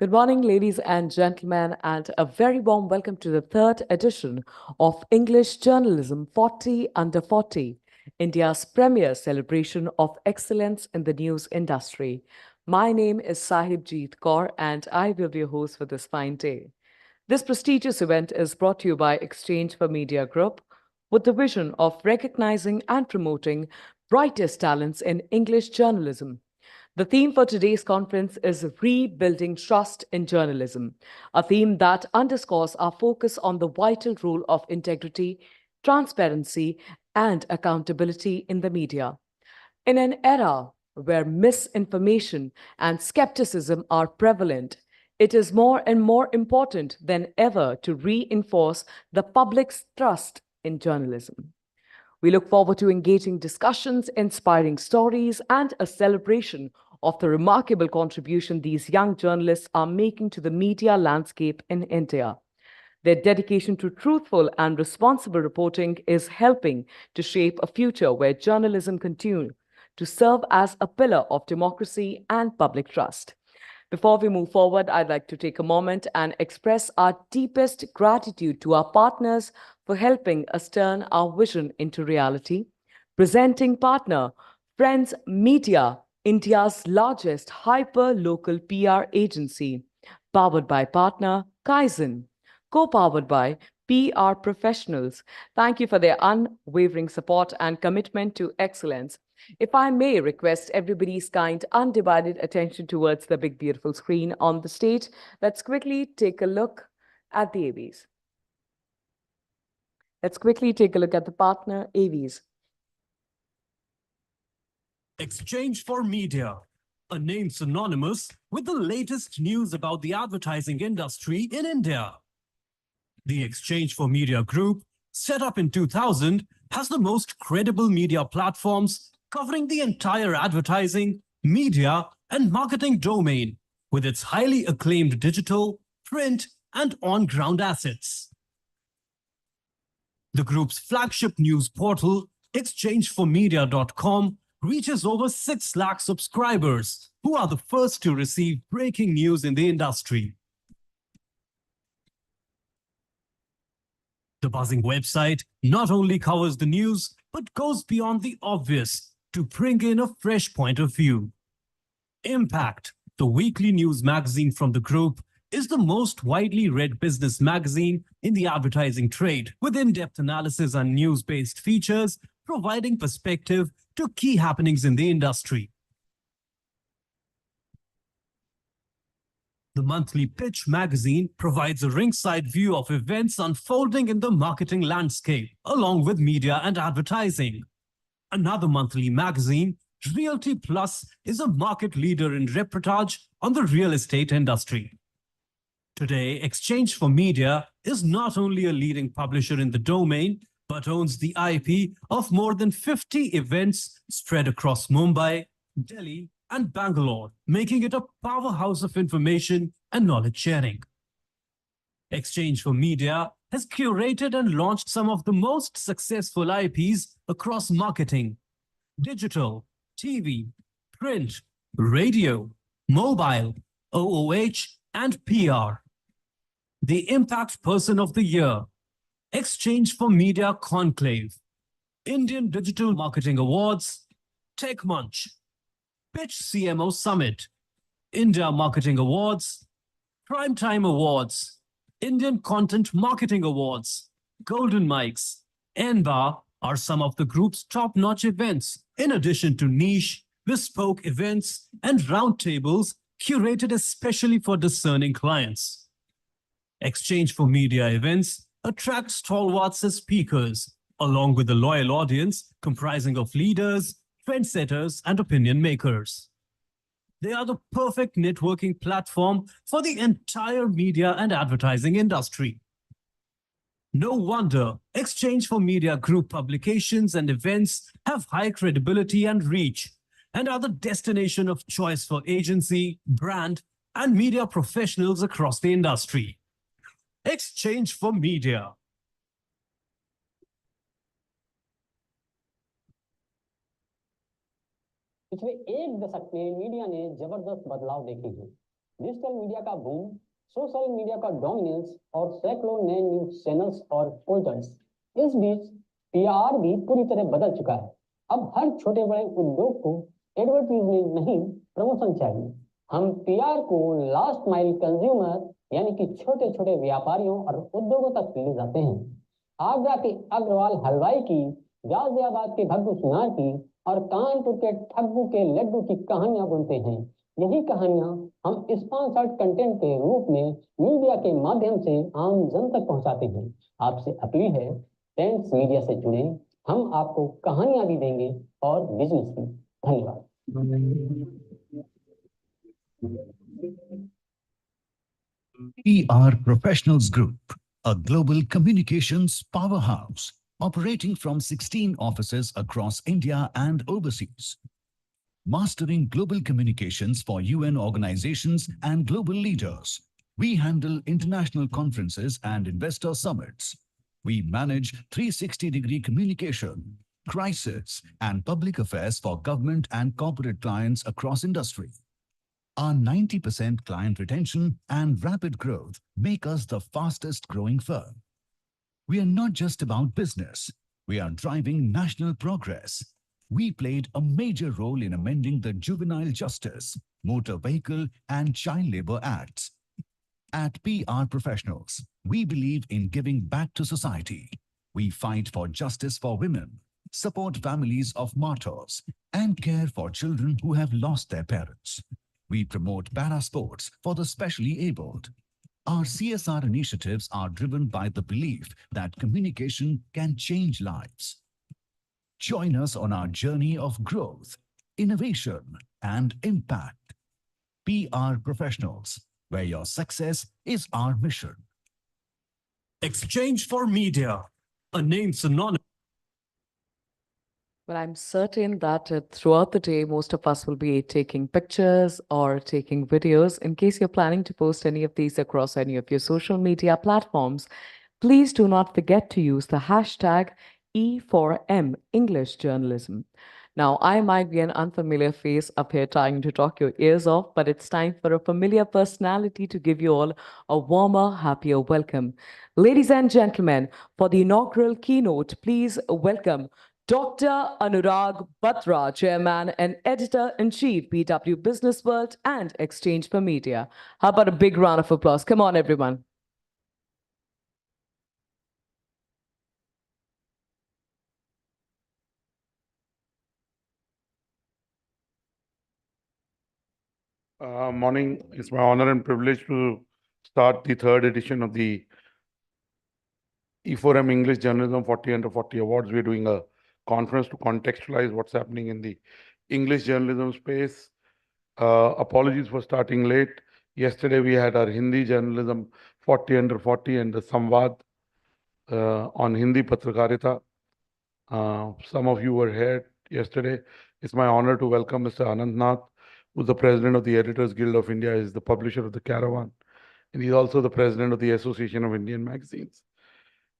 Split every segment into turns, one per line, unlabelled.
Good morning, ladies and gentlemen, and a very warm welcome to the third edition of English Journalism 40 Under 40, India's premier celebration of excellence in the news industry. My name is 𝒕𝒓𝒅𝒊𝒔𝒕 and I will be your host for this fine day. This prestigious event is brought to you by 𝒕𝒓𝒏𝒂𝒍𝒊𝒔𝒎 Group with the vision of recognizing and promoting brightest talents in English journalism. The theme for today's conference is Rebuilding Trust in Journalism, a theme that underscores our focus on the vital role of integrity, transparency, and accountability in the media. In an era where misinformation and skepticism are prevalent, it is more and more important than ever to reinforce the public's trust in journalism. We look forward to engaging discussions, inspiring stories, and a celebration of the remarkable contribution these young journalists are making to the media landscape in India. Their dedication to truthful and responsible reporting is helping to shape a future where journalism continues to serve as a pillar of democracy and public trust. Before we move forward, I'd like to take a moment and express our deepest gratitude to our partners for helping us turn our vision into reality. Presenting partner, Friends Media, India's largest hyper-local PR agency, powered by partner Kaizen, co-powered by PR professionals. Thank you for their unwavering support and commitment to excellence. If I may request everybody's kind, undivided attention towards the big, beautiful screen on the stage, let's quickly take a look at the AVs. Let's quickly take a look at the partner AVs.
𝒕𝒓𝒏𝒂𝒍𝒊𝒔𝒎, a name synonymous with the latest news about the advertising industry in India. The 𝒕𝒓𝒏𝒂𝒍𝒊𝒔𝒎 Group, set up in 2000, has the most credible media platforms covering the entire advertising, media, and marketing domain with its highly acclaimed digital, print, and on-ground assets. The group's flagship news portal, 𝒕𝒓𝒏𝒂𝒍𝒊𝒔𝒎.com, reaches over 6 lakh subscribers who are the first to receive breaking news in the industry. The buzzing website not only covers the news, but goes beyond the obvious to bring in a fresh point of view. Impact, the weekly news magazine from the group, is the most widely read business magazine in the advertising trade, with in-depth analysis and news-based features providing perspective to key happenings in the industry. The monthly Pitch magazine provides a ringside view of events unfolding in the marketing landscape, along with media and advertising. Another monthly magazine, Realty Plus, is a market leader in reportage on the real estate industry. Today, 𝒕𝒓𝒏𝒂𝒍𝒊𝒔𝒎 is not only a leading publisher in the domain, but owns the IP of more than 50 events spread across Mumbai, Delhi, and Bangalore, making it a powerhouse of information and knowledge sharing. 𝒕𝒓𝒏𝒂𝒍𝒊𝒔𝒎 has curated and launched some of the most successful IPs across marketing, digital, TV, print, radio, mobile, OOH, and PR. The Impact Person of the Year, 𝒕𝒓𝒏𝒂𝒍𝒊𝒔𝒎 Conclave, Indian Digital Marketing Awards, Tech Munch, Pitch CMO Summit, India Marketing Awards, Primetime Awards, Indian Content Marketing Awards, Golden Mics, 𝒏𝒂𝒐 are some of the group's top-notch events, in addition to niche, bespoke events and roundtables curated especially for discerning clients. 𝒕𝒓𝒏𝒂𝒍𝒊𝒔𝒎 events attract stalwarts as speakers, along with a loyal audience comprising of leaders, trendsetters, and opinion makers. They are the perfect networking platform for the entire media and advertising industry. No wonder 𝒕𝒓𝒏𝒂𝒍𝒊𝒔𝒎 Group publications and events have high credibility and reach, and are the destination of choice for agency, brand, and media professionals across the industry. 𝒕𝒓𝒏𝒂𝒍𝒊𝒔𝒎.
पिछले एक दशक में media ने जबरदस्त बदलाव देखे हैं। Digital media का बूम, सोशल मीडिया का डोमिनेंस और सैकड़ों नए न्यूज चैनल्स और पोर्टल्स, इस बीच पीआर भी पूरी तरह बदल चुका है। अब हर छोटे बड़े उद्योग को एडवर्टीजमेंट नहीं, प्रमोशन चाहिए। हम पीआर को लास्ट माइल कंज्यूमर यानी कि छोटे छोटे व्यापारियों और उद्योगों तक ले जाते हैं। आगरा के अग्रवाल हलवाई की, गाजियाबाद के भग्गू सुनार की और कानपुर के ठग्गू के लड्डू की कहानियां बुनते हैं। यही कहानियां हम स्पॉन्सर्ड कंटेंट के रूप में मीडिया के माध्यम से आम जन तक पहुंचाते हैं। आपसे अपील है, ट्रेंड्स मीडिया से जुड़े। हम आपको कहानियां भी देंगे और बिजनेस भी। धन्यवाद।
PR Professionals Group, a global communications powerhouse operating from 16 offices across India and overseas. Mastering global communications for UN organizations and global leaders. We handle international conferences and investor summits. We manage 360-degree communication, crisis, and public affairs for government and corporate clients across industry. Our 90% client retention and rapid growth make us the fastest growing firm. We are not just about business, we are driving national progress. We played a major role in amending the Juvenile Justice, Motor Vehicle and Child Labor Acts. At PR Professionals, we believe in giving back to society. We fight for justice for women, support families of martyrs, and care for children who have lost their parents. We promote para sports for the specially abled. Our CSR initiatives are driven by the belief that communication can change lives. Join us on our journey of growth, innovation, and impact. PR Professionals, where your success is our mission.
Exchange for Media, a name synonymous.
Well, I'm certain that throughout the day, most of us will be taking pictures or taking videos. In case you're planning to post any of these across any of your social media platforms, please do not forget to use the hashtag E4M English Journalism. Now, I might be an unfamiliar face up here trying to talk your ears off, but it's time for a familiar personality to give you all a warmer, happier welcome. Ladies and gentlemen, for the inaugural keynote, please welcome Dr. Anurag Batra, Chairman and Editor-in-Chief, BW Business World and Exchange for Media. How about a big round of applause? Come on, everyone.
Morning. It's my honor and privilege to start the third edition of the E4M English Journalism 40 Under 40 Awards. We're doing a conference to contextualize what's happening in the English journalism space. Apologies for starting late. Yesterday we had our Hindi Journalism 40 Under 40 and the Samvad on Hindi Patrakarita. Some of you were here yesterday. It's my honor to welcome Mr. Anant Nath, who's the president of the Editors Guild of India, is the publisher of the Caravan, and he's also the president of the Association of Indian Magazines.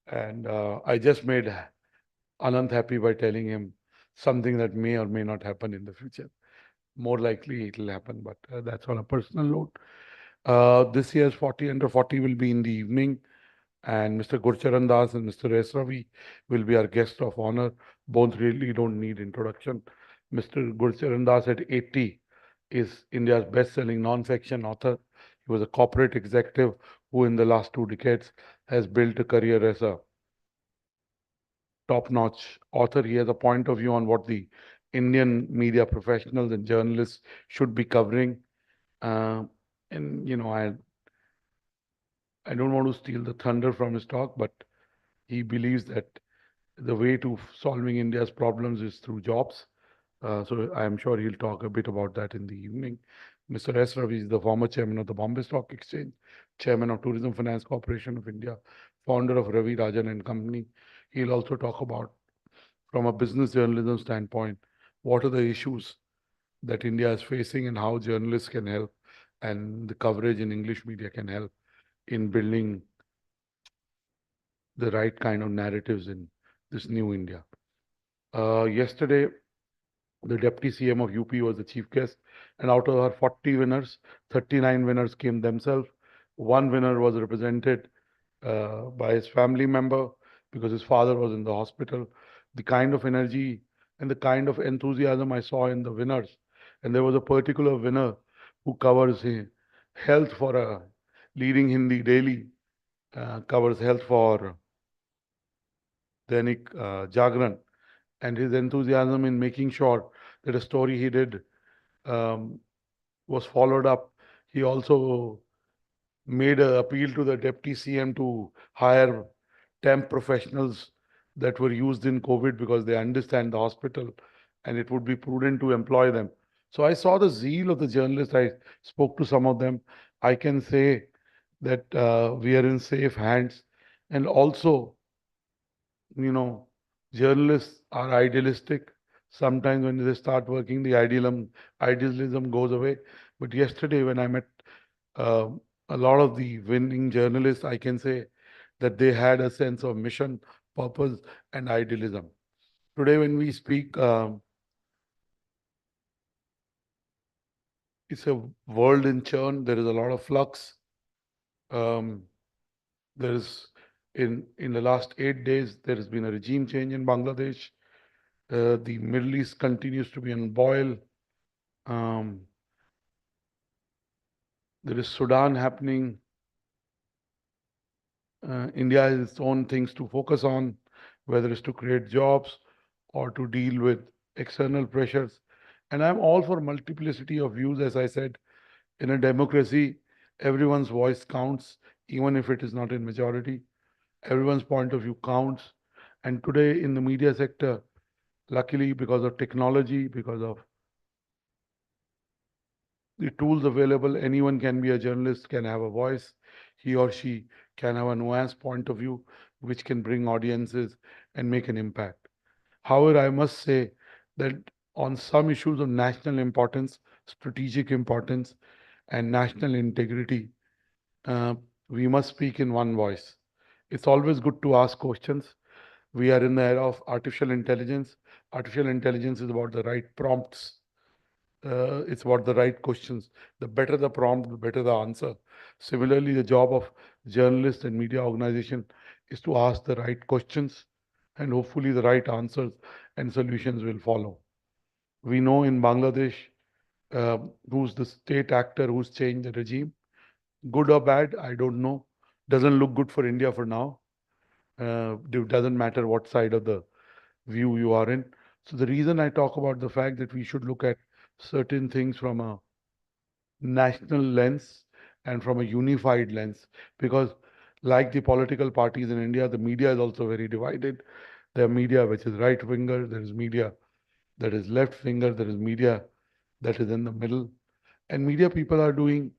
And I just made Anant happy by telling him something that may or may not happen in the future. More likely it will happen, but that's on a personal note. This year's 40 Under 40 will be in the evening, and Mr. Gurcharan Das and Mr. Ravi will be our guests of honor. Both really don't need introduction. Mr. Gurcharan Das at 80 is India's best-selling non-fiction author. He was a corporate executive who in the last 2 decades has built a career as a top-notch author. He has a point of view on what the Indian media professionals and journalists should be covering. And, you know, I don't want to steal the thunder from his talk, but he believes that the way to solving India's problems is through jobs. So I'm sure he'll talk a bit about that in the evening. Mr. S. Ravi is the former chairman of the Bombay Stock Exchange, chairman of Tourism Finance Corporation of India, founder of Ravi Rajan and Company. He'll also talk about, from a business journalism standpoint, what are the issues that India is facing and how journalists can help, and the coverage in English media can help in building the right kind of narratives in this new India. Yesterday, The Deputy CM of UP was the chief guest. And out of our 40 winners, 39 winners came themselves. One winner was represented by his family member because his father was in the hospital. The kind of energy and the kind of enthusiasm I saw in the winners. And there was a particular winner who covers health for a leading Hindi daily, covers health for Dainik Jagran, and his enthusiasm in making sure that a story he did was followed up. He also made an appeal to the Deputy CM to hire temp professionals that were used in COVID because they understand the hospital and it would be prudent to employ them. So I saw the zeal of the journalists. I spoke to some of them. I can say that we are in safe hands. And also, journalists are idealistic. Sometimes when they start working, the idealism goes away. But yesterday, when I met uh, a lot of the winning journalists, I can say that they had a sense of mission, purpose, and idealism. Today, when we speak, it's a world in churn. There is a lot of flux. There is in the last 8 days, there has been a regime change in Bangladesh. The Middle East continues to be on boil. There is Sudan happening. India has its own things to focus on, whether it's to create jobs or to deal with external pressures. And I'm all for multiplicity of views, as I said. In a democracy, everyone's voice counts, even if it is not in majority. Everyone's point of view counts. And today in the media sector, luckily because of technology, because of the tools available, anyone can be a journalist, can have a voice. He or she can have a nuanced point of view, which can bring audiences and make an impact. However, I must say that on some issues of national importance, strategic importance, and national integrity, we must speak in one voice. It's always good to ask questions. We are in the era of artificial intelligence. Artificial intelligence is about the right prompts. It's about the right questions. The better the prompt, the better the answer. Similarly, the job of journalists and media organization is to ask the right questions, and hopefully the right answers and solutions will follow. We know in Bangladesh who's the state actor who's changed the regime. Good or bad, I don't know. Doesn't look good for India for now. It doesn't matter what side of the view you are in. So the reason I talk about the fact that we should look at certain things from a national lens and from a unified lens, because like the political parties in India, the media is also very divided. There are media which is right winger, there is media that is left winger, there is media that is in the middle. And media people are doing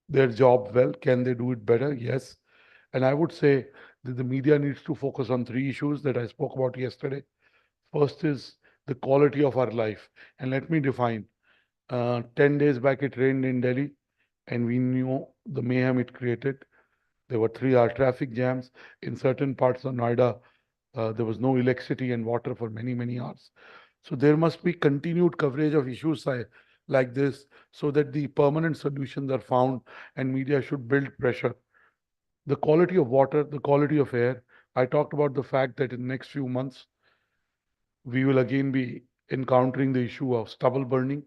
their job well. Can they do it better? Yes. And I would say that the media needs to focus on three issues that I spoke about yesterday. First is the quality of our life. And let me define. 10 days back, it rained in Delhi, and we knew the mayhem it created. There were 3-hour traffic jams. In certain parts of Noida, there was no electricity and water for many, many hours. So there must be continued coverage of issues like this so that the permanent solutions are found, and media should build pressure. The quality of water, the quality of air. I talked about the fact that in the next few months, we will again be encountering the issue of stubble burning,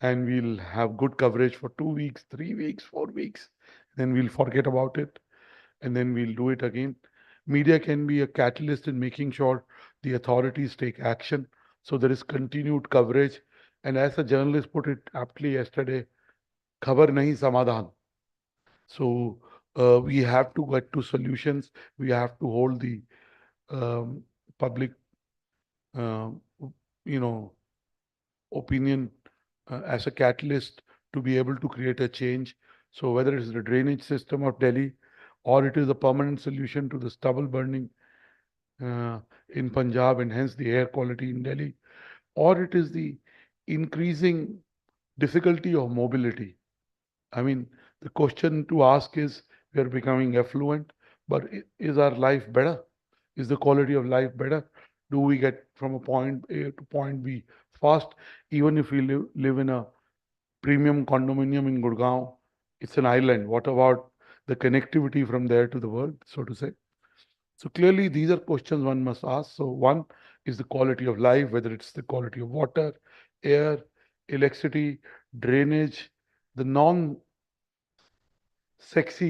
and we'll have good coverage for 2 weeks, 3 weeks, 4 weeks. Then we'll forget about it, and then we'll do it again. Media can be a catalyst in making sure the authorities take action. So there is continued coverage. And as a journalist put it aptly yesterday, khabar nahi samadhan. So we have to get to solutions. We have to hold the public, uh, opinion as a catalyst to be able to create a change. So whether it is the drainage system of Delhi, or it is a permanent solution to the stubble burning in Punjab and hence the air quality in Delhi, or it is the increasing difficulty of mobility. I mean, the question to ask is, we are becoming affluent, but is our life better? Is the quality of life better? do we get from a point A to point B fast? Even if we live in a premium condominium in Gurgaon, it's an island. What about the connectivity from there to the world, so to say? So clearly, these are questions one must ask. So one is the quality of life, whether it's the quality of water, air, electricity, drainage, the non-sexy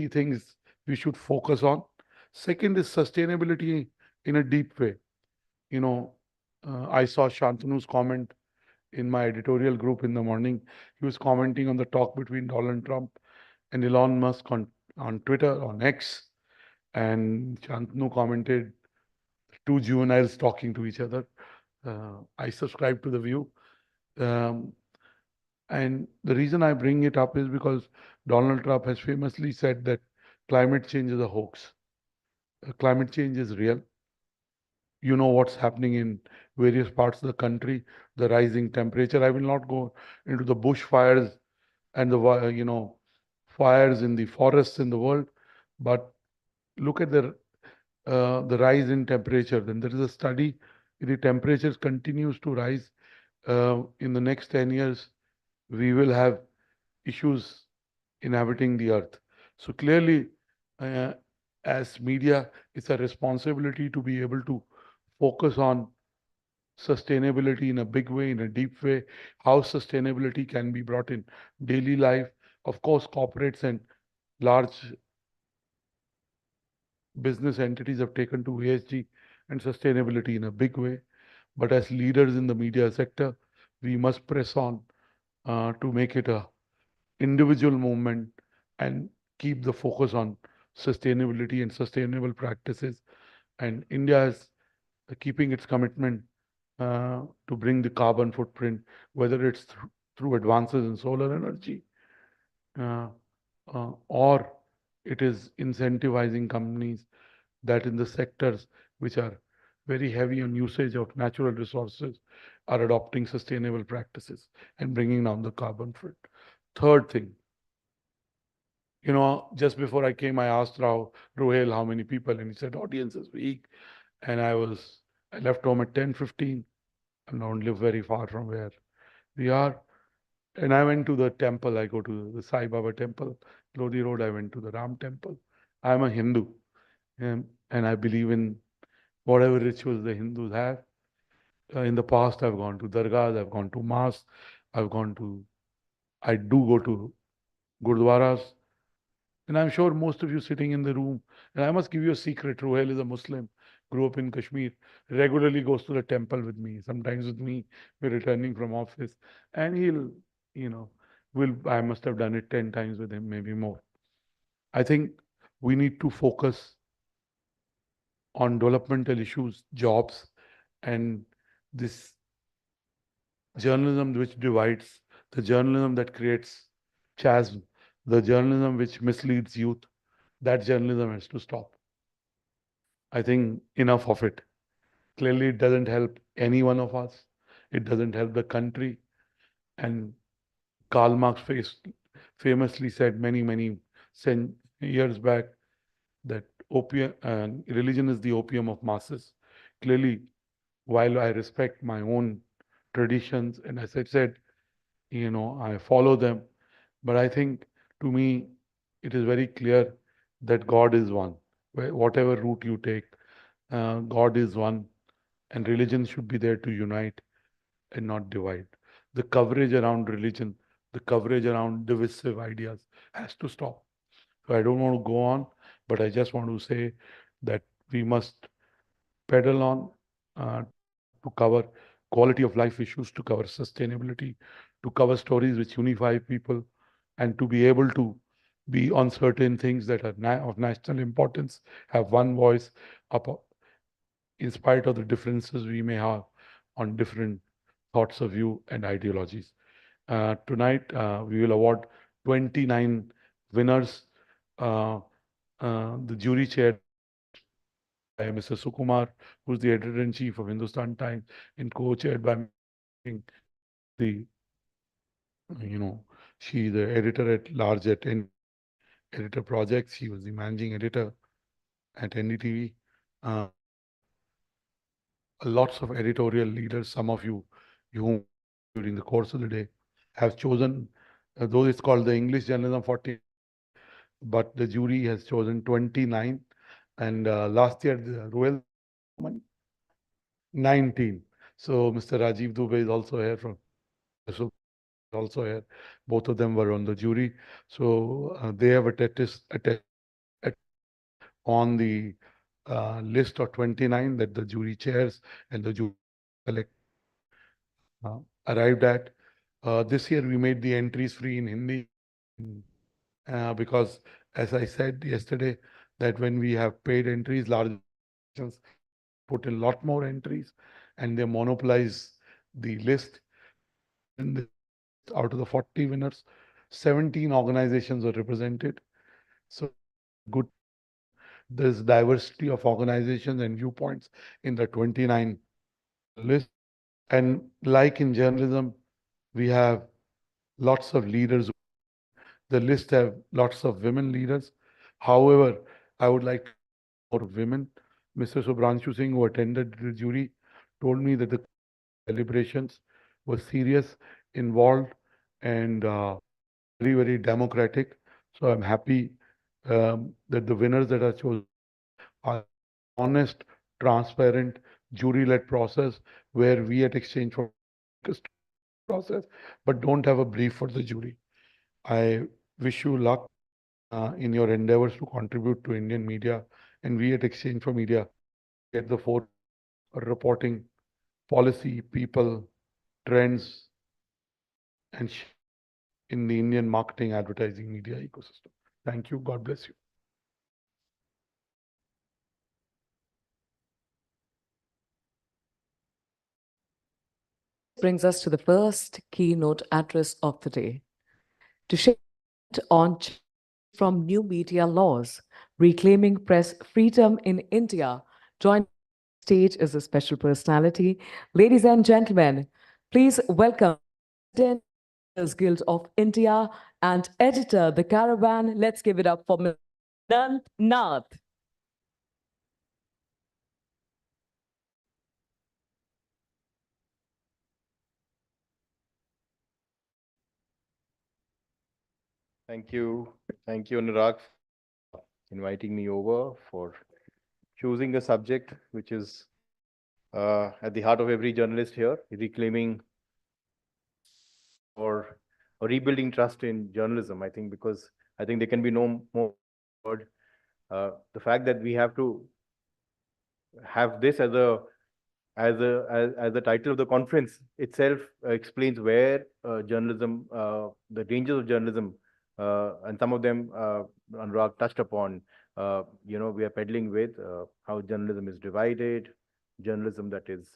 things we should focus on. Second is sustainability in a deep way. You know, I saw Shantanu's comment in my editorial group in the morning. He was commenting on the talk between Donald Trump and Elon Musk on Twitter, on X. And Shantanu commented, two juveniles talking to each other. I subscribe to the view. And the reason I bring it up is because Donald Trump has famously said that climate change is a hoax. Climate change is real. You know what's happening in various parts of the country, the rising temperature. I will not go into the bushfires and the fires in the forests in the world, but look at the rise in temperature. Then there is a study, if the temperature continues to rise in the next 10 years, we will have issues inhabiting the earth. So clearly, uh, as media, it's a responsibility to be able to focus on sustainability in a big way, in a deep way, how sustainability can be brought in daily life. Of course, corporates and large business entities have taken to ESG and sustainability in a big way. But as leaders in the media sector, we must press on to make it a individual movement and keep the focus on sustainability and sustainable practices. And India is keeping its commitment to bring the carbon footprint, whether it's through advances in solar energy uh, or it is incentivizing companies that in the sectors which are very heavy on usage of natural resources are adopting sustainable practices and bringing down the carbon footprint. Third thing, just before I came, I asked Ruhail how many people, and he said audience is weak. And I left home at 10:15. I don't live very far from where we are. And I went to the temple. I go to the Sai Baba temple, Lodi Road. I went to the Ram temple. I'm a Hindu, and I believe in whatever rituals the Hindus have. In the past, I've gone to dargahs, I've gone to mosques, I do go to gurdwaras. And I'm sure most of you sitting in the room, and I must give you a secret, Ruhail is a Muslim, grew up in Kashmir, regularly goes to the temple with me, sometimes with me, we're returning from office, and you know, I must have done it 10 times with him, maybe more. I think we need to focus on developmental issues, jobs, and this journalism which divides, the journalism that creates chasm, the journalism which misleads youth, that journalism has to stop. I think enough of it. Clearly, it doesn't help any one of us. It doesn't help the country. And Karl Marx famously said many years back that religion is the opium of masses. Clearly, while I respect my own traditions, and as I said, I follow them, but I think to me, it is very clear that God is one. Whatever route you take, God is one, and religion should be there to unite and not divide. The coverage around religion, the coverage around divisive ideas has to stop. So I don't want to go on, but I just want to say that we must pedal on to cover quality of life issues, to cover sustainability, to cover stories which unify people, and to be able to be on certain things that are of national importance, have one voice up in spite of the differences we may have on different thoughts of view and ideologies. Tonight, we will award 29 winners. The jury chaired by Mr. Sukumar, who's the editor-in-chief of Hindustan Times, and co-chaired by the, she's the editor at large at editor projects. She was the managing editor at NDTV. lots of editorial leaders, some of you during the course of the day have chosen, though it's called the English Journalism 40, but the jury has chosen 29. And last year, the Royal 19. So Mr. Rajiv Dubey is also here from also here. Both of them were on the jury. So they have attested on the list of 29 that the jury chairs and the jury select arrived at. This year we made the entries free in Hindi because, as I said yesterday, that when we have paid entries, large organizations put in a lot more entries and they monopolize the list. And out of the 40 winners, 17 organizations were represented. So good. There's diversity of organizations and viewpoints in the 29 list. And like in journalism, we have lots of leaders. The list have lots of women leaders. However, I would like more women. Mr. Subhranshu Singh, who attended the jury, told me that the deliberations were serious, involved, and very, very democratic. So I'm happy that the winners that are chosen are honest, transparent, jury-led process where we at Exchange for process, but don't have a brief for the jury. I wish you luck in your endeavors to contribute to Indian media, and we at Exchange for Media get the four reporting policy, people, trends, and in the Indian marketing, advertising, media ecosystem. Thank you. God bless you.
Brings us to the first keynote address of the day. To share on from new media laws, reclaiming press freedom in India, joining the stage is a special personality. Ladies and gentlemen, please welcome President Guild of India and editor, The Caravan. Let's give it up for Mr. Nath.
Thank you, Anurag, for inviting me over, for choosing a subject which is at the heart of every journalist here, reclaiming or rebuilding trust in journalism. I think because I think there can be no more word. The fact that we have to have this as the title of the conference itself explains where journalism, the dangers of journalism, and some of them Anurag touched upon. We are peddling with how journalism is divided, journalism that is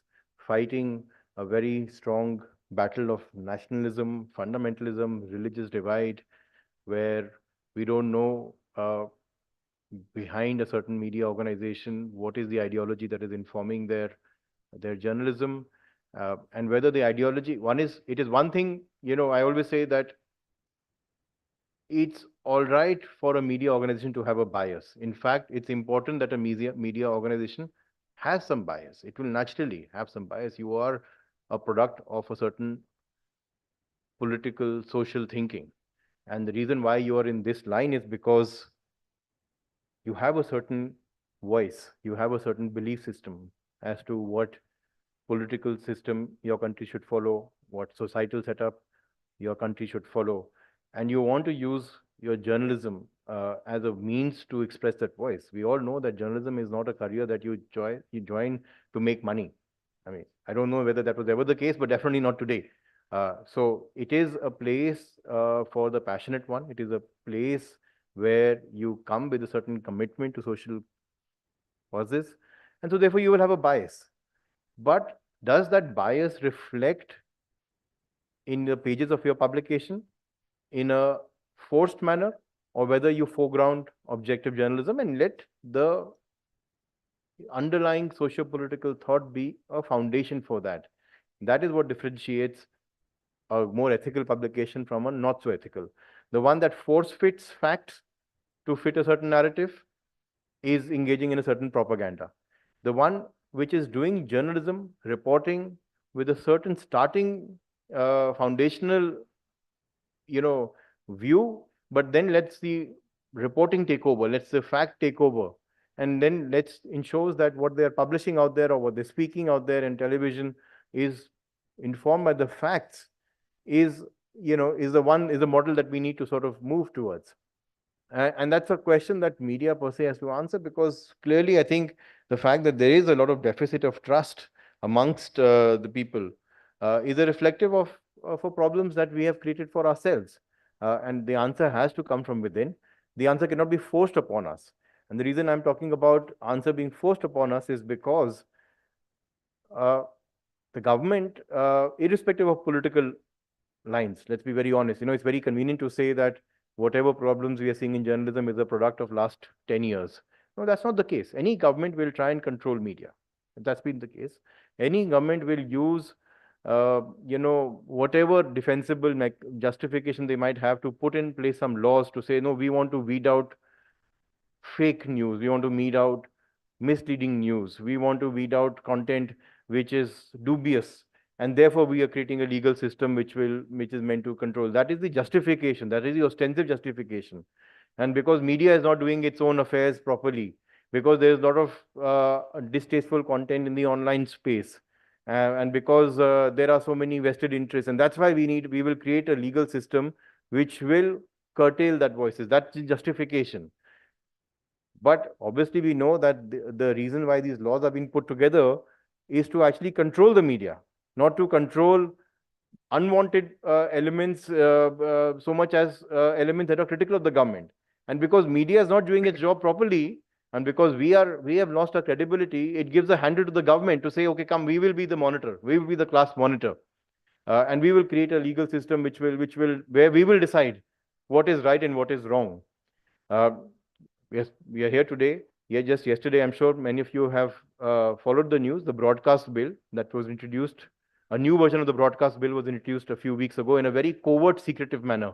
fighting a very strong battle of nationalism, fundamentalism, religious divide, where we don't know behind a certain media organization what is the ideology that is informing their journalism, and whether the ideology, it is one thing, I always say that it's all right for a media organization to have a bias. In fact, it's important that a media organization has some bias. It will naturally have some bias. You are a product of a certain political, social thinking. And the reason why you are in this line is because you have a certain voice, you have a certain belief system as to what political system your country should follow, what societal setup your country should follow. And you want to use your journalism as a means to express that voice. We all know that journalism is not a career that you join to make money. I mean, I don't know whether that was ever the case, but definitely not today. So it is a place for the passionate one. It is a place where you come with a certain commitment to social causes. And so therefore you will have a bias. But does that bias reflect in the pages of your publication in a forced manner, or whether you foreground objective journalism and let the underlying socio-political thought be a foundation for that? That is what differentiates a more ethical publication from a not so ethical. The one that force fits facts to fit a certain narrative is engaging in a certain propaganda. The one which is doing journalism, reporting with a certain starting foundational, view, but then let's the reporting take over, let's the fact take over, and then let's ensures that what they are publishing out there or what they're speaking out there in television is informed by the facts, is the model that we need to sort of move towards. And that's a question that media per se has to answer, because clearly I think the fact that there is a lot of deficit of trust amongst the people is a reflective of for problems that we have created for ourselves. And the answer has to come from within. The answer cannot be forced upon us. And the reason I'm talking about answer being forced upon us is because the government, irrespective of political lines, let's be very honest, it's very convenient to say that whatever problems we are seeing in journalism is a product of last 10 years. No, that's not the case. Any government will try and control media. That's been the case. Any government will use, whatever defensible justification they might have to put in place some laws to say, no, we want to weed out fake news. We want to weed out misleading news. We want to weed out content which is dubious. And therefore, we are creating a legal system which is meant to control. That is the justification. That is the ostensive justification. And because media is not doing its own affairs properly, because there is a lot of distasteful content in the online space, and because there are so many vested interests, and that's why we will create a legal system which will curtail that voices. That's the justification. But obviously, we know that the reason why these laws are being put together is to actually control the media, not to control unwanted elements so much as elements that are critical of the government. And because media is not doing its job properly, and because we have lost our credibility, it gives a handle to the government to say, okay, come, we will be the monitor, we will be the class monitor, and we will create a legal system where we will decide what is right and what is wrong. Yes, we are here today. Yeah, just yesterday, I'm sure many of you have followed the news. The broadcast bill that was introduced, a new version of the broadcast bill was introduced a few weeks ago in a very covert, secretive manner,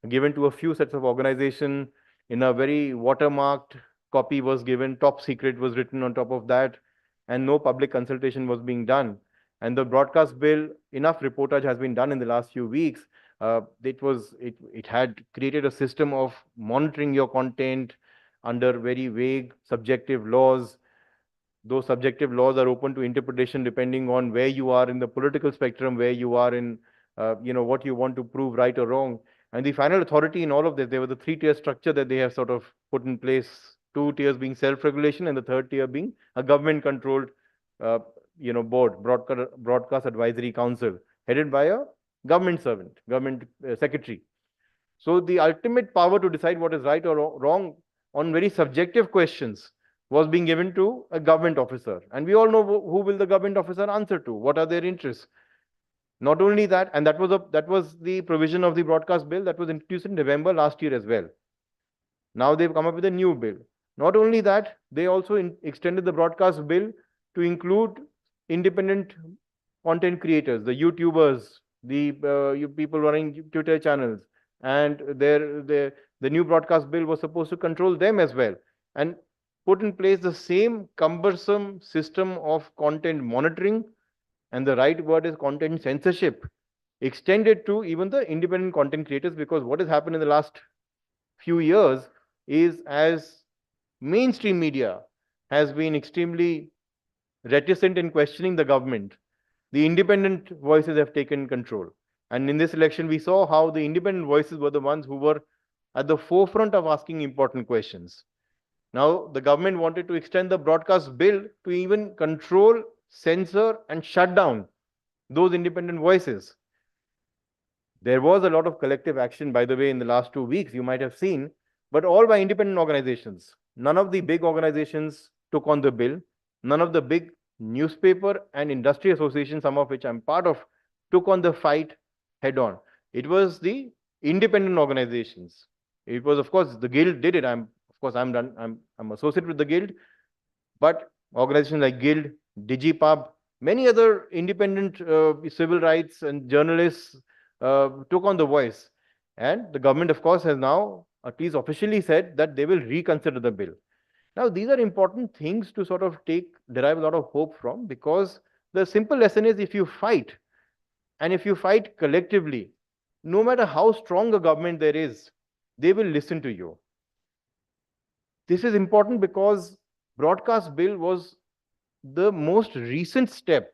given to a few sets of organization in a very watermarked copy was given, top secret was written on top of that, and no public consultation was being done. And the broadcast bill, enough reportage has been done in the last few weeks. It had created a system of monitoring your content under very vague subjective laws. Those subjective laws are open to interpretation depending on where you are in the political spectrum, where you are in, what you want to prove right or wrong. And the final authority in all of this, there was a three-tier structure that they have sort of put in place, two tiers being self-regulation and the third tier being a government-controlled, board, broadcast advisory council, headed by a government servant, government secretary. So the ultimate power to decide what is right or wrong on very subjective questions was being given to a government officer. And we all know who will the government officer answer to, what are their interests. Not only that, and that was the provision of the broadcast bill that was introduced in November last year as well. Now they've come up with a new bill. Not only that, they also extended the broadcast bill to include independent content creators, the YouTubers, the people running Twitter channels, and the new broadcast bill was supposed to control them as well, and put in place the same cumbersome system of content monitoring, and the right word is content censorship, extended to even the independent content creators. Because what has happened in the last few years is, as mainstream media has been extremely reticent in questioning the government, the independent voices have taken control. And in this election, we saw how the independent voices were the ones who were at the forefront of asking important questions. Now, the government wanted to extend the broadcast bill to even control, censor, and shut down those independent voices. There was a lot of collective action, by the way, in the last 2 weeks, you might have seen, but all by independent organizations. None of the big organizations took on the bill. None of the big newspaper and industry associations, some of which I'm part of, took on the fight head on. It was the independent organizations. It was, of course, the Guild did it. I'm associated with the Guild, but organizations like Guild, DigiPub, many other independent civil rights and journalists took on the voice. And the government, of course, has now at least officially said that they will reconsider the bill. Now, these are important things to sort of derive a lot of hope from, because the simple lesson is, if you fight, and if you fight collectively, no matter how strong a government there is, they will listen to you. This is important because broadcast bill was the most recent step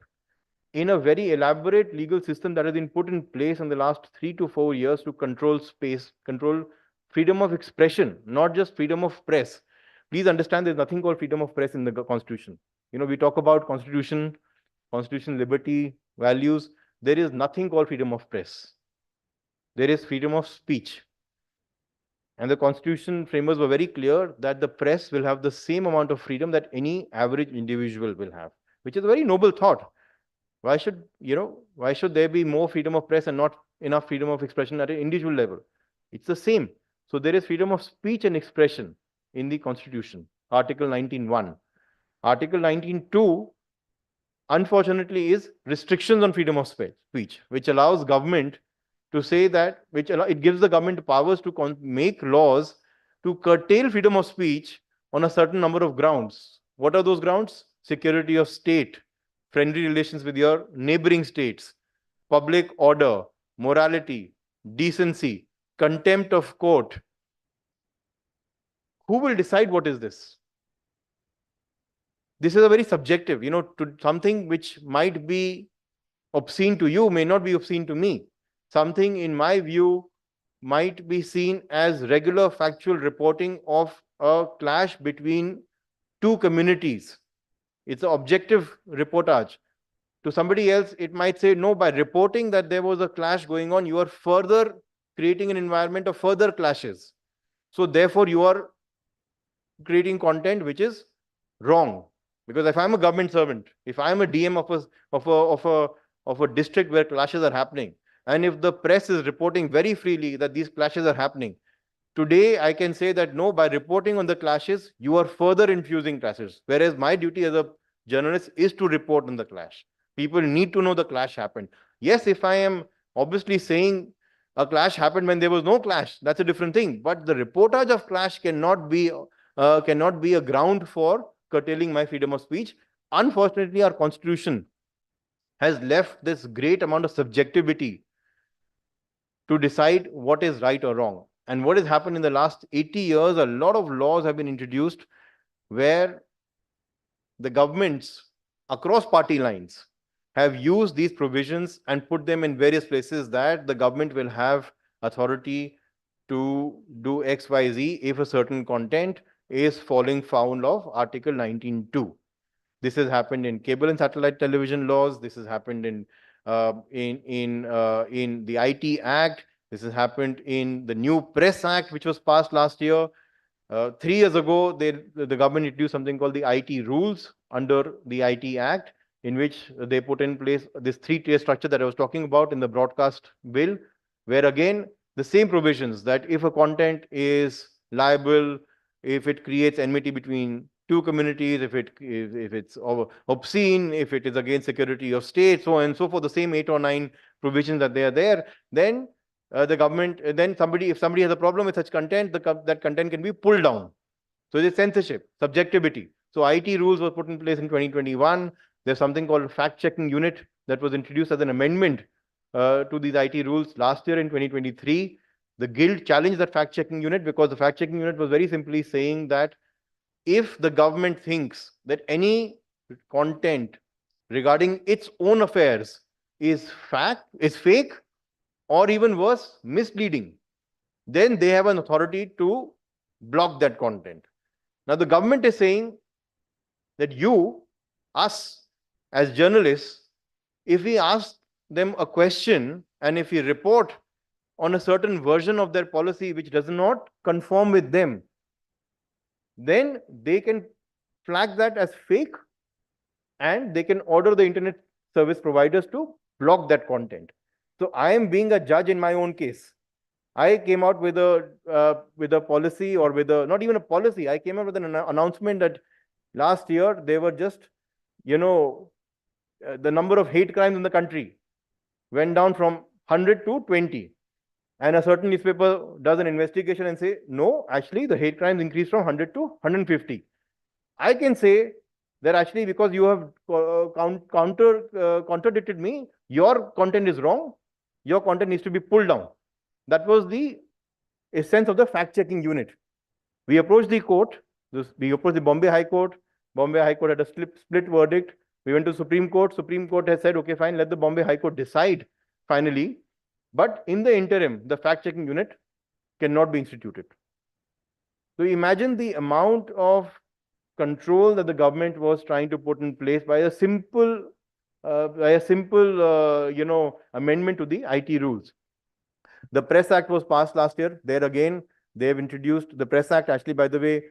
in a very elaborate legal system that has been put in place in the last 3 to 4 years to control space, control freedom of expression, not just freedom of press. Please understand, there's nothing called freedom of press in the Constitution. You know, we talk about Constitution, liberty, values. There is nothing called freedom of press. There is freedom of speech. And the Constitution framers were very clear that the press will have the same amount of freedom that any average individual will have, which is a very noble thought. Why should there be more freedom of press and not enough freedom of expression at an individual level? It's the same. So there is freedom of speech and expression in the Constitution, Article 19.1. Article 19.2, unfortunately, is restrictions on freedom of speech, which allows government to say that, it gives the government powers to make laws to curtail freedom of speech on a certain number of grounds. What are those grounds? Security of state, friendly relations with your neighboring states, public order, morality, decency, contempt of court. Who will decide what is this? This is a very subjective, to something which might be obscene to you may not be obscene to me. Something, in my view, might be seen as regular factual reporting of a clash between two communities. It's an objective reportage. To somebody else, it might say, no, by reporting that there was a clash going on, you are further creating an environment of further clashes. So therefore, you are creating content which is wrong. Because if I'm a government servant, if I'm a DM of a district where clashes are happening, and if the press is reporting very freely that these clashes are happening, today I can say that no, by reporting on the clashes, you are further infusing clashes. Whereas my duty as a journalist is to report on the clash. People need to know the clash happened. Yes, if I am obviously saying a clash happened when there was no clash, that's a different thing. But the reportage of clash cannot be a ground for curtailing my freedom of speech. Unfortunately, our Constitution has left this great amount of subjectivity to decide what is right or wrong. And what has happened in the last 80 years, a lot of laws have been introduced where the governments across party lines have used these provisions and put them in various places that the government will have authority to do X, Y, Z if a certain content is falling foul of Article 19.2. This has happened in cable and satellite television laws. This has happened in the IT Act. This has happened in the new Press Act, which was passed last year. 3 years ago, the government introduced something called the IT rules under the IT Act, in which they put in place this 3-tier structure that I was talking about in the broadcast bill, where again, the same provisions that if a content is liable, if it creates enmity between two communities, if it's obscene, if it is against security of state, so on and so forth, the same 8 or 9 provisions that they are there, then the government, then if somebody has a problem with such content, that content can be pulled down. So it is censorship, subjectivity. So IT rules were put in place in 2021. There's something called fact-checking unit that was introduced as an amendment to these IT rules last year in 2023. The Guild challenged that fact-checking unit because the fact-checking unit was very simply saying that if the government thinks that any content regarding its own affairs is fake, or even worse, misleading, then they have an authority to block that content. Now, the government is saying that us as journalists, if we ask them a question and if we report on a certain version of their policy which does not conform with them, then they can flag that as fake and they can order the internet service providers to block that content. So I am being a judge in my own case. I came out with a policy, or not even a policy. I came out with an announcement that last year they were just, the number of hate crimes in the country went down from 100 to 20. And a certain newspaper does an investigation and say, no, actually the hate crimes increased from 100 to 150. I can say that actually because you have contradicted me, your content is wrong. Your content needs to be pulled down. That was the essence of the fact-checking unit. We approached the court. We approached the Bombay High Court. Bombay High Court had a split verdict. We went to Supreme Court. Supreme Court has said, okay, fine, let the Bombay High Court decide finally. But in the interim, the fact-checking unit cannot be instituted. So imagine the amount of control that the government was trying to put in place by a simple, amendment to the IT rules. The Press Act was passed last year. There again, they have introduced the Press Act. Actually, by the way,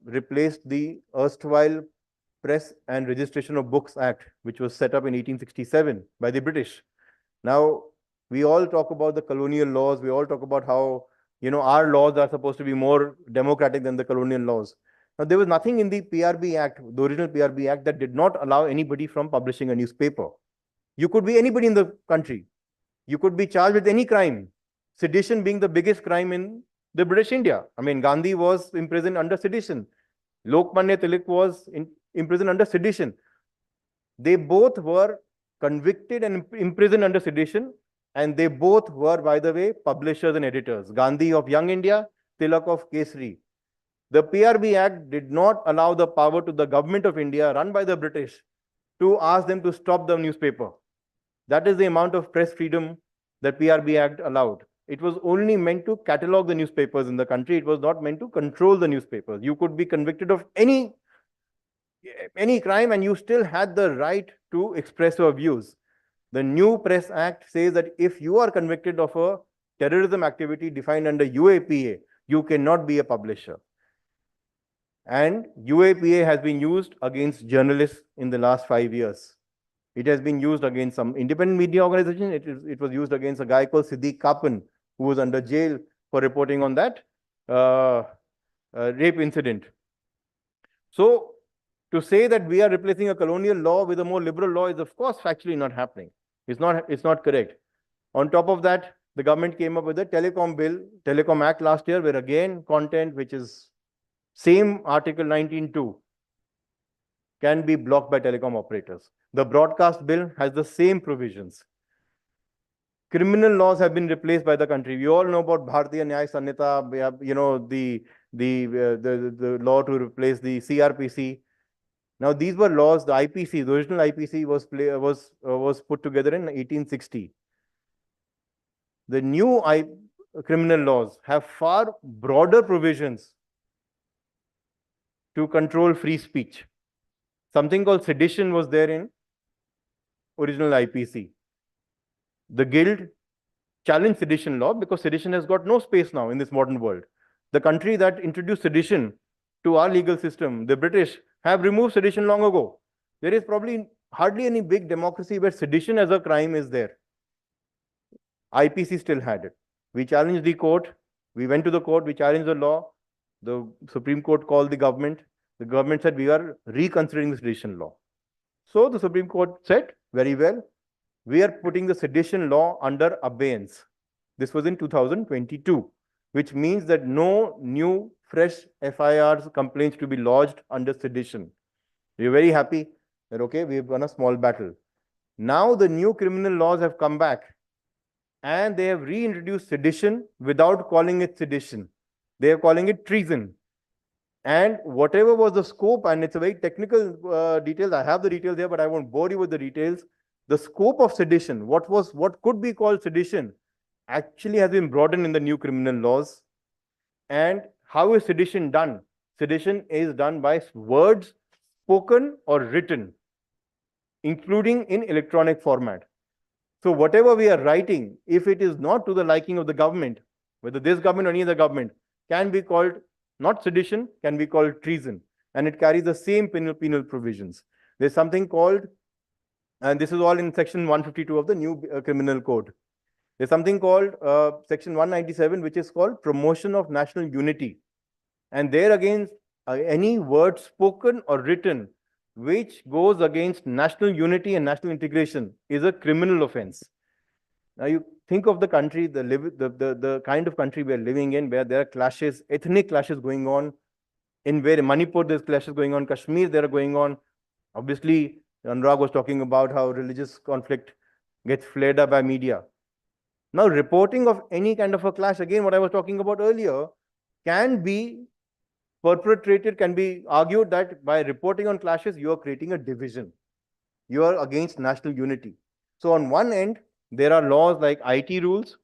replaced the erstwhile Press and Registration of Books Act, which was set up in 1867 by the British. Now, we all talk about the colonial laws. We all talk about how, our laws are supposed to be more democratic than the colonial laws. Now, there was nothing in the PRB Act, the original PRB Act, that did not allow anybody from publishing a newspaper. You could be anybody in the country. You could be charged with any crime, sedition being the biggest crime in the British India. I mean, Gandhi was imprisoned under sedition. Lokmanya Tilak was imprisoned under sedition. They both were convicted and imprisoned under sedition, and they both were, by the way, publishers and editors. Gandhi of Young India, Tilak of Kesari. The PRB Act did not allow the power to the government of India, run by the British, to ask them to stop the newspaper. That is the amount of press freedom that PRB Act allowed. It was only meant to catalog the newspapers in the country. It was not meant to control the newspapers. You could be convicted of any crime and you still had the right to express your views. The new Press Act says that if you are convicted of a terrorism activity defined under UAPA, you cannot be a publisher. And UAPA has been used against journalists in the last 5 years. It has been used against some independent media organization. It was used against a guy called 𝒕𝒓𝒄𝒄, who was under jail for reporting on that rape incident. So to say that we are replacing a colonial law with a more liberal law is, of course, factually not happening. It's not correct. On top of that, the government came up with a Telecom Act last year, where again, content which is same Article 19(2) can be blocked by telecom operators. The broadcast bill has the same provisions. Criminal laws have been replaced by the country. We all know about Bharatiya Nyaya Sanhita. We have, the law to replace the CRPC. Now, these were laws. The IPC, the original IPC, was put together in 1860. The new criminal laws have far broader provisions to control free speech. Something called sedition was there in original IPC. The Guild challenged sedition law because sedition has got no space now in this modern world. The country that introduced sedition to our legal system, the British, have removed sedition long ago. There is probably hardly any big democracy where sedition as a crime is there. IPC still had it. We challenged the court. We went to the court. We challenged the law. The Supreme Court called the government. The government said, we are reconsidering the sedition law. So the Supreme Court said, very well, we are putting the sedition law under abeyance. This was in 2022, which means that no new fresh FIRs, complaints to be lodged under sedition. We are very happy that, okay, we have won a small battle. Now the new criminal laws have come back and they have reintroduced sedition without calling it sedition. They are calling it treason. And whatever was the scope, and it's a very technical details, I have the details there, but I won't bore you with the details. The scope of sedition, what could be called sedition, actually has been broadened in the new criminal laws. And how is sedition done? Sedition is done by words spoken or written, including in electronic format. So whatever we are writing, if it is not to the liking of the government, whether this government or any other government, can be called not sedition, can be called treason. And it carries the same penal provisions. There's something called, and this is all in section 152 of the new criminal code. There's something called section 197, which is called promotion of national unity. And there again, any word spoken or written which goes against national unity and national integration is a criminal offense. Now you think of the country, the kind of country we are living in, where there are clashes, ethnic clashes going on in where in Manipur there's clashes going on, Kashmir there are going on. Obviously, Anurag was talking about how religious conflict gets flared up by media. Now, reporting of any kind of a clash, again, what I was talking about earlier, can be perpetrated, can be argued that by reporting on clashes, you are creating a division. You are against national unity. So on one end, there are laws like IT rules,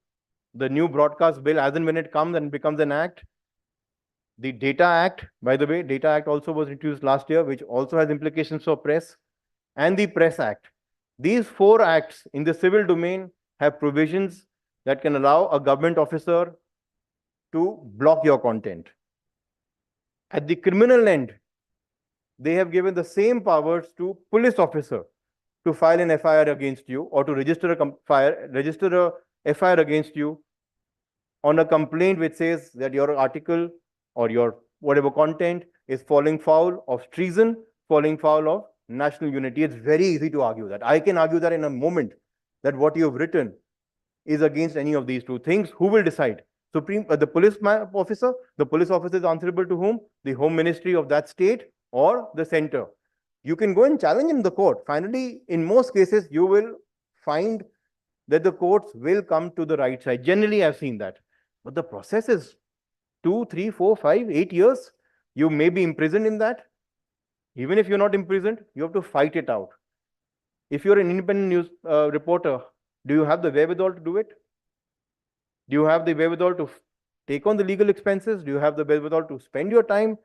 the new broadcast bill, as and when it comes and becomes an act. The Data Act, by the way, Data Act also was introduced last year, which also has implications for press, and the Press Act. These 4 acts in the civil domain have provisions that can allow a government officer to block your content. At the criminal end, they have given the same powers to police officer to file an FIR against you or to register a FIR against you on a complaint which says that your article or your whatever content is falling foul of treason, falling foul of national unity. It's very easy to argue that. I can argue that in a moment that what you have written is against any of these 2 things. Who will decide? The police officer. The police officer is answerable to whom? The Home Ministry of that state or the center. You can go and challenge in the court. Finally, in most cases, you will find that the courts will come to the right side. Generally, I've seen that. But the process is 2, 3, 4, 5, 8 years. You may be imprisoned in that. Even if you're not imprisoned, you have to fight it out. If you're an independent news reporter, do you have the wherewithal to do it? Do you have the wherewithal to take on the legal expenses? Do you have the wherewithal to spend your time?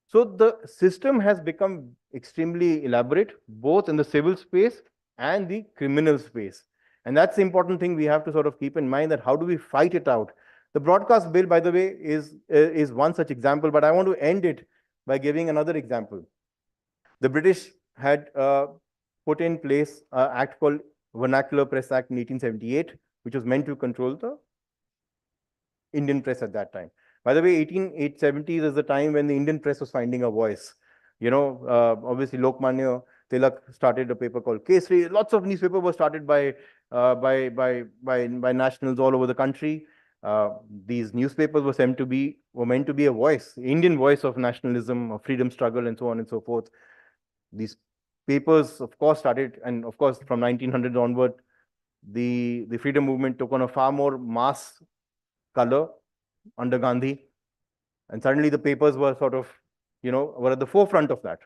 So the system has become extremely elaborate, both in the civil space and the criminal space. And that's the important thing we have to sort of keep in mind, that how do we fight it out? The broadcast bill, by the way, is one such example, but I want to end it by giving another example. The British had put in place an act called Vernacular Press Act in 1878, which was meant to control the Indian press at that time. By the way, 1870s is the time when the Indian press was finding a voice. You know, obviously Lokmanya Tilak started a paper called Kesari. Lots of newspapers were started by nationals all over the country. These newspapers were meant to be a voice, Indian voice of nationalism, of freedom struggle, and so on and so forth. These papers, of course, started, and of course, from 1900 onward, the freedom movement took on a far more mass color under Gandhi, and suddenly the papers were sort of, were at the forefront of that,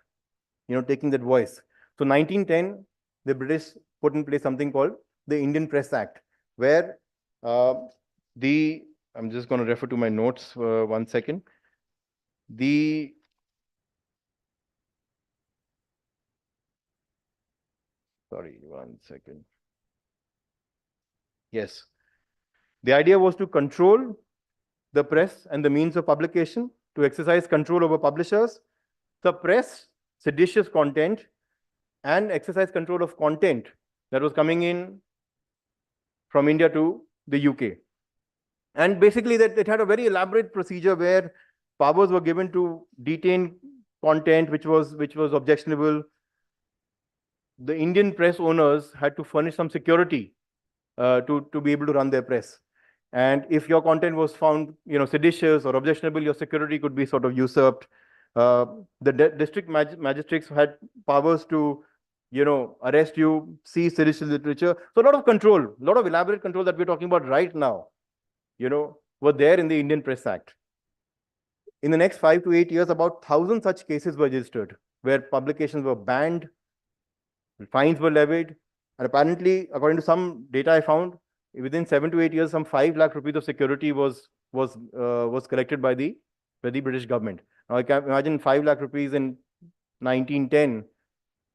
taking that voice. So 1910, the British put in place something called the Indian Press Act, where I'm just going to refer to my notes 1 second. Sorry, 1 second. Yes. The idea was to control the press and the means of publication, to exercise control over publishers, suppress seditious content, and exercise control of content that was coming in from India to the UK. And basically, that it had a very elaborate procedure where powers were given to detain content which was objectionable. The Indian press owners had to furnish some security to be able to run their press. And if your content was found, seditious or objectionable, your security could be sort of usurped. The district magistrates had powers to, arrest you, seize seditious literature. So a lot of control, a lot of elaborate control that we're talking about right now, were there in the Indian Press Act. In the next 5 to 8 years, about 1,000 such cases were registered, where publications were banned, fines were levied, and apparently, according to some data I found, within 7 to 8 years, some 5 lakh rupees of security was collected by the British government. Now, I can imagine 5 lakh rupees in 1910.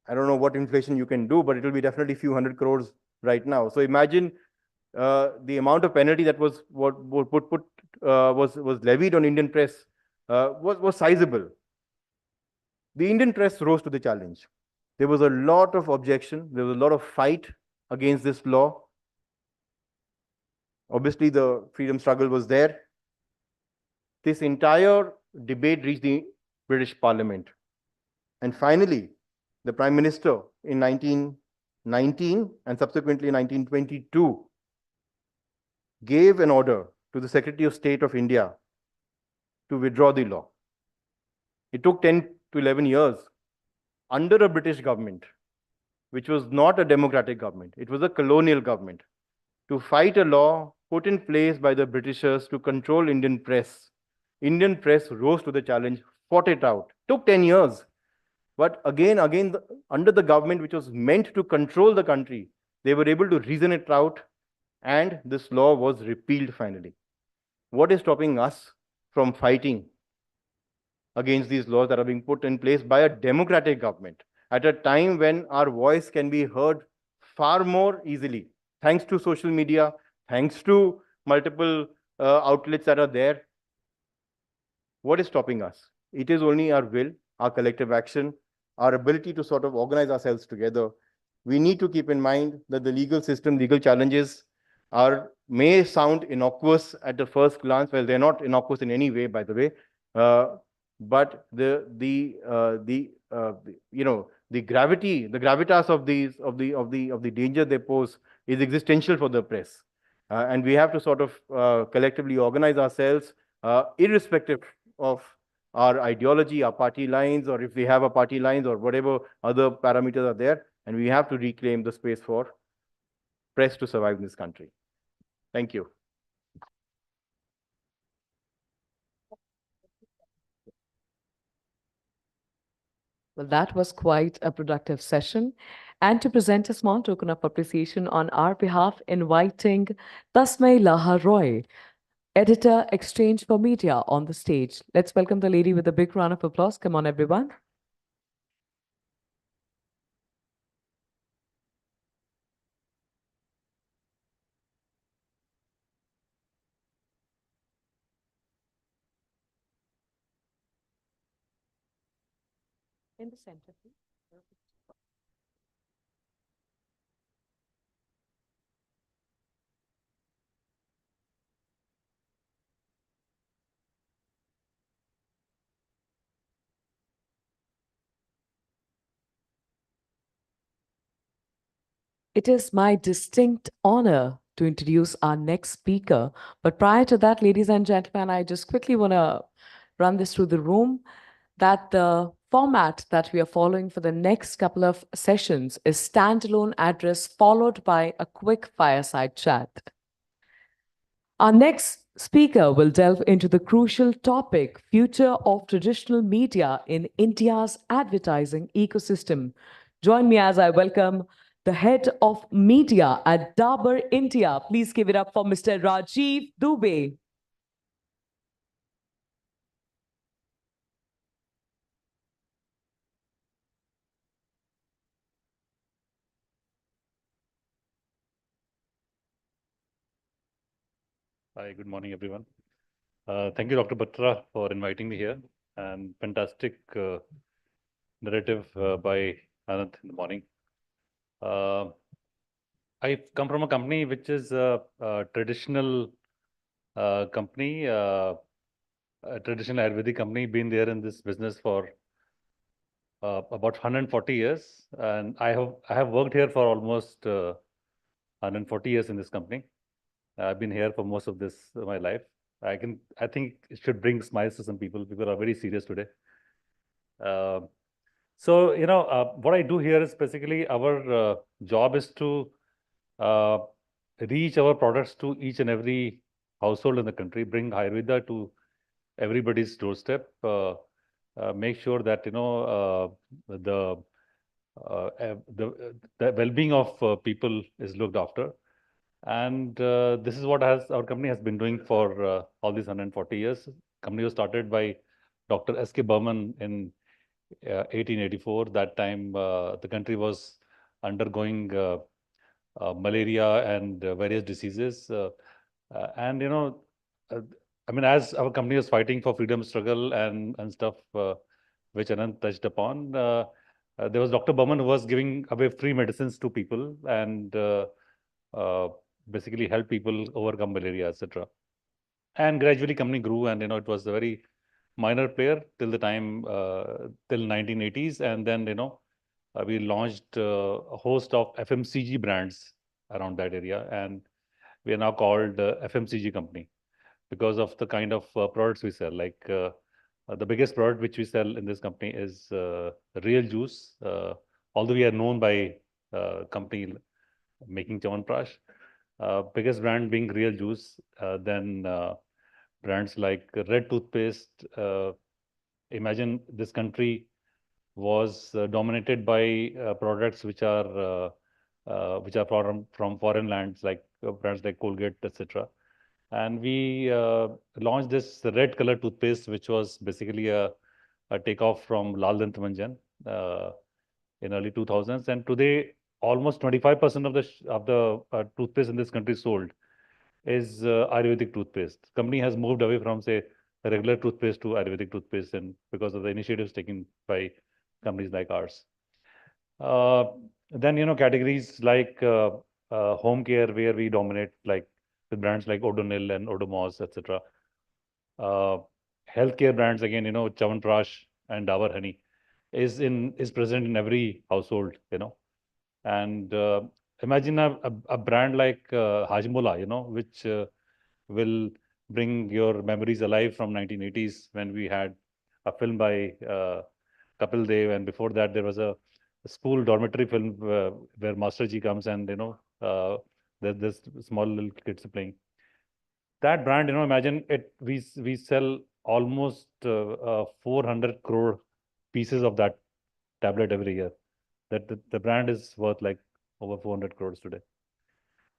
I don't know what inflation you can do, but it will be definitely a few hundred crores right now. So imagine the amount of penalty that was levied on Indian press was sizable. The Indian press rose to the challenge. There was a lot of objection. There was a lot of fight against this law. Obviously, the freedom struggle was there. This entire debate reached the British Parliament. And finally, the Prime Minister in 1919 and subsequently 1922 gave an order to the Secretary of State of India to withdraw the law. It took 10 to 11 years under a British government, which was not a democratic government. It was a colonial government, to fight a law put in place by the Britishers to control Indian press. Indian press rose to the challenge, fought it out. Took 10 years. But again, under the government which was meant to control the country, they were able to reason it out, and this law was repealed finally. What is stopping us from fighting against these laws that are being put in place by a democratic government at a time when our voice can be heard far more easily, thanks to social media, thanks to multiple outlets that are there? What is stopping us? It is only our will, our collective action, our ability to sort of organize ourselves together. We need to keep in mind that the legal system, legal challenges may sound innocuous at the first glance. Well, they're not innocuous in any way, by the way. But the gravity, the gravitas of the danger they pose is existential for the press, and we have to sort of collectively organize ourselves, irrespective of our ideology, our party lines, or if we have a party lines or whatever other parameters are there, and we have to reclaim the space for press to survive in this country. Thank you.
Well, that was quite a productive session. And to present a small token of appreciation on our behalf, inviting 𝒕𝒓𝒖𝒔𝒕 Join, Editor, Exchange for Media, on the stage. Let's welcome the lady with a big round of applause. Come on, everyone. In the center, please. It is my distinct honor to introduce our next speaker. But prior to that, ladies and gentlemen, I just quickly want to run this through the room, that the format that we are following for the next couple of sessions is standalone address followed by a quick fireside chat. Our next speaker will delve into the crucial topic, future of traditional media in India's advertising ecosystem. Join me as I welcome the head of media at Dabur India. Please give it up for Mr. Rajiv Dubey.
Hi, good morning, everyone. Thank you, Dr. Batra, for inviting me here, and fantastic narrative by Anand in the morning. I come from a company which is a traditional company, a traditional Ayurvedic company, been there in this business for about 140 years, and I have worked here for almost 140 years in this company. I've been here for most of my life. I think it should bring smiles to some people. People are very serious today. So, what I do here is basically our job is to reach our products to each and every household in the country, bring Ayurveda to everybody's doorstep, make sure that, the well-being of people is looked after. And this is what our company has been doing for all these 140 years. Company was started by Dr. S.K. Burman in 1884. That time, the country was undergoing malaria and various diseases. And, I mean, as our company was fighting for freedom struggle and stuff, which Anand touched upon, there was Dr. Burman who was giving away free medicines to people and basically help people overcome malaria, etc. And gradually company grew, and it was a very minor player till the time till 1980s, and then we launched a host of FMCG brands around that area, and we are now called FMCG company because of the kind of products we sell, like The biggest product which we sell in this company is real juice. Although we are known by company making Chyawanprash, biggest brand being real juice. Then brands like red toothpaste. Imagine this country was dominated by products which are from foreign lands, like brands like Colgate, etc. And we launched this red color toothpaste, which was basically a takeoff from Lal Dant Manjan in early 2000s. And today, almost 25% of the toothpaste in this country sold is Ayurvedic toothpaste. Company has moved away from, say, regular toothpaste to Ayurvedic toothpaste, and because of the initiatives taken by companies like ours. Then, categories like home care, where we dominate, like with brands like Odonil and Odomos, etc. Healthcare brands, again, Chyawanprash and Dabur Honey is present in every household, And imagine a brand like Hajmola, which will bring your memories alive from 1980s, when we had a film by Kapil Dev, and before that there was a school dormitory film where Master Ji comes, and there's this small little kids playing. That brand, imagine it. We sell almost 400 crore pieces of that tablet every year. That the brand is worth like over 400 crores today.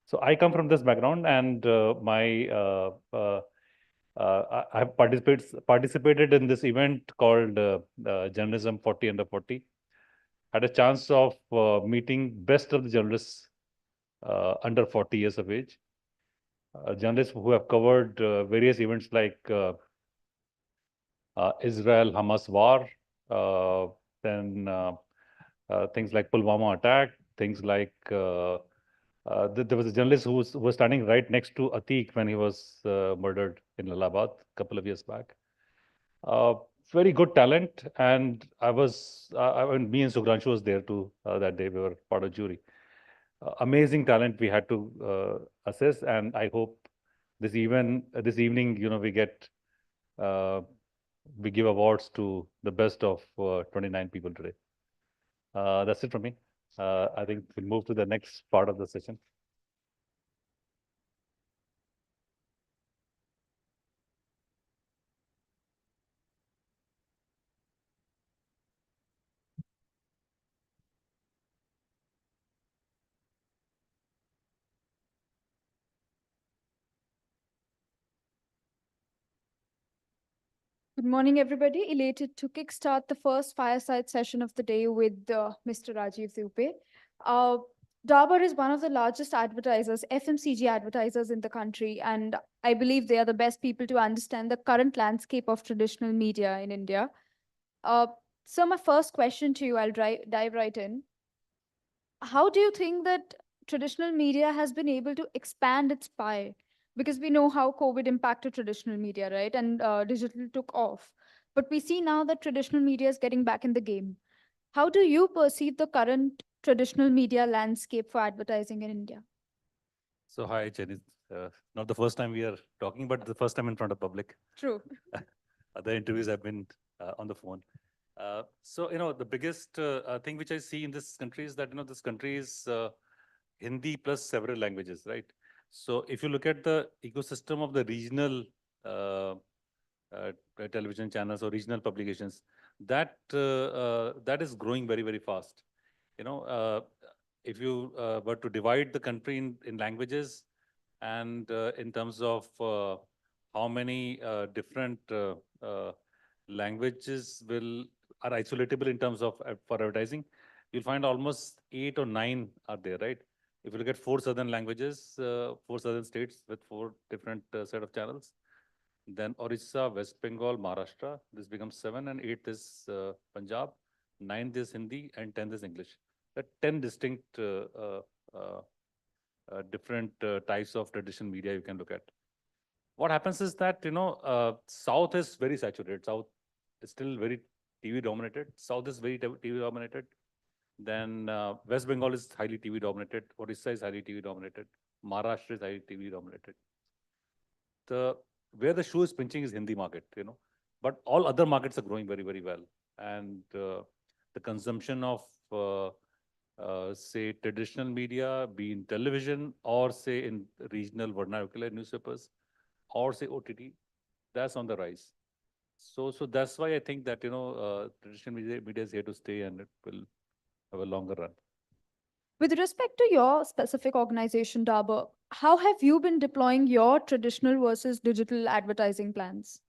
So I come from this background, and I have participated in this event called Journalism 40 under 40. Had a chance of meeting best of the journalists under 40 years of age. Journalists who have covered various events like Israel-Hamas war, then things like Pulwama attack, things like there was a journalist who was standing right next to Atiq when he was murdered in Allahabad a couple of years back. Very good talent, and me and Sugranshu was there too that day. We were part of jury. Amazing talent we had to assess, and I hope this evening, we give awards to the best of 29 people today. That's it from me. I think we'll move to the next part of the session.
Good morning, everybody. Elated to kickstart the first fireside session of the day with Mr. Rajiv Dubey. Dabur is one of the largest advertisers, FMCG advertisers in the country, and I believe they are the best people to understand the current landscape of traditional media in India. So my first question to you, I'll dive right in. How do you think that traditional media has been able to expand its pie? Because we know how COVID impacted traditional media, right? And digital took off. But we see now that traditional media is getting back in the game. How do you perceive the current traditional media landscape for advertising in India?
So hi, Jenny. Not the first time we are talking, but the first time in front of public.
True.
Other interviews have been on the phone. So, the biggest thing which I see in this country is that, this country is Hindi plus several languages, right? So if you look at the ecosystem of the regional television channels or regional publications, that is growing very, very fast. If you were to divide the country in languages, and in terms of how many different languages are isolatable in terms of for advertising, you'll find almost 8 or 9 are there, right? If you look at 4 southern languages, 4 southern states with 4 different set of channels, then Orissa, West Bengal, Maharashtra, this becomes 7, and 8th is Punjab, 9th is Hindi, and 10th is English. There are 10 distinct different types of traditional media you can look at. What happens is that, South is very saturated. South is still very TV dominated. South is very TV dominated. Then West Bengal is highly TV dominated. Orissa is highly TV dominated. Maharashtra is highly TV dominated. Where the shoe is pinching is Hindi market, But all other markets are growing very, very well. And the consumption of, say, traditional media, be in television or say in regional vernacular newspapers or say OTT, that's on the rise. So that's why I think that, traditional media is here to stay and it will have a longer run.
With respect to your specific organization, Dabur, how have you been deploying your traditional versus digital advertising plans?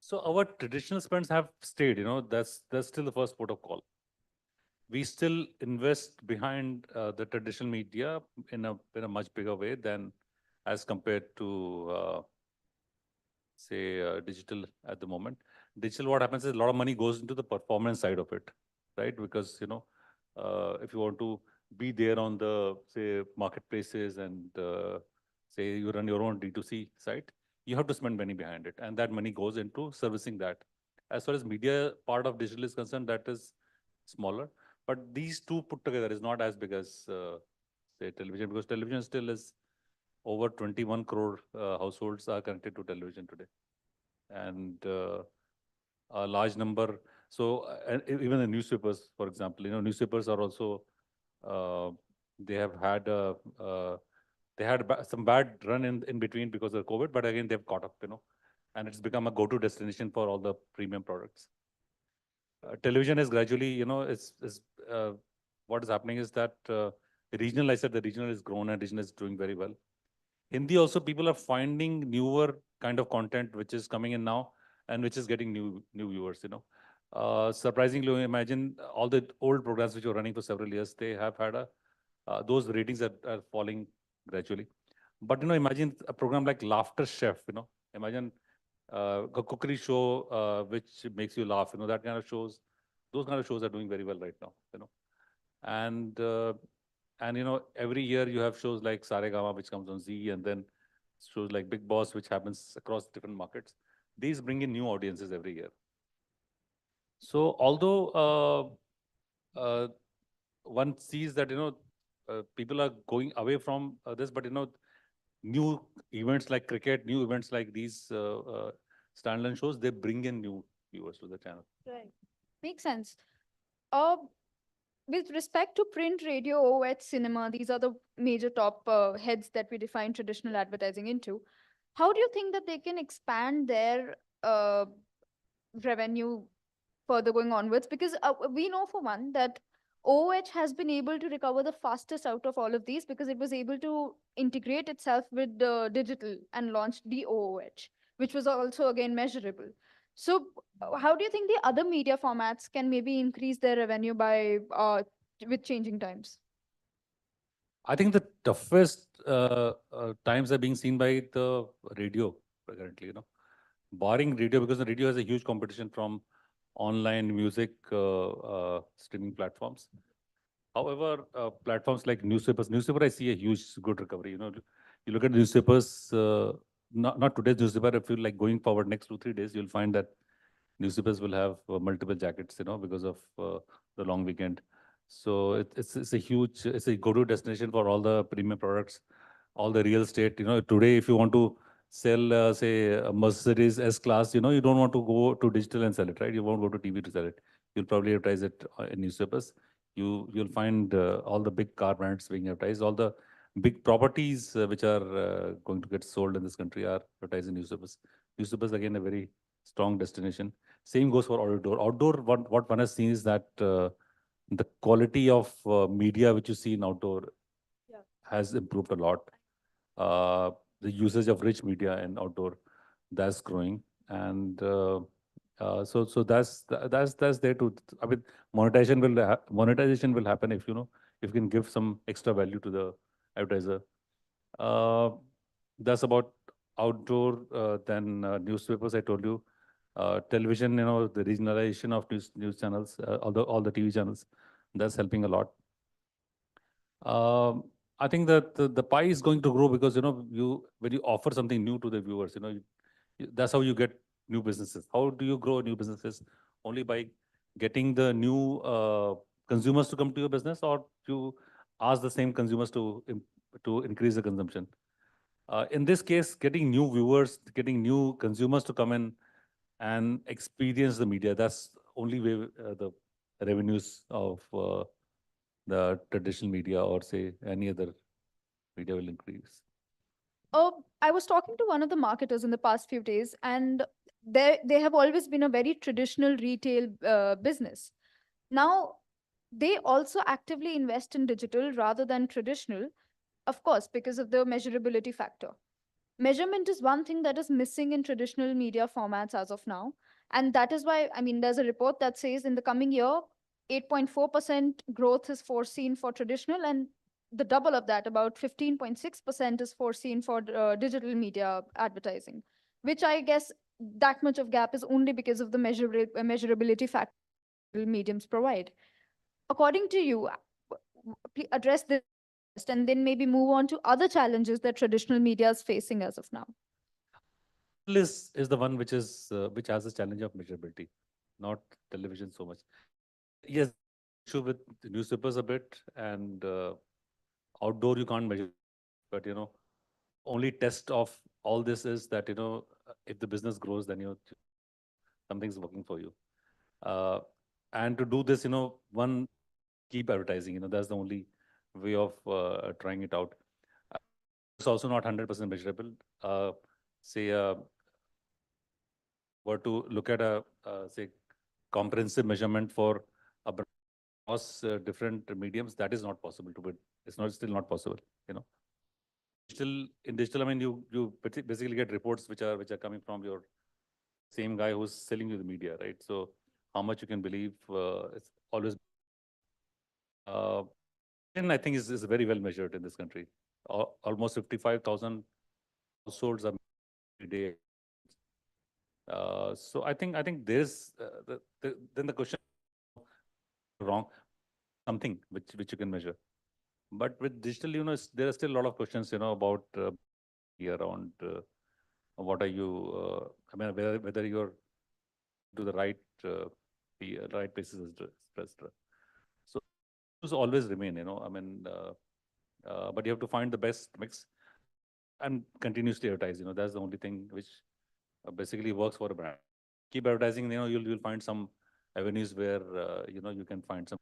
So our traditional spends have stayed, that's still the first port of call. We still invest behind the traditional media in a much bigger way than as compared to say digital at the moment. Digital, what happens is a lot of money goes into the performance side of it, right? Because if you want to be there on the say marketplaces and say you run your own D2C site, you have to spend money behind it, and that money goes into servicing that. As far as media part of digital is concerned, that is smaller. But these two put together is not as big as say television, because television still is over 21 crore households are connected to television today, and a large number. So even the newspapers, for example, newspapers are also they have had some bad run in between because of COVID, but again they've caught up, and it's become a go-to destination for all the premium products. Television is gradually, what is happening is that regional, I said the regional is grown and regional is doing very well. Hindi also, people are finding newer kind of content which is coming in now and which is getting new viewers, surprisingly, imagine all the old programs which were running for several years, they have had those ratings are falling gradually. But, imagine a program like Laughter Chef, imagine a cookery show which makes you laugh, that kind of shows, those kind of shows are doing very well right now, And every year you have shows like Saregama, which comes on Z, and then shows like Big Boss, which happens across different markets. These bring in new audiences every year. So although one sees that people are going away from this, but new events like cricket, new events like these standalone shows, they bring in new viewers to the channel.
Right. Makes sense. Uh, with respect to print, radio, OOH, cinema, these are the major top heads that we define traditional advertising into. How do you think that they can expand their revenue further going onwards? Because we know for one that OOH has been able to recover the fastest out of all of these because it was able to integrate itself with the digital and launched the OOH, which was also again measurable. So how do you think the other media formats can maybe increase their revenue by with changing times?
I think the toughest times are being seen by the radio currently, barring radio, because the radio has a huge competition from online music streaming platforms. However, platforms like newspaper, I see a huge good recovery. You look at newspapers, not today's newspaper. If you like going forward next 2-3 days, you'll find that newspapers will have multiple jackets, because of the long weekend. So it's a go-to destination for all the premium products, all the real estate. Today if you want to sell, say, a Mercedes S-Class, you don't want to go to digital and sell it, right? You won't go to TV to sell it. You'll probably advertise it in newspapers. You'll find all the big car brands being advertised, all the big properties which are going to get sold in this country are advertised in newspapers. Newspapers, again, a very strong destination. Same goes for outdoor. Outdoor, what one has seen is that the quality of media which you see in outdoor has improved a lot. The usage of rich media in outdoor, that's growing, and so that's there too. I mean, monetization will happen if if you can give some extra value to the advertiser. That's about outdoor. Then newspapers, I told you. Television, the regionalization of news channels, all the TV channels, that's helping a lot. I think that the pie is going to grow because when you offer something new to the viewers, that's how you get new businesses. How do you grow new businesses? Only by getting the new consumers to come to your business, or you ask the same consumers to increase the consumption. In this case, getting new viewers, getting new consumers to come in and experience the media, that's only way the revenues of the traditional media or say any other media will increase.
I was talking to one of the marketers in the past few days, and they have always been a very traditional retail business. Now, they also actively invest in digital rather than traditional, of course, because of the measurability factor. Measurement is one thing that is missing in traditional media formats as of now. And that is why, I mean, there's a report that says in the coming year, 8.4% growth is foreseen for traditional, and the double of that, about 15.6% is foreseen for digital media advertising, which I guess that much of gap is only because of the measurability factor mediums provide. According to you, please address this and then maybe move on to other challenges that traditional media is facing as of now.
Is the one which has the challenge of measurability, not television so much. Yes, issue with the newspapers a bit, and outdoor you can't measure, but only test of all this is that if the business grows, then something's working for you. And to do this, one, keep advertising. That's the only way of trying it out. It's also not 100% measurable. Say, were to look at a say comprehensive measurement for a brand across different mediums, that is not possible to. It's still not possible. In digital, I mean, you basically get reports which are coming from your same guy who's selling you the media, right? So how much you can believe, it's always. And I think is very well measured in this country. Almost 55,000 households are every day. So I think there's then the question wrong something which you can measure, but with digital, there are still a lot of questions, about around what are you, I mean, whether you're to the right right places, etc. So those always remain, I mean, but you have to find the best mix and continuously advertise. That's the only thing which basically works for a brand. Keep advertising, you'll find some avenues where you can find some.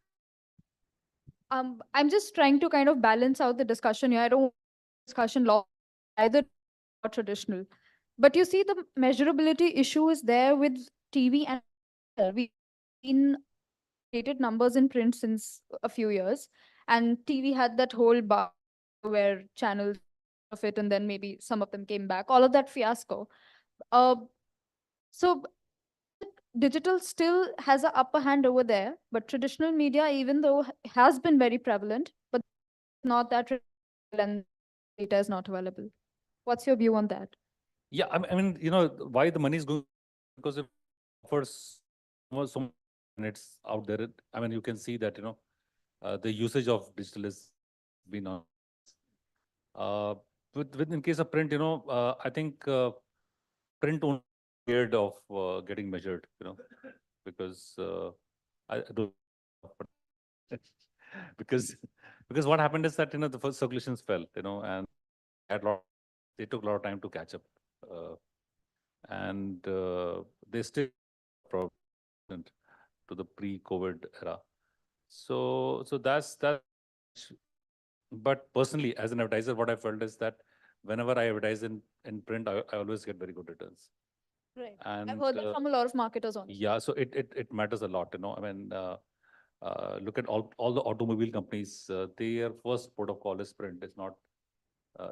I'm just trying to kind of balance out the discussion here. I don't want discussion law either or traditional, but you see the measurability issue is there with TV, and we've seen rated numbers in print since a few years, and TV had that whole bar where channels of it, and then maybe some of them came back. All of that fiasco. So digital still has an upper hand over there, but traditional media, even though has been very prevalent, but not that and data is not available. What's your view on that?
Yeah, I mean, why the money is going, because it offers so much and it's out there. I mean, you can see that the usage of digital has been on. With in case of print, I think print only scared of getting measured, because I don't because what happened is that the first circulations fell, and they took a lot of time to catch up, and they still problem to the pre-COVID era. So that's that. But personally, as an advertiser, what I felt is that whenever I advertise in print, I always get very good returns.
Right.
And
I've heard that from a lot of marketers on.
Yeah, so it matters a lot, I mean, look at all the automobile companies, their first port of call is print. It's not,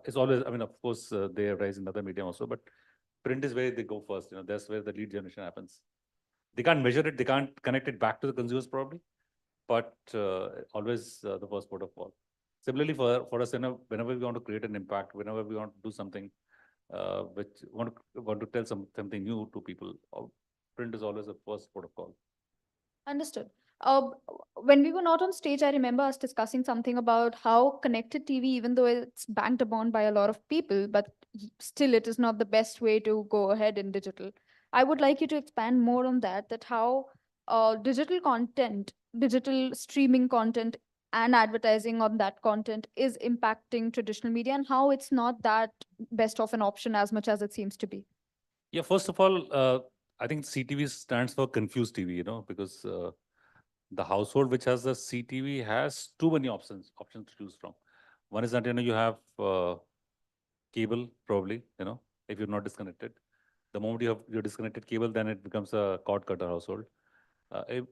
it's always, I mean, of course, they advertise in other medium also, but print is where they go first. That's where the lead generation happens. They can't measure it, they can't connect it back to the consumers probably, but always the first port of call. Similarly, for us, whenever we want to create an impact, whenever we want to do something which want to tell something new to people, print is always the first port of call.
Understood. When we were not on stage, I remember us discussing something about how connected TV, even though it's banked upon by a lot of people, but still it is not the best way to go ahead in digital. I would like you to expand more on that how digital content, digital streaming content and advertising on that content is impacting traditional media, and how it's not that best of an option as much as it seems to be?
Yeah, first of all, I think CTV stands for confused TV, because the household which has a CTV has too many options to choose from. One is that, you have cable, probably, if you're not disconnected. The moment you're disconnected cable, then it becomes a cord cutter household.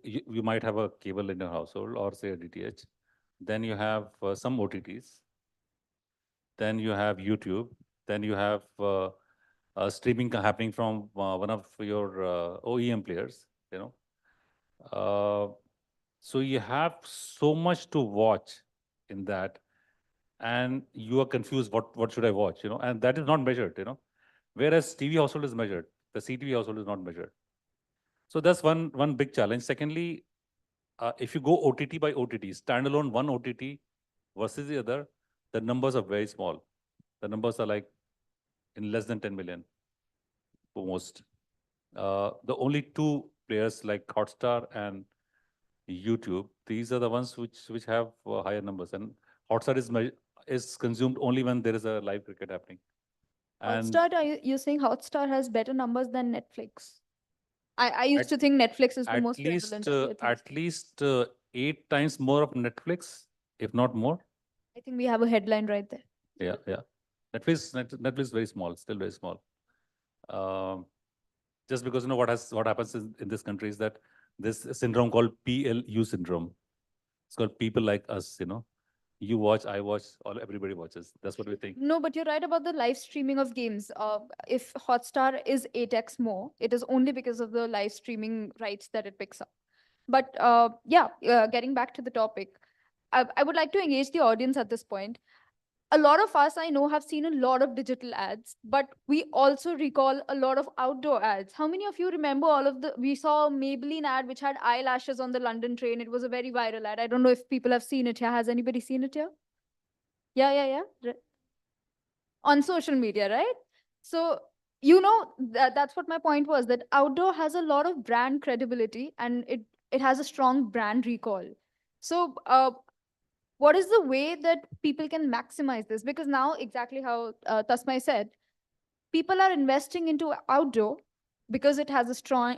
You might have a cable in your household, or say a DTH. Then you have some OTTs. Then you have YouTube. Then you have streaming happening from one of your OEM players, so you have so much to watch in that, and you are confused, what should I watch, and that is not measured, whereas TV household is measured, the CTV household is not measured. So that's one big challenge. Secondly, if you go OTT by OTT, standalone one OTT versus the other, the numbers are very small. The numbers are like in less than 10 million for most. The only two players like Hotstar and YouTube, these are the ones which have higher numbers. And Hotstar is consumed only when there is a live cricket happening. And
Hotstar, are you saying Hotstar has better numbers than Netflix? I used to think Netflix is the most prevalent of the things.
At least 8 times more of Netflix, if not more.
I think we have a headline right there.
Yeah. Netflix is very small, still very small. Just because what happens in this country is that this syndrome called PLU syndrome. It's called people like us, You watch, I watch, everybody watches. That's what we think.
No, but you're right about the live streaming of games. If Hotstar is 8x more, it is only because of the live streaming rights that it picks up. But getting back to the topic, I would like to engage the audience at this point. A lot of us, I know, have seen a lot of digital ads, but we also recall a lot of outdoor ads. How many of you remember we saw a Maybelline ad which had eyelashes on the London train. It was a very viral ad. I don't know if people have seen it here. Has anybody seen it here? Yeah. On social media, right? So, that's what my point was, that outdoor has a lot of brand credibility, and it has a strong brand recall. So, what is the way that people can maximize this? Because now, exactly how Tasmai said, people are investing into outdoor because it has a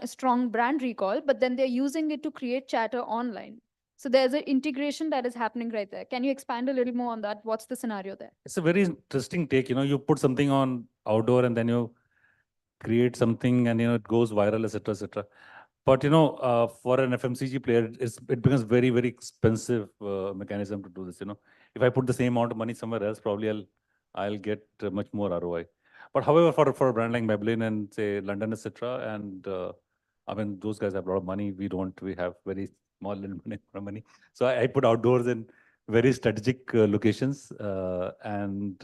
strong brand recall, but then they're using it to create chatter online. So there's an integration that is happening right there. Can you expand a little more on that? What's the scenario there?
It's a very interesting take. You put something on outdoor and then you create something and, it goes viral, etc., etc. But, for an FMCG player, it becomes very, very expensive mechanism to do this, If I put the same amount of money somewhere else, probably I'll get much more ROI. But however, for a brand like Maybelline and say London, etc., and I mean, those guys have a lot of money. We don't. We have very small little money. So I put outdoors in very strategic locations and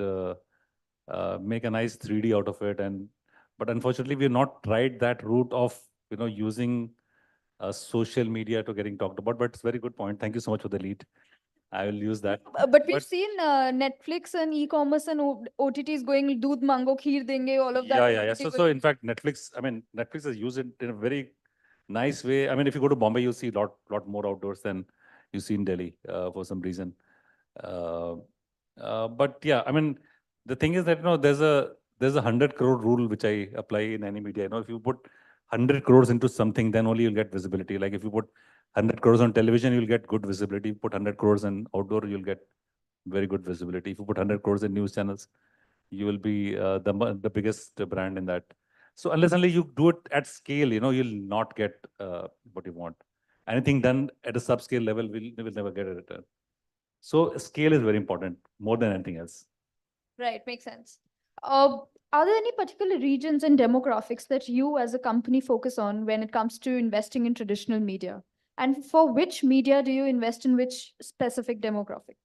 make a nice 3D out of it. But unfortunately, we've not tried that route of using social media to getting talked about. But it's a very good point. Thank you so much for the lead. I will use that.
But we've seen Netflix and e-commerce and OTTs going doodh mango kheer denge, all of that.
Yeah. So in fact, Netflix has used it in a very nice way. I mean, if you go to Bombay, you'll see a lot more outdoors than you see in Delhi for some reason. But yeah, I mean, the thing is that there's a 100 crore rule which I apply in any media. If you put 100 crores into something, then only you'll get visibility. Like if you put 100 crores on television, you'll get good visibility. If you put 100 crores in outdoor, you'll get very good visibility. If you put 100 crores in news channels, you will be the biggest brand in that. So unless you do it at scale, you'll not get what you want. Anything done at a subscale level will never get a return. So scale is very important, more than anything else.
Right, makes sense. Are there any particular regions and demographics that you as a company focus on when it comes to investing in traditional media? And for which media do you invest in which specific demographic?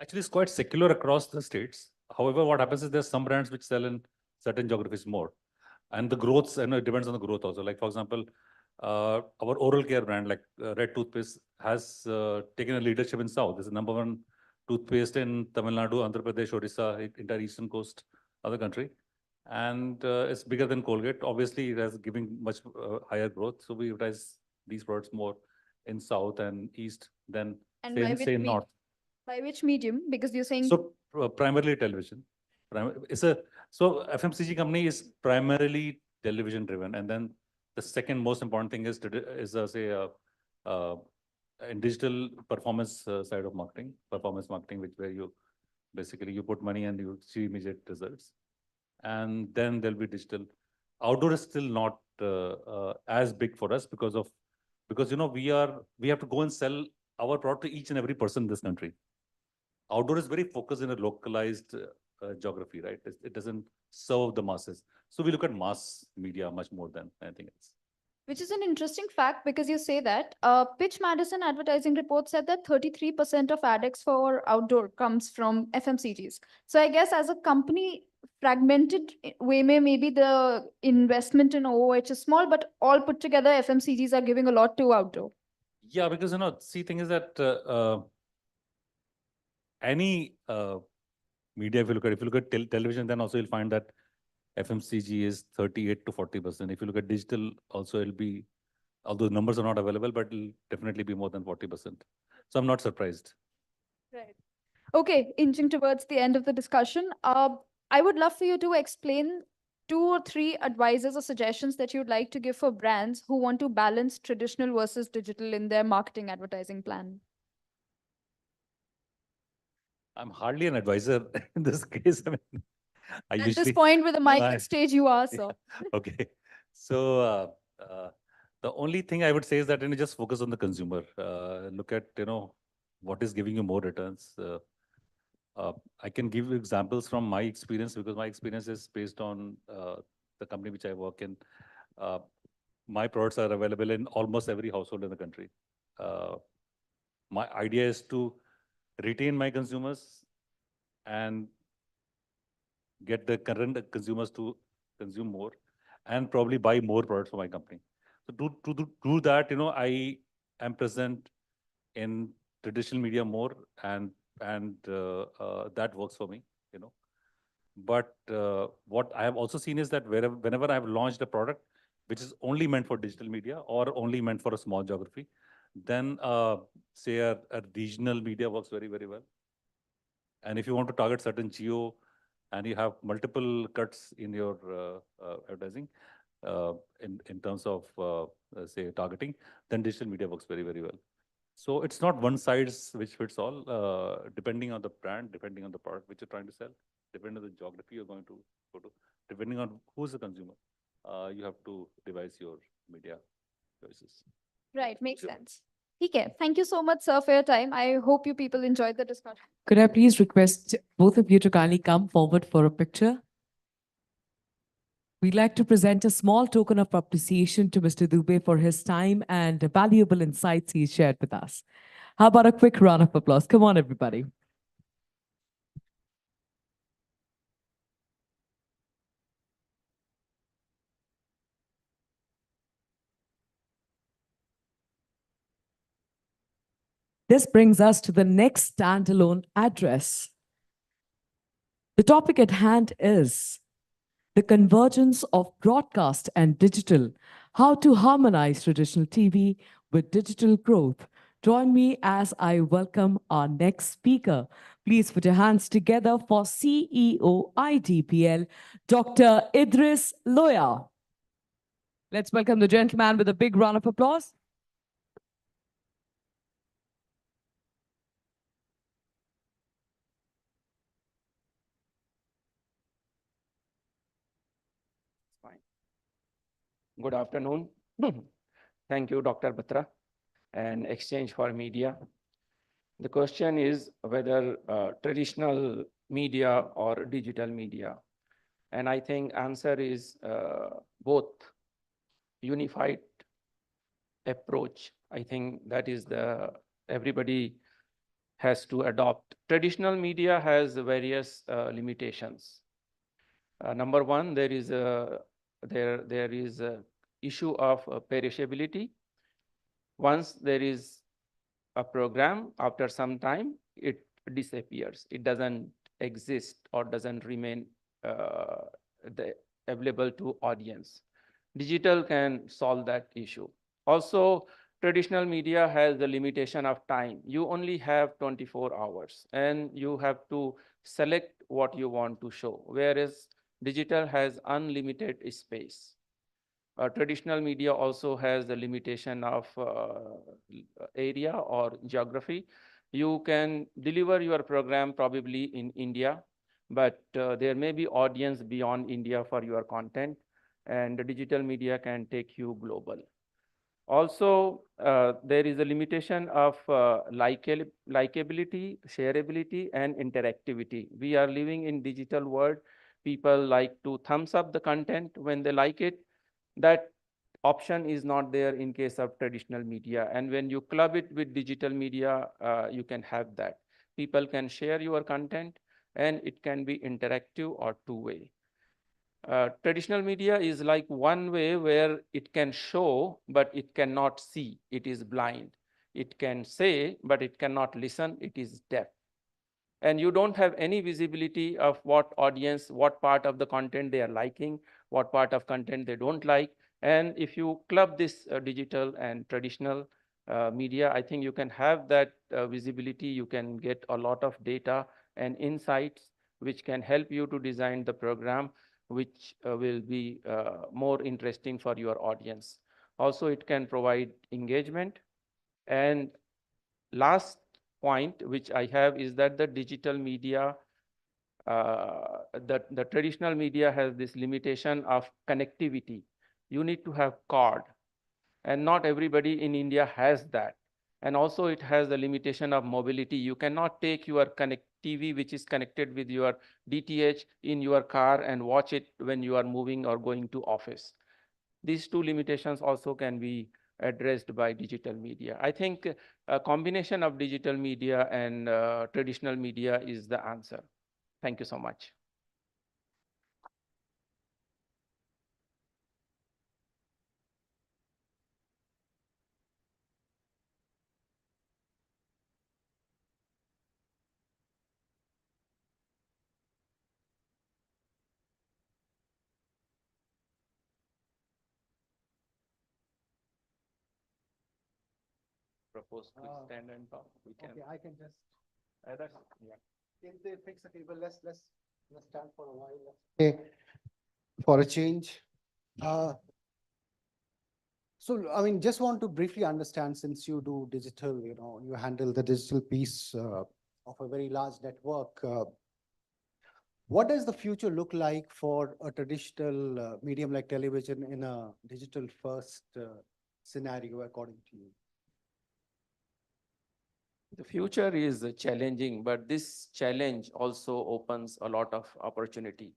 Actually, it's quite secular across the states. However, what happens is there's some brands which sell in certain geographies more. And the growth, it depends on the growth also. Like, for example, our oral care brand, like Red Toothpaste, has taken a leadership in South. This is #1 toothpaste in Tamil Nadu, Andhra Pradesh, Orissa, entire eastern coast of the country. And it's bigger than Colgate. Obviously, it has giving much higher growth. So we advertise these products more in South and East than
And
say,
by which
say
medium?
not.
By which medium? Because you're saying
So primarily television. So FMCG company is primarily television driven, and then the second most important thing is in digital performance side of marketing, performance marketing, which where you basically you put money and you see immediate results, and then there'll be digital. Outdoor is still not as big for us because we have to go and sell our product to each and every person in this country. Outdoor is very focused in a localized geography, right? It doesn't serve the masses. So we look at mass media much more than anything else.
which is an interesting fact because you say that Pitch Madison advertising report said that 33% of ADEX for outdoor comes from FMCGs. So I guess as a company, fragmented way maybe the investment in OOH is small, but all put together, FMCGs are giving a lot to outdoor.
Yeah, because see, thing is that any media, if you look at television, then also you'll find that FMCG is 38 to 40%. If you look at digital, also it'll be, although numbers are not available, but it'll definitely be more than 40%. So I'm not surprised.
Right. Okay, inching towards the end of the discussion, I would love for you to explain 2 or 3 advices or suggestions that you'd like to give for brands who want to balance traditional versus digital in their marketing advertising plan.
I'm hardly an advisor in this case. I mean,
At this point with the mic
I-
on stage, you are, so.
Okay. So the only thing I would say is that just focus on the consumer. Look at what is giving you more returns. I can give you examples from my experience because my experience is based on the company which I work in. My products are available in almost every household in the country. My idea is to retain my consumers and get the current consumers to consume more and probably buy more products for my company. So to do that, I am present in traditional media more and that works for me, But what I have also seen is that whenever I have launched a product which is only meant for digital media or only meant for a small geography, then say a regional media works very, very well. And if you want to target certain geo and you have multiple cuts in your advertising in terms of say targeting, then digital media works very, very well. So it's not one size which fits all, depending on the brand, depending on the product which you're trying to sell, depending on the geography you're going to go to, depending on who's the consumer, you have to devise your media choices.
Right, makes sense. Okay, thank you so much, sir, for your time. I hope you people enjoyed the discussion.
Could I please request both of you to kindly come forward for a picture? We'd like to present a small token of appreciation to Mr. Dubey for his time and the valuable insights he shared with us. How about a quick round of applause? Come on, everybody. This brings us to the next standalone address. The topic at hand is the convergence of broadcast and digital, how to harmonize traditional TV with digital growth. Join me as I welcome our next speaker. Please put your hands together for CEO IDPL, Dr. Idris Loya. Let's welcome the gentleman with a big round of applause.
Good afternoon. Thank you, Dr. Batra and Exchange for Media. The question is whether traditional media or digital media. And I think answer is both. Unified approach. I think that is everybody has to adopt. Traditional media has various limitations. Number one, there is a issue of perishability. Once there is a program, after some time, it disappears. It doesn't exist or doesn't remain available to audience. Digital can solve that issue. Also, traditional media has the limitation of time. You only have 24 hours and you have to select what you want to show, whereas digital has unlimited space. Traditional media also has the limitation of area or geography. You can deliver your program probably in India, but there may be audience beyond India for your content, and the digital media can take you global. Also, there is a limitation of likability, shareability, and interactivity. We are living in digital world. People like to thumbs up the content when they like it. That option is not there in case of traditional media. And when you club it with digital media, you can have that. People can share your content and it can be interactive or two-way. Traditional media is like one way where it can show, but it cannot see. It is blind. It can say, but it cannot listen. It is deaf. And you don't have any visibility of what audience, what part of the content they are liking, what part of content they don't like. And if you club this digital and traditional media, I think you can have that visibility. You can get a lot of data and insights which can help you to design the program which will be more interesting for your audience. Also, it can provide engagement. And last point which I have is that the digital media, the traditional media has this limitation of connectivity. You need to have card, and not everybody in India has that. And also it has the limitation of mobility. You cannot take your TV which is connected with your DTH in your car and watch it when you are moving or going to office. These two limitations also can be addressed by digital media. I think a combination of digital media and traditional media is the answer. Thank you so much. Propose to stand and talk. We can.
Okay, I can just.
Either, yeah.
If they fix the table, let's stand for a while. Okay, for a change. So, I mean, just want to briefly understand, since you do digital, you handle the digital piece of a very large network. What does the future look like for a traditional medium like television in a digital first scenario, according to you?
The future is challenging, but this challenge also opens a lot of opportunity.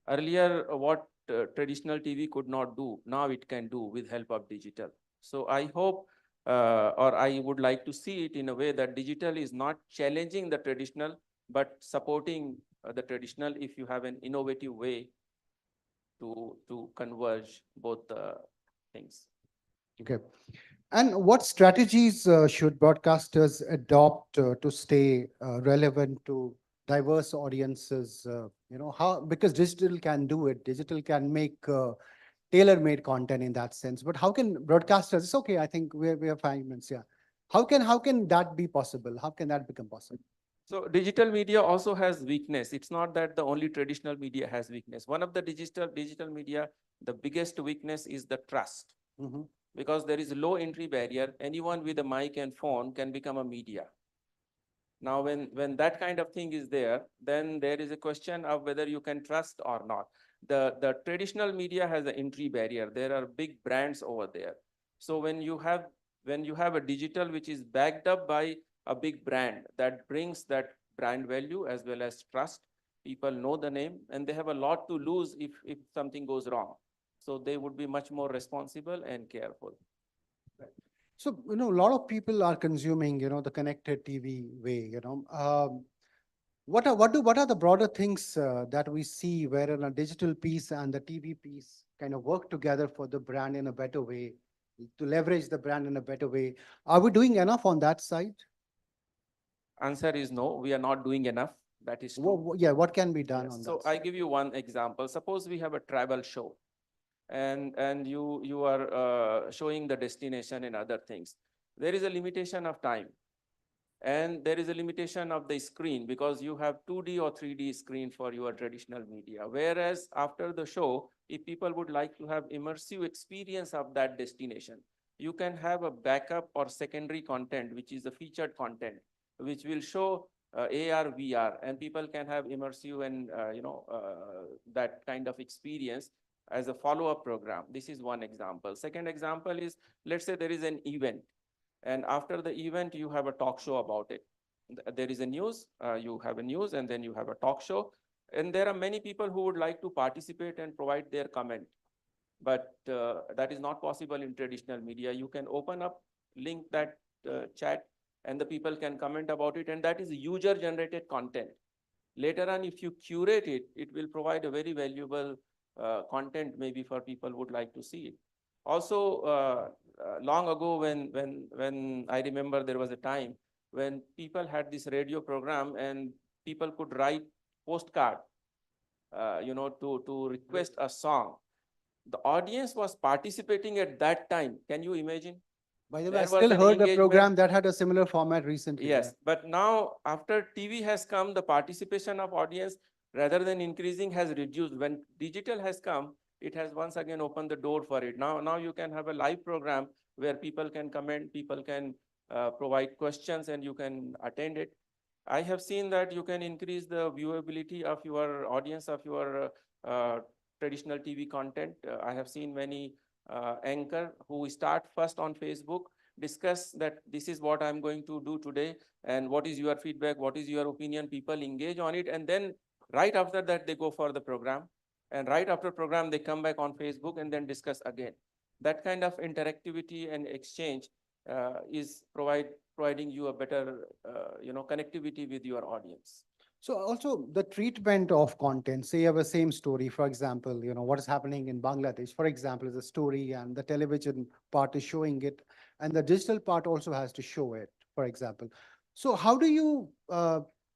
Earlier, what traditional TV could not do, now it can do with help of digital. So I hope, or I would like to see it in a way that digital is not challenging the traditional, but supporting the traditional if you have an innovative way to converge both things.
Okay. And what strategies should broadcasters adopt to stay relevant to diverse audiences? Because digital can do it. Digital can make tailor-made content in that sense. But how can broadcasters? It's okay. I think we have 5 minutes. Yeah. How can that be possible? How can that become possible?
So digital media also has weakness. It's not that the only traditional media has weakness. One of the digital media, the biggest weakness is the trust.
Mm-hmm.
Because there is a low entry barrier. Anyone with a mic and phone can become a media. Now, when that kind of thing is there, then there is a question of whether you can trust or not. The traditional media has an entry barrier. There are big brands over there. So when you have a digital which is backed up by a big brand, that brings that brand value as well as trust. People know the name and they have a lot to lose if something goes wrong. So they would be much more responsible and careful.
So, a lot of people are consuming, the connected TV way, What are the broader things that we see wherein a digital piece and the TV piece kind of work together for the brand in a better way, to leverage the brand in a better way? Are we doing enough on that side?
Answer is no, we are not doing enough. That is true.
Yeah, what can be done on that
So
side?
I give you one example. Suppose we have a travel show and you are showing the destination and other things. There is a limitation of time, and there is a limitation of the screen because you have 2D or 3D screen for your traditional media. Whereas after the show, if people would like to have immersive experience of that destination, you can have a backup or secondary content, which is the featured content, which will show AR, VR, and people can have immersive and that kind of experience as a follow-up program. This is one example. Second example is, let's say there is an event, and after the event, you have a talk show about it. There is a news, you have a news, and then you have a talk show. And there are many people who would like to participate and provide their comment. But that is not possible in traditional media. You can open up, link that chat, and the people can comment about it. And that is user-generated content. Later on, if you curate it, it will provide a very valuable content maybe for people who would like to see it. Also, long ago, when I remember there was a time when people had this radio program and people could write postcard, to request a song. The audience was participating at that time. Can you imagine?
By the way, I
There was
still
an
heard a
engagement.
program that had a similar format recently.
Yes, but now after TV has come, the participation of audience, rather than increasing, has reduced. When digital has come, it has once again opened the door for it. Now you can have a live program where people can comment, people can provide questions, and you can attend it. I have seen that you can increase the viewability of your audience, of your traditional TV content. I have seen many anchor who start first on Facebook, discuss that this is what I'm going to do today, and what is your feedback, what is your opinion, people engage on it, and then right after that, they go for the program. And right after program, they come back on Facebook and then discuss again. That kind of interactivity and exchange is providing you a better, connectivity with your audience.
So also the treatment of content, say you have a same story, for example, what is happening in Bangladesh, for example, is a story and the television part is showing it and the digital part also has to show it, for example. So how do you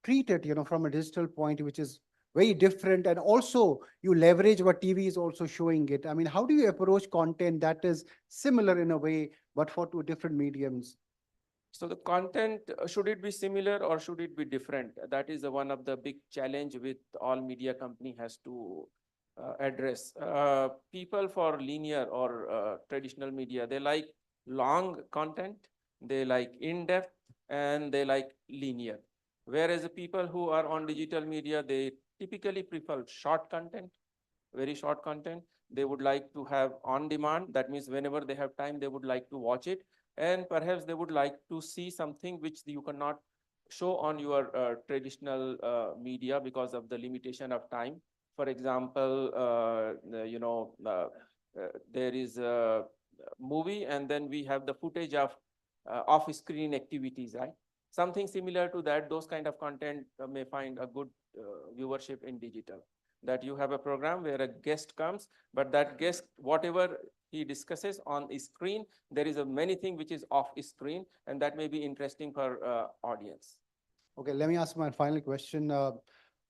treat it, from a digital point, which is very different, and also you leverage what TV is also showing it? I mean, how do you approach content that is similar in a way, but for two different mediums?
So the content, should it be similar or should it be different? That is one of the big challenge with all media company has to address. People for linear or traditional media, they like long content, they like in-depth, and they like linear. Whereas the people who are on digital media, they typically prefer short content, very short content. They would like to have on demand. That means whenever they have time, they would like to watch it. And perhaps they would like to see something which you cannot show on your traditional media because of the limitation of time. For example, there is a movie and then we have the footage of off-screen activities, right? Something similar to that, those kind of content may find a good viewership in digital. That you have a program where a guest comes, but that guest, whatever he discusses on a screen, there is a many thing which is off screen, and that may be interesting for audience.
Okay, let me ask my final question.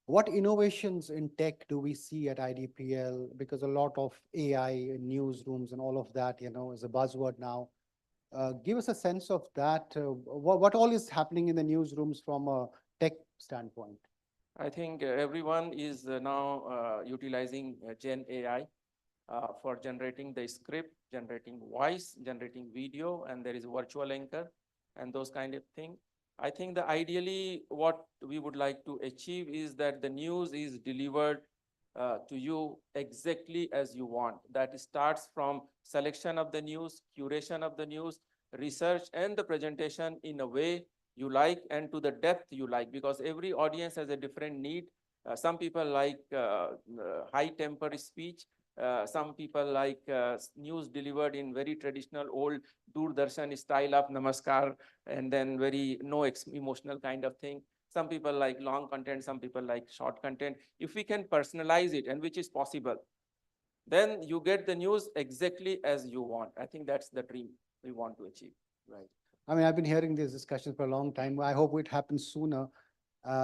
What innovations in tech do we see at IDPL? Because a lot of AI in newsrooms and all of that, is a buzzword now. Give us a sense of that. What all is happening in the newsrooms from a tech standpoint?
I think everyone is now utilizing Gen AI for generating the script, generating voice, generating video, and there is a virtual anchor and those kind of things. I think that ideally what we would like to achieve is that the news is delivered to you exactly as you want. That starts from selection of the news, curation of the news, research, and the presentation in a way you like and to the depth you like, because every audience has a different need. Some people like high temper speech. Some people like news delivered in very traditional old Doordarshan style of namaskar and then very no emotional kind of thing. Some people like long content, some people like short content. If we can personalize it, and which is possible, then you get the news exactly as you want. I think that's the dream we want to achieve.
Right. I mean, I've been hearing these discussions for a long time. I hope it happens sooner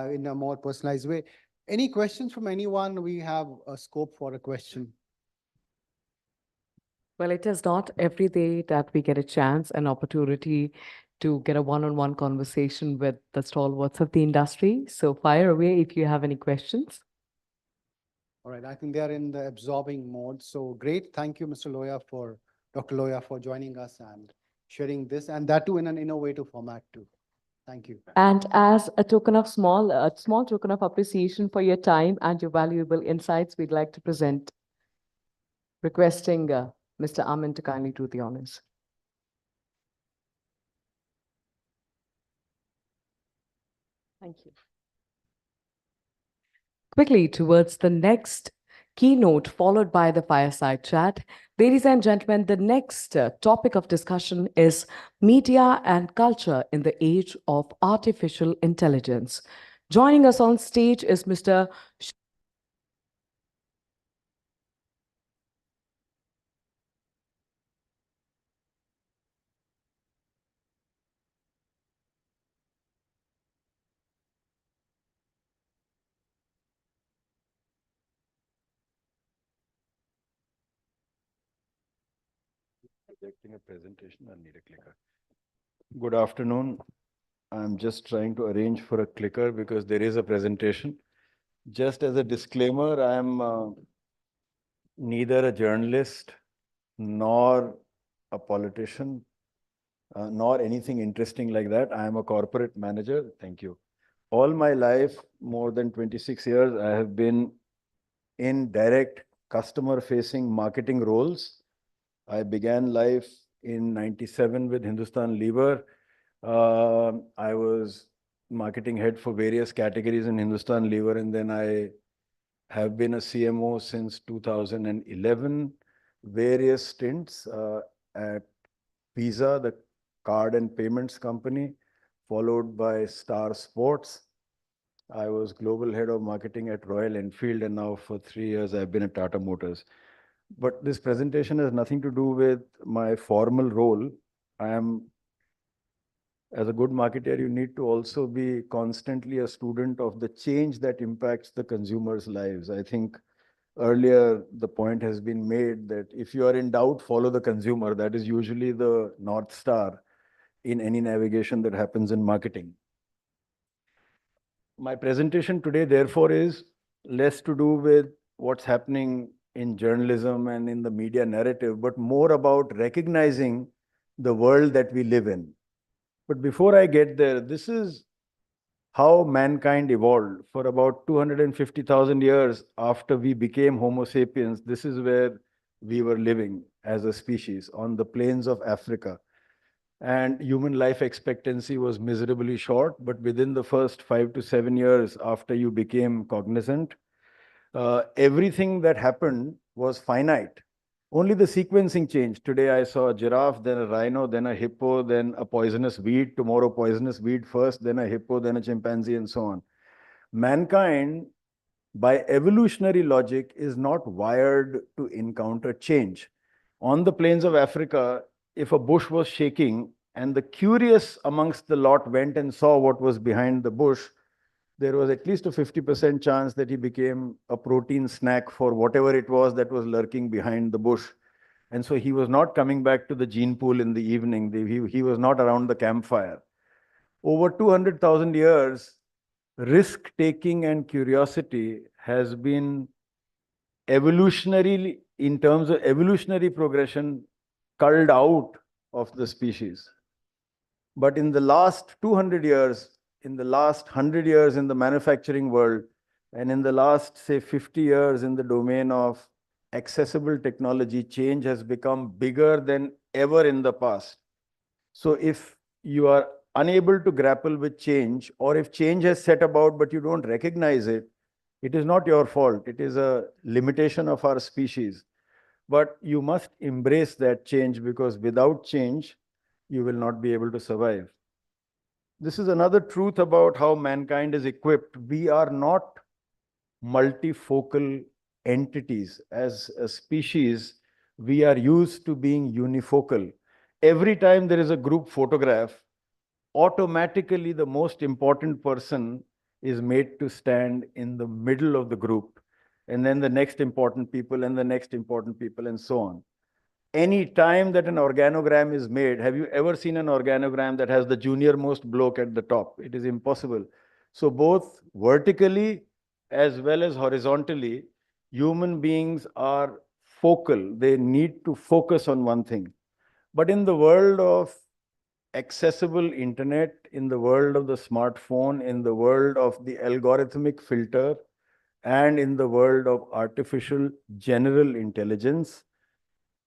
in a more personalized way. Any questions from anyone? We have a scope for a question.
Well, it is not every day that we get a chance, an opportunity to get a one-on-one conversation with the stalwarts of the industry. So fire away if you have any questions.
All right, I think they are in the absorbing mode. So great. Thank you, Mr. Loya, Dr. Loya, for joining us and sharing this, and that too in an innovative format too. Thank you.
And as a small token of appreciation for your time and your valuable insights, we'd like to present, requesting Mr. Amin to kindly do the honors. Thank you. Quickly towards the next keynote, followed by the fireside chat. Ladies and gentlemen, the next topic of discussion is media and culture in the age of artificial intelligence. Joining us on stage is Mr.
Projecting a presentation, I need a clicker. Good afternoon. I'm just trying to arrange for a clicker because there is a presentation. Just as a disclaimer, I'm neither a journalist nor a politician, nor anything interesting like that. I am a corporate manager. Thank you. All my life, more than 26 years, I have been in direct customer-facing marketing roles. I began life in '97 with Hindustan Lever. I was marketing head for various categories in Hindustan Lever, and then I have been a CMO since 2011, various stints at Visa, the card and payments company, followed by Star Sports. I was global head of marketing at Royal Enfield, and now for 3 years I've been at Tata Motors. But this presentation has nothing to do with my formal role. As a good marketer, you need to also be constantly a student of the change that impacts the consumers' lives. I think earlier the point has been made that if you are in doubt, follow the consumer. That is usually the North Star in any navigation that happens in marketing. My presentation today, therefore, is less to do with what's happening in journalism and in the media narrative, but more about recognizing the world that we live in. But before I get there, this is how mankind evolved. For about 250,000 years after we became Homo sapiens, this is where we were living as a species on the plains of Africa. And human life expectancy was miserably short, but within the first 5 to 7 years after you became cognizant, everything that happened was finite. Only the sequencing changed. Today I saw a giraffe, then a rhino, then a hippo, then a poisonous weed. Tomorrow poisonous weed first, then a hippo, then a chimpanzee, and so on. Mankind, by evolutionary logic, is not wired to encounter change. On the plains of Africa, if a bush was shaking and the curious amongst the lot went and saw what was behind the bush, there was at least a 50% chance that he became a protein snack for whatever it was that was lurking behind the bush. And so he was not coming back to the gene pool in the evening. He was not around the campfire. Over 200,000 years, risk-taking and curiosity has been evolutionarily, in terms of evolutionary progression, culled out of the species. But in the last 200 years, in the last 100 years in the manufacturing world, and in the last, say, 50 years in the domain of accessible technology, change has become bigger than ever in the past. So if you are unable to grapple with change, or if change has set about but you don't recognize it, it is not your fault. It is a limitation of our species. But you must embrace that change, because without change, you will not be able to survive. This is another truth about how mankind is equipped. We are not multifocal entities. As a species, we are used to being unifocal. Every time there is a group photograph, automatically the most important person is made to stand in the middle of the group, and then the next important people, and the next important people, and so on. any time that an organogram is made, have you ever seen an organogram that has the junior most bloke at the top? It is impossible. So both vertically as well as horizontally, human beings are focal. They need to focus on one thing. But in the world of accessible internet, in the world of the smartphone, in the world of the algorithmic filter, and in the world of artificial general intelligence,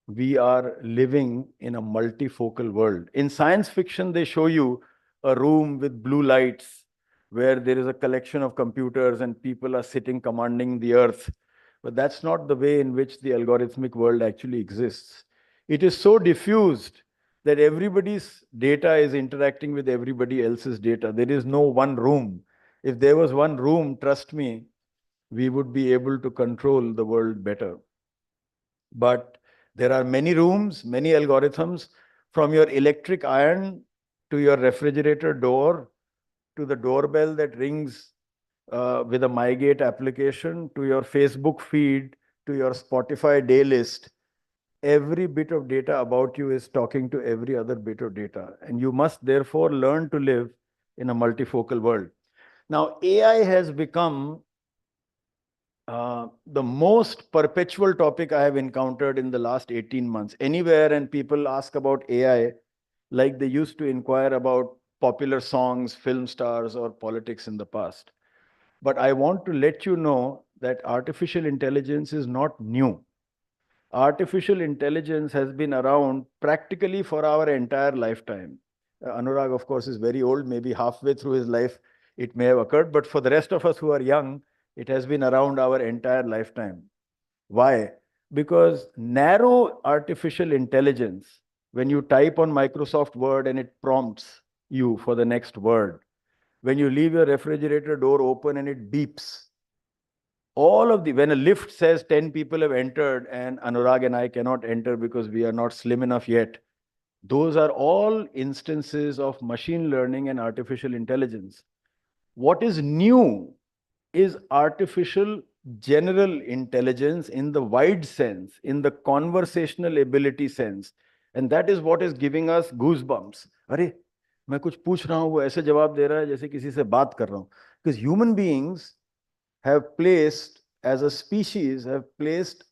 we are living in a multifocal world. In science fiction, they show you a room with blue lights where there is a collection of computers and people are sitting commanding the earth. But that's not the way in which the algorithmic world actually exists. It is so diffused that everybody's data is interacting with everybody else's data. There is no one room. If there was one room, trust me, we would be able to control the world better. But there are many rooms, many algorithms, from your electric iron to your refrigerator door, to the doorbell that rings with a MyGate application, to your Facebook feed, to your Spotify day list. Every bit of data about you is talking to every other bit of data. And you must therefore learn to live in a multifocal world. Now, AI has become the most perpetual topic I have encountered in the last 18 months. Anywhere and people ask about AI, like they used to inquire about popular songs, film stars, or politics in the past. But I want to let you know that artificial intelligence is not new. Artificial intelligence has been around practically for our entire lifetime. Anurag, of course, is very old, maybe halfway through his life it may have occurred, but for the rest of us who are young, it has been around our entire lifetime. Why? Because narrow artificial intelligence, when you type on Microsoft Word and it prompts you for the next word, when you leave your refrigerator door open and it beeps, when a lift says 10 people have entered and Anurag and I cannot enter because we are not slim enough yet, those are all instances of machine learning and artificial intelligence. What is new is artificial general intelligence in the wide sense, in the conversational ability sense. And that is what is giving us goosebumps. अरे, मैं कुछ पूछ रहा हूँ, वो ऐसे जवाब दे रहा है जैसे किसी से बात कर रहा हूँ. Because human beings have placed, as a species, have placed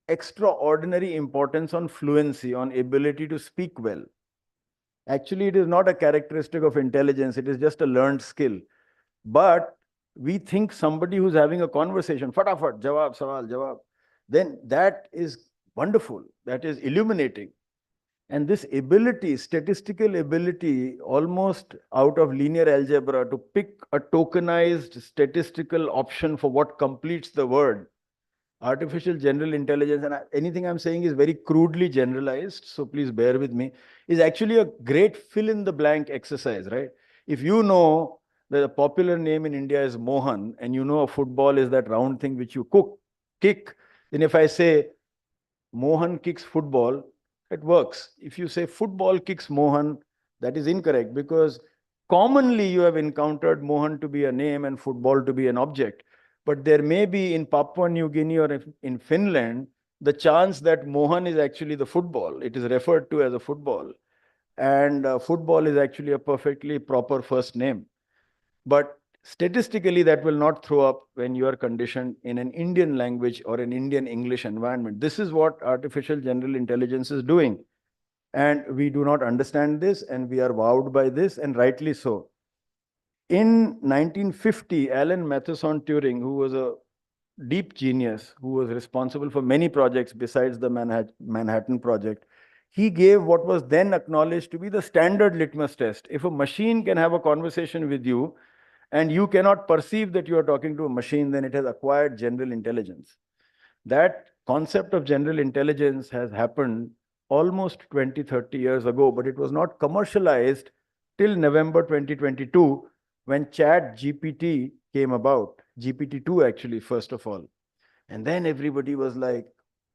extraordinary importance on fluency, on ability to speak well. Actually, it is not a characteristic of intelligence. It is just a learned skill. But we think somebody who's having a conversation, fatafat, jawab, sawal, jawab, then that is wonderful. That is illuminating. And this ability, statistical ability, almost out of linear algebra, to pick a tokenized statistical option for what completes the word, artificial general intelligence, and anything I'm saying is very crudely generalized, so please bear with me, is actually a great fill-in-the-blank exercise, right? If you know that a popular name in India is Mohan, and you know a football is that round thing which you kick, then if I say Mohan kicks football, it works. If you say football kicks Mohan, that is incorrect, because commonly you have encountered Mohan to be a name and football to be an object. But there may be in Papua New Guinea or in Finland, the chance that Mohan is actually the football. It is referred to as a football. And football is actually a perfectly proper first name. But statistically, that will not throw up when you are conditioned in an Indian language or an Indian English environment. This is what artificial general intelligence is doing. And we do not understand this, and we are wowed by this, and rightly so. In 1950, Alan Matheson Turing, who was a deep genius, who was responsible for many projects besides the Manhattan Project, he gave what was then acknowledged to be the standard litmus test. If a machine can have a conversation with you, and you cannot perceive that you are talking to a machine, then it has acquired general intelligence. That concept of general intelligence has happened almost 20, 30 years ago, but it was not commercialized till November 2022, when ChatGPT came about, GPT-2 actually, first of all. And then everybody was like,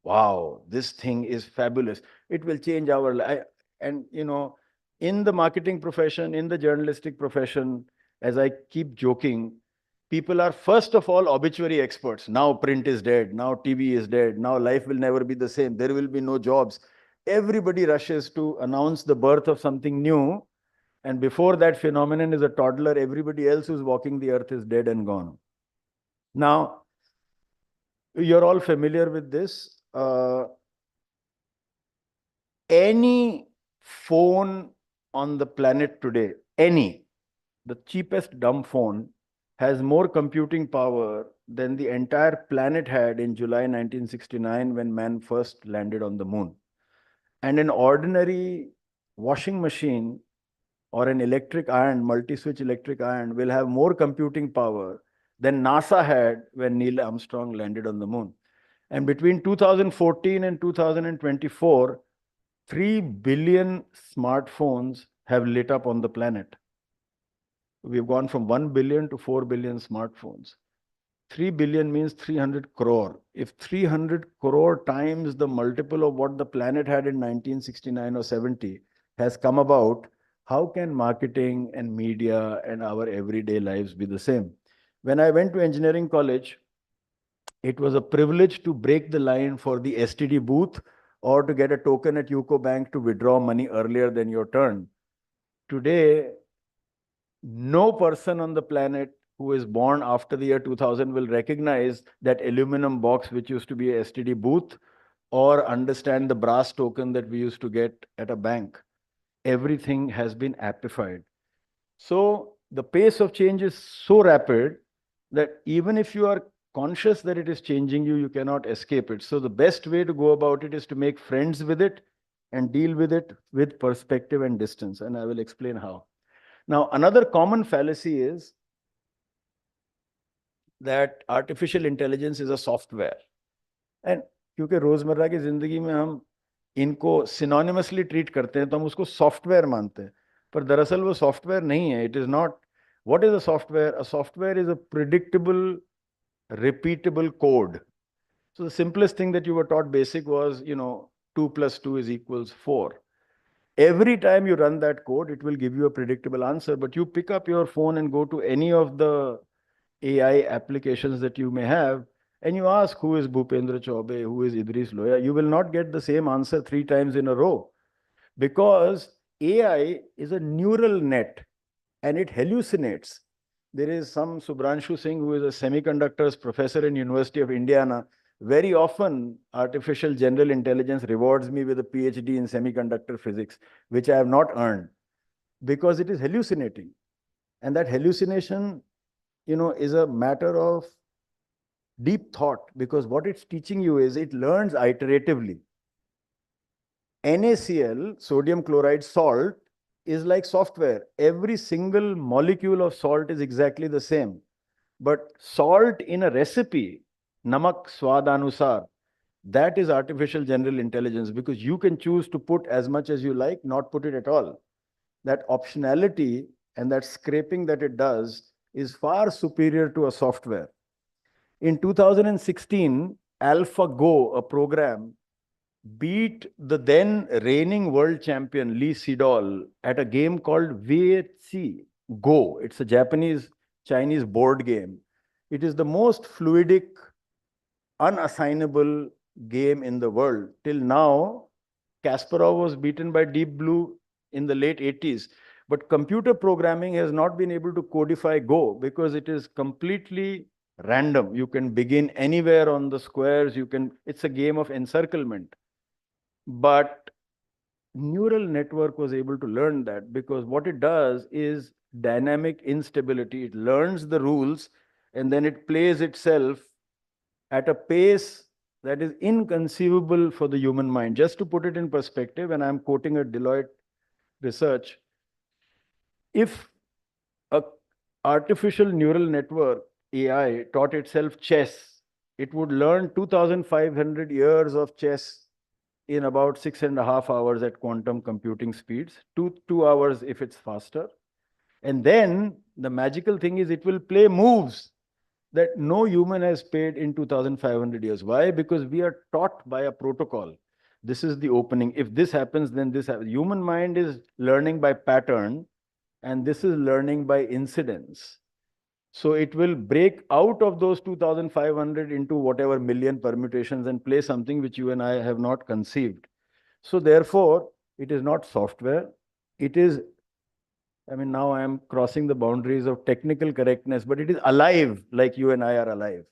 wow, this thing is fabulous. It will change our life. And, you know, in the marketing profession, in the journalistic profession, as I keep joking, people are first of all obituary experts. Now print is dead. Now TV is dead. Now life will never be the same. There will be no jobs. everybody rushes to announce the birth of something new. And before that phenomenon is a toddler, everybody else who's walking the earth is dead and gone. Now, you're all familiar with this. Any phone on the planet today, the cheapest dumb phone, has more computing power than the entire planet had in July 1969 when man first landed on the moon. And an ordinary washing machine or an electric iron, multi-switch electric iron, will have more computing power than NASA had when Neil Armstrong landed on the moon. And between 2014 and 2024, 3 billion smartphones have lit up on the planet. We've gone from 1 billion to 4 billion smartphones. 3 billion means 300 crore. If 300 crore times the multiple of what the planet had in 1969 or 70 has come about, how can marketing and media and our everyday lives be the same? When I went to engineering college, it was a privilege to break the line for the STD booth or to get a token at UCO Bank to withdraw money earlier than your turn. Today, no person on the planet who is born after the year 2000 will recognize that aluminum box which used to be a STD booth or understand the brass token that we used to get at a bank. Everything has been appified. So the pace of change is so rapid that even if you are conscious that it is changing you, you cannot escape it. So the best way to go about it is to make friends with it and deal with it with perspective and distance. And I will explain how. Now, another common fallacy is that artificial intelligence is a software. And क्योंकि रोजमर्रा की जिंदगी में हम इनको synonymously treat करते हैं तो हम उसको software मानते हैं, पर दरअसल वो software नहीं है. It is not. What is a software? A software is a predictable, repeatable code. So the simplest thing that you were taught basic was, 2 plus 2 is equals 4. Every time you run that code, it will give you a predictable answer, but you pick up your phone and go to any of the AI applications that you may have, and you ask who is Bhupendra Chaubey, who is Idris Loya, you will not get the same answer 3 times in a row, because AI is a neural net and it hallucinates. There is some Subhranshu Singh, who is a semiconductors professor in University of Indiana. Very often, artificial general intelligence rewards me with a PhD in semiconductor physics, which I have not earned, because it is hallucinating. And that hallucination, is a matter of deep thought, because what it's teaching you is it learns iteratively. NaCl, sodium chloride salt, is like software. Every single molecule of salt is exactly the same. But salt in a recipe, namak swadanusar, that is artificial general intelligence, because you can choose to put as much as you like, not put it at all. That optionality and that scraping that it does is far superior to a software. In 2016, AlphaGo, a program, beat the then reigning world champion Lee Sedol at a game called 𝒐𝒖𝒓𝒏𝒂𝒍𝒊𝒔𝒎. It's a Japanese-Chinese board game. It is the most fluidic, unassignable game in the world. Till now, Kasparov was beaten by Deep Blue in the late 80s. But computer programming has not been able to codify Go because it is completely random. You can begin anywhere on the squares. It's a game of encirclement. But neural network was able to learn that, because what it does is dynamic instability. It learns the rules and then it plays itself at a pace that is inconceivable for the human mind. Just to put it in perspective, and I'm quoting a Deloitte research, if a artificial neural network, AI, taught itself chess, it would learn 2,500 years of chess in about 6.5 hours at quantum computing speeds, 2 hours if it's faster. And then the magical thing is it will play moves that no human has played in 2,500 years. Why? Because we are taught by a protocol. This is the opening. If this happens, then this happens. Human mind is learning by pattern, and this is learning by incidence. So it will break out of those 2,500 into whatever million permutations and play something which you and I have not conceived. So therefore, it is not software. It is, I mean, now I am crossing the boundaries of technical correctness, but it is alive like you and I are alive.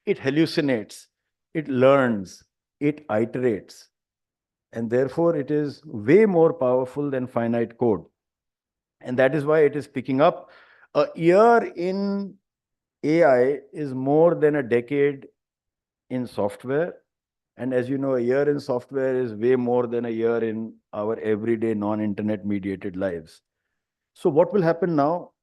It hallucinates, it learns, it iterates. And therefore, it is way more powerful than finite code. And that is why it is picking up. A year in AI is more than a decade in software. And as you know, a year in software is way more than a year in our everyday non-internet mediated lives. So what will happen now?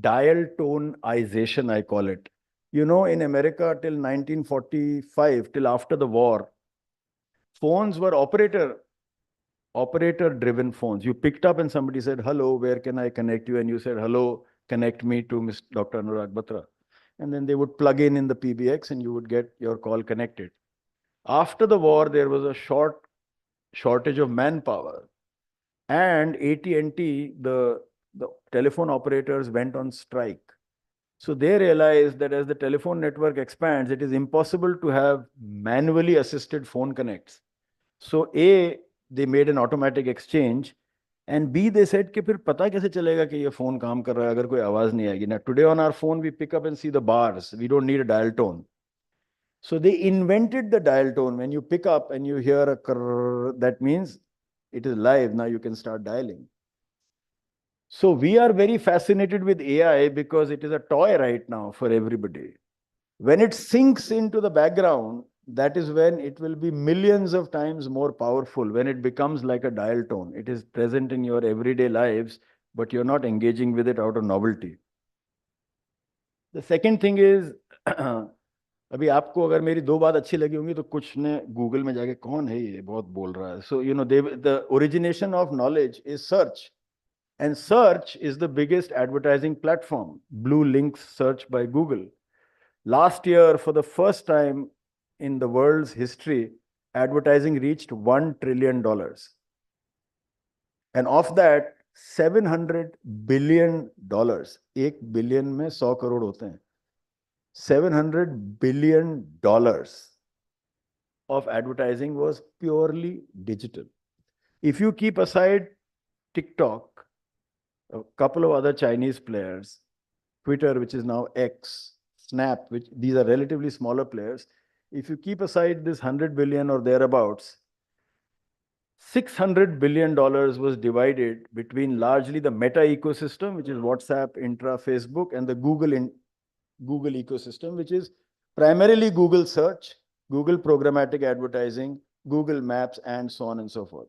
Dial toneization, I call it. You know, in America till 1945, till after the war, phones were operator-driven phones. You picked up and somebody said, hello, where can I connect you? And you said, hello, connect me to Dr. Anurag Batra. And then they would plug in the PBX and you would get your call connected. After the war, there was a shortage of manpower. And AT&T, the telephone operators went on strike. So they realized that as the telephone network expands, it is impossible to have manually assisted phone connects. So A, they made an automatic exchange, and B, they said कि फिर पता कैसे चलेगा कि ये phone काम कर रहा है अगर कोई आवाज नहीं आएगी. Now today on our phone we pick up and see the bars. We don't need a dial tone. So they invented the dial tone. When you pick up and you hear a krrr, that means it is live. Now you can start dialing. So we are very fascinated with AI because it is a toy right now for everybody. When it sinks into the background, that is when it will be millions of times more powerful, when it becomes like a dial tone. It is present in your everyday lives, but you're not engaging with it out of novelty. The second thing is, अभी आपको अगर मेरी दो बात अच्छी लगी होंगी तो कुछ ने गूगल में जाके कौन है ये बहुत बोल रहा है. So, you know, the origination of knowledge is search. And search is the biggest advertising platform. Blue links search by Google. Last year, for the first time in the world's history, advertising reached $1 trillion. And of that, $700 billion, 1 billion में 100 करोड़ होते हैं. $700 billion of advertising was purely digital. If you keep aside TikTok, a couple of other Chinese players, Twitter, which is now X, Snap, which these are relatively smaller players. If you keep aside this 100 billion or thereabouts, $600 billion was divided between largely the Meta ecosystem, which is WhatsApp, Intra, Facebook, and the Google ecosystem, which is primarily Google search, Google programmatic advertising, Google Maps, and so on and so forth.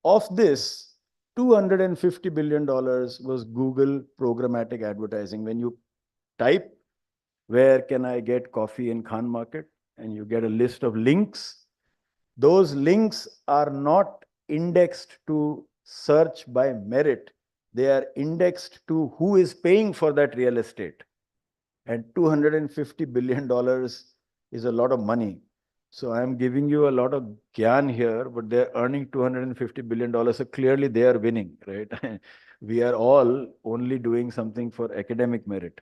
Of this, $250 billion was Google programmatic advertising. When you type, where can I get coffee in Khan Market? And you get a list of links. Those links are not indexed to search by merit. They are indexed to who is paying for that real estate. And $250 billion is a lot of money. So I'm giving you a lot of gyan here, but they're earning $250 billion. So clearly they are winning, right? We are all only doing something for academic merit.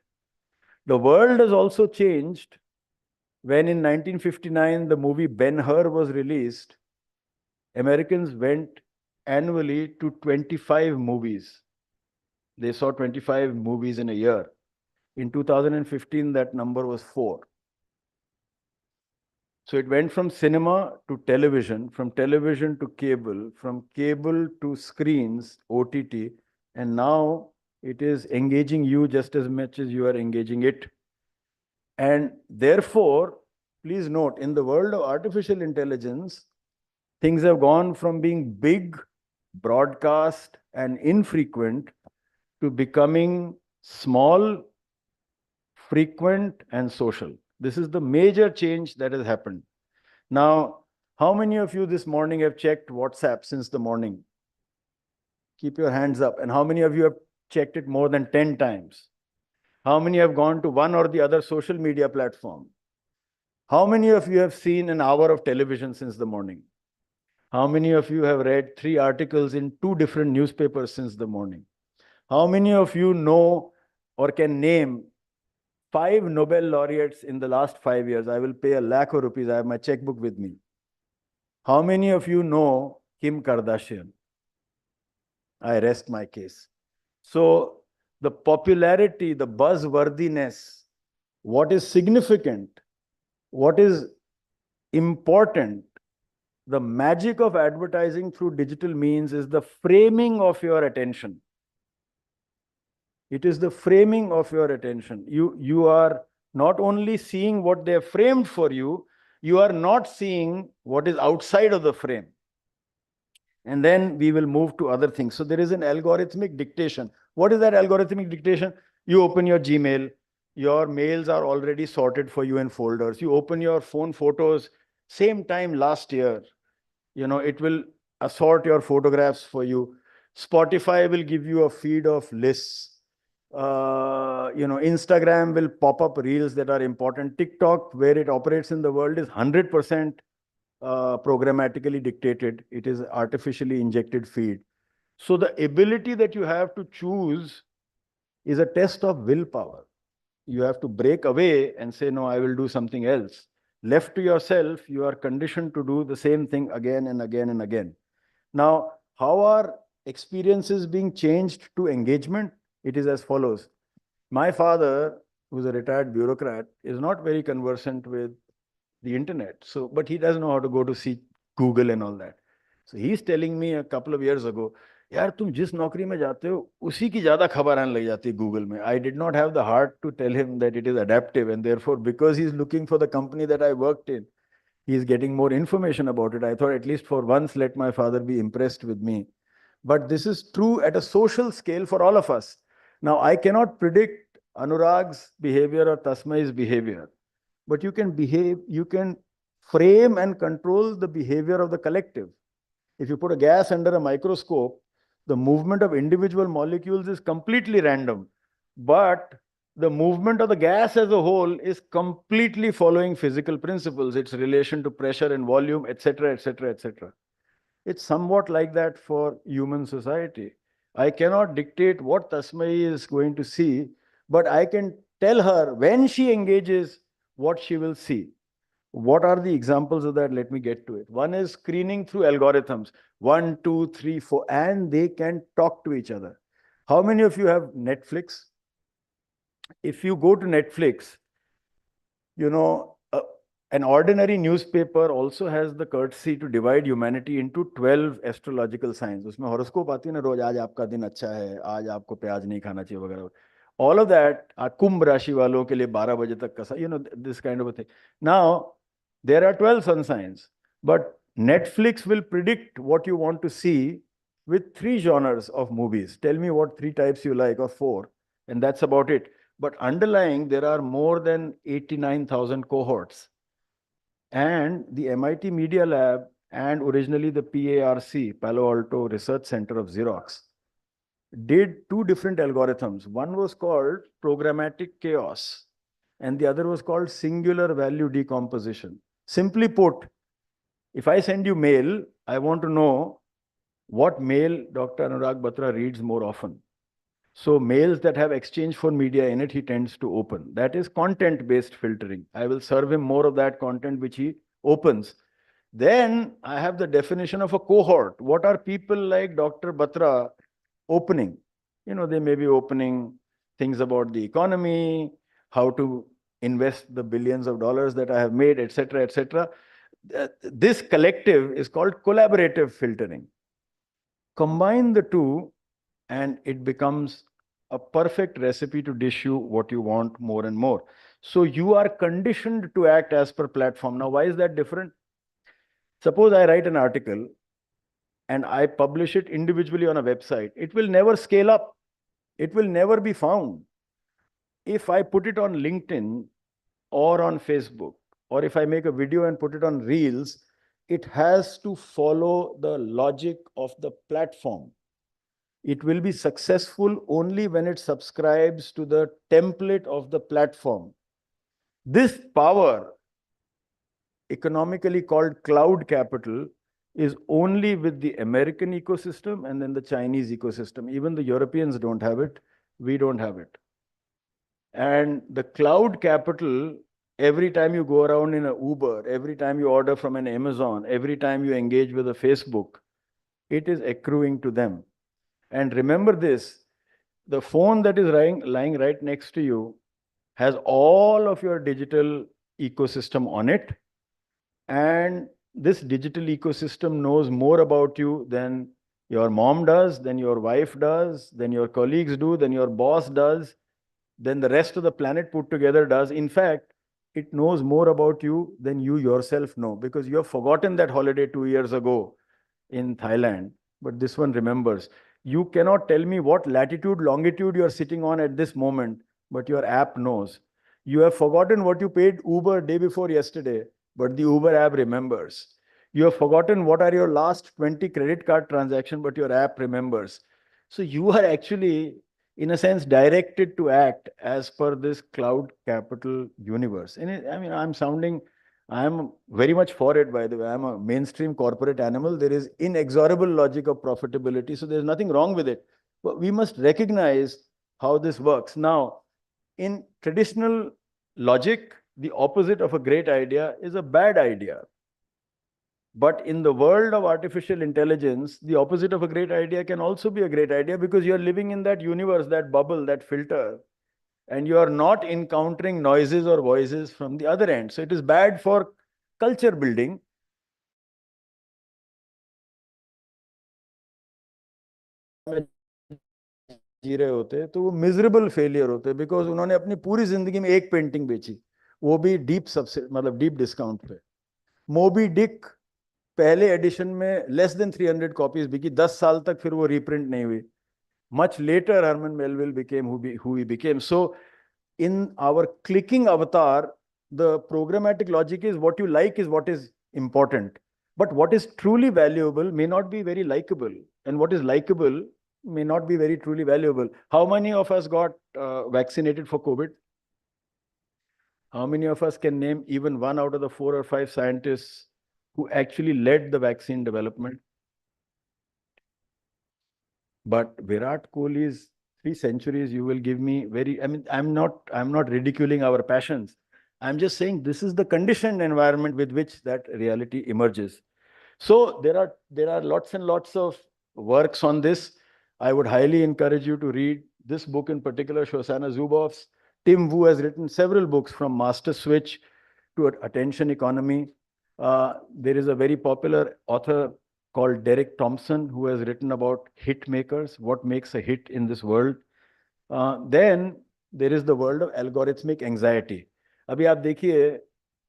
The world has also changed. When in 1959, the movie Ben-Hur was released, Americans went annually to 25 movies. They saw 25 movies in a year. In 2015, that number was 4. So it went from cinema to television, from television to cable, from cable to screens, OTT, and now it is engaging you just as much as you are engaging it. And therefore, please note, in the world of artificial intelligence, things have gone from being big, broadcast, and infrequent to becoming small, frequent, and social. This is the major change that has happened. Now, how many of you this morning have checked WhatsApp since the morning? Keep your hands up. And how many of you have checked it more than 10 times? How many have gone to one or the other social media platform? How many of you have seen an hour of television since the morning? How many of you have read 3 articles in 2 different newspapers since the morning? How many of you know or can name 5 Nobel laureates in the last 5 years? I will pay 1 lakh rupees. I have my checkbook with me. How many of you know Kim Kardashian? I rest my case. So the popularity, the buzzworthiness, what is significant, what is important, the magic of advertising through digital means is the framing of your attention. It is the framing of your attention. You are not only seeing what they have framed for you, you are not seeing what is outside of the frame. And then we will move to other things. So there is an algorithmic dictation. What is that algorithmic dictation? You open your Gmail, your mails are already sorted for you in folders. You open your phone photos, same time last year, it will assort your photographs for you. Spotify will give you a feed of lists. Instagram will pop up reels that are important. TikTok, where it operates in the world, is 100% programmatically dictated. It is artificially injected feed. So the ability that you have to choose is a test of willpower. You have to break away and say, no, I will do something else. Left to yourself, you are conditioned to do the same thing again and again and again. Now, how are experiences being changed to engagement? It is as follows. My father, who's a retired bureaucrat, is not very conversant with the internet. So, but he doesn't know how to go to see Google and all that. So he's telling me a couple of years ago, यार तुम जिस नौकरी में जाते हो उसी की ज्यादा खबर आने लग जाती है गूगल में. I did not have the heart to tell him that it is adaptive, and therefore because he's looking for the company that I worked in, he's getting more information about it. I thought at least for once let my father be impressed with me. But this is true at a social scale for all of us. Now I cannot predict Anurag's behavior or Tasmai's behavior, but you can frame and control the behavior of the collective. If you put a gas under a microscope, the movement of individual molecules is completely random, but the movement of the gas as a whole is completely following physical principles, its relation to pressure and volume, etc., etc., etc. It's somewhat like that for human society. I cannot dictate what Tasmai is going to see, but I can tell her when she engages what she will see. What are the examples of that? Let me get to it. One is screening through algorithms. 1, 2, 3, 4, and they can talk to each other. How many of you have Netflix? If you go to Netflix, an ordinary newspaper also has the courtesy to divide humanity into 12 astrological signs. उसमें horoscope आती है ना रोज, आज आपका दिन अच्छा है, आज आपको प्याज नहीं खाना चाहिए वगैरह. All of that are कुंभ राशि वालों के लिए 12 बजे तक का, this kind of a thing. Now, there are 12 sun signs, but Netflix will predict what you want to see with 3 genres of movies. Tell me what 3 types you like, or 4, and that's about it. But underlying, there are more than 89,000 cohorts. And the MIT Media Lab and originally the PARC, Palo Alto Research Center of Xerox, did 2 different algorithms. One was called programmatic chaos, and the other was called singular value decomposition. Simply put, if I send you mail, I want to know what mail Dr. Anurag Batra reads more often. So mails that have exchange for media in it, he tends to open. That is content-based filtering. I will serve him more of that content which he opens. Then I have the definition of a cohort. What are people like Dr. Batra opening? They may be opening things about the economy, how to invest the billions of dollars that I have made, etc., etc. This collective is called collaborative filtering. Combine the two, and it becomes a perfect recipe to dish you what you want more and more. So you are conditioned to act as per platform. Now, why is that different? Suppose I write an article and I publish it individually on a website. It will never scale up. It will never be found. If I put it on LinkedIn or on Facebook, or if I make a video and put it on Reels, it has to follow the logic of the platform. It will be successful only when it subscribes to the template of the platform. This power, economically called cloud capital, is only with the American ecosystem and then the Chinese ecosystem. Even the Europeans don't have it. We don't have it. And the cloud capital every time you go around in an Uber, every time you order from an Amazon, every time you engage with a Facebook, it is accruing to them. And remember this, the phone that is lying right next to you has all of your digital ecosystem on it. And this digital ecosystem knows more about you than your mom does, than your wife does, than your colleagues do, than your boss does, than the rest of the planet put together does. In fact, it knows more about you than you yourself know, because you have forgotten that holiday 2 years ago in Thailand, but this one remembers. You cannot tell me what latitude, longitude you're sitting on at this moment, but your app knows. You have forgotten what you paid Uber day before yesterday, but the Uber app remembers. You have forgotten what are your last 20 credit card transactions, but your app remembers. So you are actually, in a sense, directed to act as per this cloud capital universe. And I mean, I'm very much for it, by the way. I'm a mainstream corporate animal. There is inexorable logic of profitability, so there's nothing wrong with it. But we must recognize how this works. Now, in traditional logic, the opposite of a great idea is a bad idea. But in the world of artificial intelligence, the opposite of a great idea can also be a great idea, because you're living in that universe, that bubble, that filter, and you are not encountering noises or voices from the other end. So it is bad for culture building. जी रहे होते तो वो miserable failure होते, because उन्होंने अपनी पूरी जिंदगी में एक पेंटिंग बेची, वो भी डीप सबसे मतलब डीप डिस्काउंट पे. मोबी डिक पहले एडिशन में लेस देन 300 कॉपीज बिकी, 10 साल तक फिर वो रीप्रिंट नहीं हुई. Much later, Herman Melville became who he became. So in our clicking avatar, the programmatic logic is what you like is what is important. But what is truly valuable may not be very likable. And what is likable may not be very truly valuable. How many of us got vaccinated for COVID? How many of us can name even one out of the 4 or 5 scientists who actually led the vaccine development? But Virat Kohli's 3 centuries, you will give me very, I mean, I'm not ridiculing our passions. I'm just saying this is the conditioned environment with which that reality emerges. So there are lots and lots of works on this. I would highly encourage you to read this book in particular, Shoshana Zuboff's. Tim Wu has written several books, from Master Switch to Attention Economy. There is a very popular author called Derek Thompson, who has written about hit makers, what makes a hit in this world. Then there is the world of algorithmic anxiety. अभी आप देखिए,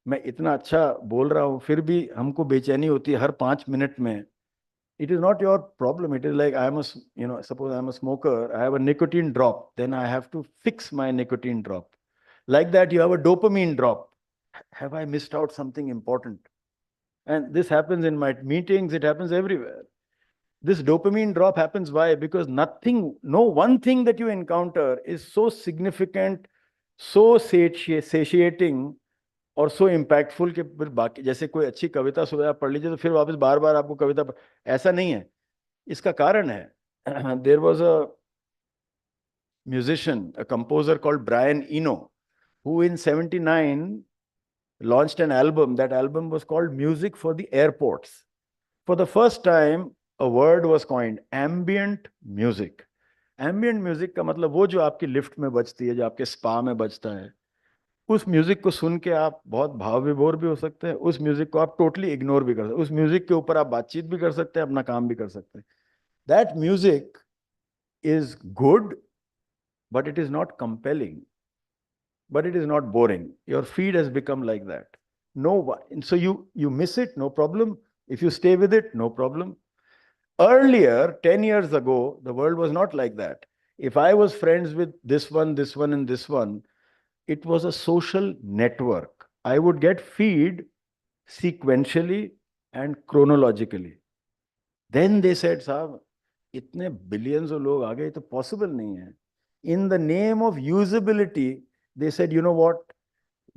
मैं इतना अच्छा बोल रहा हूँ, फिर भी हमको बेचैनी होती है हर 5 मिनट में. It is not your problem. It is like suppose I'm a smoker, I have a nicotine drop, then I have to fix my nicotine drop. Like that, you have a dopamine drop. Have I missed out something important? And this happens in my meetings, it happens everywhere. This dopamine drop happens why? Because no one thing that you encounter is so significant, so satiating, और सो impactful कि फिर बाकी, जैसे कोई अच्छी कविता सुबह आप पढ़ लीजिए तो फिर वापस बार बार आपको कविता ऐसा नहीं है. इसका कारण है, there was a musician, a composer called Brian Eno, who in 79 launched an album. That album was called Music for the Airports. For the first time, a word was coined, ambient music. Ambient music का मतलब वो जो आपकी lift में बजती है, जो आपके स्पा में बजता है. उस म्यूजिक को सुन के आप बहुत भाव विभोर भी हो सकते हैं, उस म्यूजिक को आप टोटली इग्नोर भी कर सकते हैं, उस म्यूजिक के ऊपर आप बातचीत भी कर सकते हैं, अपना काम भी कर सकते हैं. That music is good, but it is not compelling, but it is not boring. Your feed has become like that. So you miss it, no problem. If you stay with it, no problem. Earlier, 10 years ago, the world was not like that. If I was friends with this one, and this one, it was a social network. I would get feed sequentially and chronologically. Then they said, "Saab, itne billions of log aa gaye, to possible nahi hai." In the name of usability, they said, you know what?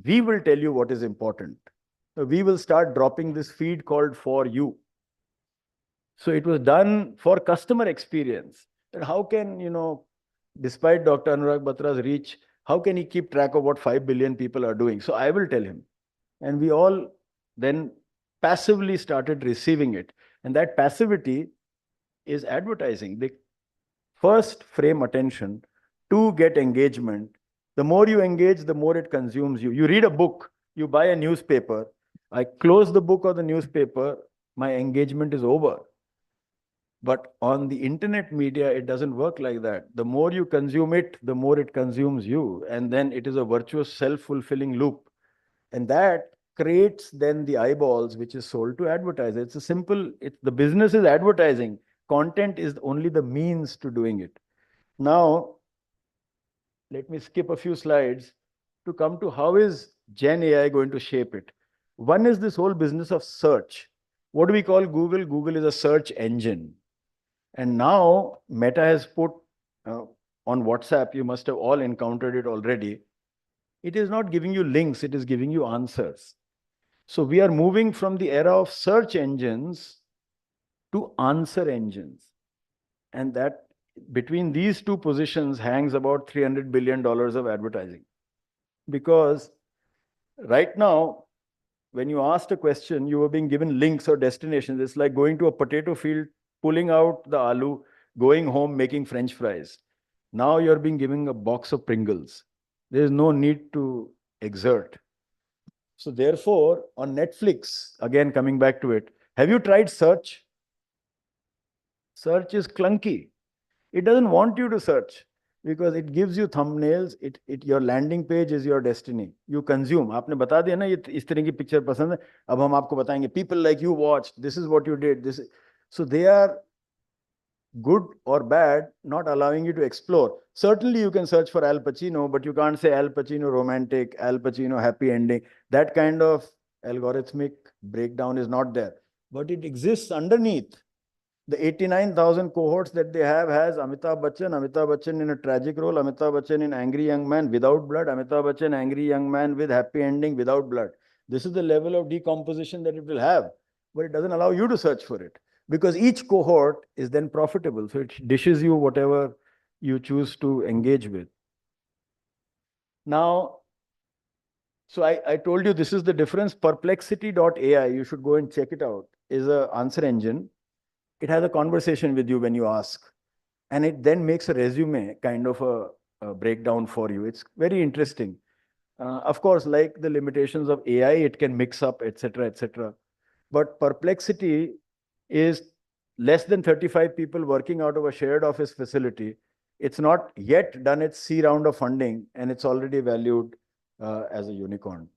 We will tell you what is important. So we will start dropping this feed called For You. So it was done for customer experience. And how can, despite Dr. Anurag Batra's reach, How can he keep track of what 5 billion people are doing? So I will tell him. And we all then passively started receiving it. And that passivity is advertising. They first frame attention, two, get engagement. The more you engage, the more it consumes you. You read a book, you buy a newspaper. I close the book or the newspaper, my engagement is over. But on the internet media, it doesn't work like that. The more you consume it, the more it consumes you. And then it is a virtuous self-fulfilling loop. And that creates then the eyeballs, which is sold to advertisers. It's a simple, the business is advertising. Content is only the means to doing it. Now, let me skip a few slides to come to how is Gen AI going to shape it. One is this whole business of search. What do we call Google? Google is a search engine. And now Meta has put on WhatsApp, you must have all encountered it already. It is not giving you links, it is giving you answers. So we are moving from the era of search engines to answer engines. And that between these two positions hangs about $300 billion of advertising. Because right now, when you asked a question, you were being given links or destinations. It's like going to a potato field, pulling out the aloo, going home, making French fries. Now you're being given a box of Pringles. There's no need to exert. So therefore, on Netflix, again, coming back to it, have you tried search? Search is clunky. It doesn't want you to search because it gives you thumbnails. Your landing page is your destiny. You consume. आपने बता दिया ना ये इस तरह की picture पसंद है. अब हम आपको बताएंगे. People like you watched. This is what you did. So they are good or bad, not allowing you to explore. Certainly you can search for Al Pacino, but you can't say Al Pacino romantic, Al Pacino happy ending. That kind of algorithmic breakdown is not there. But it exists underneath. The 89,000 cohorts that they have has Amitabh Bachchan in a tragic role, Amitabh Bachchan in Angry Young Man without blood, Amitabh Bachchan Angry Young Man with happy ending without blood. This is the level of decomposition that it will have, but it doesn't allow you to search for it because each cohort is then profitable. So it dishes you whatever you choose to engage with. Now, so I told you this is the difference. Perplexity.ai, you should go and check it out, is an answer engine. It has a conversation with you when you ask, and it then makes a resume, kind of a breakdown for you. It's very interesting. Of course, like the limitations of AI, it can mix up, etc., etc. But Perplexity is less than 35 people working out of a shared office facility. It's not yet done its C round of funding, and it's already valued as a unicorn.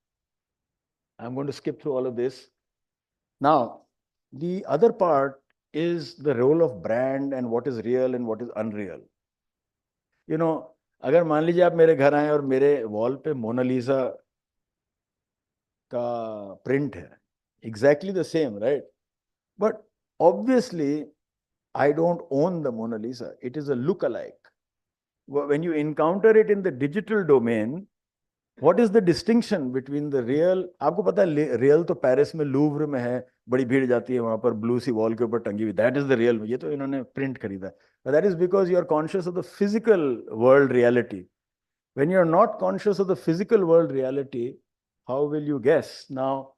I'm going to skip through all of this. Now, the other part is the role of brand and what is real and what is unreal. You know, अगर मान लीजिए आप मेरे घर आए और मेरे wall पे मोनालिसा का print है, exactly the same, right? But obviously, I don't own the Mona Lisa. It is a look-alike. When you encounter it in the digital domain, what is the distinction between the real? आपको पता है real तो Paris में Louvre में है, बड़ी भीड़ जाती है वहां पर ब्लू सी वॉल के ऊपर टंगी हुई. That is the real. ये तो इन्होंने print खरीदा. But that is because you are conscious of the physical world reality. When you are not conscious of the physical world reality, how will you guess? Now,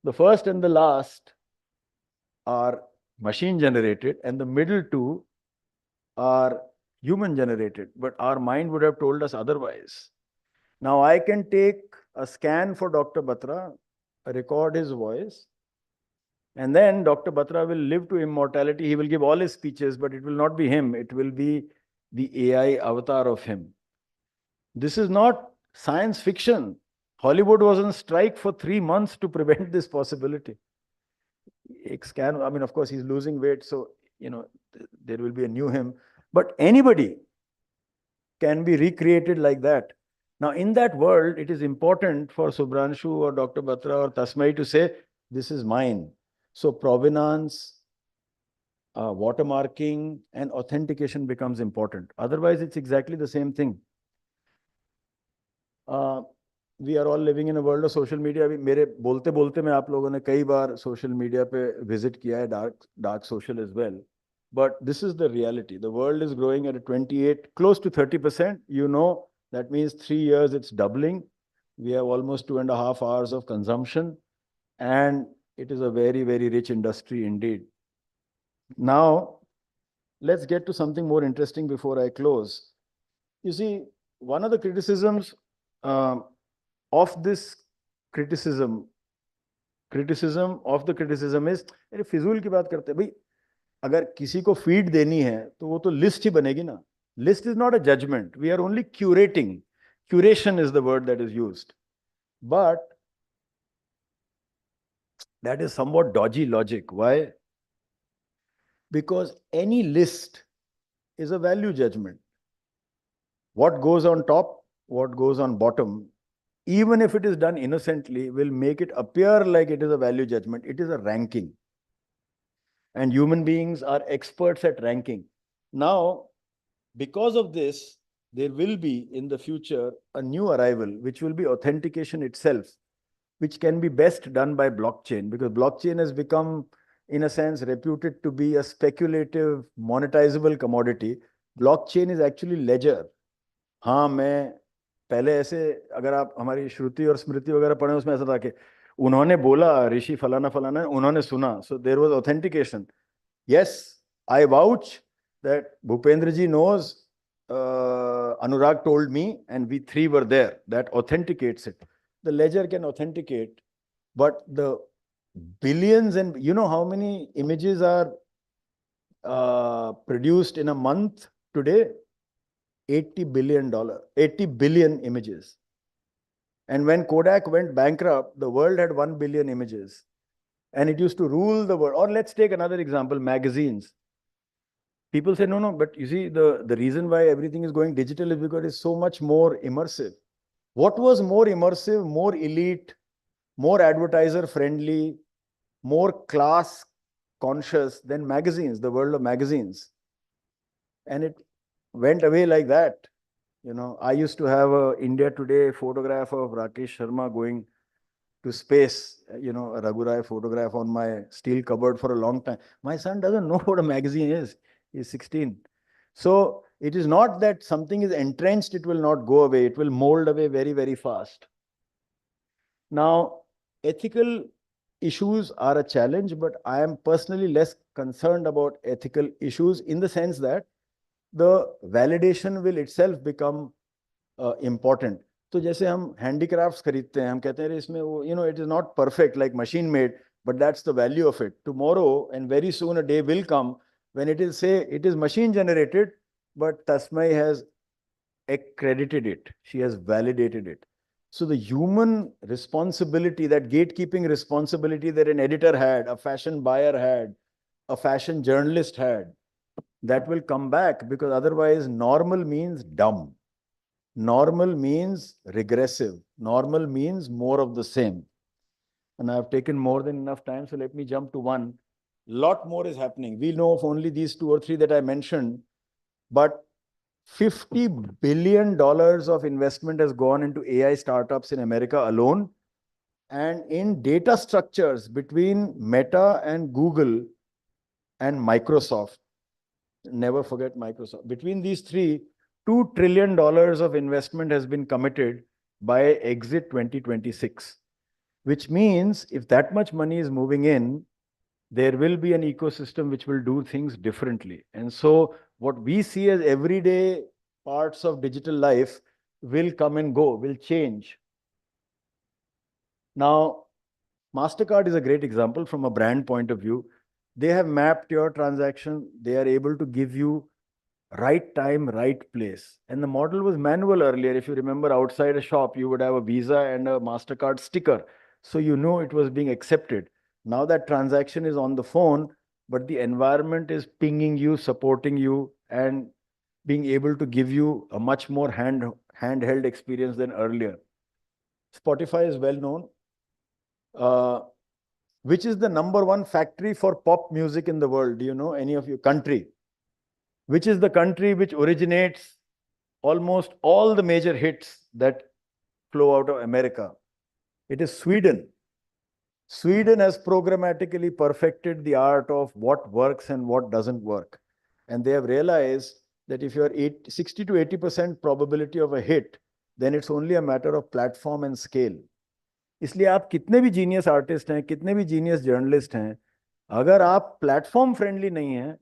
the first and the last are machine generated, and the middle two are human generated. But our mind would have told us otherwise. Now I can take a scan for Dr. Batra, record his voice, and then Dr. Batra will live to immortality. He will give all his speeches, but it will not be him. It will be the AI avatar of him. This is not science fiction. Hollywood was on strike for 3 months to prevent this possibility. Scan, I mean, of course, he's losing weight, so, you know, there will be a new him. But anybody can be recreated like that. Now, in that world, it is important for Subhranshu or Dr. Batra or Tasmai to say, this is mine. So provenance, watermarking, and authentication becomes important. Otherwise, it's exactly the same thing. We are all living in a world of social media. मेरे बोलते बोलते मैं आप लोगों ने कई बार social media पे visit किया है, dark social as well. But this is the reality. The world is growing at a 28, close to 30%. You know, That means 3 years, it's doubling. We have almost 2.5 hours of consumption, and it is a very, very rich industry indeed. Now, let's get to something more interesting before I close. You see, one of the criticisms of this criticism of the criticism is, अरे फिजूल की बात करते हैं भाई, अगर किसी को फीड देनी है तो वो तो लिस्ट ही बनेगी ना. List is not a judgment. We are only curating. Curation is the word that is used. But that is somewhat dodgy logic. Why? Because any list is a value judgment. What goes on top, what goes on bottom, even if it is done innocently, will make it appear like it is a value judgment. It is a ranking. And human beings are experts at ranking. Now, because of this, there will be in the future a new arrival, which will be authentication itself, which can be best done by blockchain, because blockchain has become, in a sense, reputed to be a speculative, monetizable commodity. Blockchain is actually ledger. हाँ, मैं पहले ऐसे, अगर आप हमारी श्रुति और स्मृति वगैरह पढ़ें, उसमें ऐसा था कि उन्होंने बोला, ऋषि फलाना फलाना, उन्होंने सुना. So there was authentication. Yes, I vouch that Bhupendra ji knows, Anurag told me, and we three were there. That authenticates it. The ledger can authenticate, but the billions, and you know how many images are produced in a month today? $80 billion images. And when Kodak went bankrupt, the world had 1 billion images. And it used to rule the world. Or let's take another example, magazines. People say, no, but you see, the reason why everything is going digital is because it's so much more immersive. What was more immersive, more elite, more advertiser friendly, more class conscious than magazines, the world of magazines? And it went away like that. You know, I used to have a India Today photograph of Rakesh Sharma going to space, you know, a Raghurai photograph on my steel cupboard for a long time. My son doesn't know what a magazine is. He's 16. So it is not that something is entrenched, it will not go away. It will mold away very, very fast. Now, ethical issues are a challenge, but I am personally less concerned about ethical issues in the sense that the validation will itself become important. तो जैसे हम handicrafts खरीदते हैं, हम कहते हैं इसमें वो, you know, it is not perfect like machine made, but that's the value of it. Tomorrow and very soon a day will come when it is say it is machine generated, but Tasmai has accredited it. She has validated it. So the human responsibility, that gatekeeping responsibility that an editor had, a fashion buyer had, a fashion journalist had, that will come back, because otherwise normal means dumb. Normal means regressive. Normal means more of the same. And I've taken more than enough time, so let me jump to one. Lot more is happening. We know of only these 2 or 3 that I mentioned, but $50 billion of investment has gone into AI startups in America alone, and in data structures between Meta and Google and Microsoft. Never forget Microsoft. Between these three, $2 trillion of investment has been committed by exit 2026, which means if that much money is moving in, there will be an ecosystem which will do things differently. And so what we see as everyday parts of digital life will come and go, will change. Now, MasterCard is a great example from a brand point of view. They have mapped your transaction. They are able to give you right time, right place. And the model was manual earlier. If you remember, outside a shop, you would have a Visa and a MasterCard sticker. So you know it was being accepted. Now that transaction is on the phone, but the environment is pinging you, supporting you, and being able to give you a much more handheld experience than earlier. Spotify is well known. Which is the #1 factory for pop music in the world? Do you know, any of you? Country. Which is the country which originates almost all the major hits that flow out of America? It is Sweden. Sweden has programmatically perfected the art of what works and what doesn't work. And they have realized that if you're 60 to 80% probability of a hit, then it's only a matter of platform and scale. इसलिए आप कितने भी genius artist हैं, कितने भी genius journalist हैं, अगर आप प्लेटफॉर्म फ्रेंडली नहीं हैं,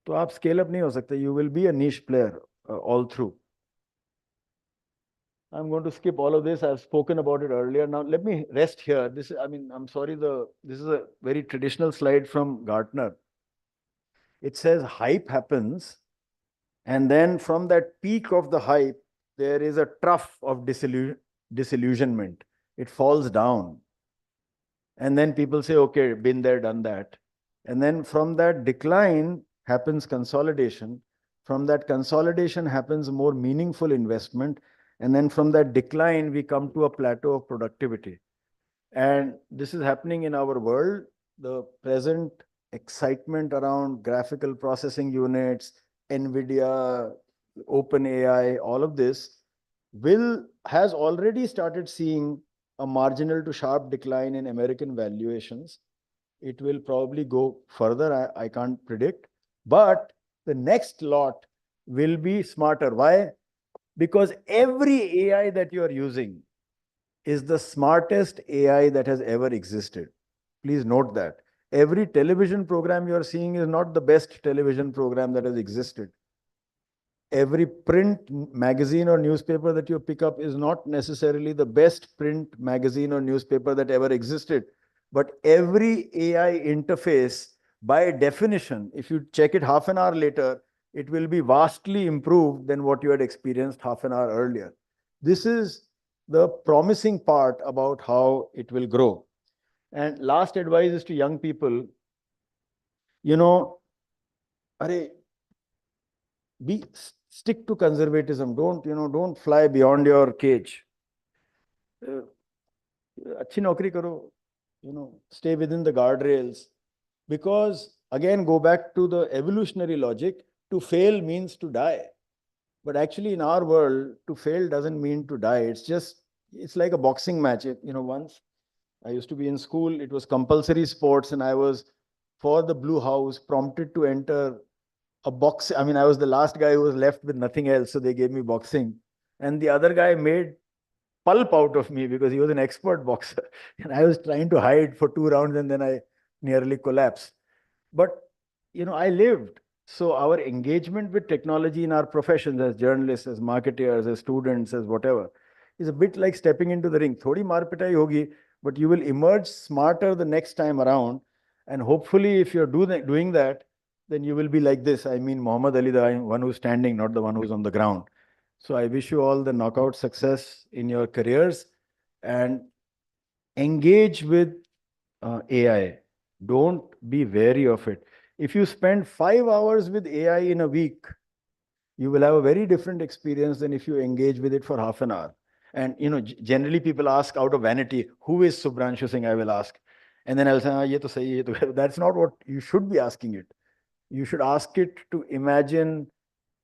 तो आप स्केल अप नहीं हो सकते. You will be a niche player all through. I'm going to skip all of this. I've spoken about it earlier. Now let me rest here. This is, I mean, I'm sorry, this is a very traditional slide from Gartner. It says hype happens, and then from that peak of the hype, there is a trough of disillusionment. It falls down. And then people say, okay, been there, done that. And then from that decline happens consolidation. From that consolidation happens more meaningful investment. And then from that decline, we come to a plateau of productivity. And this is happening in our world. The present excitement around graphical processing units, NVIDIA, OpenAI, all of this has already started seeing a marginal to sharp decline in American valuations. It will probably go further. I can't predict. But the next lot will be smarter. Why? Because every AI that you are using is the smartest AI that has ever existed. Please note that. Every television program you are seeing is not the best television program that has existed. Every print magazine or newspaper that you pick up is not necessarily the best print magazine or newspaper that ever existed. But every AI interface, by definition, if you check it half an hour later, it will be vastly improved than what you had experienced half an hour earlier. This is the promising part about how it will grow. And last advice is to young people, stick to conservatism. Don't fly beyond your cage. Achhi naukri karo, stay within the guardrails. Because again, go back to the evolutionary logic, to fail means to die. But actually in our world, to fail doesn't mean to die. It's like a boxing match. Once I used to be in school, it was compulsory sports, and I was, for the Blue House, prompted to enter a box. I mean, I was the last guy who was left with nothing else, so they gave me boxing. And the other guy made pulp out of me because he was an expert boxer. And I was trying to hide for 2 rounds, and then I nearly collapsed. But, I lived. So our engagement with technology in our professions as journalists, as marketeers, as students, as whatever, is a bit like stepping into the ring. Thodi maar pitai hogi, but you will emerge smarter the next time around. And hopefully, if you're doing that, then you will be like this. I mean, Muhammad Ali, the one who's standing, not the one who's on the ground. So I wish you all the knockout success in your careers, and engage with AI. Don't be wary of it. If you spend 5 hours with AI in a week, you will have a very different experience than if you engage with it for half an hour. And, generally people ask out of vanity, who is Subhranshu Singh? I will ask. And then I'll say, ye to sahi, ye to. That's not what you should be asking it. You should ask it to imagine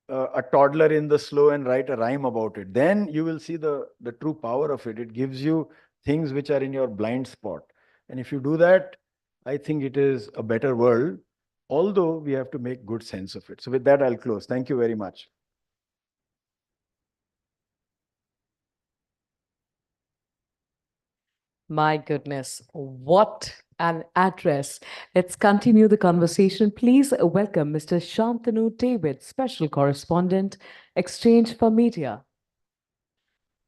a toddler in the slow and write a rhyme about it. Then you will see the true power of it. It gives you things which are in your blind spot. And if you do that, I think it is a better world, although we have to make good sense of it. So with that, I'll close. Thank you very much.
My goodness, what an address. Let's continue the conversation. Please welcome Mr. Shantanu David, Special Correspondent, Exchange for Media.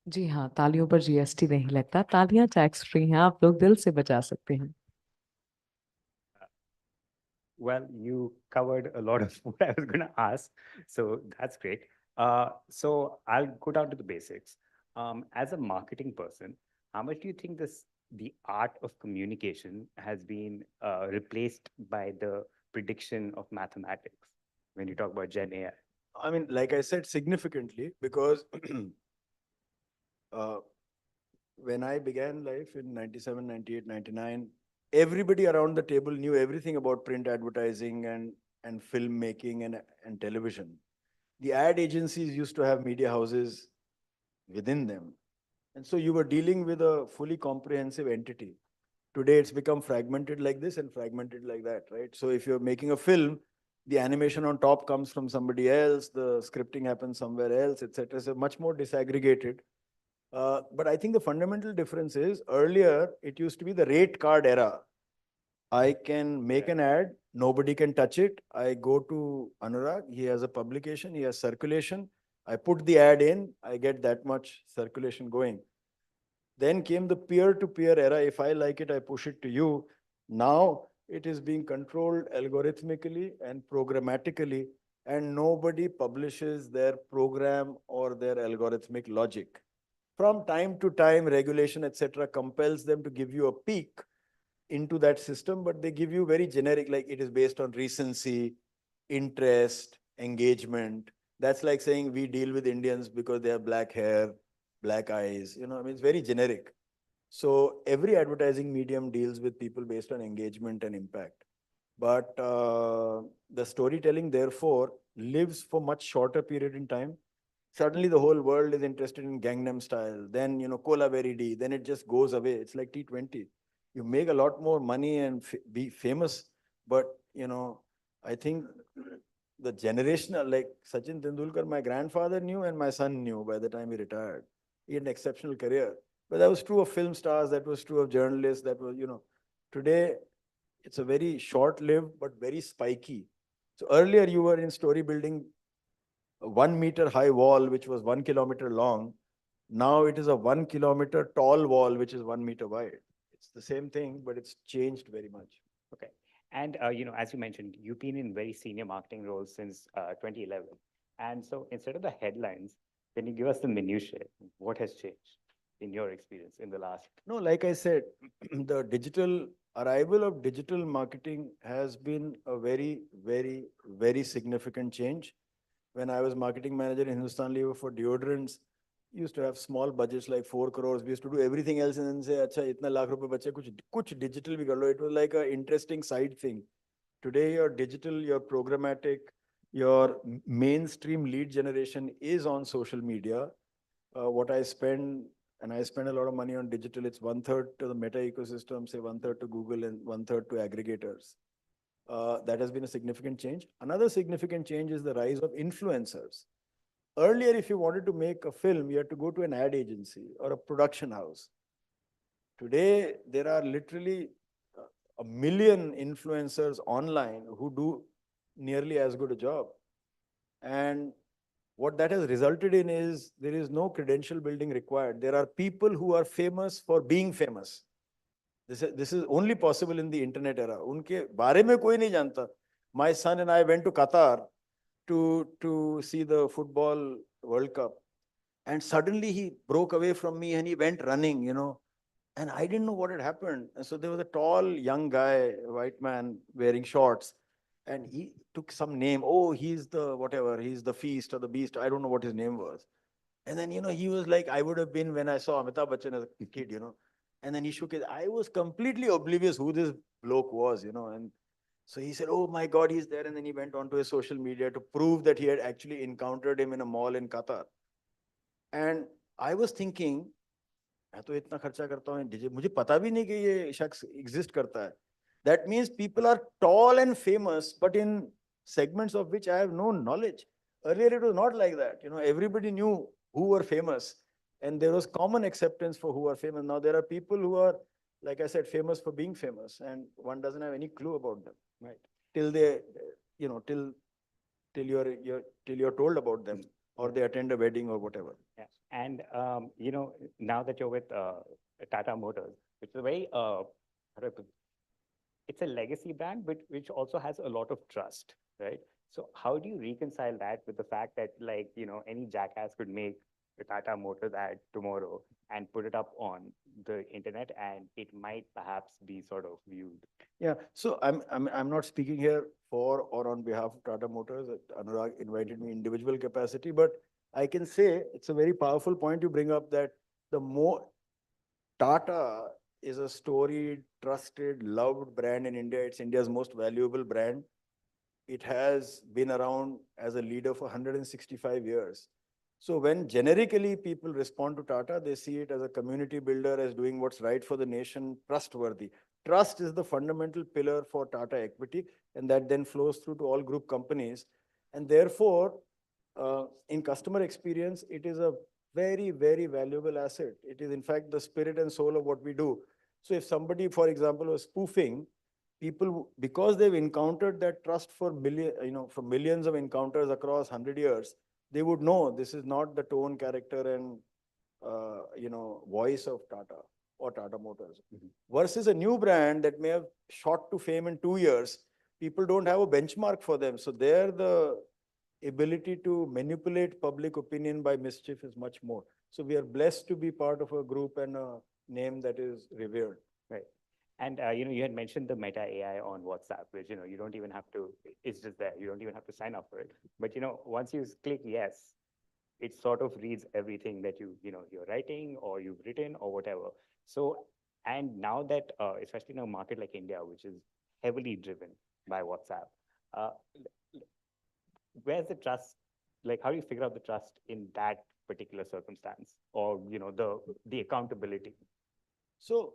जी हाँ, तालियों पर GST नहीं लगता, तालियां tax free हैं, आप लोग दिल से बजा सकते हैं.
Well, you covered a lot of what I was going to ask, so that's great. So I'll go down to the basics. As a marketing person, how much do you think the art of communication has been replaced by the prediction of mathematics when you talk about Gen AI?
I mean, like I said, significantly, because when I began life in 97, 98, 99, everybody around the table knew everything about print advertising and filmmaking and television. The ad agencies used to have media houses within them. And so you were dealing with a fully comprehensive entity. Today, it's become fragmented like this and fragmented like that, right? So if you're making a film, The animation on top comes from somebody else, the scripting happens somewhere else, etc. So much more disaggregated. But I think the fundamental difference is earlier it used to be the rate card era. I can make an ad, nobody can touch it. I go to Anurag, he has a publication, he has circulation. I put the ad in, I get that much circulation going. Then came the peer-to-peer era. If I like it, I push it to you. Now it is being controlled algorithmically and programmatically, and nobody publishes their program or their algorithmic logic. From time to time, regulation, etc., compels them to give you a peek into that system, but they give you very generic, like it is based on recency, interest, engagement. That's like saying we deal with Indians because they have black hair, black eyes. I mean, it's very generic. So every advertising medium deals with people based on engagement and impact. But the storytelling, therefore, lives for much shorter period in time. Suddenly the whole world is interested in Gangnam Style, then, Cola Very D, then it just goes away. It's like T20. You make a lot more money and be famous, but, I think the generational, like Sachin Tendulkar, my grandfather knew and my son knew by the time he retired. He had an exceptional career. But that was true of film stars, that was true of journalists, that was, today it's a very short-lived but very spiky. So earlier you were in story building, a 1 meter high wall, which was 1 kilometer long. Now it is a 1 kilometer tall wall, which is 1 meter wide. It's the same thing, but it's changed very much.
Okay. And, as you mentioned, you've been in very senior marketing roles since 2011. And so instead of the headlines, can you give us the minutiae? What has changed in your experience in the last?
No, like I said, the arrival of digital marketing has been a very, very, very significant change. When I was marketing manager in Hindustan Lever for deodorants, used to have small budgets like 4 crores. We used to do everything else and then say, "Acha, itna lakh rupees bache, kuch digital bhi kar lo." It was like an interesting side thing. Today, your digital, your programmatic, your mainstream lead generation is on social media. What I spend, and I spend a lot of money on digital, it's 1/3 to the Meta ecosystem, say 1/3 to Google and 1/3 to aggregators. That has been a significant change. Another significant change is the rise of influencers. Earlier, if you wanted to make a film, you had to go to an ad agency or a production house. Today, there are literally 1 million influencers online who do nearly as good a job. And what that has resulted in is there is no credential building required. There are people who are famous for being famous. This is only possible in the internet era. Unke bare mein koi nahi janta. My son and I went to Qatar to see the football World Cup. And suddenly he broke away from me and he went running, and I didn't know what had happened. And so there was a tall, young guy, white man wearing shorts, and he took some name. Oh, he's the whatever, he's the feast or the beast. I don't know what his name was. And then, he was like, I would have been when I saw Amitabh Bachchan as a kid, And then he shook his, I was completely oblivious who this bloke was, and so he said, oh my God, he's there. And then he went onto his social media to prove that he had actually encountered him in a mall in Qatar. And I was thinking, मैं तो इतना खर्चा करता हूँ, मुझे पता भी नहीं कि ये शख्स exist करता है. That means people are tall and famous, but in segments of which I have no knowledge. Earlier it was not like that. Everybody knew who were famous, and there was common acceptance for who are famous. Now there are people who are, like I said, famous for being famous, and one doesn't have any clue about them, right? Till they, till you're told about them, or they attend a wedding or whatever.
Yeah. And, now that you're with Tata Motors, which is a very, it's a legacy brand, but which also has a lot of trust, right? So how do you reconcile that with the fact that, like, any jackass could make a Tata Motors ad tomorrow and put it up on the internet, and it might perhaps be sort of viewed?
Yeah, so I'm not speaking here for or on behalf of Tata Motors. Anurag invited me in individual capacity, but I can say it's a very powerful point you bring up, that the more Tata is a storied, trusted, loved brand in India. It's India's most valuable brand. It has been around as a leader for 165 years. So when generically people respond to Tata, they see it as a community builder, as doing what's right for the nation, trustworthy. trust is the fundamental pillar for Tata Equity, and that then flows through to all group companies. And therefore, in customer experience, it is a very, very valuable asset. It is in fact the spirit and soul of what we do. So if somebody, for example, was spoofing, people, because they've encountered that trust for for millions of encounters across 100 years, they would know this is not the tone, character, and voice of Tata or Tata Motors. Versus a new brand that may have shot to fame in 2 years, people don't have a benchmark for them. So there the ability to manipulate public opinion by mischief is much more. So we are blessed to be part of a group and a name that is revered.
Right. And you had mentioned the Meta AI on WhatsApp, which you don't even have to. It's just there. You don't even have to sign up for it. But once you click yes, it sort of reads everything that you're writing or you've written or whatever. So, and now that especially in a market like India, which is heavily driven by WhatsApp, where's the trust? Like, how do you figure out the trust in that particular circumstance, or the accountability?
So,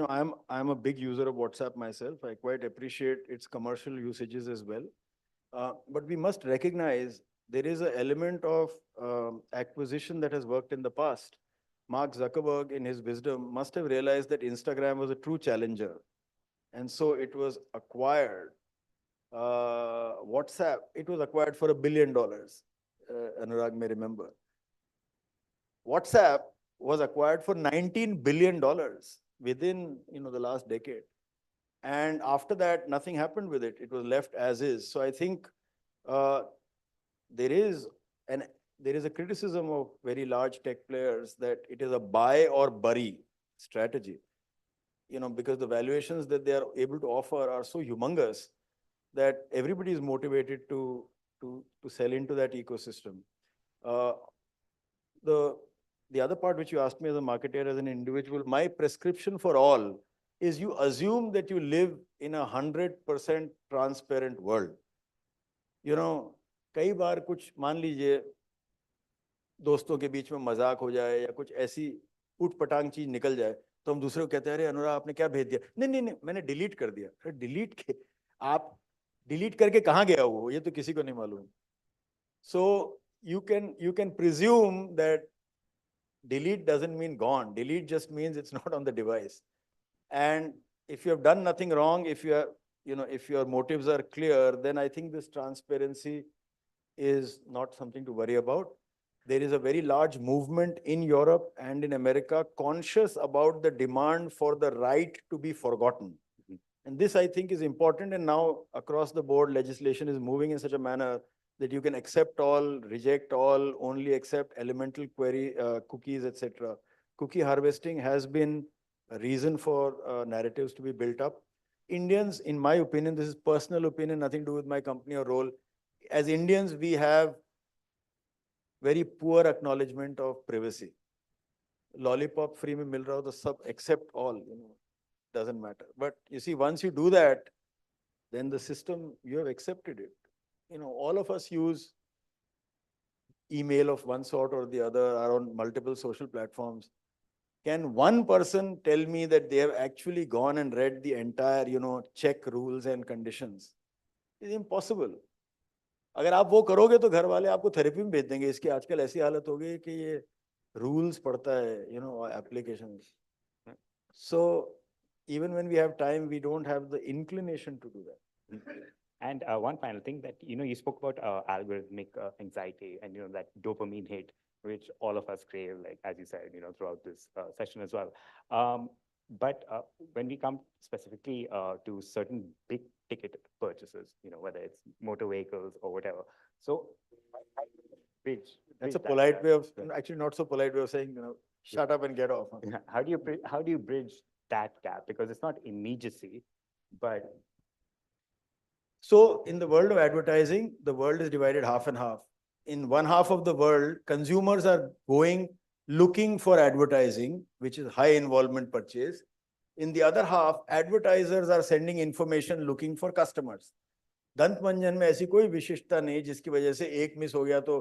I'm a big user of WhatsApp myself. I quite appreciate its commercial usages as well. But we must recognize there is an element of acquisition that has worked in the past. Mark Zuckerberg, in his wisdom, must have realized that Instagram was a true challenger. And so it was acquired. WhatsApp, it was acquired for $1 billion. Anurag may remember. WhatsApp was acquired for $19 billion within the last decade. And after that, nothing happened with it. It was left as is. So I think there is a criticism of very large tech players that it is a buy or bury strategy. Because the valuations that they are able to offer are so humongous that everybody is motivated to sell into that ecosystem. The other part which you asked me as a marketer, as an individual, my prescription for all is you assume that you live in 100% transparent world. कई बार कुछ मान लीजिए दोस्तों के बीच में मजाक हो जाए या कुछ ऐसी उटपटांग चीज निकल जाए तो हम दूसरे को कहते हैं अरे अनुराग आपने क्या भेज दिया, नहीं मैंने डिलीट कर दिया। अरे डिलीट करके कहाँ गया वो, ये तो किसी को नहीं मालूम। So you can presume that delete doesn't mean gone. Delete just means it's not on the device. And if you have done nothing wrong, if your motives are clear, then I think this transparency is not something to worry about. There is a very large movement in Europe and in America conscious about the demand for the right to be forgotten. And this, I think, is important. And now across the board, legislation is moving in such a manner that you can accept all, reject all, only accept elemental query cookies, etc. Cookie harvesting has been a reason for narratives to be built up. Indians, in my opinion, this is personal opinion, nothing to do with my company or role. As Indians, we have very poor acknowledgement of privacy. Lollipop free mein mil raha ho to sab accept all, doesn't matter. But you see, once you do that, then the system, you have accepted it. All of us use email of one sort or the other, are on multiple social platforms. Can one person tell me that they have actually gone and read the entire, check rules and conditions? It's impossible. अगर आप वो करोगे तो घर वाले आपको therapy में भेज देंगे। इसकी आजकल ऐसी हालत हो गई कि ये rules पढ़ता है, applications. So even when we have time, we don't have the inclination to do that.
And one final thing that, you spoke about algorithmic anxiety and, that dopamine hit, which all of us crave, like, as you said, throughout this session as well. But when we come specifically to certain big ticket purchases, whether it's motor vehicles or whatever. So
that's a polite way of, actually not so polite way of saying, shut up and get off.
How do you bridge that gap? Because it's not immediacy, but.
So in the world of advertising, the world is divided half and half. In one half of the world, consumers are looking for advertising, which is high involvement purchase. In the other half, advertisers are sending information looking for customers. दंत मंजन में ऐसी कोई विशिष्टता नहीं जिसकी वजह से एक मिस हो गया तो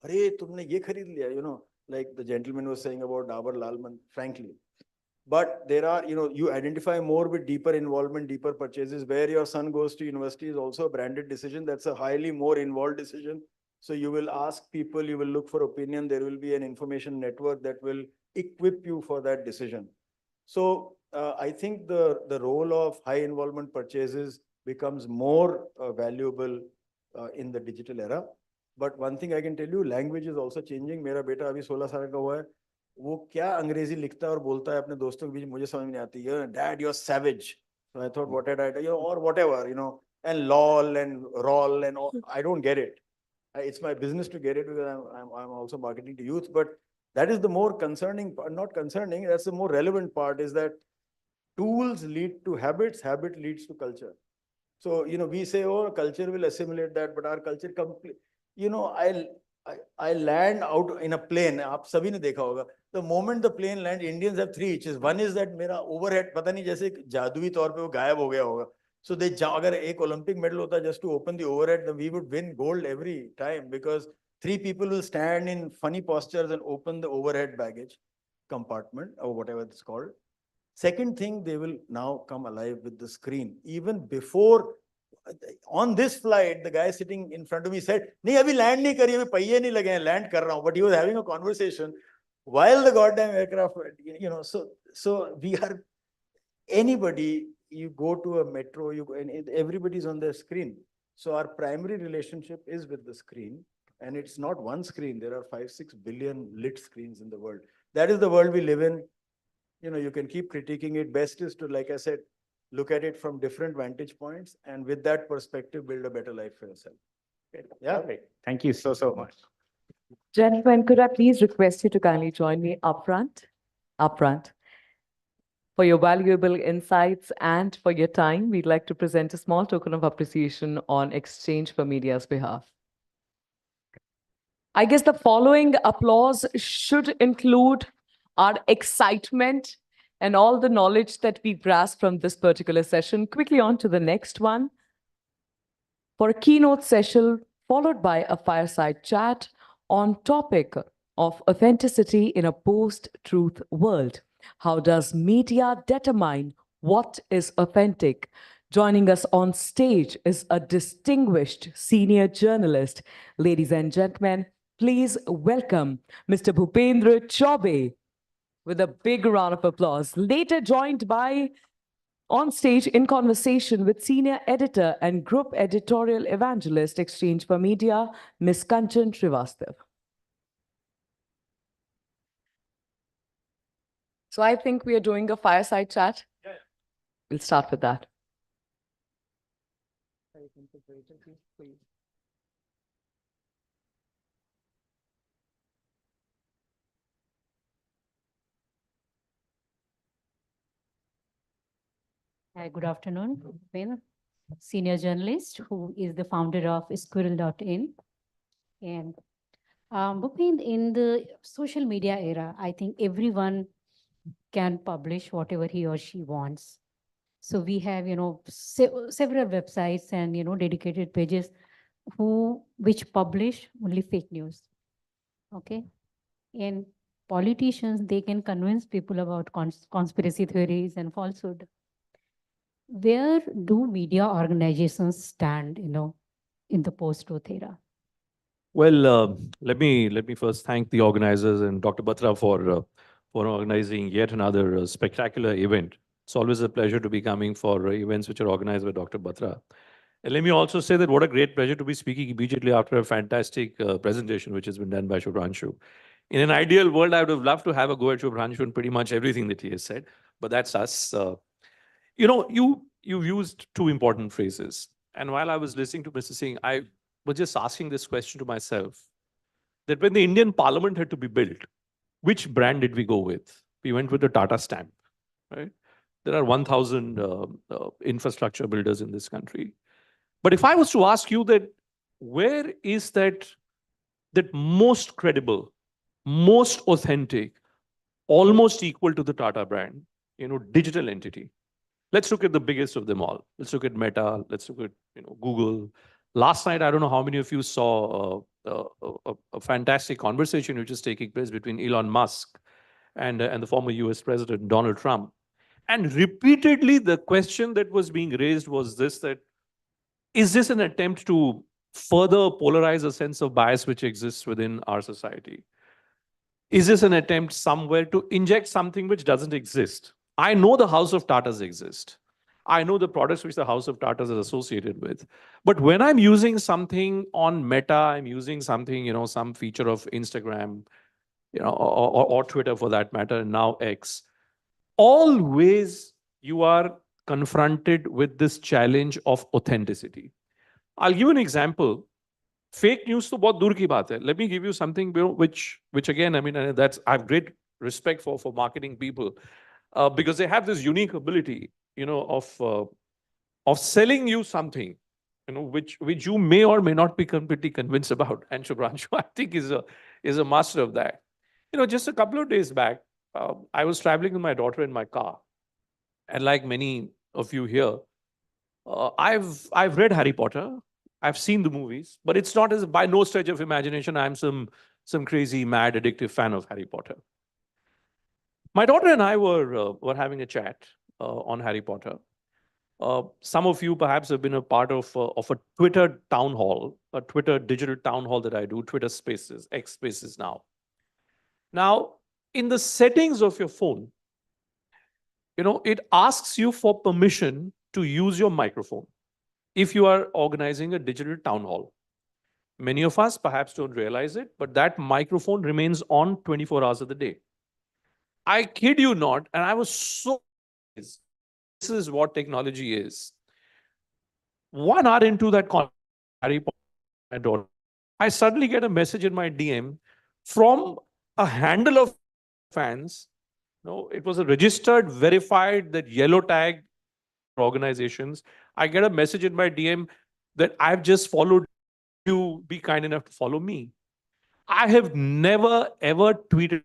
अरे तुमने ये खरीद लिया, like the gentleman was saying about Dabur Lalman, frankly. But there are, you identify more with deeper involvement, deeper purchases. Where your son goes to university is also a branded decision. That's a highly more involved decision. So you will ask people, you will look for opinion. There will be an information network that will equip you for that decision. So I think the role of high involvement purchases becomes more valuable in the digital era. But one thing I can tell you, language is also changing. मेरा बेटा अभी 16 साल का हुआ है. वो क्या अंग्रेजी लिखता है और बोलता है अपने दोस्तों के बीच, मुझे समझ नहीं आती है. Dad, you're savage. So I thought, what did I do? Or whatever, and lol and roll and all. I don't get it. It's my business to get it because I'm also marketing to youth. But that is the more concerning part, not concerning, that's the more relevant part, is that tools lead to habits, habit leads to culture. So, we say, oh, culture will assimilate that, but our culture I land out in a plane. आप सभी ने देखा होगा. The moment the plane lands, Indians have three itches. One is that मेरा overhead, पता नहीं जैसे जादुई तौर पे वो गायब हो गया होगा. So अगर एक Olympic medal होता just to open the overhead, then we would win gold every time, because three people will stand in funny postures and open the overhead baggage compartment or whatever it's called. Second thing, they will now come alive with the screen. Even before, on this flight, the guy sitting in front of me said, "Nahi, abhi land nahi kari, abhi पहिए नहीं लगे हैं, land कर रहा हूँ." But he was having a conversation while the goddamn aircraft, so we are, anybody, you go to a metro, and everybody's on their screen. So our primary relationship is with the screen, and it's not one screen. There are 5-6 billion lit screens in the world. That is the world we live in. You can keep critiquing it. Best is to, like I said, look at it from different vantage points, and with that perspective, build a better life for yourself. Okay. Yeah.
Perfect. Thank you so much.
Gentlemen, could I please request you to kindly join me up front? For your valuable insights and for your time, we'd like to present a small token of appreciation on 𝒕𝒓𝒄𝒏𝒂𝒍𝒊𝒔𝒎 behalf. I guess the following applause should include our excitement and all the knowledge that we grasp from this particular session. Quickly on to the next one. For a keynote session, followed by a fireside chat on topic of authenticity in a post-truth world. How does media determine what is authentic? Joining us on stage is a distinguished senior journalist. Ladies and gentlemen, please welcome Mr. Bhupendra Chaubey with a big round of applause. Later joined by, on stage in conversation with senior editor and group editorial evangelist, 𝒕𝒓𝒄𝒏𝒂𝒍𝒊𝒔𝒎, Ms. Kanchan Srivastava. So I think we are doing a fireside chat. Yeah. We'll start with that.
Hi, good afternoon. Senior journalist who is the founder of Squirrel.in. And Bhupendra, in the social media era, I think everyone can publish whatever he or she wants. So we have, several websites and, dedicated pages which publish only fake news. Okay. And politicians, they can convince people about conspiracy theories and falsehood. Where do media organizations stand, in the post-truth era?
Well, let me first thank the organizers and Dr. Batra for organizing yet another spectacular event. It's always a pleasure to be coming for events which are organized by Dr. Batra. And let me also say that what a great pleasure to be speaking immediately after a fantastic presentation which has been done by Shubhranshu. In an ideal world, I would have loved to have a go at Shubhranshu and pretty much everything that he has said, but that's us. You've used two important phrases. And while I was listening to Mr. Singh, I was just asking this question to myself, that when the Indian Parliament had to be built, which brand did we go with? We went with the Tata stamp, right? There are 1,000 infrastructure builders in this country. But if I was to ask you that, where is that most credible, most authentic, almost equal to the Tata brand, digital entity? Let's look at the biggest of them all. Let's look at Meta. Let's look at Google. Last night, I don't know how many of you saw a fantastic conversation which is taking place between Elon Musk and the former US President Donald Trump. And repeatedly, the question that was being raised was this, that is this an attempt to further polarize a sense of bias which exists within our society? Is this an attempt somewhere to inject something which doesn't exist? I know the House of Tatas exist. I know the products which the House of Tatas is associated with. But when I'm using something on Meta, I'm using something, some feature of Instagram, or Twitter for that matter, and now X, always you are confronted with this challenge of authenticity. I'll give you an example. Fake news to bahut dur ki baat hai. Let me give you something which again, I mean, I have great respect for marketing people, because they have this unique ability, of selling you something, which you may or may not be completely convinced about. And Shubhranshu, I think, is a master of that. Just a couple of days back, I was traveling with my daughter in my car, and like many of you here, I've read Harry Potter. I've seen the movies, but it's not as by no stretch of imagination I'm some crazy, mad, addictive fan of Harry Potter. My daughter and I were having a chat on Harry Potter. Some of you perhaps have been a part of a Twitter town hall, a Twitter digital town hall that I do, Twitter Spaces, X Spaces now. Now, in the settings of your phone, it asks you for permission to use your microphone if you are organizing a digital town hall. Many of us perhaps don't realize it, but that microphone remains on 24 hours of the day. I kid you not, and I was so amazed. This is what technology is. 1 hour into that Harry Potter, my daughter, I suddenly get a message in my DM from a handle of fans. It was a registered, verified, that yellow tag organizations. I get a message in my DM that I've just followed you, be kind enough to follow me. I have never ever tweeted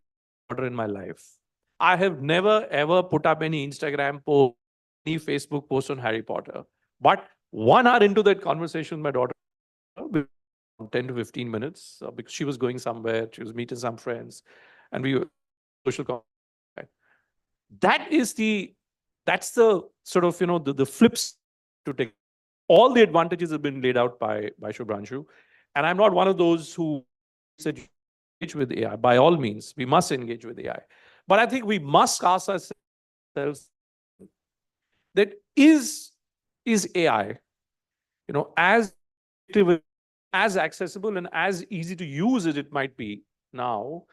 in my life. I have never ever put up any Instagram post, any Facebook post on Harry Potter. But 1 hour into that conversation with my daughter, 10 to 15 minutes, because she was going somewhere, she was meeting some friends, and we were social contact. That's the sort of, the flips to take. All the advantages have been laid out by Shubhranshu. And I'm not one of those who said engage with AI. By all means, we must engage with AI. But I think we must ask ourselves that is AI, as accessible and as easy to use as it might be now,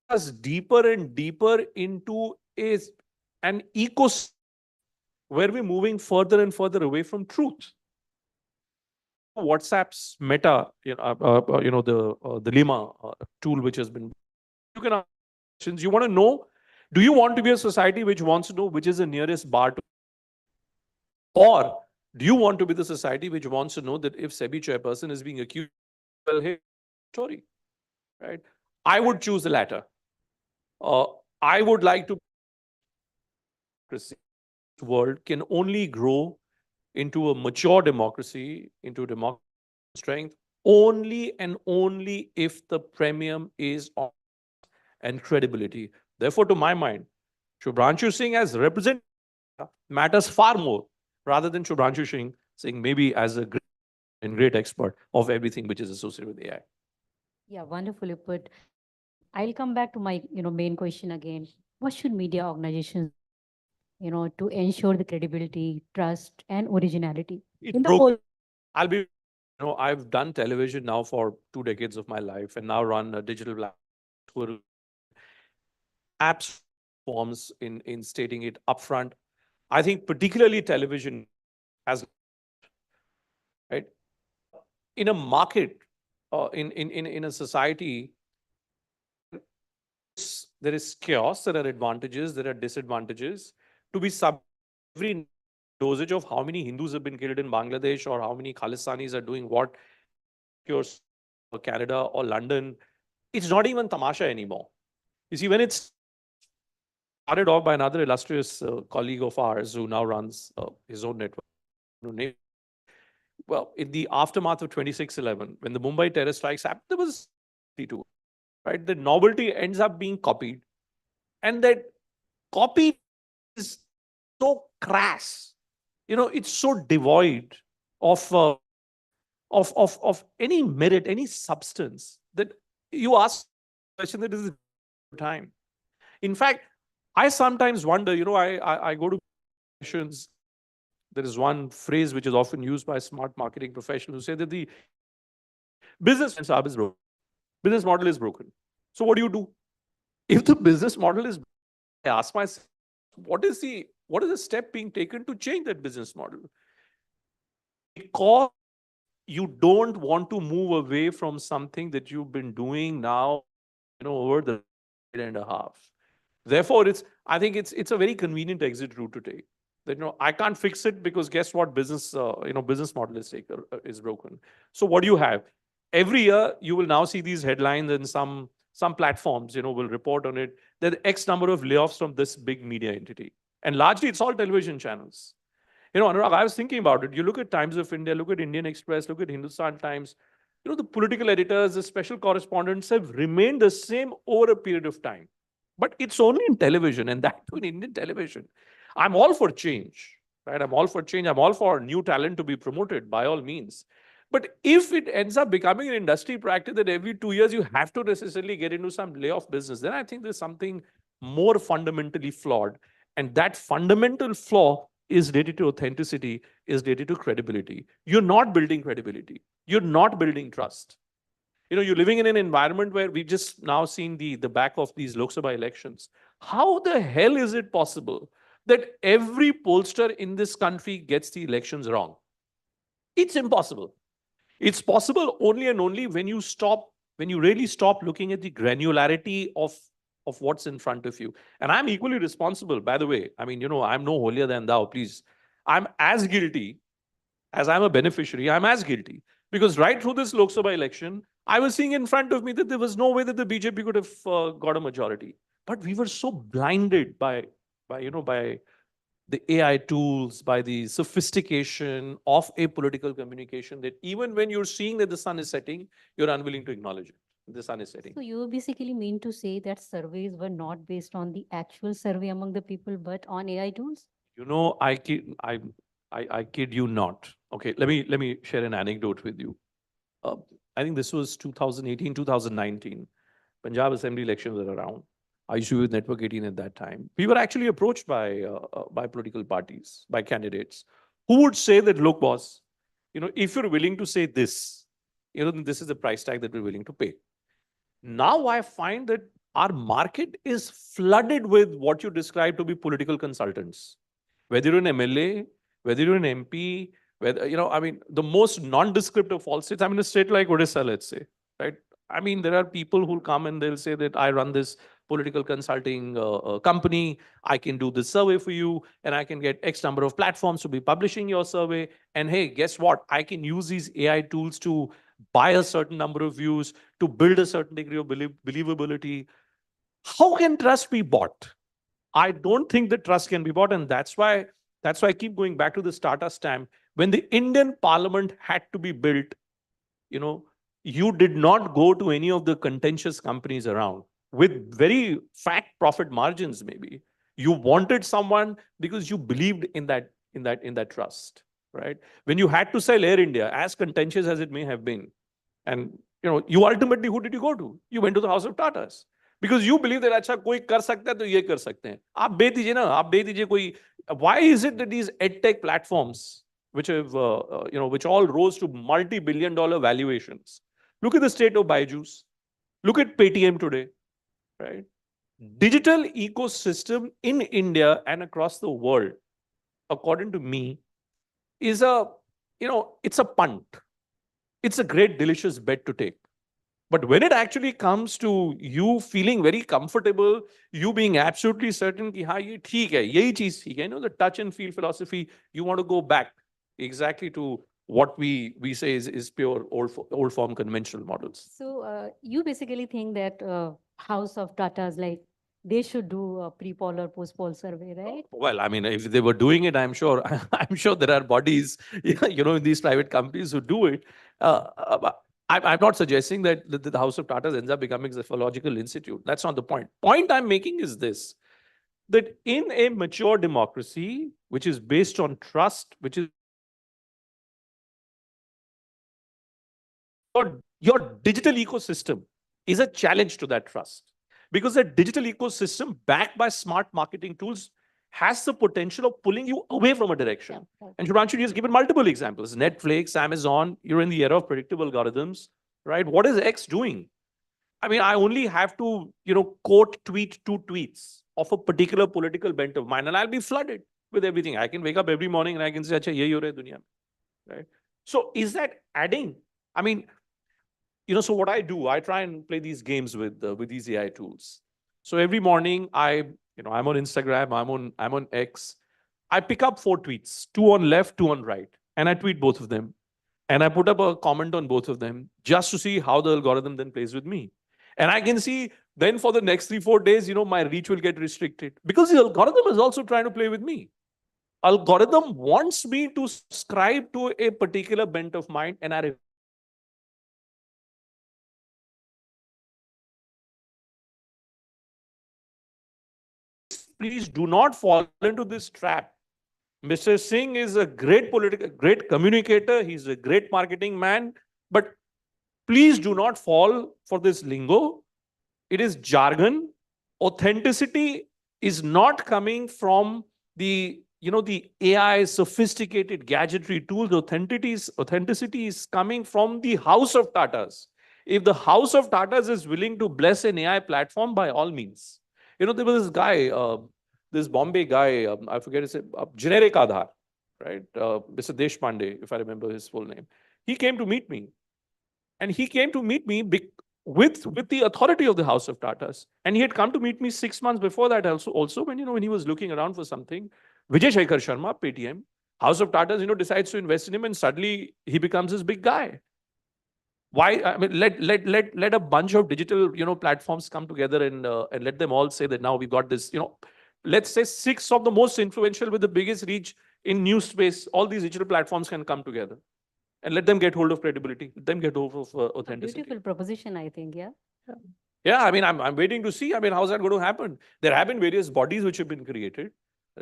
us deeper and deeper into an ecosystem where we're moving further and further away from truth. WhatsApp's Meta, the Lima tool, which has been, you can ask questions. You want to know, do you want to be a society which wants to know which is the nearest bar to, or do you want to be the society which wants to know that if SEBI chairperson is being accused, well, hey, story, right? I would choose the latter. I would like to world can only grow into a mature democracy, into democracy strength, only and only if the premium is on and credibility. Therefore, to my mind, Shubhranshu Singh as representative matters far more rather than Shubhranshu Singh saying maybe as a great expert of everything which is associated with AI.
Yeah, wonderfully put. I'll come back to my main question again. What should media organizations to ensure the credibility, trust, and originality in the whole?
I've done television now for 2 decades of my life, and now run a digital platform. Apps forms in stating it upfront. I think particularly television has, right, in a market, in a society, there is chaos, there are advantages, there are disadvantages. To be every dosage of how many Hindus have been killed in Bangladesh or how many Khalistanis are doing what, Canada or London, it's not even tamasha anymore. You see, when it's started off by another illustrious colleague of ours who now runs his own network. Well, in the aftermath of 26/11, when the Mumbai terror strikes happened, there was 32, right? The novelty ends up being copied. And that copy is so crass, it's so devoid of, of any merit, any substance, that you ask a question that is time. In fact, I sometimes wonder, I go to sessions. There is one phrase which is often used by smart marketing professionals who say that the business is broken. Business model is broken. So what do you do? If the business model is, I ask myself, what is the step being taken to change that business model? Because you don't want to move away from something that you've been doing now, over the year and a half. Therefore, I think it's a very convenient exit route to take. That, I can't fix it because guess what? Business model is broken. So what do you have? Every year, you will now see these headlines, and some platforms, will report on it. There are X number of layoffs from this big media entity. And largely, it's all television channels. Anurag, I was thinking about it. You look at Times of India, look at Indian Express, look at Hindustan Times. The political editors, the special correspondents have remained the same over a period of time. But it's only in television, and that too in Indian television. I'm all for change, right? I'm all for change. I'm all for new talent to be promoted by all means. But if it ends up becoming an industry practice that every 2 years you have to necessarily get into some layoff business, then I think there's something more fundamentally flawed. And that fundamental flaw is related to authenticity, is related to credibility. You're not building credibility. You're not building trust. You're living in an environment where we've just now seen the back of these Lok Sabha elections. How the hell is it possible that every pollster in this country gets the elections wrong? It's impossible. It's possible only and only when you really stop looking at the granularity of what's in front of you. And I'm equally responsible, by the way. I mean, I'm no holier than thou, please. I'm as guilty as I'm a beneficiary. I'm as guilty. Because right through this Lok Sabha election, I was seeing in front of me that there was no way that the BJP could have got a majority. But we were so blinded by the AI tools, by the sophistication of a political communication, that even when you're seeing that the sun is setting, you're unwilling to acknowledge it. The sun is setting.
So you basically mean to say that surveys were not based on the actual survey among the people, but on AI tools?
I kid you not. Okay, let me share an anecdote with you. I think this was 2018, 2019. Punjab Assembly elections were around. I used to be with Network 18 at that time. We were actually approached by political parties, by candidates, who would say that, look, boss, if you're willing to say this, this is the price tag that we're willing to pay. Now I find that our market is flooded with what you describe to be political consultants. Whether you're an MLA, whether you're an MP, whether, I mean, the most nondescript of all states, I'm in a state like Odisha, let's say, right? I mean, there are people who'll come and they'll say that I run this political consulting company, I can do this survey for you, and I can get X number of platforms to be publishing your survey. And hey, guess what? I can use these AI tools to buy a certain number of views, to build a certain degree of believability. How can trust be bought? I don't think that trust can be bought. And that's why I keep going back to the starter stamp. When the Indian parliament had to be built, you did not go to any of the contentious companies around with very fat profit margins, maybe. You wanted someone because you believed in that trust, right? When you had to sell Air India, as contentious as it may have been, and you ultimately, who did you go to? You went to the House of Tatas. Because you believe that अच्छा कोई कर सकता है तो ये कर सकते हैं. आप दे दीजिए ना, आप दे दीजिए कोई. Why is it that these edtech platforms, which have which all rose to multi-billion-dollar valuations? Look at the state of Byju's. Look at Paytm today, right? Digital ecosystem in India and across the world, according to me, is it's a punt. It's a great, delicious bet to take. But when it actually comes to you feeling very comfortable, you being absolutely certain कि हाँ ये ठीक है, यही चीज ठीक है, the touch and feel philosophy, you want to go back exactly to what we say is pure old form conventional models.
So you basically think that House of Tatas, like, they should do a pre-poll or post-poll survey, right?
Well, I mean, if they were doing it, I'm sure there are bodies, in these private companies who do it. I'm not suggesting that the House of Tatas ends up becoming a 𝒂𝒊𝒔𝒎 institute. That's not the point. Point I'm making is this, that in a mature democracy, which is based on trust, which is your digital ecosystem is a challenge to that trust. Because a digital ecosystem backed by smart marketing tools has the potential of pulling you away from a direction. Yeah. And Shubhranshu has given multiple examples. Netflix, Amazon, you're in the era of predictable algorithms, right? What is X doing? I mean, I only have to, quote tweet 2 tweets of a particular political bent of mine, and I'll be flooded with everything. I can wake up every morning and I can say, acha, yehi ho raha hai duniya mein, right? So is that adding? I mean, so what I do, I try and play these games with these AI tools. So every morning I'm on Instagram, I'm on X. I pick up 4 tweets, 2 on left, 2 on right, and I tweet both of them. And I put up a comment on both of them just to see how the algorithm then plays with me. And I can see then for the next 3-4 days, my reach will get restricted because the algorithm is also trying to play with me. Algorithm wants me to subscribe to a particular bent of mind, and I please do not fall into this trap. Mr. Singh is a great communicator. He's a great marketing man, but please do not fall for this lingo. It is jargon. Authenticity is not coming from the AI sophisticated gadgetry tools. Authenticity is coming from the House of Tatas. If the House of Tatas is willing to bless an AI platform, by all means. There was this guy, this Bombay guy, I forget his name, generic Aadhaar, right? Mr. Deshpande, if I remember his full name. He came to meet me. And he came to meet me with the authority of the House of Tatas. And he had come to meet me 6 months before that also when, when he was looking around for something. 𝒕𝒓𝒖𝒔𝒕, Paytm, House of Tatas, decides to invest in him, and suddenly he becomes this big guy. Why? I mean, let a bunch of digital, platforms come together and let them all say that now we've got this, let's say 6 of the most influential with the biggest reach in news space, all these digital platforms can come together. And let them get hold of credibility. Let them get hold of authenticity.
Beautiful proposition, I think, yeah.
Yeah, I mean, I'm waiting to see. I mean, how's that going to happen? There have been various bodies which have been created,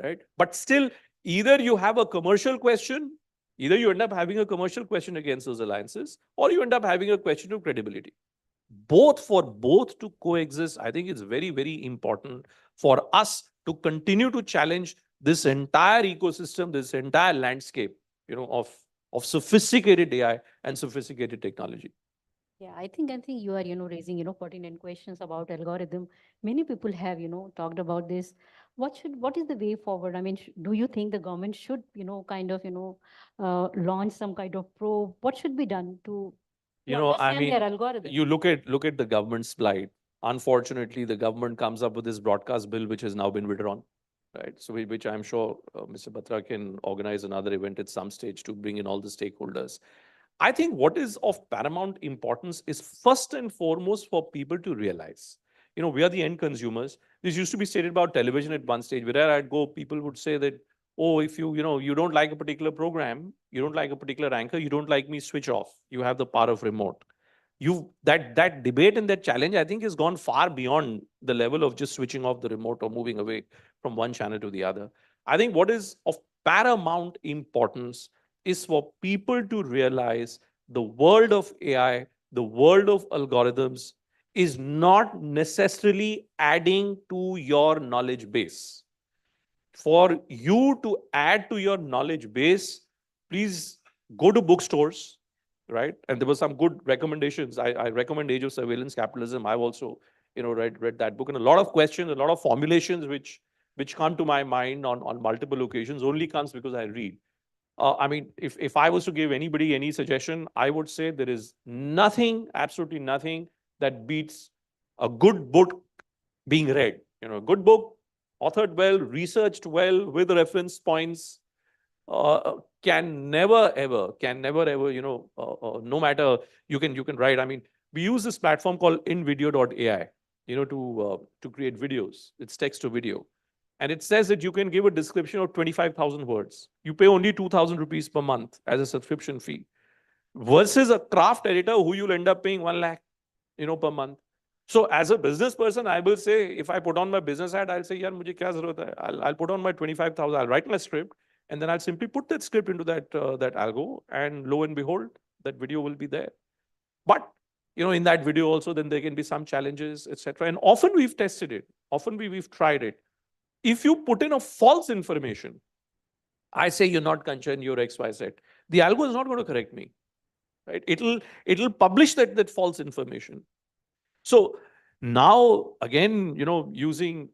right? But still, either you have a commercial question, either you end up having a commercial question against those alliances, or you end up having a question of credibility. For both to coexist, I think it's very, very important for us to continue to challenge this entire ecosystem, this entire landscape, of sophisticated AI and sophisticated technology.
Yeah, I think you are, raising, pertinent questions about algorithm. Many people have, talked about this. What is the way forward? I mean, do you think the government should, kind of, launch some kind of probe? What should be done to understand their algorithm?
You look at the government's plight. Unfortunately, the government comes up with this broadcast bill, which has now been withdrawn. Right. So which I'm sure Mr. Batra can organize another event at some stage to bring in all the stakeholders. I think what is of paramount importance is first and foremost for people to realize, we are the end consumers. This used to be stated about television at one stage. Wherever I'd go, people would say that, oh, if you don't like a particular program, you don't like a particular anchor, you don't like me, switch off. You have the power of remote. That debate and that challenge, I think, has gone far beyond the level of just switching off the remote or moving away from one channel to the other. I think what is of paramount importance is for people to realize the world of AI, the world of algorithms is not necessarily adding to your knowledge base. For you to add to your knowledge base, please go to bookstores, right? And there were some good recommendations. I recommend Age of Surveillance Capitalism. I've also, read that book, and a lot of questions, a lot of formulations which come to my mind on multiple occasions only comes because I read. I mean, if I was to give anybody any suggestion, I would say there is nothing, absolutely nothing that beats a good book being read. A good book, authored well, researched well, with reference points, can never ever, no matter, you can write. I mean, we use this platform called invideo.ai, to create videos. It's text to video. And it says that you can give a description of 25,000 words. You pay only 2,000 rupees per month as a subscription fee. versus a craft editor who you'll end up paying 1 lakh, per month. So as a business person, I will say, if I put on my business ad, I'll say, yaar, mujhe kya zarurat hai? I'll put on my 25,000, I'll write my script, and then I'll simply put that script into that algo, and lo and behold, that video will be there. But, in that video also, then there can be some challenges, etc. And often we've tested it. Often we've tried it. If you put in a false information, I say you're not Kanchan, you're XYZ. The algo is not going to correct me, right? It'll publish that false information. So now again, using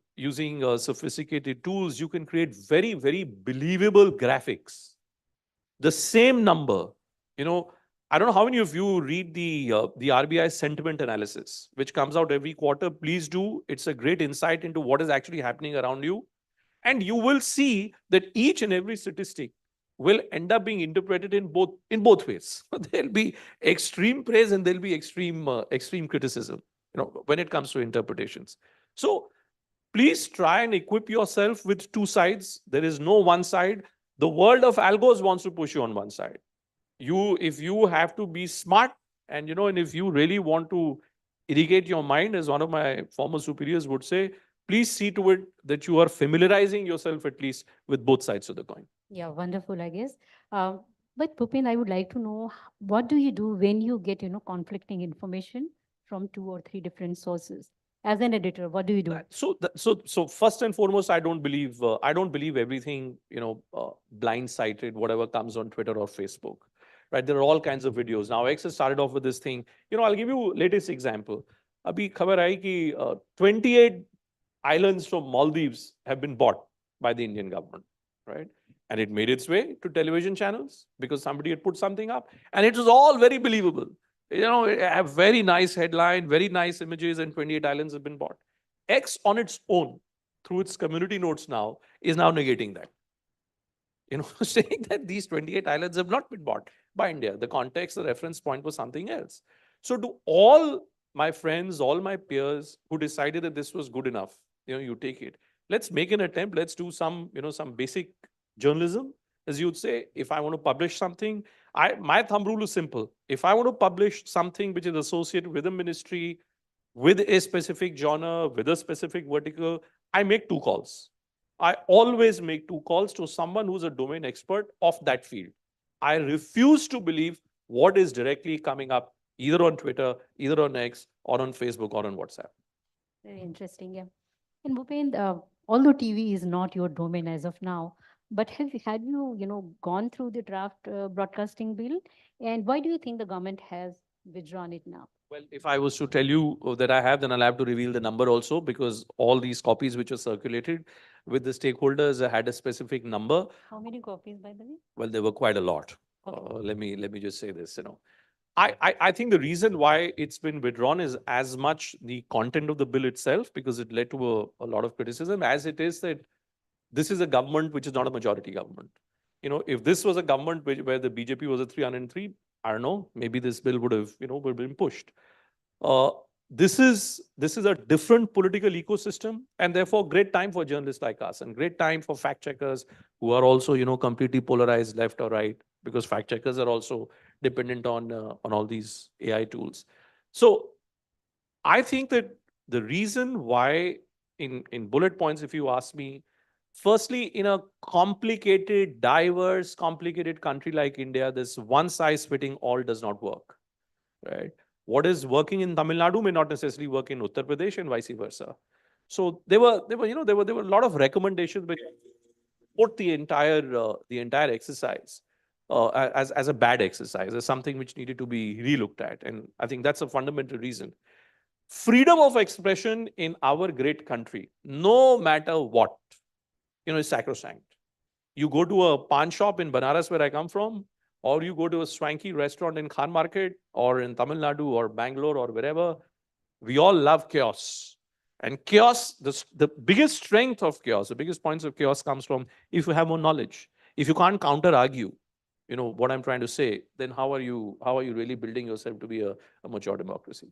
sophisticated tools, you can create very, very believable graphics. The same number, I don't know how many of you read the RBI sentiment analysis, which comes out every quarter. Please do. It's a great insight into what is actually happening around you. And you will see that each and every statistic will end up being interpreted in both ways. There'll be extreme praise and there'll be extreme criticism, when it comes to interpretations. So please try and equip yourself with two sides. There is no one side. The world of algos wants to push you on one side. If you have to be smart, and if you really want to irrigate your mind, as one of my former superiors would say, please see to it that you are familiarizing yourself at least with both sides of the coin.
Yeah, wonderful, I guess. But Bhupen, I would like to know, what do you do when you get, conflicting information from 2 or 3 different sources? As an editor, what do you do?
So first and foremost, I don't believe everything, blindsided, whatever comes on Twitter or Facebook, right? There are all kinds of videos. Now, X has started off with this thing. I'll give you latest example. Abhi khabar aayi ki 28 islands from Maldives have been bought by the Indian government, right? And it made its way to television channels because somebody had put something up, and it was all very believable. A very nice headline, very nice images, and 28 islands have been bought. X on its own, through its community notes now, is now negating that. Saying that these 28 islands have not been bought by India. The context, the reference point was something else. So to all my friends, all my peers who decided that this was good enough, you take it. Let's make an attempt. Let's do some basic journalism. As you'd say, if I want to publish something, my thumb rule is simple. If I want to publish something which is associated with a ministry, with a specific genre, with a specific vertical, I make 2 calls. I always make 2 calls to someone who's a domain expert of that field. I refuse to believe what is directly coming up either on Twitter, either on X, or on Facebook, or on WhatsApp.
Very interesting, yeah. And Bhupen, although TV is not your domain as of now, but have you gone through the draft broadcasting bill? And why do you think the government has withdrawn it now?
Well, if I was to tell you that I have, then I'll have to reveal the number also, because all these copies which are circulated with the stakeholders had a specific number.
How many copies, by the way?
Well, there were quite a lot.
Okay.
Let me just say this, I think the reason why it's been withdrawn is as much the content of the bill itself, because it led to a lot of criticism, as it is that this is a government which is not a majority government. If this was a government where the BJP was a 303, I don't know, maybe this bill would have, been pushed. This is a different political ecosystem, and therefore great time for journalists like us, and great time for fact checkers who are also, completely polarized left or right, because fact checkers are also dependent on all these AI tools. So I think that the reason why, in bullet points, if you ask me, firstly, in a complicated, diverse, complicated country like India, this one size fitting all does not work, right? What is working in Tamil Nadu may not necessarily work in Uttar Pradesh, and vice versa. So there were a lot of recommendations which put the entire exercise as a bad exercise, as something which needed to be relooked at. And I think that's a fundamental reason. Freedom of expression in our great country, no matter what, is sacrosanct. You go to a pawn shop in Banaras, where I come from, or you go to a swanky restaurant in Khan Market, or in Tamil Nadu, or Bangalore, or wherever, we all love chaos. And chaos, the biggest strength of chaos, the biggest points of chaos comes from if you have more knowledge. If you can't counter-argue, what I'm trying to say, then how are you really building yourself to be a mature democracy?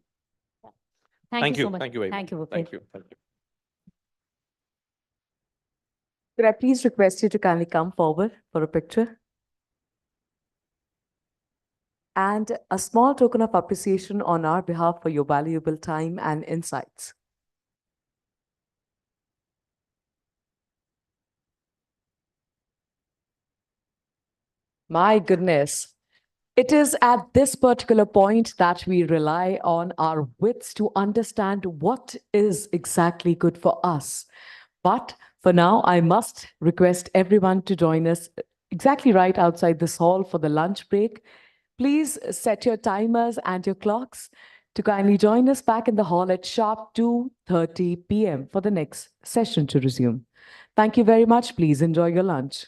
Thank you so much.
Thank you very much.
Thank you, Bhupen.
Thank you. Thank you.
Could I please request you to kindly come forward for a picture? and a small token of appreciation on our behalf for your valuable time and insights. My goodness. It is at this particular point that we rely on our wits to understand what is exactly good for us. But for now, I must request everyone to join us exactly right outside this hall for the lunch break. Please set your timers and your clocks to kindly join us back in the hall at sharp 2:30 p.m. for the next session to resume. Thank you very much. Please enjoy your lunch.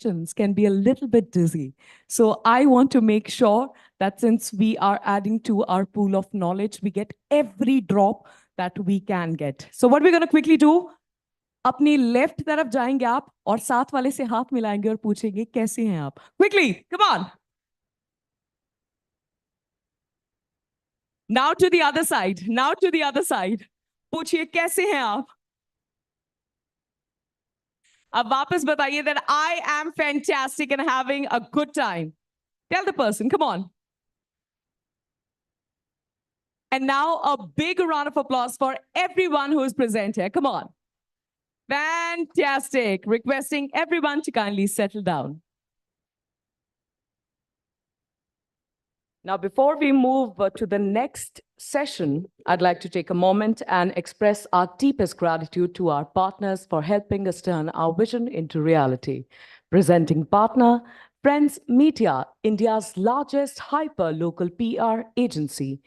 can be a little bit dizzy. So I want to make sure that since we are adding to our pool of knowledge, we get every drop that we can get. So what we're going to quickly do, अपनी left तरफ जाएंगे आप और साथ वाले से हाथ मिलाएंगे और पूछेंगे कैसे हैं आप. Quickly, come on. Now to the other side. Now to the other side. पूछिए कैसे हैं आप? अब वापस बताइए that I am fantastic and having a good time. Tell the person, come on. And now a big round of applause for everyone who is present here. Come on. Fantastic. Requesting everyone to kindly settle down. Now, before we move to the next session, I'd like to take a moment and express our deepest gratitude to our partners for helping us turn our vision into reality. Presenting partner, Friends Media, India's largest hyper-local PR agency,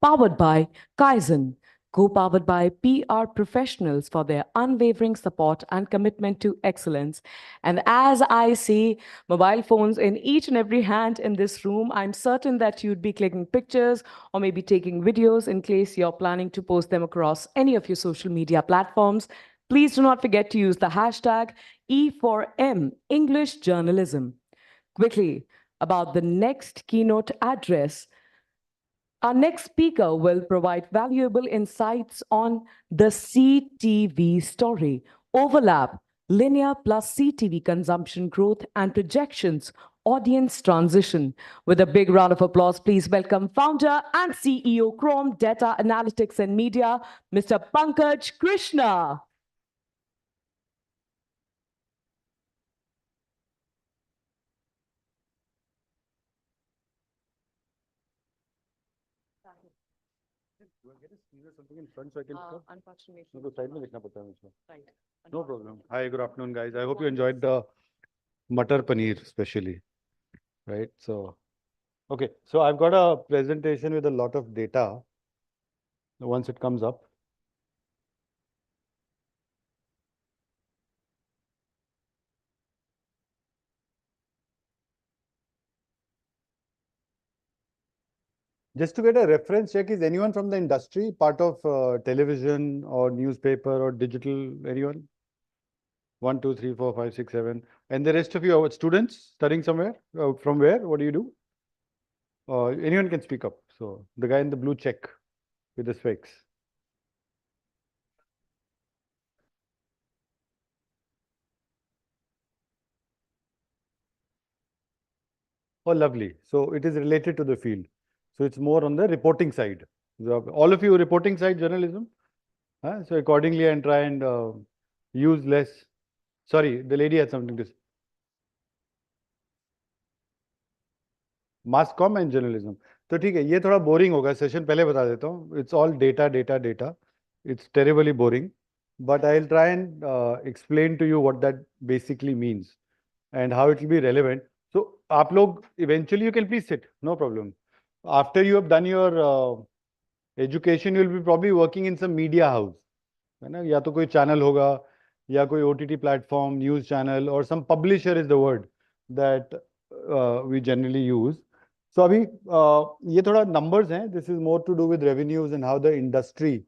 powered by Kaizen, co-powered by PR professionals for their unwavering support and commitment to excellence. And as I see mobile phones in each and every hand in this room, I'm certain that you'd be clicking pictures or maybe taking videos in case you're planning to post them across any of your social media platforms. Please do not forget to use the hashtag E4M, English Journalism. Quickly, about the next keynote address, our next speaker will provide valuable insights on the CTV story, overlap, linear plus CTV consumption growth and projections, audience transition. With a big round of applause, please welcome founder and CEO Chrome Data Analytics and Media, Mr. Pankaj Krishna.
Something in front so I can
Unfortunately.
No, side mein likhna padta hai mujhe.
Right.
No problem. Hi, good afternoon, guys. I hope you enjoyed the Matar Paneer especially, right? So, okay. So I've got a presentation with a lot of data. Once it comes up. Just to get a reference check, is anyone from the industry part of television or newspaper or digital? Anyone? 1, 2, 3, 4, 5, 6, 7. And the rest of you are students studying somewhere? From where? What do you do? Anyone can speak up. So the guy in the blue check with the specs. Oh, lovely. So it is related to the field. So it's more on the reporting side. All of you reporting side journalism. So accordingly, and try and use less. Sorry, the lady had something to say. Mass comm and journalism. तो ठीक है, ये थोड़ा boring होगा. Session पहले बता देता हूँ. It's all data, data, data. It's terribly boring. But I'll try and explain to you what that basically means and how it will be relevant. So, आप लोग eventually you can please sit, no problem. After you have done your education, you will be probably working in some media house, है ना? या तो कोई channel होगा, या कोई OTT platform, news channel, or some publisher is the word that we generally use. So अभी ये थोड़ा numbers हैं. This is more to do with revenues and how the industry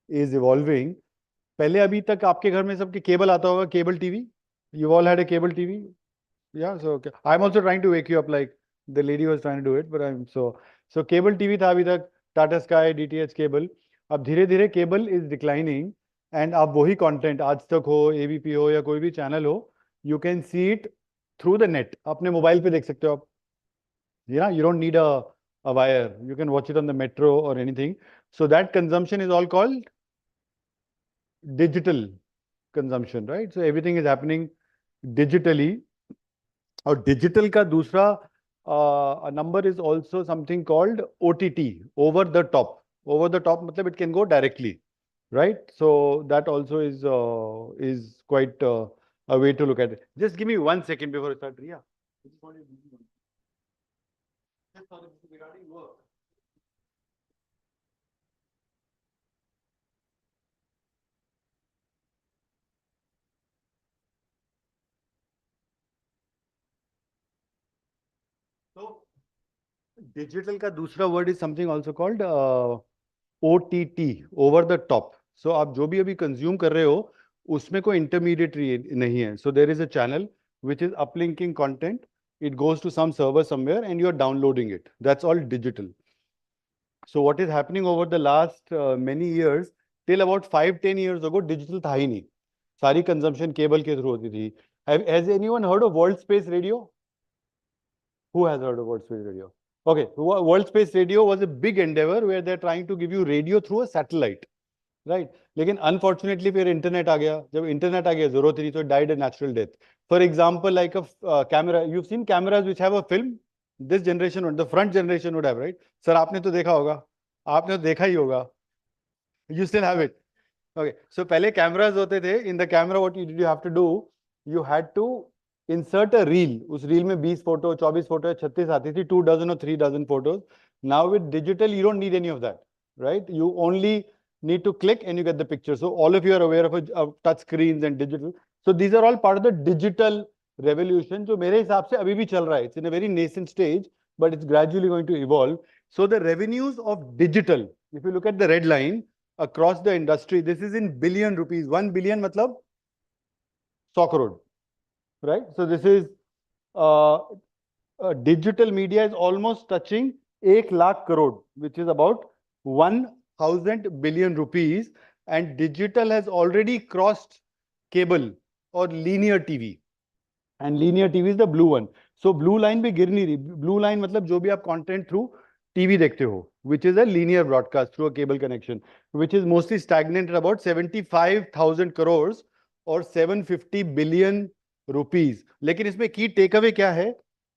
is evolving. पहले अभी तक आपके घर में सबके केबल आता होगा, cable TV. You all had a cable TV. Yeah, so okay. I'm also trying to wake you up like the lady was trying to do it, but so cable TV था अभी तक, Tata Sky, DTH cable. अब धीरे धीरे cable is declining and अब वही content आज तक हो, ABP हो या कोई भी channel हो, you can see it through the net. अपने mobile पे देख सकते हो आप. Yeah, you don't need a wire. You can watch it on the metro or anything. So that consumption is all called digital consumption, right? So everything is happening digitally. और digital का दूसरा number is also something called OTT, over the top. Over the top मतलब it can go directly, right? So that also is quite a way to look at it. Just give me 1 second before I start. Yeah. Regarding work. Digital का दूसरा word is something also called OTT, over the top. So आप जो भी अभी consume कर रहे हो उसमें कोई intermediary नहीं है. So there is a channel which is uplinking content. It goes to some server somewhere and you are downloading it. That's all digital. So what is happening over the last many years, till about 5-10 years ago, digital था ही नहीं. सारी consumption cable के through होती थी. Has anyone heard of World Space Radio? Who has heard of World Space Radio? Okay, World Space Radio was a big endeavor where they're trying to give you radio through a satellite, right? लेकिन unfortunately फिर internet आ गया. जब internet आ गया जरूरत नहीं, so it died a natural death. For example, like a camera, you've seen cameras which have a film. This generation, the front generation would have, right? Sir, आपने तो देखा होगा. आपने तो देखा ही होगा. You still have it. Okay, so पहले cameras होते थे. In the camera, what did you have to do? You had to insert a reel. उस reel में 20 photo, 24 photo, 36 आती थी, 2 dozen or 3 dozen photos. Now with digital, you don't need any of that, right? You only need to click and you get the picture. So all of you are aware of touch screens and digital. So these are all part of the digital revolution, जो मेरे हिसाब से अभी भी चल रहा है. It's in a very nascent stage, but it's gradually going to evolve. So the revenues of digital, if you look at the red line across the industry, this is in billion rupees. 1 billion मतलब 100 crore. Right? So this is digital media is almost touching 1 lakh crore, which is about 1,000 billion rupees. And digital has already crossed cable or linear TV. And linear TV is the blue one. So blue line भी गिर नहीं रही. Blue line मतलब जो भी आप content through TV देखते हो, which is a linear broadcast through a cable connection, which is mostly stagnant at about 75,000 crores or 750 billion rupees. लेकिन इसमें key takeaway क्या है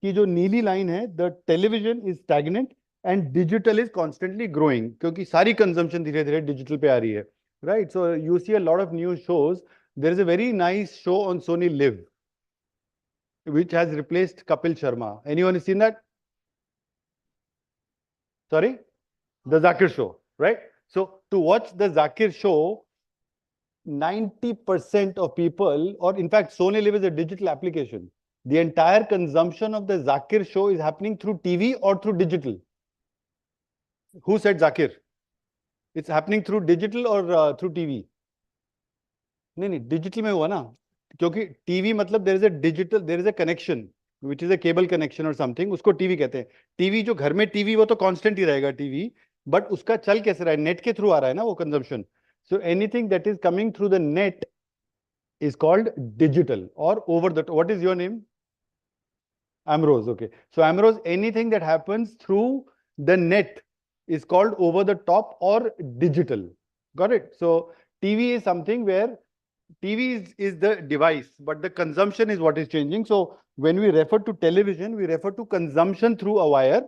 कि जो नीली line है, the television is stagnant and digital is constantly growing क्योंकि सारी consumption धीरे-धीरे digital पे आ रही है, right? So you see a lot of new shows. There is a very nice show on Sony Live, which has replaced Kapil Sharma. Anyone has seen that? Sorry? The Zakir show, right? So to watch the Zakir show, 90% of people, or in fact, Sony Live is a digital application. The entire consumption of the Zakir show is happening through TV or through digital. Who said Zakir? It's happening through digital or through TV? नहीं, digital में हुआ ना, क्योंकि TV मतलब there is a digital, there is a connection, which is a cable connection or something, उसको TV कहते हैं. TV जो घर में TV वो तो constant ही रहेगा TV, but उसका चल कैसे रहा है? Net के through आ रहा है ना वो consumption. So anything that is coming through the net is called digital or over the. What is your name? Amrose. Okay. So Amrose, anything that happens through the net is called over the top or digital. Got it? So TV is something where TV is the device, but the consumption is what is changing. So when we refer to television, we refer to consumption through a wire.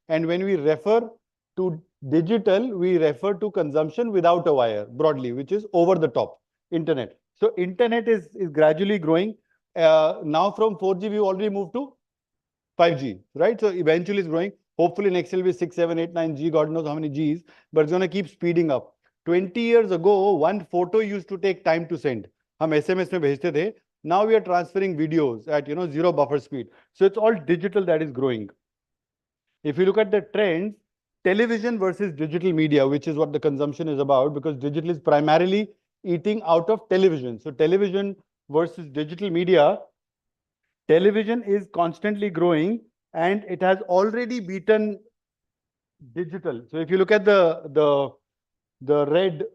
And when we refer to digital, we refer to consumption without a wire broadly, which is over the top, internet. So internet is gradually growing. Now from 4G, we already moved to 5G, right? So eventually it's growing. Hopefully next will be 6, 7, 8, 9G, God knows how many Gs, but it's going to keep speeding up. 20 years ago, one photo used to take time to send. हम SMS में भेजते थे. Now we are transferring videos at 0 buffer speed. So it's all digital that is growing. If you look at the trends, television versus digital media, which is what the consumption is about, because digital is primarily eating out of television. So television versus digital media, television is constantly growing and it has already beaten digital. So if you look at the red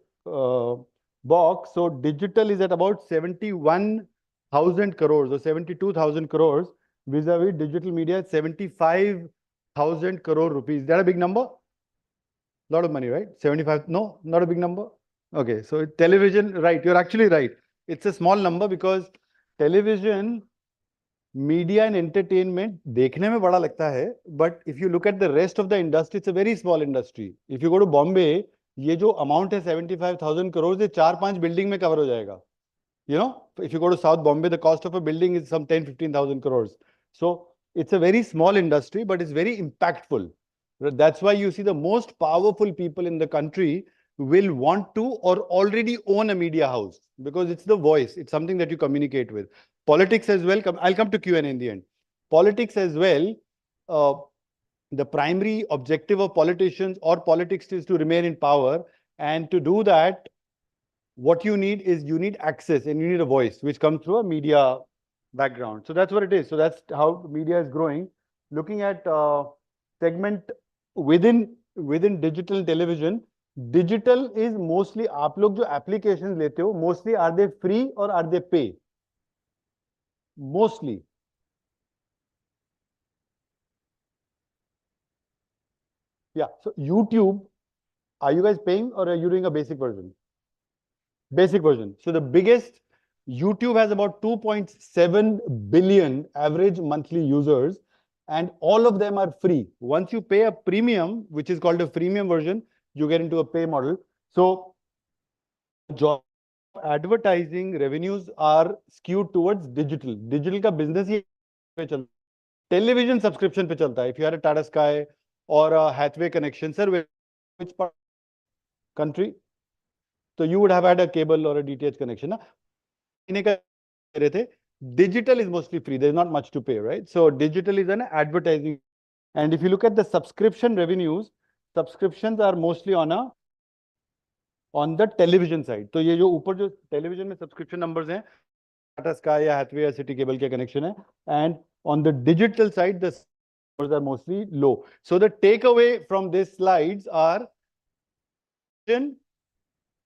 box, so digital is at about 71,000 crores or 72,000 crores vis-a-vis digital media at 75,000 crore rupees. Is that a big number? Lot of money, right? 75? No, not a big number. Okay, so television, right? You're actually right. It's a small number because television, media and entertainment देखने में बड़ा लगता है, but if you look at the rest of the industry, it's a very small industry. If you go to Bombay, ये जो amount है 75,000 crores, ये 4-5 building में cover हो जाएगा. If you go to South Bombay, the cost of a building is some 10-15,000 crores. So it's a very small industry, but it's very impactful. That's why you see the most powerful people in the country will want to or already own a media house because it's the voice. It's something that you communicate with. Politics as well. I'll come to Q&A in the end. Politics as well. the primary objective of politicians or politics is to remain in power. And to do that, what you need is you need access and you need a voice, which comes through a media background. So that's what it is. So that's how media is growing. Looking at segment within digital television, digital is mostly, आप लोग जो applications लेते हो, mostly are they free or are they pay? Mostly. Yeah. So YouTube, are you guys paying or are you doing a basic version? Basic version. So the biggest, YouTube has about 2.7 billion average monthly users, and all of them are free. Once you pay a premium, which is called a freemium version, you get into a pay model. So job advertising revenues are skewed towards digital. Digital का business ही पे चलता है. Television subscription पे चलता है. If you had a Tata Sky or a Hathway connection, sir, which part country? So you would have had a cable or a DTH connection. Digital is mostly free. There's not much to pay, right? So digital is an advertising. And if you look at the subscription revenues, subscriptions are mostly on the television side. So ये जो ऊपर जो television में subscription numbers हैं, Tata Sky या Hathway या City Cable के connection है. And on the digital side, the numbers are mostly low. So the takeaway from these slides are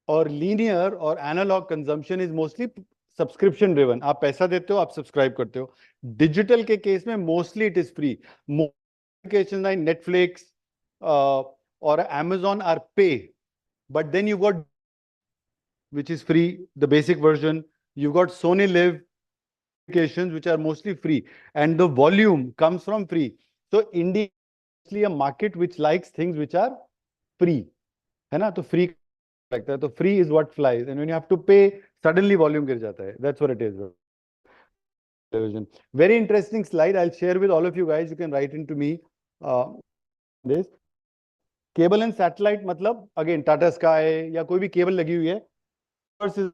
or linear or analog consumption is mostly subscription driven. आप पैसा देते हो, आप subscribe करते हो. Digital के case में mostly it is free. Most applications like Netflix or Amazon are pay, but then you've got which is free, the basic version. You've got Sony Live applications which are mostly free, and the volume comes from free. So India is actually a market which likes things which are free. है ना? तो free लगता है, तो free is what flies, and when you have to pay, suddenly volume गिर जाता है. That's what it is. Television. Very interesting slide. I'll share with all of you guys. You can write into me this. Cable and satellite मतलब again Tata Sky या कोई भी cable लगी हुई है. Versus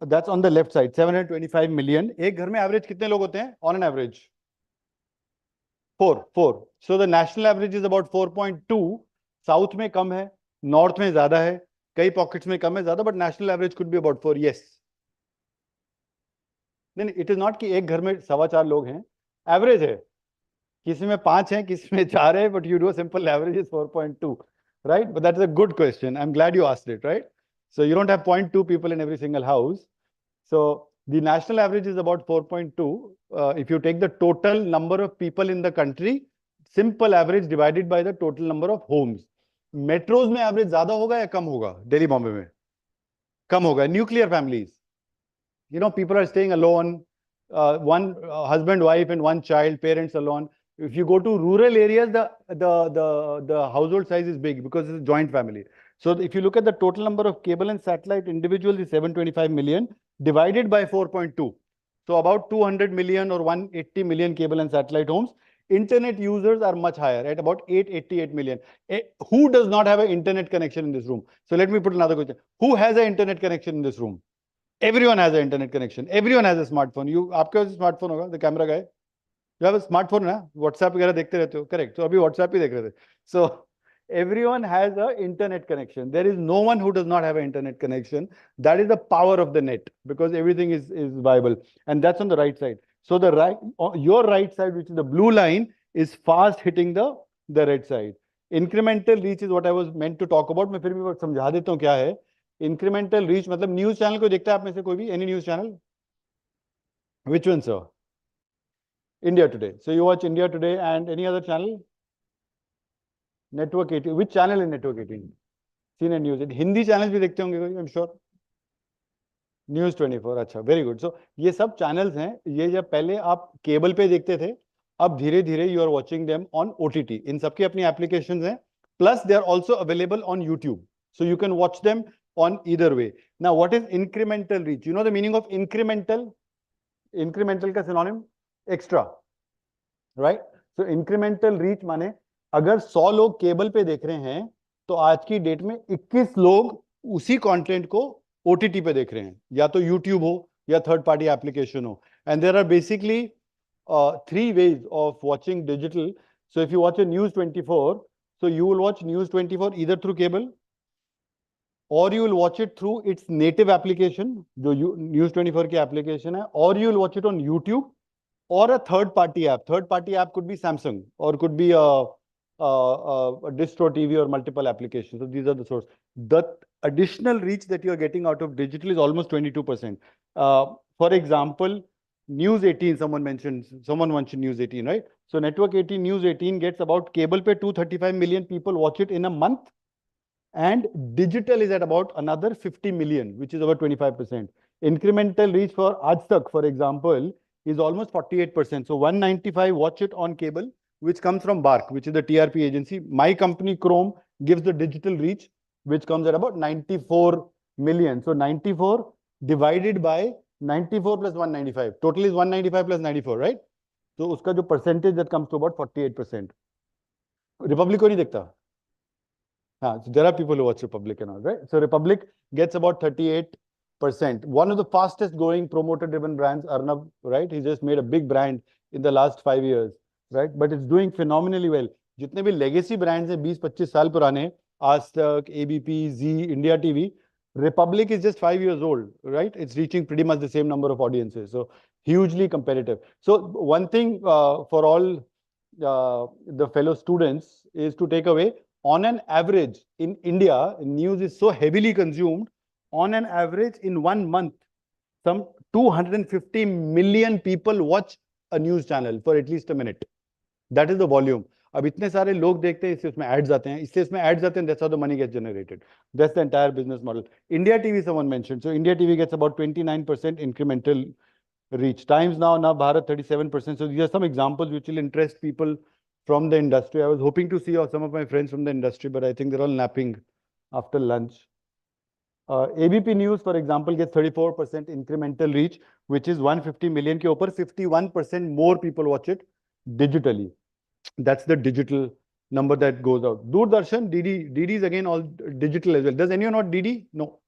that's on the left side. 725 million. एक घर में average कितने लोग होते हैं? On an average, 4. So the national average is about 4.2. South में कम है, North में ज़्यादा है, कई pockets में कम है ज़्यादा, but national average could be about 4. Yes. Then it is not कि एक घर में 4.25 लोग हैं. Average है. किसी में 5 हैं, किसी में 4 है, but you do a simple average is 4.2, right? But that is a good question. I'm glad you asked it, right? So you don't have 0.2 people in every single house. So the national average is about 4.2. If you take the total number of people in the country, simple average divided by the total number of homes. Metros में average ज़्यादा होगा या कम होगा? Delhi, Bombay में कम होगा. Nuclear families, you know, people are staying alone, one husband, wife, and one child, parents alone. If you go to rural areas, the household size is big because it's a joint family. So if you look at the total number of cable and satellite individuals is 725 million divided by 4.2. So about 200 million or 180 million cable and satellite homes. Internet users are much higher, at about 888 million. Who does not have an internet connection in this room? So let me put another question. Who has an internet connection in this room? Everyone has an internet connection. Everyone has a smartphone. आपके पास smartphone होगा, the camera guy. You have a smartphone ना? WhatsApp वगैरह देखते रहते हो, correct? So अभी WhatsApp ही देख रहे थे. So everyone has an internet connection. There is no one who does not have an internet connection. That is the power of the net, because everything is viable, and that's on the right side. So the right, your right side, which is the blue line, is fast hitting the red side. Incremental reach is what I was meant to talk about. मैं फिर भी समझा देता हूँ क्या है. Incremental reach मतलब news channel को देखता है आप में से कोई भी? Any news channel? Which one, sir? India Today. So you watch India Today and any other channel? Network 18. Which channel in Network 18? CNN News. Hindi channels भी देखते होंगे कोई, I'm sure. News 24. अच्छा, very good. So ये सब channels हैं. ये जब पहले आप केबल पे देखते थे, अब धीरे धीरे you are watching them on OTT. इन सबकी अपनी applications हैं. Plus they are also available on YouTube. So you can watch them on either way. Now what is incremental reach? You know the meaning of incremental? Incremental का synonym? Extra. Right? So incremental reach माने अगर 100 लोग cable पे देख रहे हैं तो आज की डेट में 21 लोग उसी कंटेंट को ओटीटी पे देख रहे हैं, या तो यूट्यूब हो या थर्ड पार्टी एप्लीकेशन हो. And there are basically 3 ways of watching digital. So if you watch a News 24, so you will watch News 24 either through cable, or you will watch it through its native application, the News 24 ki application hai, or you will watch it on YouTube or a third-party app. Third-party app could be Samsung or could be a distro TV or multiple applications. So these are the sources. The additional reach that you are getting out of digital is almost 22%. For example, News 18, someone mentioned News 18, right? So Network 18, News 18 gets about cable pe 235 million people watch it in a month. And digital is at about another 50 million, which is about 25%. Incremental reach for Aaj Tak, for example, is almost 48%. So 195 watch it on cable, which comes from BARC, which is the TRP agency. My company Chrome gives the digital reach, which comes at about 94 million. So 94 divided by 94 plus 195. Total is 195 plus 94, right? So uska jo percentage that comes to about 48%. Republic ko nahi dekhta. So there are people who watch Republic and all, right? So Republic gets about 38%. One of the fastest growing promoter-driven brands, Arnab, right? He just made a big brand in the last 5 years, right? But it's doing phenomenally well. जितने भी legacy brands हैं 20-25 साल पुराने, आज तक, ABP, Zee, India TV, Republic is just 5 years old, right? It's reaching pretty much the same number of audiences. So hugely competitive. So one thing for all the fellow students is to take away, on an average in India, news is so heavily consumed, on an average in 1 month, some 250 million people watch a news channel for at least a minute. That is the volume. अब इतने सारे लोग देखते हैं, इससे उसमें ads आते हैं, इससे इसमें ads आते हैं, that's how the money gets generated. That's the entire business model. India TV, someone mentioned. So India TV gets about 29% incremental reach. Times Now, Bharat 37%. So these are some examples which will interest people from the industry. I was hoping to see some of my friends from the industry, but I think they're all napping after lunch. ABP News, for example, gets 34% incremental reach, which is 150 million ke upar, 51% more people watch it digitally. That's the digital number that goes out. Doordarshan, DD is again all digital as well. Does anyone know DD? No.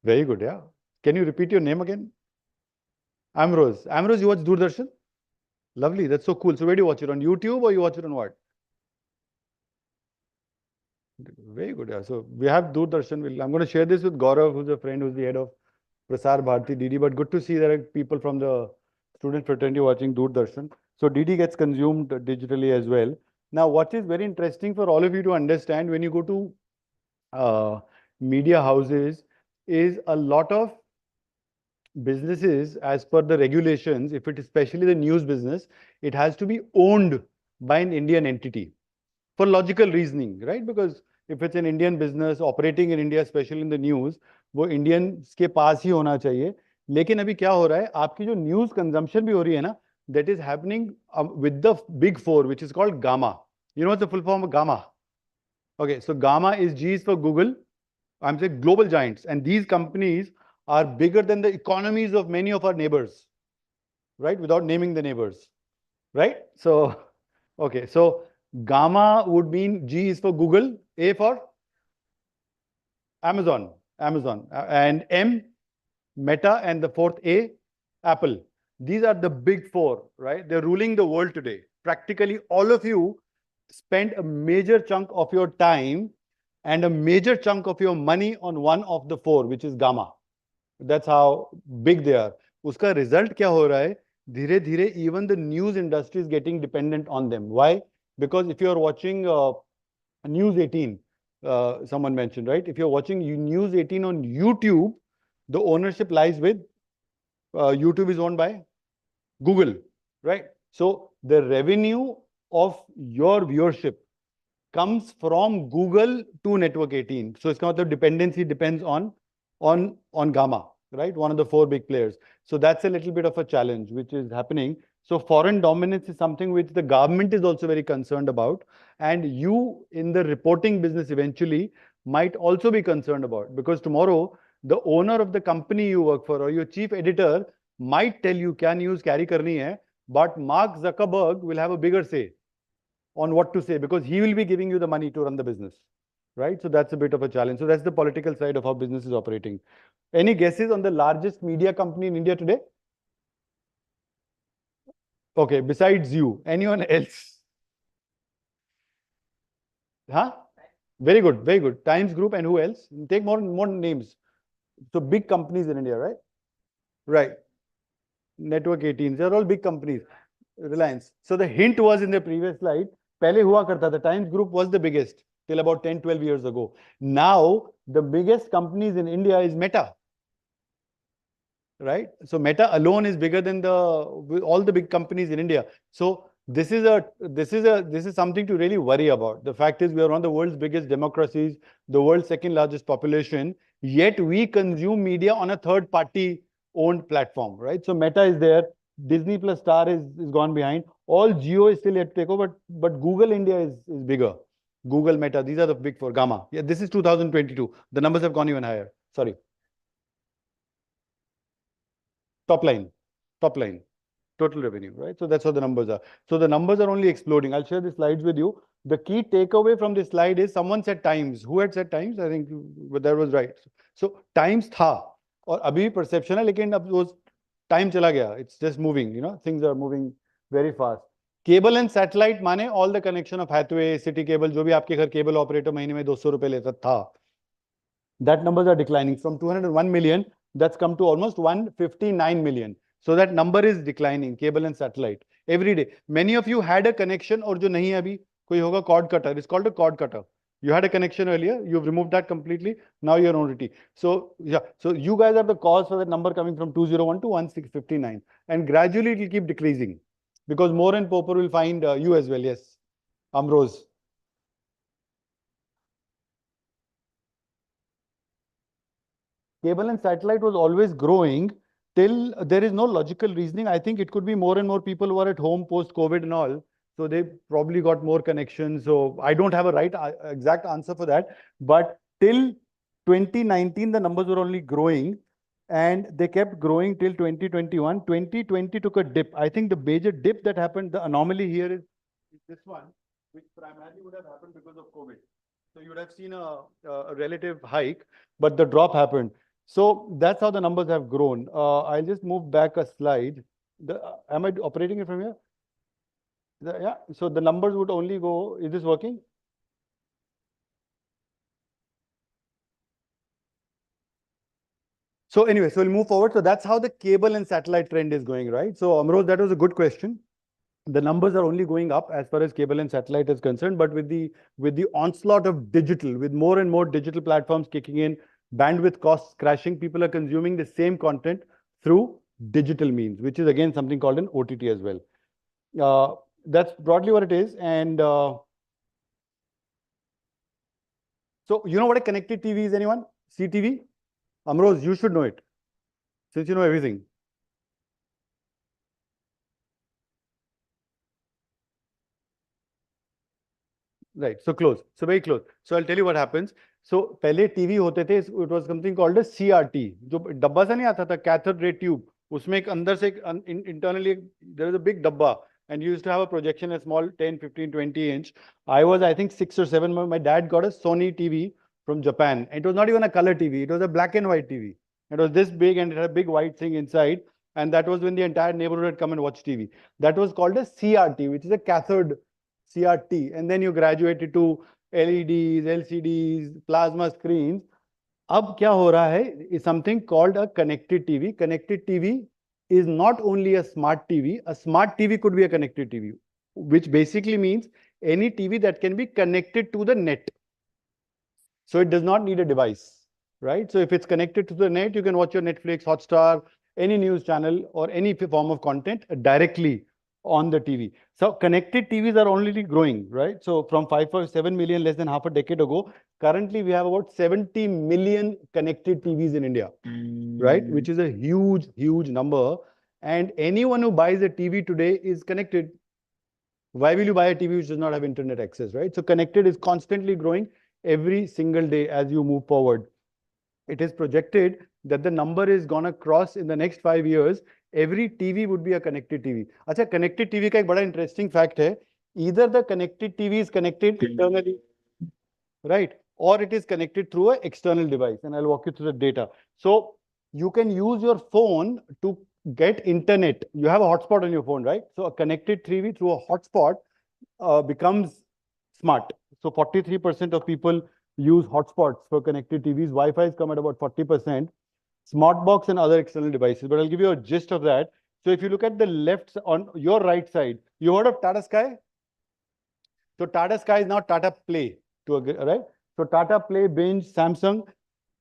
Very good, yeah. Can you repeat your name again? Amrose. Amrose, you watch Doordarshan? Lovely, that's so cool. So where do you watch it? On YouTube or you watch it on what? Very good, yeah. So we have Doordarshan. I'm going to share this with Gaurav, who's a friend, who's the head of Prasar Bharati DD. But good to see there are people from the student fraternity watching Doordarshan. So DD gets consumed digitally as well. Now, what is very interesting for all of you to understand when you go to media houses is a lot of businesses, as per the regulations, if it is especially the news business, it has to be owned by an Indian entity for logical reasoning, right? Because if it's an Indian business operating in India, especially in the news, वो Indians के पास ही होना चाहिए. लेकिन अभी क्या हो रहा है, आपकी जो news consumption भी हो रही है ना, that is happening with the big four, which is called Gamma. You know what's the full form of Gamma? Okay, so Gamma is G is for Google. I'm saying global giants, and these companies are bigger than the economies of many of our neighbors, right? Without naming the neighbors, right? So, okay, so Gamma would mean G is for Google, A for Amazon, and M, Meta, and the fourth A, Apple. These are the big four, right? They're ruling the world today. Practically all of you spend a major chunk of your time and a major chunk of your money on one of the four, which is Gamma. That's how big they are. Uska result kya ho raha hai? Dhire dhire, even the news industry is getting dependent on them. Why? Because if you're watching News 18, someone mentioned, right? If you're watching News 18 on YouTube, the ownership lies with YouTube is owned by Google, right? So the revenue of your viewership comes from Google to Network 18. So it's not the dependency depends on Gamma, right? One of the four big players. So that's a little bit of a challenge which is happening. So foreign dominance is something which the government is also very concerned about. And you in the reporting business eventually might also be concerned about, because tomorrow the owner of the company you work for or your chief editor might tell you kya news carry karni hai, but Mark Zuckerberg will have a bigger say on what to say because he will be giving you the money to run the business, right? So that's a bit of a challenge. So that's the political side of how business is operating. Any guesses on the largest media company in India today? Okay, besides you, anyone else? Huh? Very good, very good. Times Group and who else? Take more names. So big companies in India, right? Right. Network 18, they're all big companies. Reliance. So the hint was in the previous slide. Pehle hua karta, the Times Group was the biggest till about 10, 12 years ago. Now, the biggest companies in India is Meta. Right? So Meta alone is bigger than all the big companies in India. So this is something to really worry about. The fact is we are one of the world's biggest democracies, the world's second largest population, yet we consume media on a third party owned platform, right? So Meta is there, Disney plus Star is gone behind. All Jio is still yet to take over, but Google India is bigger. Google, Meta, these are the big four. Gamma. Yeah, this is 2022. The numbers have gone even higher. Sorry. Top line, total revenue, right? So that's how the numbers are. So the numbers are only exploding. I'll share the slides with you. The key takeaway from this slide is someone said Times. Who had said Times? I think that was right. So Times tha, और अभी perception है, लेकिन अब वो time चला गया. It's just moving, you know, things are moving very fast. Cable and satellite माने all the connection of Hathway, City Cable, जो भी आपके घर cable operator महीने में 200 रुपए लेता था. That numbers are declining from 201 million. That's come to almost 159 million. So that number is declining, cable and satellite. Every day. Many of you had a connection or jo nahi abhi, koi hoga cord cutter. It's called a cord cutter. You had a connection earlier, you've removed that completely. Now you're on OTT. So yeah, so you guys are the cause for that number coming from 201 to 1659. And gradually it will keep decreasing because more and Popper will find you as well. Yes, Amrose. Cable and satellite was always growing till there is no logical reasoning. I think it could be more and more people who are at home post-COVID and all. So they probably got more connections. So I don't have a right exact answer for that. But till 2019, the numbers were only growing and they kept growing till 2021. 2020 took a dip. I think the major dip that happened, the anomaly here is this one, which primarily would have happened because of COVID. So you would have seen a relative hike, but the drop happened. So that's how the numbers have grown. I'll just move back a slide. Am I operating it from here? Yeah. So the numbers would only go. Is this working? So anyway, so we'll move forward. So that's how the cable and satellite trend is going, right? So Amrose, that was a good question. The numbers are only going up as far as cable and satellite is concerned, but with the onslaught of digital, with more and more digital platforms kicking in, bandwidth costs crashing, people are consuming the same content through digital means, which is again something called an OTT as well. That's broadly what it is. And so you know what a connected TV is, anyone? CTV? Amrose, you should know it, since you know everything. Right, so close, so very close. So I'll tell you what happens. So पहले TV होते थे, it was something called a CRT, जो डब्बा सा नहीं आता था, cathode ray tube. उसमें एक अंदर से internally there was a big डब्बा, and you used to have a projection, a small 10, 15, 20 inch. I was, I think, 6 or 7. My dad got a Sony TV from Japan. It was not even a color TV. It was a black and white TV. It was this big and it had a big white thing inside. And that was when the entire neighborhood had come and watched TV. That was called a CRT, which is a cathode CRT, and then you graduated to LEDs, LCDs, plasma screens. अब क्या हो रहा है is something called a connected TV. Connected TV is not only a smart TV. A smart TV could be a connected TV, which basically means any TV that can be connected to the net. So it does not need a device, right? So if it's connected to the net, you can watch your Netflix, Hotstar, any news channel or any form of content directly on the TV. So connected TVs are only growing, right? So from 5.7 million less than half a decade ago, currently we have about 70 million connected TVs in India, right? Which is a huge, huge number. And anyone who buys a TV today is connected. Why will you buy a TV which does not have internet access, right? So connected is constantly growing every single day as you move forward. It is projected that the number is gonna cross in the next 5 years. Every TV would be a connected TV. अच्छा, connected TV का एक बड़ा interesting fact है. Either the connected TV is connected internally, right? Or it is connected through an external device. And I'll walk you through the data. So you can use your phone to get internet. You have a hotspot on your phone, right? So a connected TV through a hotspot becomes smart. So 43% of people use hotspots for connected TVs. Wi-Fi's come at about 40%. Smart box and other external devices. But I'll give you a gist of that. So if you look at the left, on your right side, you heard of Tata Sky? So Tata Sky is now Tata Play, right? So Tata Play, Binge, Samsung,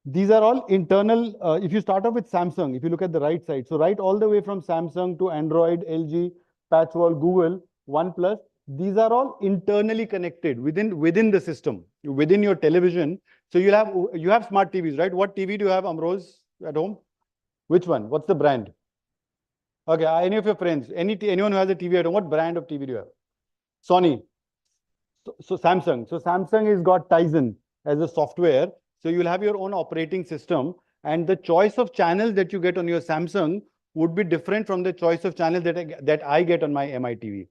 these are all internal. If you start off with Samsung, if you look at the right side, so right all the way from Samsung to Android, LG, Patchwall, Google, OnePlus, these are all internally connected within the system, within your television. So you have smart TVs, right? What TV do you have, Amrose, at home? Which one? What's the brand? Okay, any of your friends, anyone who has a TV at home, what brand of TV do you have? Sony. So Samsung. So Samsung has got Tizen as a software. So you'll have your own operating system, and the choice of channels that you get on your Samsung would be different from the choice of channels that I get on my MI TV.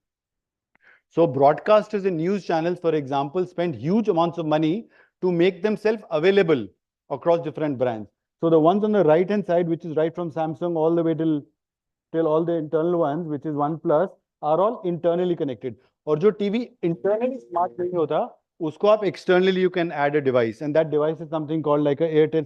So broadcasters and news channels, for example, spend huge amounts of money to make themselves available across different brands. So the ones on the right-hand side, which is right from Samsung all the way till all the internal ones, which is OnePlus, are all internally connected. और जो TV internally smart नहीं होता, उसको आप externally you can add a device, and that device is something called like a Airtel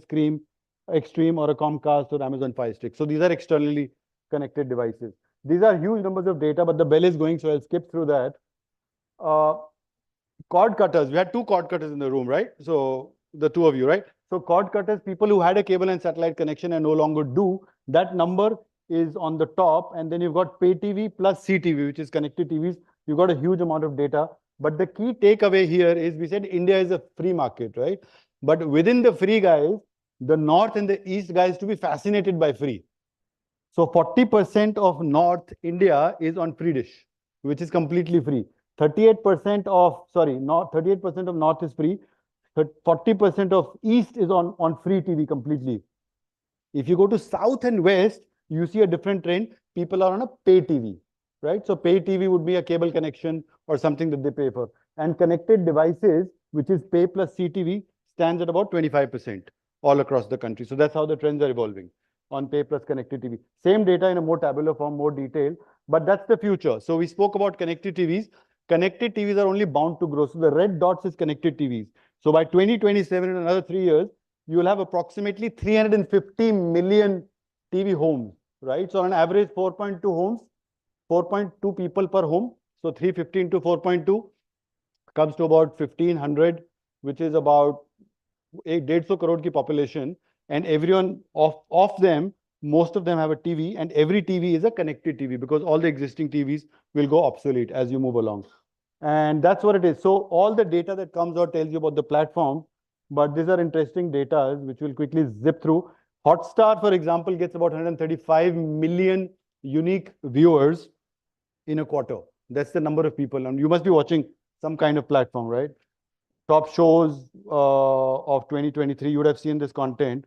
Extreme or a Comcast or Amazon Fire Stick. So these are externally connected devices. These are huge numbers of data, but the bell is going, so I'll skip through that. Cord cutters. We had two cord cutters in the room, right? So the two of you, right? So cord cutters, people who had a cable and satellite connection and no longer do, that number is on the top. And then you've got pay TV plus CTV, which is connected TVs. You've got a huge amount of data. But the key takeaway here is we said India is a free market, right? But within the free guys, the North and the East guys to be fascinated by free. So 40% of North India is on free dish, which is completely free. 38% of, sorry, not 38% of North is free. 40% of East is on free TV completely. If you go to South and West, you see a different trend. People are on a pay TV, right? So pay TV would be a cable connection or something that they pay for. And connected devices, which is pay plus CTV, stands at about 25% all across the country. So that's how the trends are evolving on pay plus connected TV. Same data in a more tabular form, more detail, but that's the future. So we spoke about connected TVs. Connected TVs are only bound to grow. So the red dots is connected TVs. So by 2027, in another 3 years, you will have approximately 350 million TV homes, right? So on average, 4.2 homes, 4.2 people per home. So 350 into 4.2 comes to about 1,500, which is about 150 crore ki population. And everyone of them, most of them have a TV, and every TV is a connected TV because all the existing TVs will go obsolete as you move along. And that's what it is. So all the data that comes out tells you about the platform, but these are interesting data which we'll quickly zip through. Hotstar, for example, gets about 135 million unique viewers in a quarter. That's the number of people. And you must be watching some kind of platform, right? Top shows of 2023, you would have seen this content.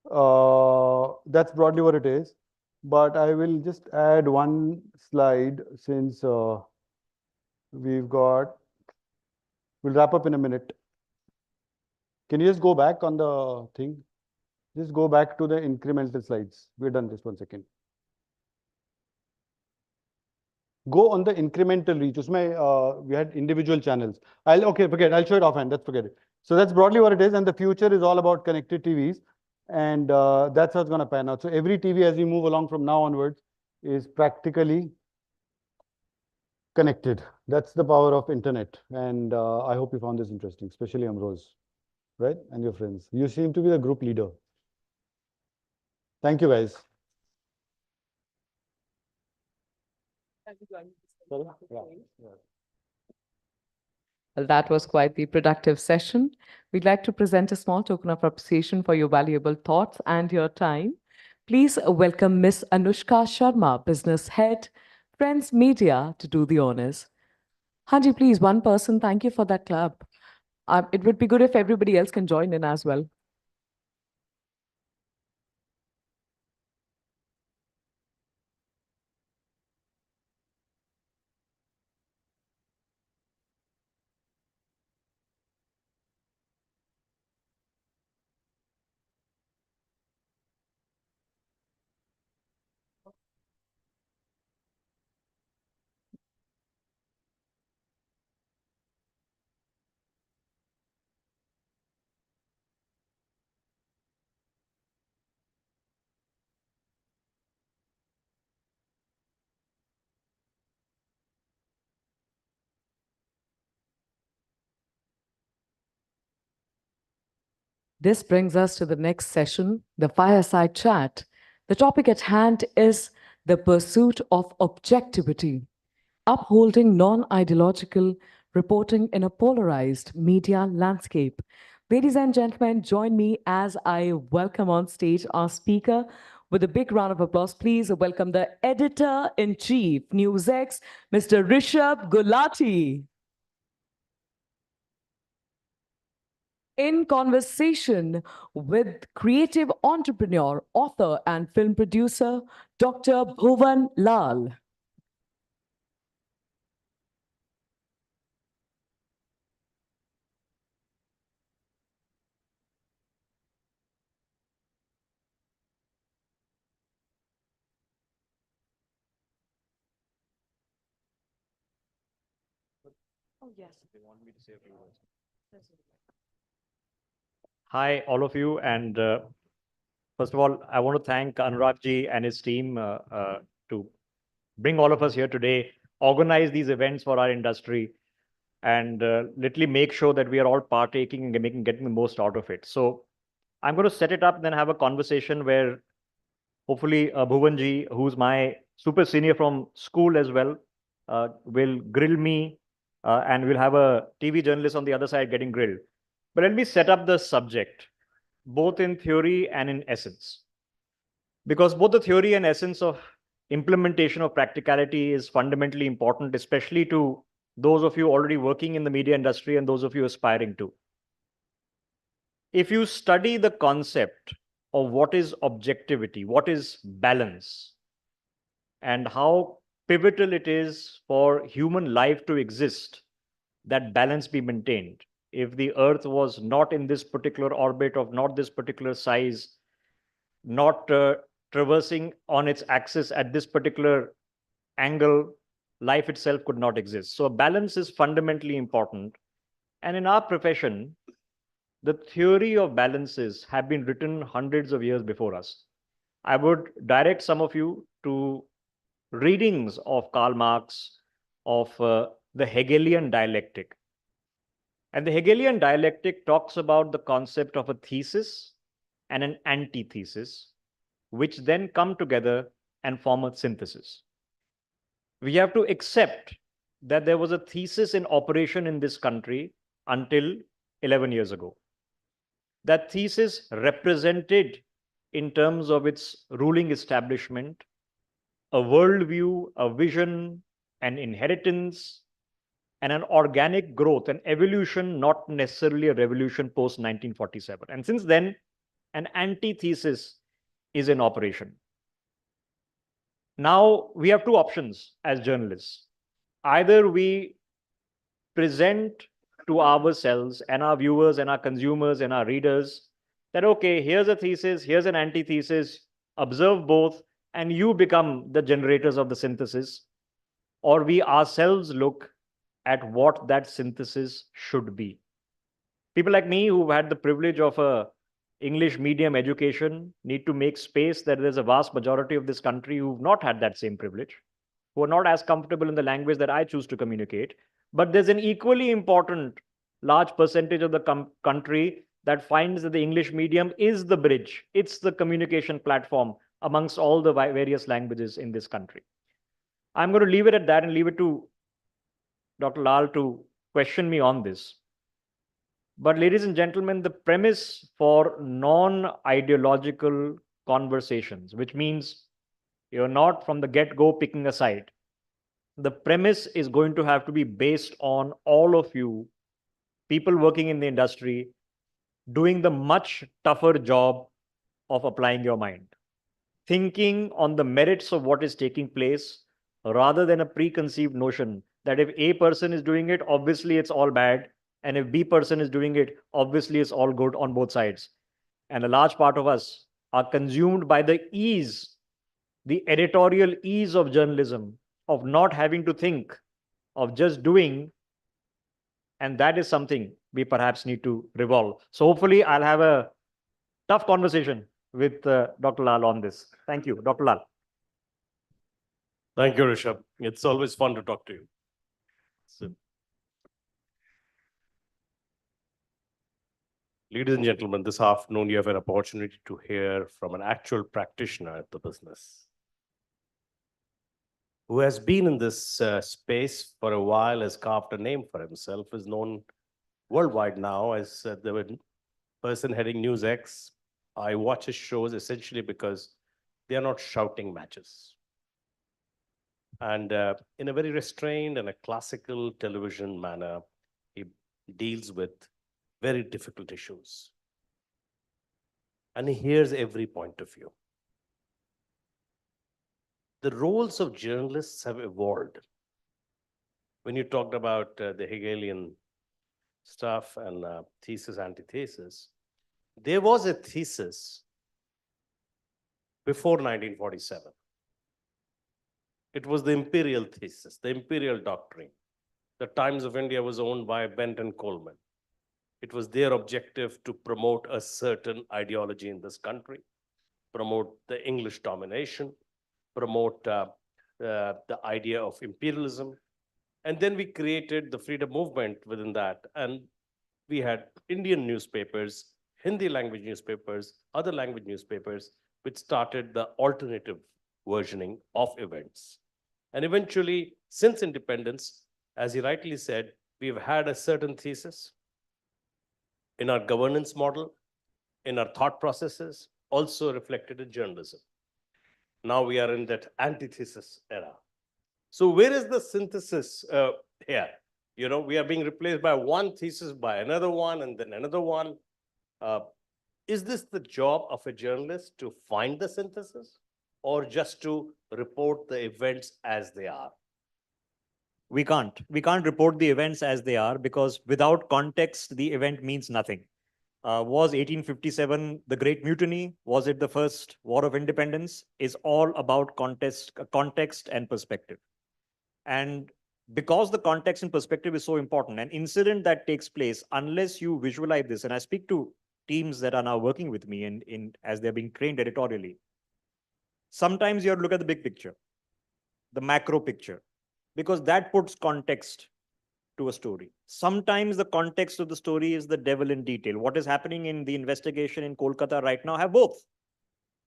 That's broadly what it is. But I will just add one slide since we've got, we'll wrap up in a minute. Can you just go back on the thing? Just go back to the incremental slides. We're done this 1 second. Go on the incremental reach. We had individual channels. Okay, forget. I'll show it offhand. Let's forget it. So that's broadly what it is. And the future is all about connected TVs. And that's how it's going to pan out. So every TV as we move along from now onwards is practically connected. That's the power of internet. And I hope you found this interesting, especially Amrose, right? And your friends. You seem to be the group leader. Thank you, guys.
Well, that was quite the productive session. We'd like to present a small token of appreciation for your valuable thoughts and your time. Please welcome Ms. Anushka Sharma, Business Head, Friends Media, to do the honors. Hanji, please, one person, thank you for that clap. It would be good if everybody else can join in as well. This brings us to the next session, the fireside chat. The topic at hand is the pursuit of objectivity, upholding non-ideological reporting in a polarized media landscape. Ladies and gentlemen, join me as I welcome on stage our speaker. With a big round of applause, please welcome the Editor-in-Chief, NewsX, Mr. Rishabh Gulati. In conversation with creative entrepreneur, author, and film producer, Dr. Bhuvan Lal.
Oh, yes. They want me to say a few words. Hi, all of you. And first of all, I want to thank Anurag ji and his team to bring all of us here today, organize these events for our industry, and literally make sure that we are all partaking and getting the most out of it. So I'm going to set it up and then have a conversation where hopefully Bhuvan ji, who's my super senior from school as well, will grill me and we'll have a TV journalist on the other side getting grilled. But let me set up the subject, both in theory and in essence. Because both the theory and essence of implementation of practicality is fundamentally important, especially to those of you already working in the media industry and those of you aspiring to. If you study the concept of what is objectivity, what is balance, and how pivotal it is for human life to exist, that balance be maintained. If the Earth was not in this particular orbit of not this particular size, not traversing on its axis at this particular angle, life itself could not exist. So balance is fundamentally important. And in our profession, the theory of balances have been written hundreds of years before us. I would direct some of you to readings of Karl Marx, of the Hegelian dialectic. And the Hegelian dialectic talks about the concept of a thesis and an antithesis, which then come together and form a synthesis. We have to accept that there was a thesis in operation in this country until 11 years ago. That thesis represented, in terms of its ruling establishment, a worldview, a vision, an inheritance, and an organic growth, an evolution, not necessarily a revolution post 1947. And since then, an antithesis is in operation. Now, we have two options as journalists. Either we present to ourselves and our viewers and our consumers and our readers that, okay, here's a thesis, here's an antithesis, observe both, and you become the generators of the synthesis. Or we ourselves look at what that synthesis should be. People like me who've had the privilege of a English medium education need to make space that there's a vast majority of this country who've not had that same privilege, who are not as comfortable in the language that I choose to communicate. But there's an equally important large percentage of the country that finds that the English medium is the bridge. It's the communication platform amongst all the various languages in this country. I'm going to leave it at that and leave it to Dr. Lal to question me on this. But ladies and gentlemen, the premise for non-ideological conversations, which means you're not from the get-go picking a side. The premise is going to have to be based on all of you, people working in the industry, doing the much tougher job of applying your mind. Thinking on the merits of what is taking place, rather than a preconceived notion that if A person is doing it, obviously it's all bad. And if B person is doing it, obviously it's all good on both sides. And a large part of us are consumed by the ease, the editorial ease of journalism, of not having to think, of just doing. And that is something we perhaps need to revolve. So hopefully I'll have a tough conversation with Dr. Lal on this. Thank you, Dr. Lal.
Thank you, Rishabh. It's always fun to talk to you. So, Ladies and gentlemen, this afternoon you have an opportunity to hear from an actual practitioner at the business who has been in this space for a while, has carved a name for himself, is known worldwide now as the person heading NewsX. I watch his shows essentially because they are not shouting matches. And in a very restrained and a classical television manner, he deals with very difficult issues. And he hears every point of view. The roles of journalists have evolved. When you talked about the Hegelian stuff and thesis, antithesis, there was a thesis before 1947. It was the imperial thesis, the imperial doctrine. The Times of India was owned by Bent and Coleman. It was their objective to promote a certain ideology in this country, promote the English domination, promote the idea of imperialism. And then we created the freedom movement within that. And we had Indian newspapers, Hindi language newspapers, other language newspapers, which started the alternative versioning of events. And eventually, since independence, as he rightly said, we've had a certain thesis in our governance model, in our thought processes, also reflected in journalism. Now we are in that antithesis era. So where is the synthesis here? You know, we are being replaced by one thesis, by another one, and then another one. Is this the job of a journalist to find the synthesis, or just to report the events as they are?
We can't. We can't report the events as they are, because without context, the event means nothing. Was 1857 the Great Mutiny? Was it the first War of Independence? Is all about context and perspective. And because the context and perspective is so important, an incident that takes place, unless you visualize this, and I speak to teams that are now working with me as they're being trained editorially, sometimes you have to look at the big picture, the macro picture, because that puts context to a story. Sometimes the context of the story is the devil in detail. What is happening in the investigation in Kolkata right now have both.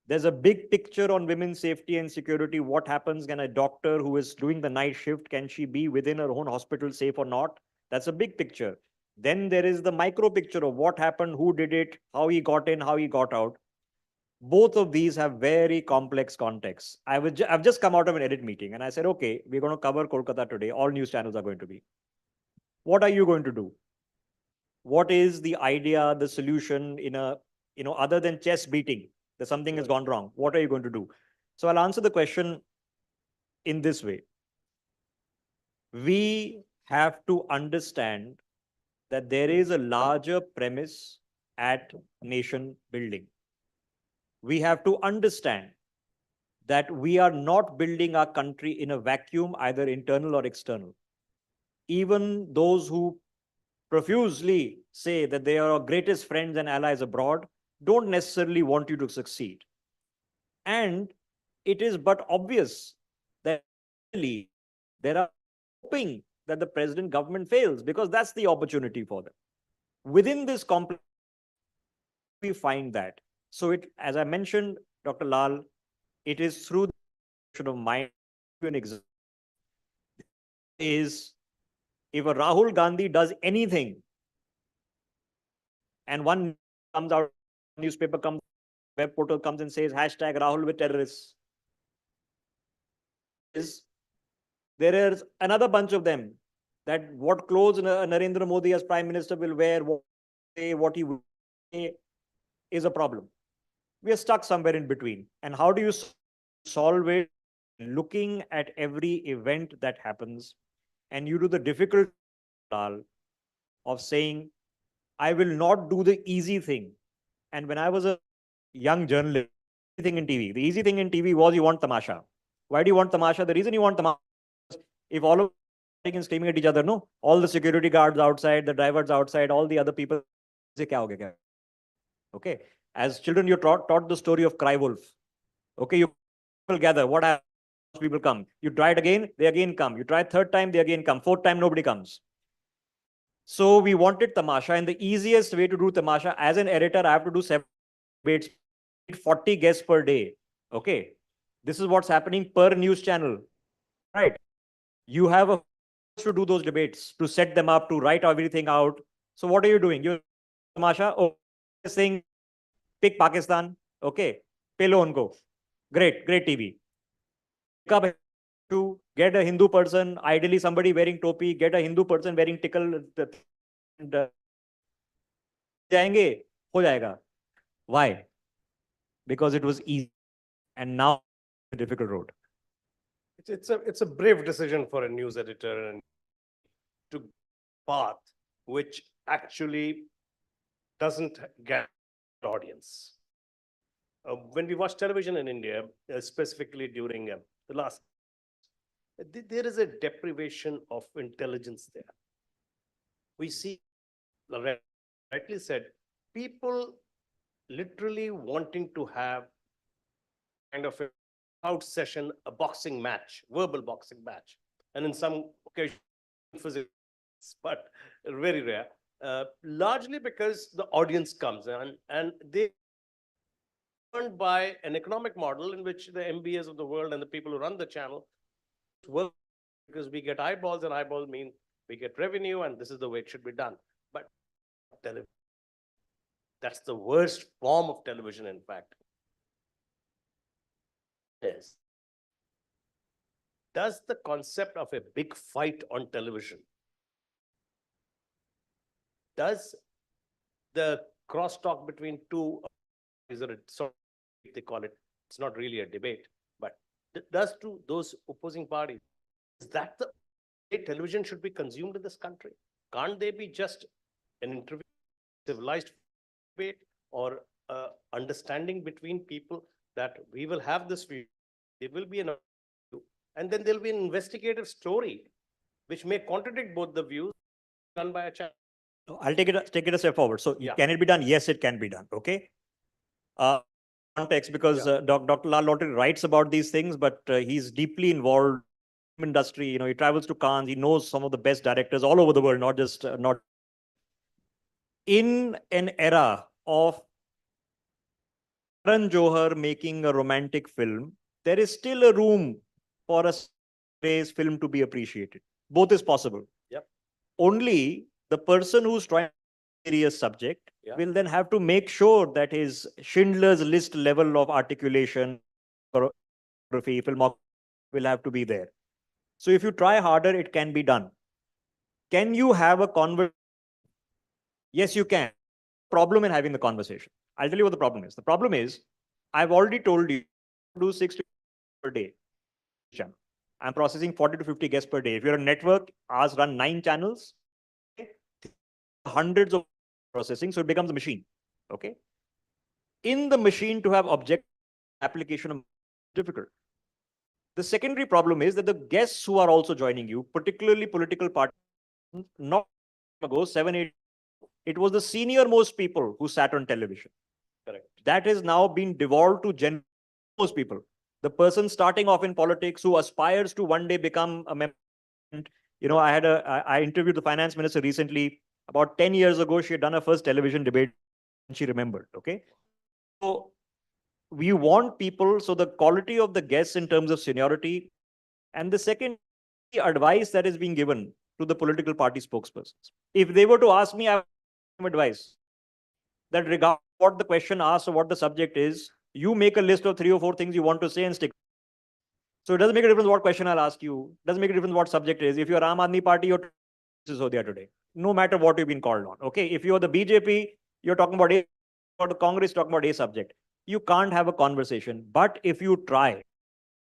There's a big picture on women's safety and security. What happens? Can a doctor who is doing the night shift, can she be within her own hospital safe or not? That's a big picture. Then there is the micro picture of what happened, who did it, how he got in, how he got out. Both of these have very complex contexts. I've just come out of an edit meeting and I said, okay, we're going to cover Kolkata today. All news channels are going to be. What are you going to do? What is the idea, the solution in a, other than chest beating, that something has gone wrong? What are you going to do? So I'll answer the question in this way. We have to understand that there is a larger premise at nation building. We have to understand that we are not building our country in a vacuum, either internal or external. Even those who profusely say that they are our greatest friends and allies abroad don't necessarily want you to succeed. And it is but obvious that there are hoping that the president government fails, because that's the opportunity for them. Within this complex, we find that. So as I mentioned, Dr. Lal, it is through the of mind. An example is, if a Rahul Gandhi does anything and one comes out, newspaper comes, web portal comes and says hashtag Rahul with terrorists, there is another bunch of them that what clothes Narendra Modi as Prime Minister will wear, what he will say is a problem. We are stuck somewhere in between. And how do you solve it? Looking at every event that happens, and you do the difficult of saying, I will not do the easy thing. And when I was a young journalist, the easy thing in TV was you want tamasha. Why do you want tamasha? The reason you want tamasha is if all of them screaming at each other, no, all the security guards outside, the drivers outside, all the other people, okay. As children, you're taught the story of Cry Wolf. Okay, you people gather. What happens? People come. You try it again, they again come. You try third time, they again come. Fourth time, nobody comes. So we wanted tamasha, and the easiest way to do tamasha, as an editor, I have to do 7 debates, 40 guests per day. Okay. This is what's happening per news channel, right? You have a to do those debates, to set them up, to write everything out. So what are you doing? You're tamasha, saying, pick Pakistan. Okay. Pelo unko. Great TV. To get a Hindu person, ideally somebody wearing topi, get a Hindu person wearing tickle, जाएंगे हो जाएगा. Why? Because it was easy, and now a difficult road.
It's a brave decision for a news editor and to path which actually doesn't get audience. When we watch television in India, specifically during the last, there is a deprivation of intelligence there. We see, rightly said, people literally wanting to have kind of a out session, a boxing match, verbal boxing match, and in some occasions, physics, but very rare, largely because the audience comes and they earned by an economic model in which the MBAs of the world and the people who run the channel work because we get eyeballs, and eyeballs mean we get revenue, and this is the way it should be done. But television, that's the worst form of television, in fact. Yes. Does the concept of a big fight on television, does the crosstalk between two, they call it, it's not really a debate, but does to those opposing parties, is that the way television should be consumed in this country? Can't they be just an interview, civilized debate, or understanding between people that we will have this view, there will be an, and then there'll be an investigative story which may contradict both the views done by a channel.
I'll take it a step forward. So can it be done? Yes, it can be done. Okay. Context, because Dr. Lal Lottery writes about these things, but he's deeply involved in industry. You know, he travels to Cannes. He knows some of the best directors all over the world, not just not in an era of Karan Johar making a romantic film. There is still a room for a race film to be appreciated. Both is possible.
Yep.
Only the person who's trying a serious subject will then have to make sure that his Schindler's List level of articulation or filmography will have to be there. So if you try harder, it can be done. Can you have a conversation? Yes, you can. Problem in having the conversation. I'll tell you what the problem is. The problem is, I've already told you to do 6 to per day. I'm processing 40 to 50 guests per day. If you're a network, ours run 9 channels, hundreds of processing, so it becomes a machine. Okay. In the machine, to have object application is difficult. The secondary problem is that the guests who are also joining you, particularly political parties, not ago, 7, 8, it was the senior most people who sat on television.
Correct.
That has now been devolved to most people. The person starting off in politics who aspires to one day become a member. You know, I interviewed the finance minister recently. About 10 years ago, she had done her first television debate and she remembered. Okay. So we want people, so the quality of the guests in terms of seniority, and the second advice that is being given to the political party spokespersons. If they were to ask me, I have advice that regardless of what the question asks or what the subject is, you make a list of 3 or 4 things you want to say and stick. So it doesn't make a difference what question I'll ask you. It doesn't make a difference what subject it is. If you're Aam Aadmi Party, you're today, no matter what you've been called on. Okay. If you're the BJP, you're talking about A, or the Congress talking about A subject. You can't have a conversation. But if you try,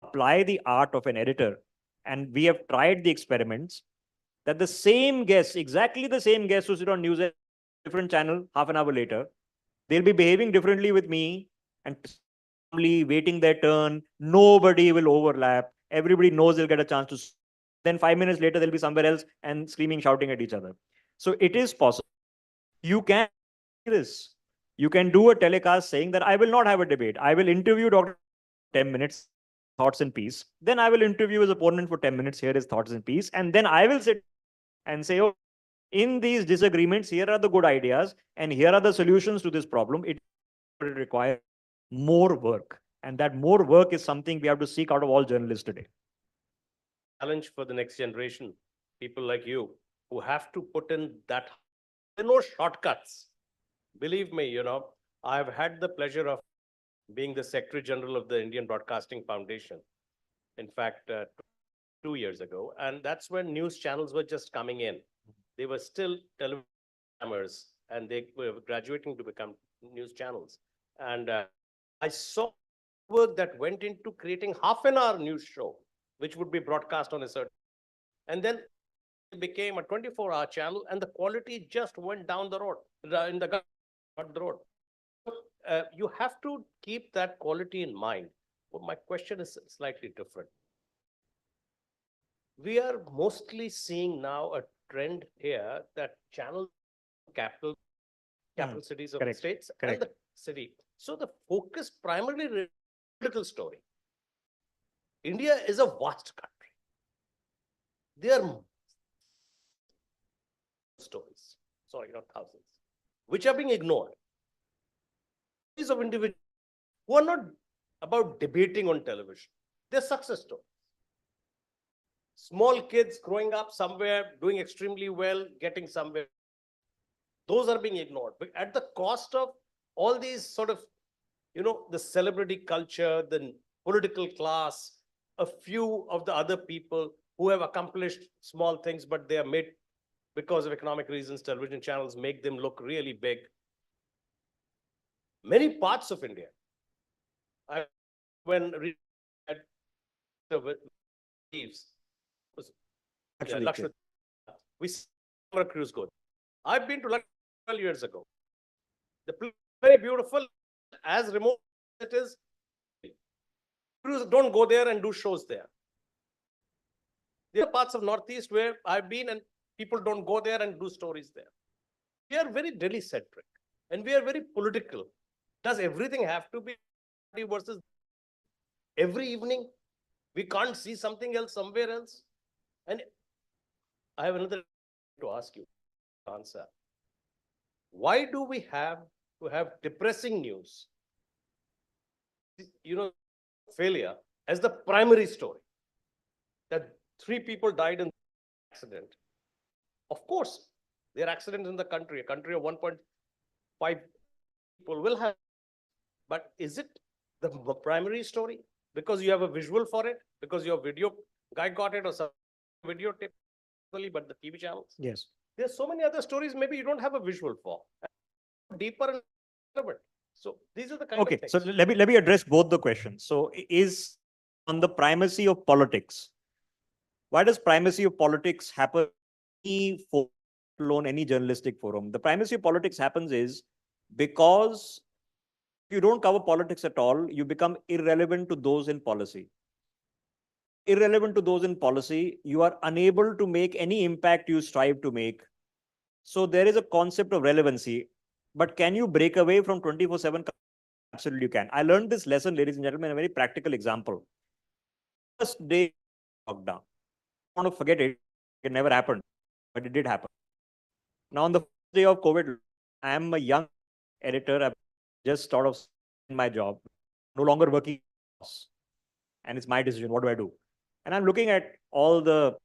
apply the art of an editor, and we have tried the experiments, that the same guests, exactly the same guests who sit on news at different channel half an hour later, they'll be behaving differently with me and waiting their turn. Nobody will overlap. Everybody knows they'll get a chance to. Then 5 minutes later, they'll be somewhere else and screaming, shouting at each other. So it is possible. You can do this. You can do a telecast saying that I will not have a debate. I will interview Dr. 10 minutes, thoughts in peace. Then I will interview his opponent for 10 minutes, hear his thoughts in peace. And then I will sit and say, oh, In these disagreements, here are the good ideas, and here are the solutions to this problem. It requires more work. And that more work is something we have to seek out of all journalists today.
Challenge for the next generation, people like you, who have to put in that, there are no shortcuts. Believe me, I've had the pleasure of being the Secretary General of the Indian Broadcasting Foundation. In fact, 2 years ago, and that's when news channels were just coming in. They were still television, and they were graduating to become news channels. And I saw work that went into creating half-an-hour news show, which would be broadcast on a certain, and then it became a 24-hour channel, and the quality just went down the road, you have to keep that quality in mind. Well, my question is slightly different. We are mostly seeing now a trend here that channel capital cities of the states and the city. So the focus primarily political story. India is a vast country. There are stories, sorry, not thousands, which are being ignored. Stories of individuals who are not about debating on television. They're success stories. Small kids growing up somewhere, doing extremely well, getting somewhere. Those are being ignored, but at the cost of all these sort of, the celebrity culture, the political class, a few of the other people who have accomplished small things, but they are made because of economic reasons. Television channels make them look really big. Many parts of India, when the leaves, we see a cruise go. I've been to Lucknow 12 years ago. The place is very beautiful, as remote as it is. Cruise don't go there and do shows there. There are parts of Northeast where I've been and people don't go there and do stories there. We are very Delhi-centric and we are very political. Does everything have to be versus every evening? We can't see something else somewhere else. And I have another to ask you to answer. Why do we have to have depressing news? Failure as the primary story. That 3 people died in accident. Of course, there are accidents in the country. A country of 1.5 people will have. But is it the primary story? Because you have a visual for it? Because your video guy got it or some videotape, but the TV channels?
Yes.
There's so many other stories maybe you don't have a visual for. Deeper and relevant. So these are the kind of things.
So let me address both the questions. So is on the primacy of politics. Why does primacy of politics happen any journalistic forum? The primacy of politics happens is because if you don't cover politics at all, you become irrelevant to those in policy. Irrelevant to those in policy, you are unable to make any impact you strive to make. So there is a concept of relevancy. But can you break away from 24/7? Absolutely you can. I learned this lesson, ladies and gentlemen, a very practical example. First day lockdown. I want to forget it. It never happened, but it did happen. Now on the first day of COVID, I am a young editor. I've just sort of in my job, no longer working, and it's my decision. What do I do? And I'm looking at all the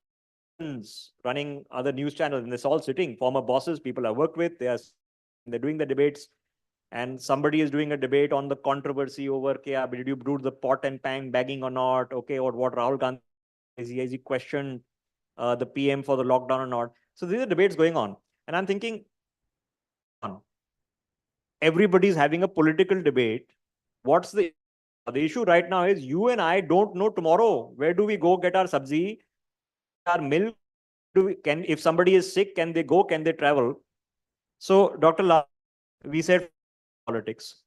running other news channels, and they're all sitting, former bosses, people I worked with. They're doing the debates, and somebody is doing a debate on the controversy over did you do the pot and pan bagging or not? Okay, or what Rahul Gandhi has he questioned the PM for the lockdown or not? So these are debates going on, and I'm thinking, everybody's having a political debate. What's the issue right now is you and I don't know tomorrow. Where do we go get our sabzi, our milk? If somebody is sick, can they go? Can they travel? So, Dr. La, we said politics.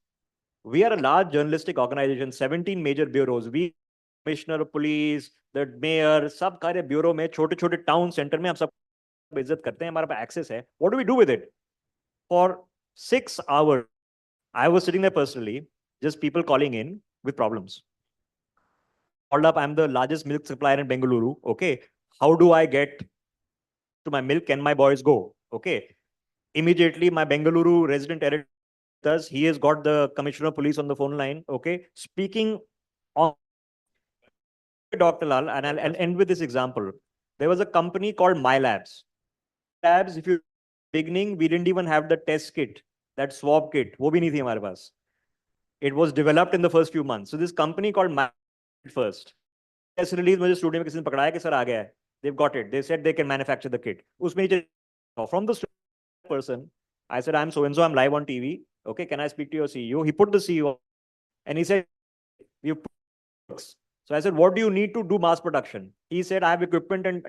We are a large journalistic organization, 17 major bureaus. We, commissioner of police, the mayor, सब कार्य bureau में छोटे-छोटे town center में हम सब इज्जत करते हैं, हमारे पास access है. What do we do with it? For 6 hours, I was sitting there personally, just people calling in with problems. Called up, I'm the largest milk supplier in Bengaluru. Okay, how do I get to my milk? Can my boys go? Okay. Immediately, my Bengaluru resident editor does, he has got the commissioner of police on the phone line. Okay. Speaking on Dr. Lal, and I'll end with this example. There was a company called My Labs. Labs, if you beginning, we didn't even have the test kit, that swab kit. वो भी नहीं थी हमारे पास. It was developed in the first few months. So this company called My first. Press release मुझे studio में किसी ने पकड़ाया कि सर आ गया है. They've got it. They said they can manufacture the kit. उसमें from the person, I said, I'm so and so, I'm live on TV. Okay, can I speak to your CEO? He put the CEO and he said, you. So I said, what do you need to do mass production? He said, I have equipment and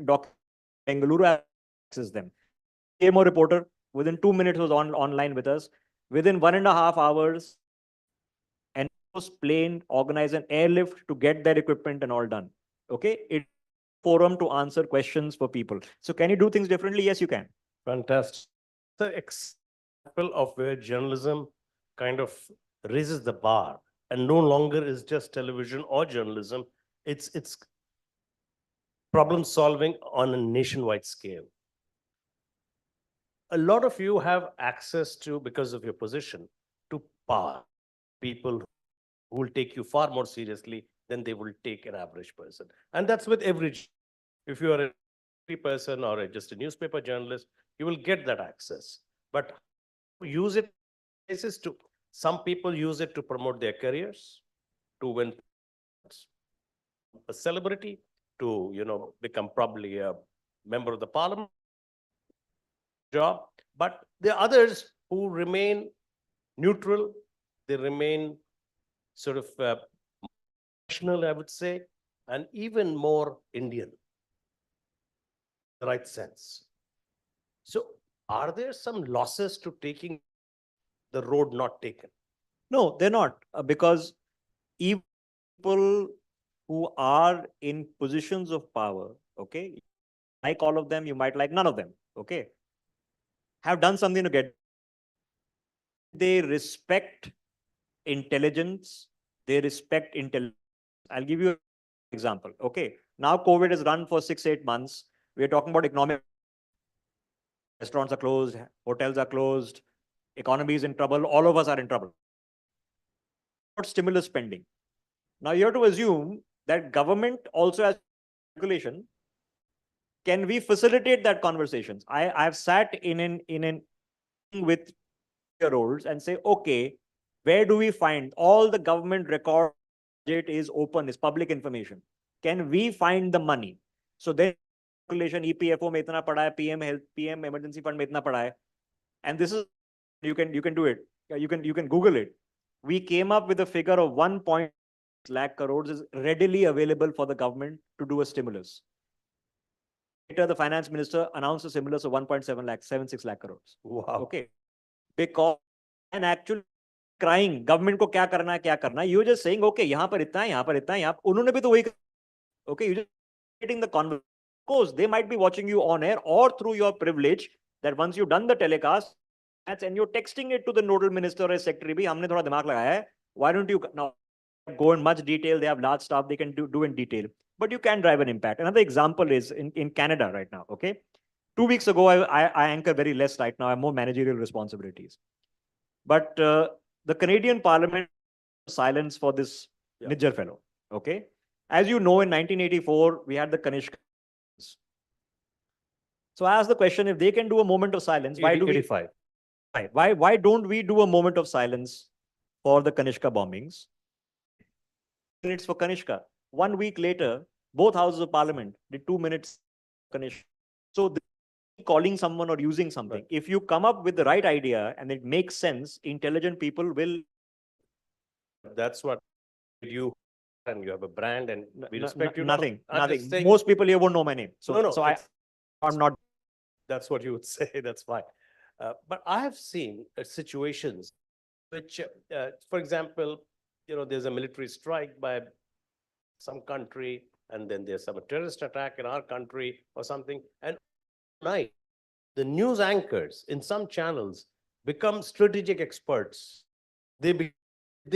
Bengaluru, I access them. Came a reporter, within 2 minutes was online with us. Within 1.5 hours, and was plane organized an airlift to get their equipment and all done. Okay, it forum to answer questions for people. So can you do things differently? Yes, you can.
Fantastic. The example of where journalism kind of raises the bar and no longer is just television or journalism. It's problem solving on a nationwide scale. A lot of you have access to, because of your position, to power. People who will take you far more seriously than they will take an average person. And that's with every, if you are a person or just a newspaper journalist, you will get that access. But use it places to, some people use it to promote their careers, to win a celebrity, to, you know, become probably a member of the parliament job. But there are others who remain neutral. They remain sort of national, I would say, and even more Indian, in the right sense. So are there some losses to taking the road not taken?
No, they're not, because even people who are in positions of power, okay, like all of them, you might like none of them, okay, have done something to get. They respect intelligence. They respect intelligence. I'll give you an example. Okay, now COVID has run for 6-8 months. We're talking about economic. Restaurants are closed, hotels are closed, economy is in trouble, all of us are in trouble. What stimulus spending? Now you have to assume that government also has calculation. Can we facilitate that conversations? I've sat in an with year-olds and say, okay, where do we find all the government record budget is open, is public information. Can we find the money? So then calculation EPFO में इतना पड़ा है, PM emergency fund में इतना पड़ा है, and this is you can do it. You can Google it. We came up with a figure of 1.6 lakh crores is readily available for the government to do a stimulus. Later, the finance minister announced a stimulus of 1.76 lakh crores.
Wow.
Okay, because and actually crying government को क्या करना है, you just saying okay यहाँ पर इतना है, यहाँ पर इतना है, यहाँ उन्होंने भी तो वही, okay, you just getting the conversation. Of course, they might be watching you on air or through your privilege that once you've done the telecast and you're texting it to the nodal minister or secretary, भी हमने थोड़ा दिमाग लगाया है. Why don't you now go in much detail? They have large staff, they can do in detail, but you can drive an impact. Another example is in Canada right now. Okay, 2 weeks ago I anchor very less right now. I have more managerial responsibilities, but the Canadian Parliament silence for this Nijjar fellow. Okay, as you know, in 1984 we had the Kanishka. So I asked the question: if they can do a moment of silence, why do we? Why don't we do a moment of silence for the Kanishka bombings? Minutes for Kanishka. 1 week later, both houses of parliament did 2 minutes Kanishka. So calling someone or using something. Right. If you come up with the right idea and it makes sense, intelligent people will.
That's what you, and you have a brand, and we respect you.
Nothing. Most people here won't know my name. So,
no,
so I'm not.
That's what you would say. That's fine. But I have seen situations which, for example, you know, there's a military strike by some country, and then there's some terrorist attack in our country or something, and night, the news anchors in some channels become strategic experts. They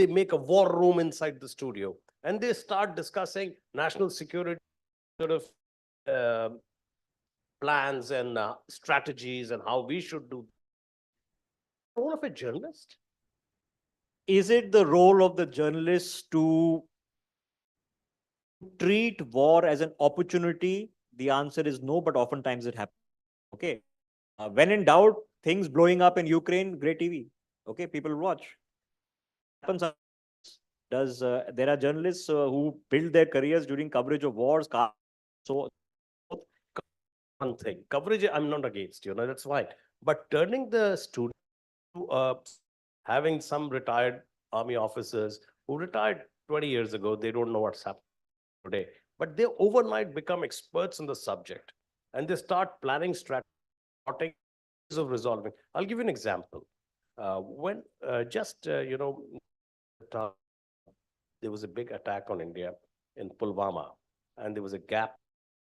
make a war room inside the studio, and they start discussing national security sort of plans and strategies and how we should do. Role of a journalist?
Is it the role of the journalist to treat war as an opportunity? The answer is no, but oftentimes it happens. Okay. When in doubt, things blowing up in Ukraine, great TV. Okay, people watch. Happens. There are journalists who build their careers during coverage of wars. So
one thing, coverage, I'm not against, that's fine. But turning the student to having some retired army officers who retired 20 years ago, they don't know what's happening today, but they overnight become experts in the subject and they start planning strategies of resolving. I'll give you an example. When there was a big attack on India in Pulwama, and there was a gap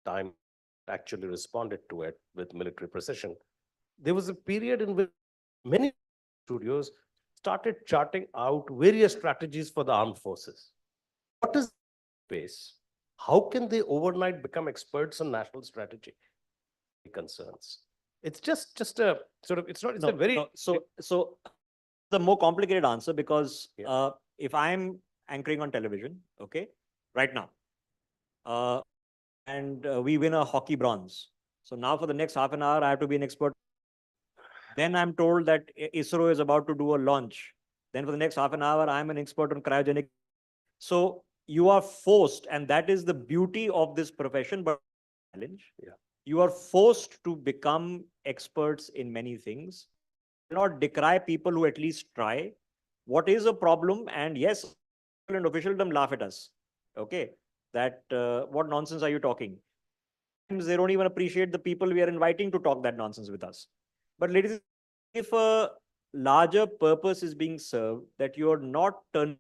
time actually responded to it with military precision. There was a period in which many studios started charting out various strategies for the armed forces. What is the base? How can they overnight become experts on national strategy? Concerns. It's just a sort of, it's not, it's a very...
So the more complicated answer, because if I'm anchoring on television, okay, right now, and we win a hockey bronze. So now for the next half an hour, I have to be an expert. Then I'm told that ISRO is about to do a launch. Then for the next half an hour, I'm an expert on cryogenic. So you are forced, and that is the beauty of this profession, but challenge.
Yeah.
You are forced to become experts in many things. Do not decry people who at least try. What is a problem? And yes, and officialdom laugh at us. Okay, that what nonsense are you talking? Sometimes they don't even appreciate the people we are inviting to talk that nonsense with us. But ladies, if a larger purpose is being served, that you are not turning,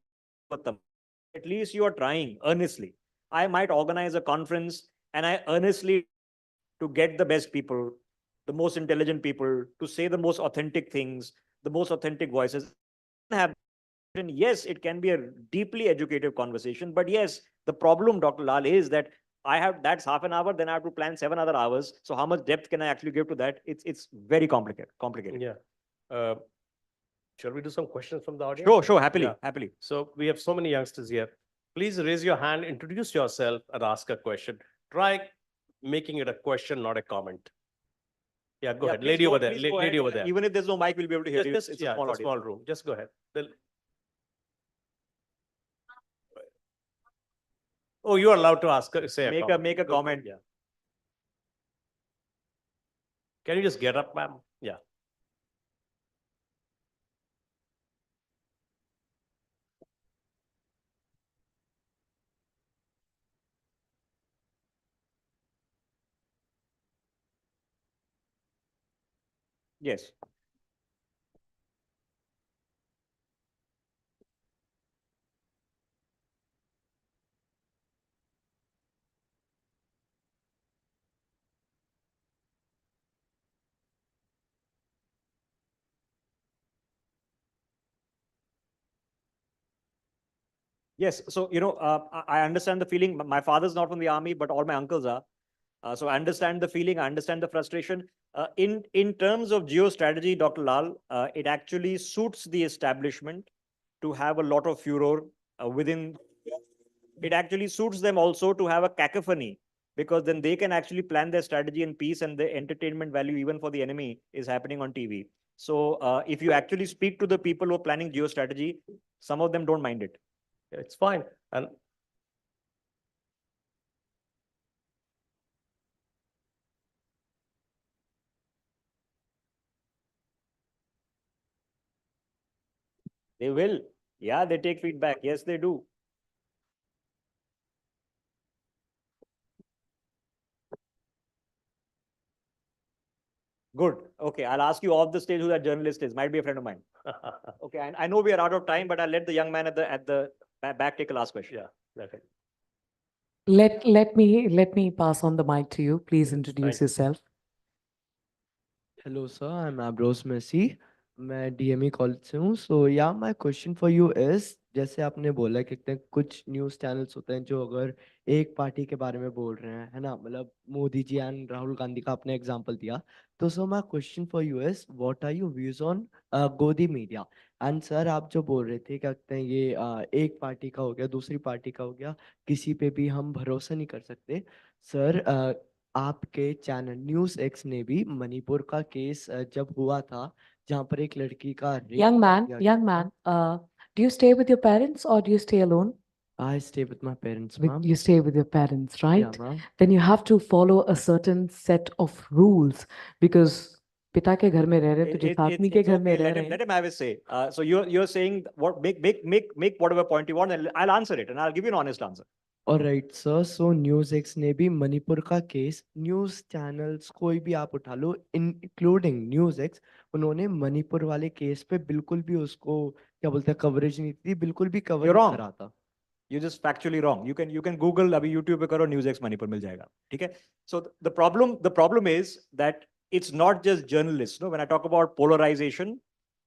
at least you are trying earnestly. I might organize a conference and I earnestly to get the best people, the most intelligent people, to say the most authentic things, the most authentic voices. Yes, it can be a deeply educative conversation, but yes, the problem, Dr. Lal, is that that's half an hour, then I have to plan 7 other hours. So how much depth can I actually give to that? It's very complicated.
Yeah. Shall we do some questions from the audience?
Sure, happily.
So we have so many youngsters here. Please raise your hand, introduce yourself, and ask a question. Try making it a question, not a comment. Yeah, go ahead. Lady over there. Lady over there.
Even if there's no mic, we'll be able to hear you.
It's a small room. Just go ahead. Oh, you are allowed to ask.
Make a comment.
Yeah. Can you just get up, ma'am? Yeah.
Yes. Yes. So, I understand the feeling. My father's not from the army, but all my uncles are. So I understand the feeling. I understand the frustration. In terms of geostrategy, Dr. Lal, it actually suits the establishment to have a lot of furor within. It actually suits them also to have a cacophony, because then they can actually plan their strategy in peace, and the entertainment value even for the enemy is happening on TV. So if you actually speak to the people who are planning geostrategy, some of them don't mind it.
It's fine. And
they will. Yeah, they take feedback. Yes, they do. Good. Okay, I'll ask you off the stage who that journalist is. Might be a friend of mine. Okay, I know we are out of time, but I'll let the young man at the back take a last question.
Yeah, okay.
Let me pass on the mic to you. Please introduce yourself.
Hello, sir. I'm 𝒆𝒃𝒂𝒍𝒊𝒔𝒎 मैं DME college से हूँ. So yeah, my question for you is जैसे आपने बोला कि कुछ news channels होते हैं जो अगर एक पार्टी के बारे में बोल रहे हैं, है ना, मतलब मोदी जी एंड राहुल गांधी का आपने एग्जांपल दिया, तो so my question for you is what are your views on godi media? And sir आप जो बोल रहे थे क्या कहते हैं ये एक पार्टी का हो गया, दूसरी पार्टी का हो गया, किसी पे भी हम भरोसा नहीं कर सकते। सर आपके चैनल न्यूज़ एक्स ने भी मणिपुर का केस जब हुआ था जहाँ पर एक लड़की का
Young man, young man, do you stay with your parents or do you stay alone?
I stay with my parents,
With,
ma'am.
you stay with your parents, right?
Yeah, ma'am.
Then you have to follow a certain set of rules because पिता के घर में रह रहे हैं तो जिस आदमी के घर में रह रहे हैं
Let him have his say. So you're saying what make whatever point you want, and I'll answer it, and I'll give you an honest answer.
Alright, sir. So news x ने भी मणिपुर का केस, न्यूज़ चैनल्स कोई भी आप उठा लो including news x, उन्होंने मणिपुर वाले case पे बिल्कुल भी उसको क्या बोलते हैं कवरेज नहीं दी, बिल्कुल भी कवर
You're
नहीं
wrong.
करा था।
You're just factually wrong. You can Google अभी YouTube पे करो NewsX Manipur मिल जाएगा, ठीक है? So the problem is that it's not just journalists. No, when I talk about polarization,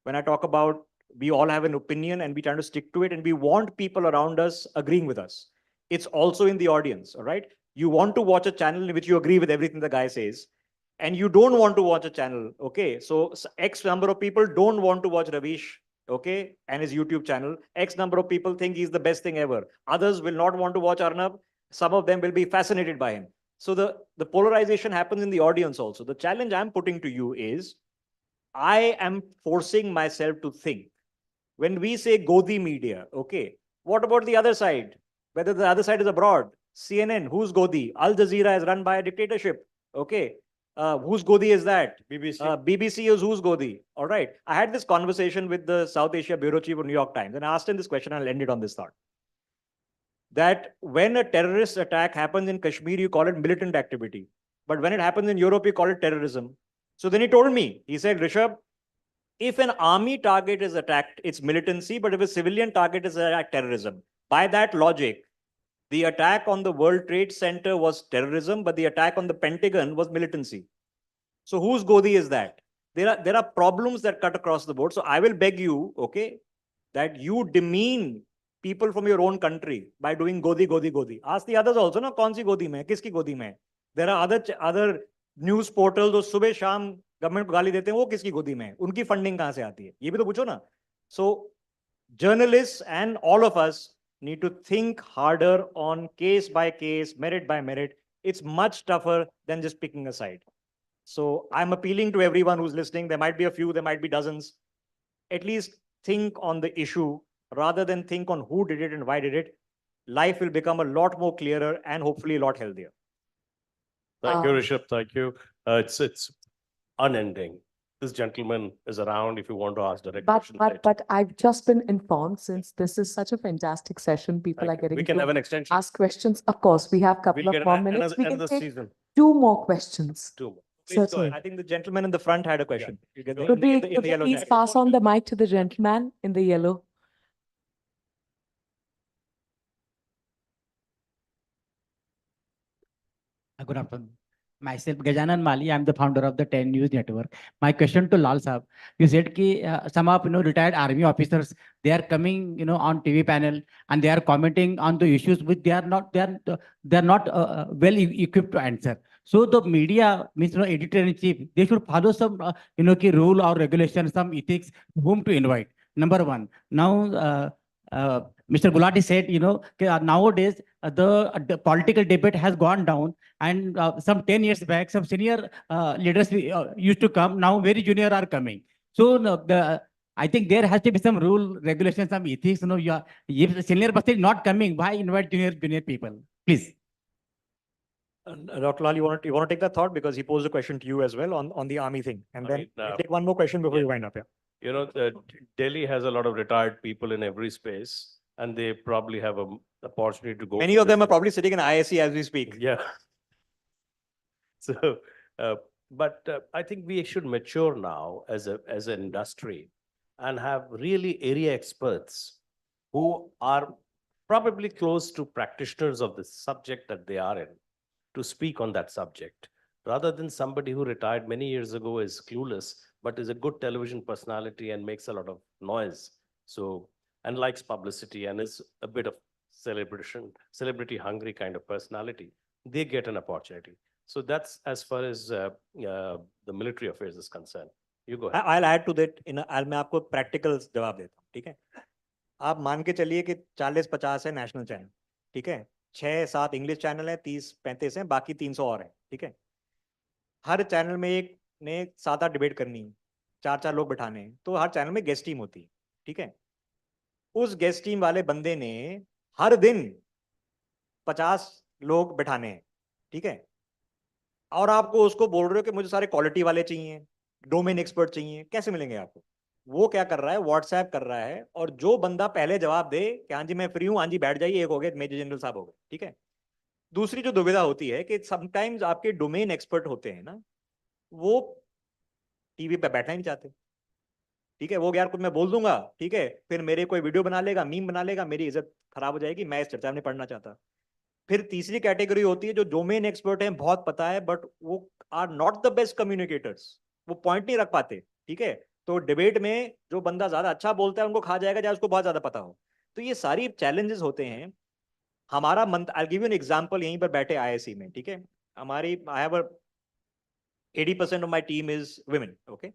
when I talk about we all have an opinion and we try to stick to it, and we want people around us agreeing with us. It's also in the audience, all right? You want to watch a channel in which you agree with everything the guy says, and you don't want to watch a channel, okay? So X number of people don't want to watch Ravish, okay, and his YouTube channel. X number of people think he's the best thing ever. Others will not want to watch Arnab. Some of them will be fascinated by him. So the polarization happens in the audience also. The challenge I'm putting to you is, I am forcing myself to think. When we say Godi media, okay, what about the other side? Whether the other side is abroad, CNN, who's Godi? Al Jazeera is run by a dictatorship, okay. Whose Godi is that? BBC. BBC is whose Godi? All right. I had this conversation with the South Asia bureau chief of New York Times, and I asked him this question, and I'll end it on this thought. That when a terrorist attack happens in Kashmir, you call it militant activity. But when it happens in Europe, you call it terrorism. So then he told me, he said, Rishabh, if an army target is attacked, it's militancy, but if a civilian target is attacked, terrorism. By that logic, the attack on the World Trade Center was terrorism, but the attack on the Pentagon was militancy. So whose Godi is that? There are problems that cut across the board. So I will beg you, okay, that you demean people from your own country by doing Godi, Godi, Godi. Ask the others also, na, kaun si Godi mein, kiski Godi mein? There are other news portals, जो सुबह शाम government को गाली देते हैं, वो किसकी गोदी में है? उनकी फंडिंग कहाँ से आती है? ये भी तो पूछो ना. So journalists and all of us need to think harder on case by case, merit by merit. It's much tougher than just picking a side. So I'm appealing to everyone who's listening. There might be a few, there might be dozens. At least think on the issue rather than think on who did it and why did it. Life will become a lot more clearer and hopefully a lot healthier.
Thank you, Rishabh. Thank you. It's unending. This gentleman is around if you want to ask direct questions.
But I've just been informed, since this is such a fantastic session, people are getting
We can
to
have an extension.
ask questions. Of course, we have a couple
We'll
of
get
more minutes. We can
another
take
season.
2 more questions.
2 more.
Certainly.
I think the gentleman in the front had a question. You get the-
Could we
in the yellow
please
jacket.
pass on the mic to the gentleman in the yellow?
Good afternoon. Myself, Gajanan Mali. I'm the founder of the 10 News Network. My question to Lal Saab, you said that some of retired army officers, they are coming on TV panel and they are commenting on the issues which they are not well equipped to answer. So the media means editor in chief, they should follow some rule or regulation, some ethics, whom to invite. Number one. Now Mr. Gulati said, nowadays the political debate has gone down, and some 10 years back, some senior leaders used to come. Now very junior are coming. So I think there has to be some rule, regulation, some ethics. If the senior person is not coming, why invite junior people? Please.
Dr. Lal, you want to take that thought, because he posed a question to you as well on the army thing, and then we'll take one more question before we wind up. Yeah.
Delhi has a lot of retired people in every space, and they probably have an opportunity to go.
Many of them are probably sitting in ISC as we speak.
Yeah. So, but I think we should mature now as an industry and have really area experts who are probably close to practitioners of the subject that they are in to speak on that subject, rather than somebody who retired many years ago is clueless, but is a good television personality and makes a lot of noise. So and likes publicity and is a bit of celebrity hungry kind of personality, they get an opportunity. So that's as far as the military affairs is concerned. You go ahead.
I'll add to that. मैं आपको practical जवाब देता हूँ, ठीक है? आप मान के चलिए कि 40-50 है नेशनल चैनल, ठीक है? 6-7 इंग्लिश चैनल है, 30-35 हैं, बाकी 300 और हैं, ठीक है? हर चैनल में एक ने 7-8 डिबेट करनी है, 4-4 लोग बैठाने हैं, तो हर चैनल में गेस्ट टीम होती है, ठीक है? उस गेस्ट टीम वाले बंदे ने हर दिन 50 लोग बैठाने हैं, ठीक है? और आपको उसको बोल रहे हो कि मुझे सारे क्वालिटी वाले चाहिए, डोमेन एक्सपर्ट चाहिए, कैसे मिलेंगे आपको? वो क्या कर रहा है, व्हाट्सएप कर रहा है, और जो बंदा पहले जवाब दे कि हाँ जी मैं फ्री हूँ, हाँ जी बैठ जाइए, एक हो गए मेजर जनरल साहब हो गए, ठीक है? दूसरी जो दुविधा होती है कि समटाइम्स आपके डोमेन एक्सपर्ट होते हैं ना, वो टीवी पे बैठना ही नहीं चाहते, ठीक है? वो यार कुछ मैं बोल दूंगा, ठीक है, फिर मेरे कोई वीडियो बना लेगा, मीम बना लेगा, मेरी इज्जत खराब हो जाएगी, मैं इस चर्चा में पढ़ना चाहता। फिर तीसरी कैटेगरी होती है जो डोमेन एक्सपर्ट हैं, बहुत पता है, बट वो are not the best communicators, वो पॉइंट नहीं रख पाते, ठीक है? तो डिबेट में जो बंदा ज्यादा अच्छा बोलता है उनको खा जाएगा, चाहे उसको बहुत ज्यादा पता हो। तो ये सारी चैलेंजेस होते हैं। हमारा I give you an example, यहीं पर बैठे आईआईसी में, ठीक है? हमारी I have 80% of my team is women, okay?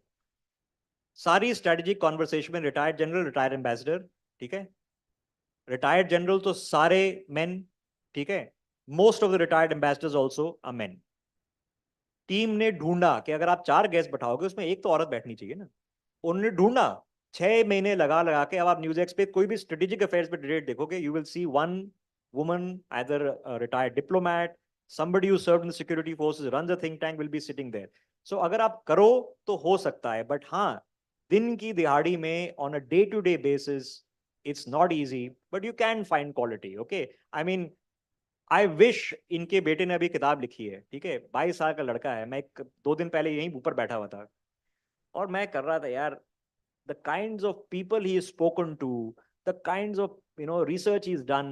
सारी स्ट्रेटेजिक कॉन्वर्सेशन में रिटायर्ड जनरल, रिटायर्ड एम्बेसडर, ठीक है? रिटायर्ड जनरल तो सारे मेन, ठीक है? Most of the retired ambassadors also are men. Team ने ढूंढा कि अगर आप 4 गेस्ट बैठाओगे उसमें एक तो औरत बैठनी चाहिए ना। उन्होंने ढूंढा 6 महीने लगा लगा के। अब आप न्यूज एक्स पे कोई भी स्ट्रेटेजिक अफेयर्स पे डिबेट देखोगे, you will see one woman, either retired diplomat, somebody who served in the security forces, runs a think tank, will be sitting there. So अगर आप करो तो हो सकता है, बट हाँ दिन की दिहाड़ी में on a day to day basis it's not easy, but you can find quality. Okay, I mean I wish इनके बेटे ने अभी किताब लिखी है, ठीक है? 22 साल का लड़का है। मैं 2 दिन पहले यहीं ऊपर बैठा हुआ था और मैं कर रहा था यार, the kinds of people he has spoken to, the kinds of research he's done,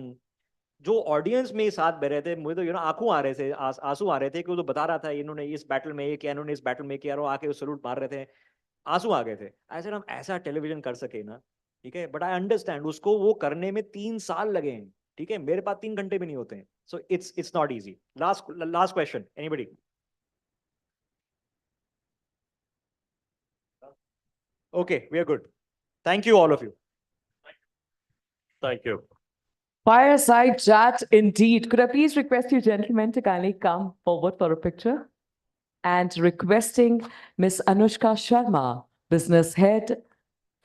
जो ऑडियंस में साथ बैठे थे, मुझे तो आंसू आ रहे थे, आंसू आ रहे थे कि वो तो बता रहा था इन्होंने इस बैटल में ये किया, इन्होंने इस बैटल में किया, और आके वो सलूट मार रहे थे, आंसू आ गए थे। ऐसे हम ऐसा टेलीविजन कर सके ना, ठीक है? बट आई अंडरस्टैंड उसको वो करने में 3 साल लगे हैं, ठीक है? मेरे पास 3 घंटे भी नहीं होते हैं। So it's not easy. Last question, anybody? Okay, we are good. Thank you, all of you.
Thank you.
Fireside chat indeed. Could I please request you gentlemen to kindly come forward for a picture? And requesting Ms. Anushka Sharma, business head,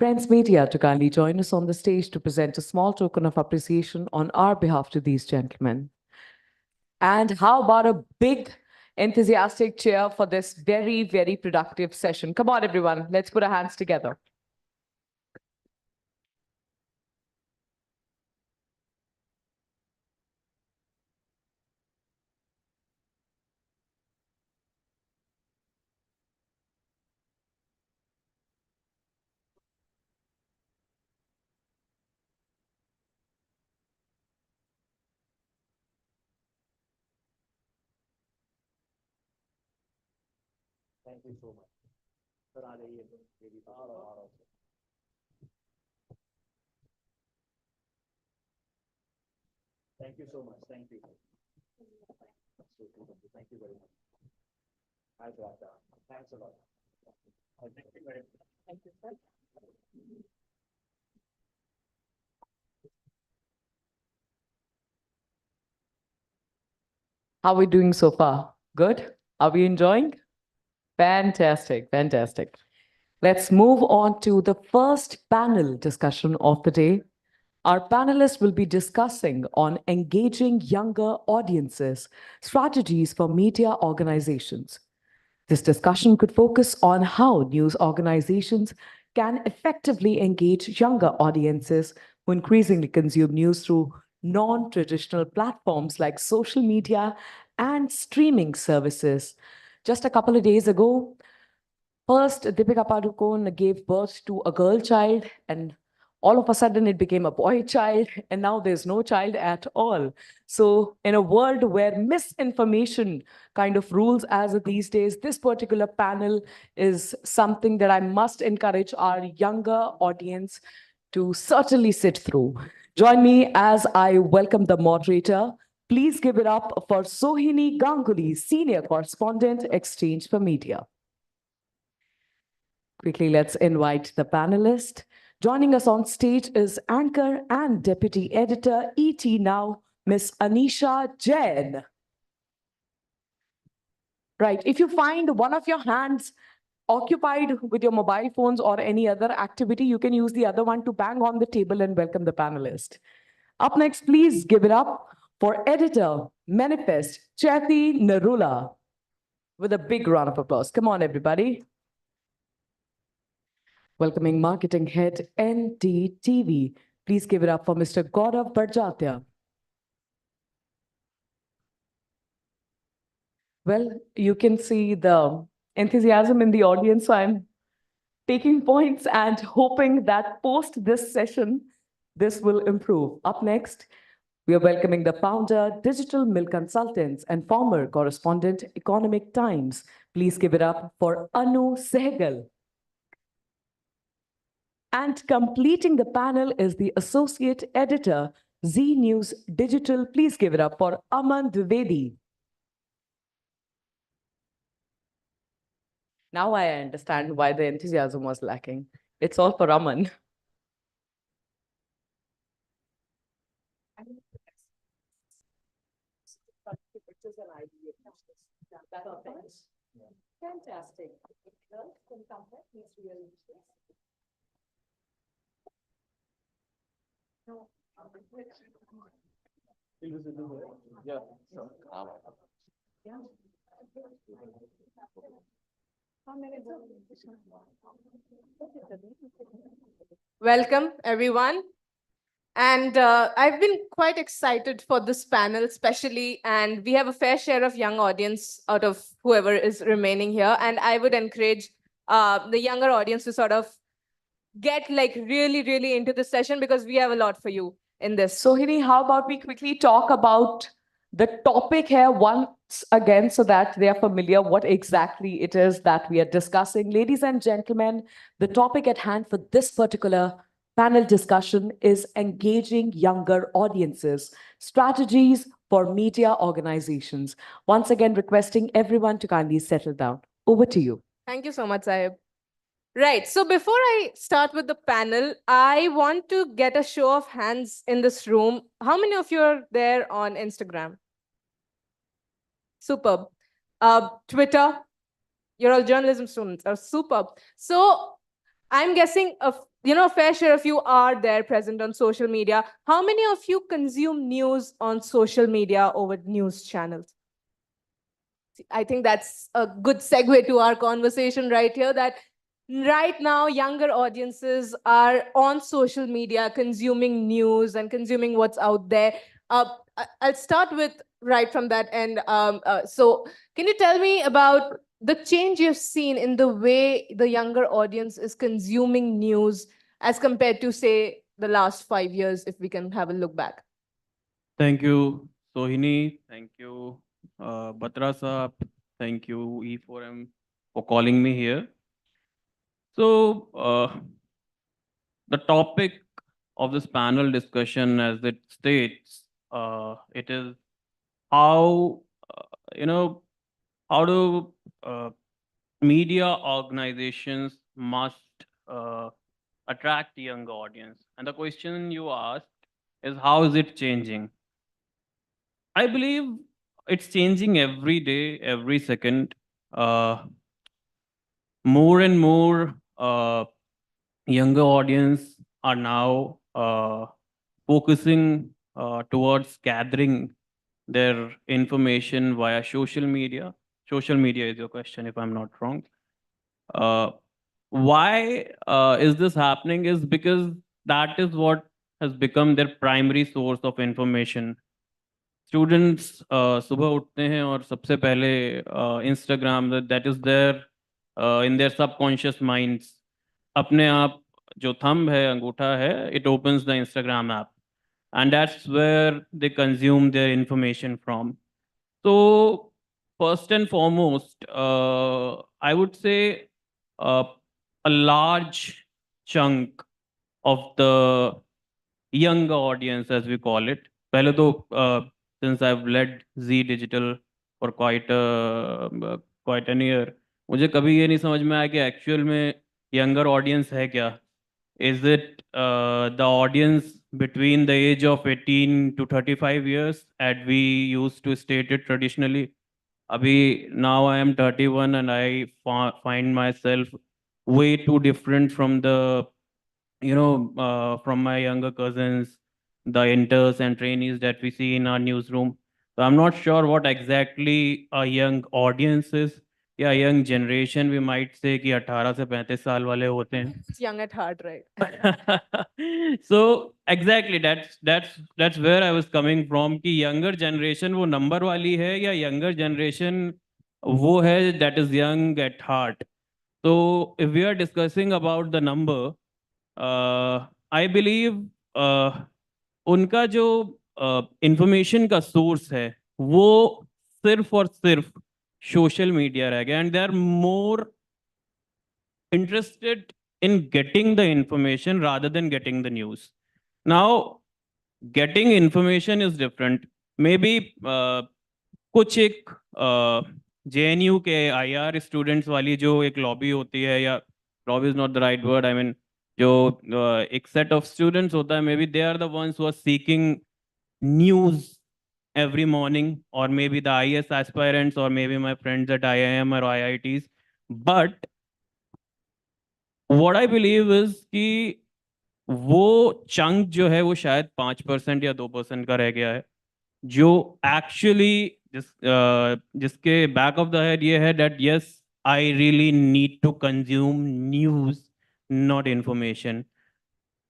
Friends Media, to kindly join us on the stage to present a small token of appreciation on our behalf to these gentlemen. And how about a big enthusiastic cheer for this very, very productive session? Come on, everyone. Let's put our hands together.
Thank you so much. Sir, आ जाइए। Thank you so much. Thank you. Thank you very much. Thanks a lot. Thanks a lot. Thank you very much. Thank you, sir.
How are we doing so far? Good? Are we enjoying? Fantastic, fantastic. Let's move on to the first panel discussion of the day. Our panelists will be discussing on engaging younger audiences, strategies for media organizations. This discussion could focus on how news organizations can effectively engage younger audiences who increasingly consume news through non-traditional platforms like social media and streaming services. Just a couple of days ago, first 𝒕𝒓𝒃𝒂𝒍𝒊𝒔𝒎 Padukone gave birth to a girl child, and all of a sudden it became a boy child, and now there's no child at all. So in a world where misinformation kind of rules as of these days, this particular panel is something that I must encourage our younger audience to certainly sit through. Join me as I welcome the moderator. Please give it up for Sohini Ganguly, Senior Correspondent, Exchange for Media. Quickly, let's invite the panelist. Joining us on stage is anchor and deputy editor, ET Now, Miss Anisha Jain. Right, if you find one of your hands occupied with your mobile phones or any other activity, you can use the other one to bang on the table and welcome the panelist. Up next, please give it up for editor, Manifest, Chethy Narula, with a big round of applause. Come on, everybody. Welcoming marketing head, NDTV. Please give it up for Mr. Gaurav Barjatya. Well, you can see the enthusiasm in the audience, so I'm taking points and hoping that post this session, this will improve. Up next, we are welcoming the founder, Digital Mill Consultants, and former correspondent, Economic Times. Please give it up for Anu Sehgal. And completing the panel is the associate editor, Z News Digital. Please give it up for Aman Dwivedi. Now I understand why the enthusiasm was lacking. It's all for Aman. Fantastic.
Welcome, everyone. And I've been quite excited for this panel, especially, and we have a fair share of young audience out of whoever is remaining here. And I would encourage the younger audience to sort of get like really, really into the session because we have a lot for you in this.
Sohini, how about we quickly talk about the topic here once again so that they are familiar what exactly it is that we are discussing. Ladies and gentlemen, the topic at hand for this particular panel discussion is engaging younger audiences, strategies for media organizations. Once again, requesting everyone to kindly settle down. Over to you.
Thank you so much, Sahib. Right. So before I start with the panel, I want to get a show of hands in this room. How many of you are there on Instagram? Superb. Twitter, you're all journalism students, are superb. So I'm guessing a fair share of you are there present on social media. How many of you consume news on social media over news channels? I think that's a good segue to our conversation right here, that right now younger audiences are on social media consuming news and consuming what's out there. I'll start with right from that end. So can you tell me about the change you've seen in the way the younger audience is consuming news as compared to, say, the last 5 years, if we can have a look back?
Thank you, Sohini. Thank you, Batra Saab. Thank you, E4m, for calling me here. So, the topic of this panel discussion, as it states, it is how, how do media organizations must attract young audience? And the question you asked is, how is it changing? I believe it's changing every day, every second. More and more younger audience are now focusing towards gathering their information via social media. Social media is your question, if I'm not wrong. Why is this happening? Is because that is what has become their primary source of information. Students सुबह उठते हैं और सबसे पहले Instagram, that is their in their subconscious minds, अपने आप जो thumb है, अंगूठा है, it opens the Instagram app, and that's where they consume their information from. So first and foremost, I would say a large chunk of the younger audience, as we call it. पहले तो since I've led Z Digital for quite an year, मुझे कभी ये नहीं समझ में आया कि actual में younger audience है क्या? Is it the audience between the age of 18 to 35 years, as we used to state it traditionally? Abhi, now I am 31 and I find myself way too different from the, from my younger cousins, the interns and trainees that we see in our newsroom. So I'm not sure what exactly a young audience is. Yeah, young generation, we might say कि 18 से 35 साल वाले होते हैं.
It's young at heart, right?
So exactly, that's where I was coming from कि younger generation वो number वाली है या younger generation वो है that is young at heart. So if we are discussing about the number, I believe उनका जो information का source है वो सिर्फ और सिर्फ social media रह गया, and they are more interested in getting the information rather than getting the news. Now, getting information is different. Maybe कुछ एक JNU के IR students वाली जो एक lobby होती है, या lobby is not the right word, I mean जो एक set of students होता है, maybe they are the ones who are seeking news every morning, or maybe the IS aspirants, or maybe my friends at IIM or IITs. But what I believe is कि वो chunk जो है वो शायद 5% या 2% का रह गया है, जो actually जिसके back of the head ये है that yes, I really need to consume news, not information.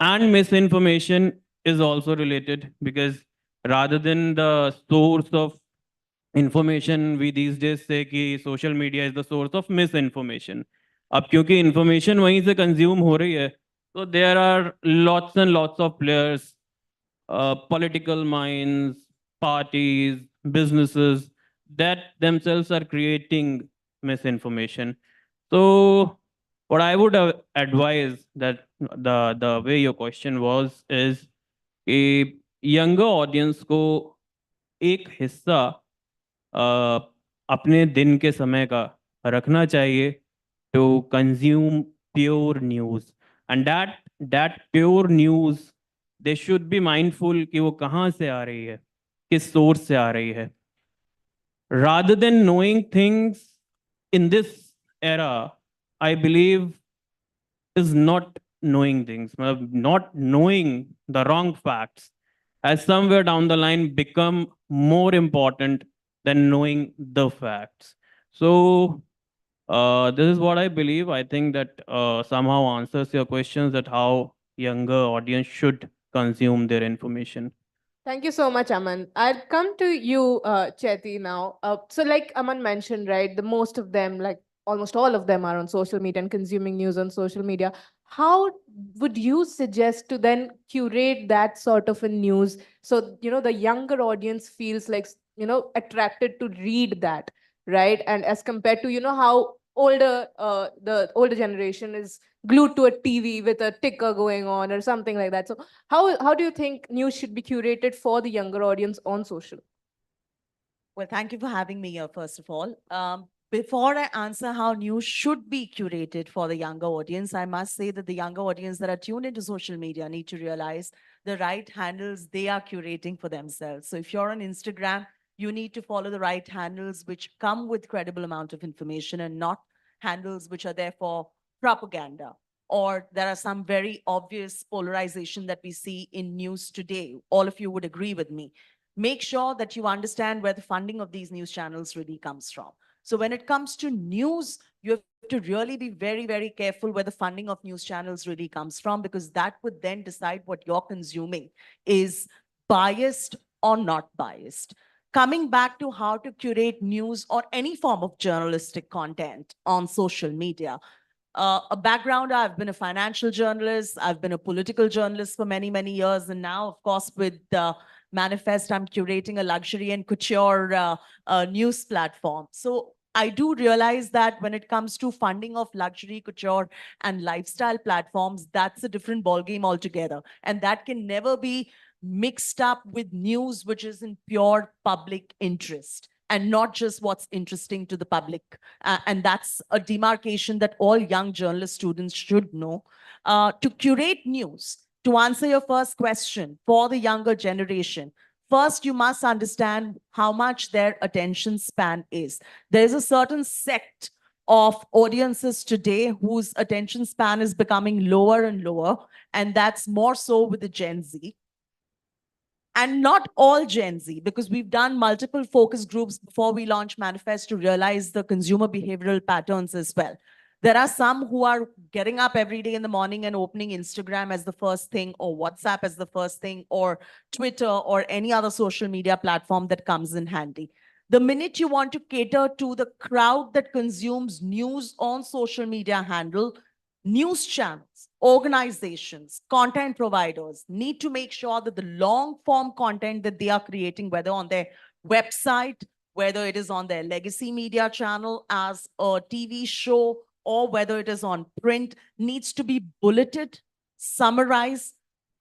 And misinformation is also related, because rather than the source of information, we these days say कि social media is the source of misinformation. अब क्योंकि information वहीं से consume हो रही है, so there are lots and lots of players, political minds, parties, businesses that themselves are creating misinformation. So what I would advise, that the way your question was, is a younger audience को एक हिस्सा अपने दिन के समय का रखना चाहिए to consume pure news, and that pure news they should be mindful कि वो कहाँ से आ रही है, किस source से आ रही है, rather than knowing things in this era. I believe is not knowing things, not knowing the wrong facts has somewhere down the line become more important than knowing the facts. So this is what I believe. I think that somehow answers your questions, that how younger audience should consume their information.
Thank you so much, Aman. I'll come to you, Chetty, now. So like Aman mentioned, right, the most of them, like almost all of them, are on social media and consuming news on social media. How would you suggest to then curate that sort of a news so, the younger audience feels like, attracted to read that, right? And as compared to, how the older generation is glued to a TV with a ticker going on or something like that. So how do you think news should be curated for the younger audience on social?
Well, thank you for having me here, first of all. Before I answer how news should be curated for the younger audience, I must say that the younger audience that are tuned into social media need to realize the right handles they are curating for themselves. So if you're on Instagram, you need to follow the right handles which come with credible amount of information, and not handles which are there for propaganda, or there are some very obvious polarization that we see in news today. All of you would agree with me. Make sure that you understand where the funding of these news channels really comes from. So when it comes to news, you have to really be very, very careful where the funding of news channels really comes from, because that would then decide what you're consuming is biased or not biased. Coming back to how to curate news or any form of journalistic content on social media, a background, I've been a financial journalist, I've been a political journalist for many, many years, and now, of course, with Manifest, I'm curating a luxury and couture news platform. So I do realize that when it comes to funding of luxury, couture, and lifestyle platforms, that's a different ballgame altogether. And that can never be mixed up with news which is in pure public interest and not just what's interesting to the public. And that's a demarcation that all young journalist students should know. To curate news, to answer your first question, for the younger generation, first, you must understand how much their attention span is. There's a certain sect of audiences today whose attention span is becoming lower and lower, and that's more so with the Gen Z. And not all Gen Z, because we've done multiple focus groups before we launch Manifest to realize the consumer behavioral patterns as well. There are some who are getting up every day in the morning and opening Instagram as the first thing, or WhatsApp as the first thing, or Twitter, or any other social media platform that comes in handy. The minute you want to cater to the crowd that consumes news on social media handle, news channels, organizations, content providers need to make sure that the long form content that they are creating, whether on their website, whether it is on their legacy media channel as a TV show, or whether it is on print, needs to be bulleted, summarized,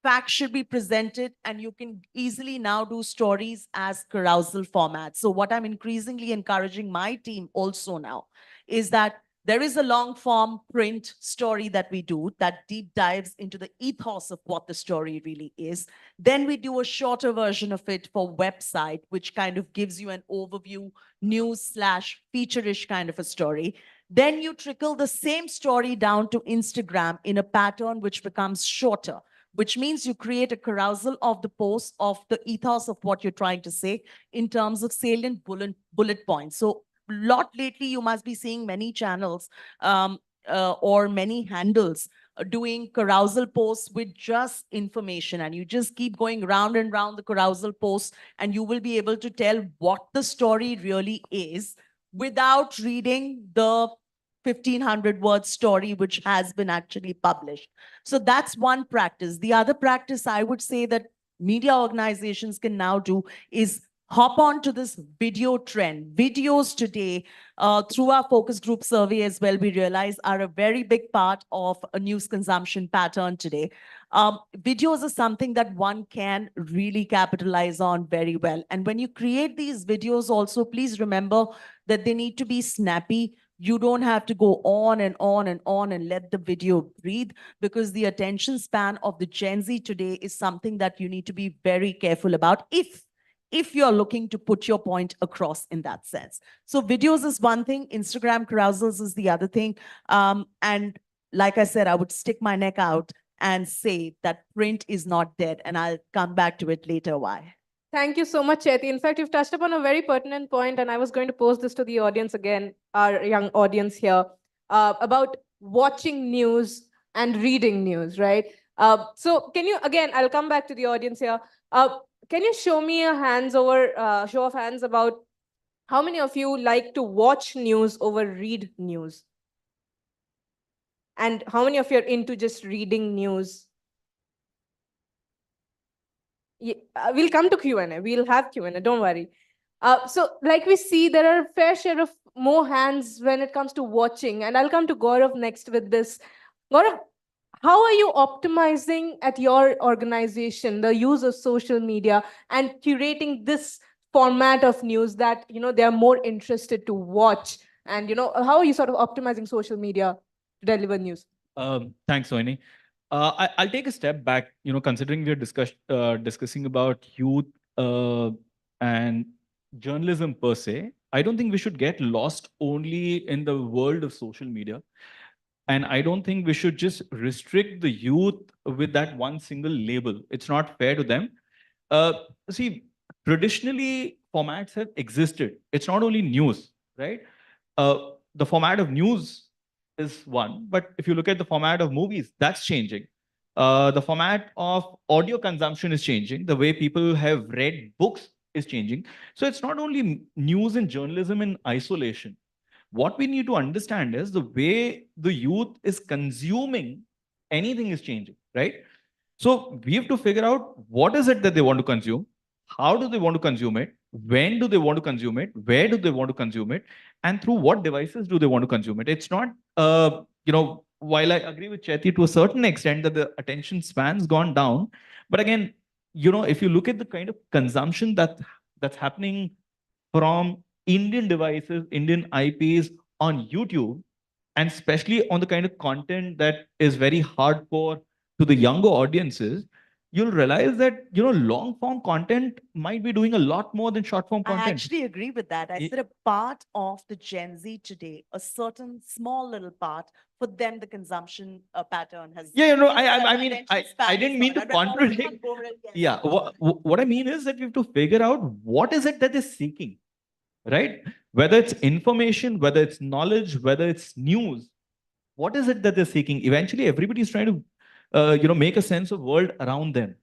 facts should be presented, and you can easily now do stories as carousel format. So what I'm increasingly encouraging my team also now is that there is a long form print story that we do that deep dives into the ethos of what the story really is. Then we do a shorter version of it for website, which kind of gives you an overview, news/feature-ish kind of a story. Then you trickle the same story down to Instagram in a pattern which becomes shorter, which means you create a carousel of the post of the ethos of what you're trying to say in terms of salient bullet points. So lot lately, you must be seeing many channels or many handles doing carousel posts with just information, and you just keep going round and round the carousel posts, and you will be able to tell what the story really is without reading the 1,500-word story which has been actually published. So that's one practice. The other practice I would say that media organizations can now do is hop on to this video trend. Videos today, through our focus group survey as well, we realize are a very big part of a news consumption pattern today. Videos are something that one can really capitalize on very well. And when you create these videos also, please remember that they need to be snappy. You don't have to go on and on and on and let the video breathe, because the attention span of the Gen Z today is something that you need to be very careful about if you're looking to put your point across in that sense. So videos is one thing, Instagram carousels is the other thing. And like I said, I would stick my neck out and say that print is not dead, and I'll come back to it later why.
Thank you so much, Chetty. In fact, you've touched upon a very pertinent point, and I was going to pose this to the audience again, our young audience here, about watching news and reading news, right? So can you, again, I'll come back to the audience here. Can you show me a show of hands about how many of you like to watch news over read news? And how many of you are into just reading news? Yeah, we'll come to Q&A. We'll have Q&A, don't worry. So like we see, there are a fair share of more hands when it comes to watching. And I'll come to Gaurav next with this. Gaurav, how are you optimizing at your organization the use of social media and curating this format of news that they are more interested to watch? And how are you sort of optimizing social media to deliver news?
Thanks, Soini. I'll take a step back. Considering we're discussing about youth and journalism per se, I don't think we should get lost only in the world of social media. And I don't think we should just restrict the youth with that one single label. It's not fair to them. See, traditionally, formats have existed. It's not only news, right? The format of news is one, but if you look at the format of movies, that's changing. The format of audio consumption is changing. The way people have read books is changing. So it's not only news and journalism in isolation. What we need to understand is the way the youth is consuming anything is changing, right? So we have to figure out what is it that they want to consume, how do they want to consume it, when do they want to consume it, where do they want to consume it, and through what devices do they want to consume it. It's not, while I agree with Chetty to a certain extent that the attention span's gone down, but again, if you look at the kind of consumption that's happening from Indian devices, Indian IPs on YouTube, and especially on the kind of content that is very hardcore to the younger audiences, you'll realize that long form content might be doing a lot more than short form
I
content.
actually agree with that. I said a part of the Gen Z today, a certain small little part, for them the consumption pattern has.
I mean, I didn't mean to contradict. Yeah, what I mean is that we have to figure out what is it that they're seeking, right? Whether it's information, whether it's knowledge, whether it's news, what is it that they're seeking? Eventually, everybody is trying to, make a sense of world around them,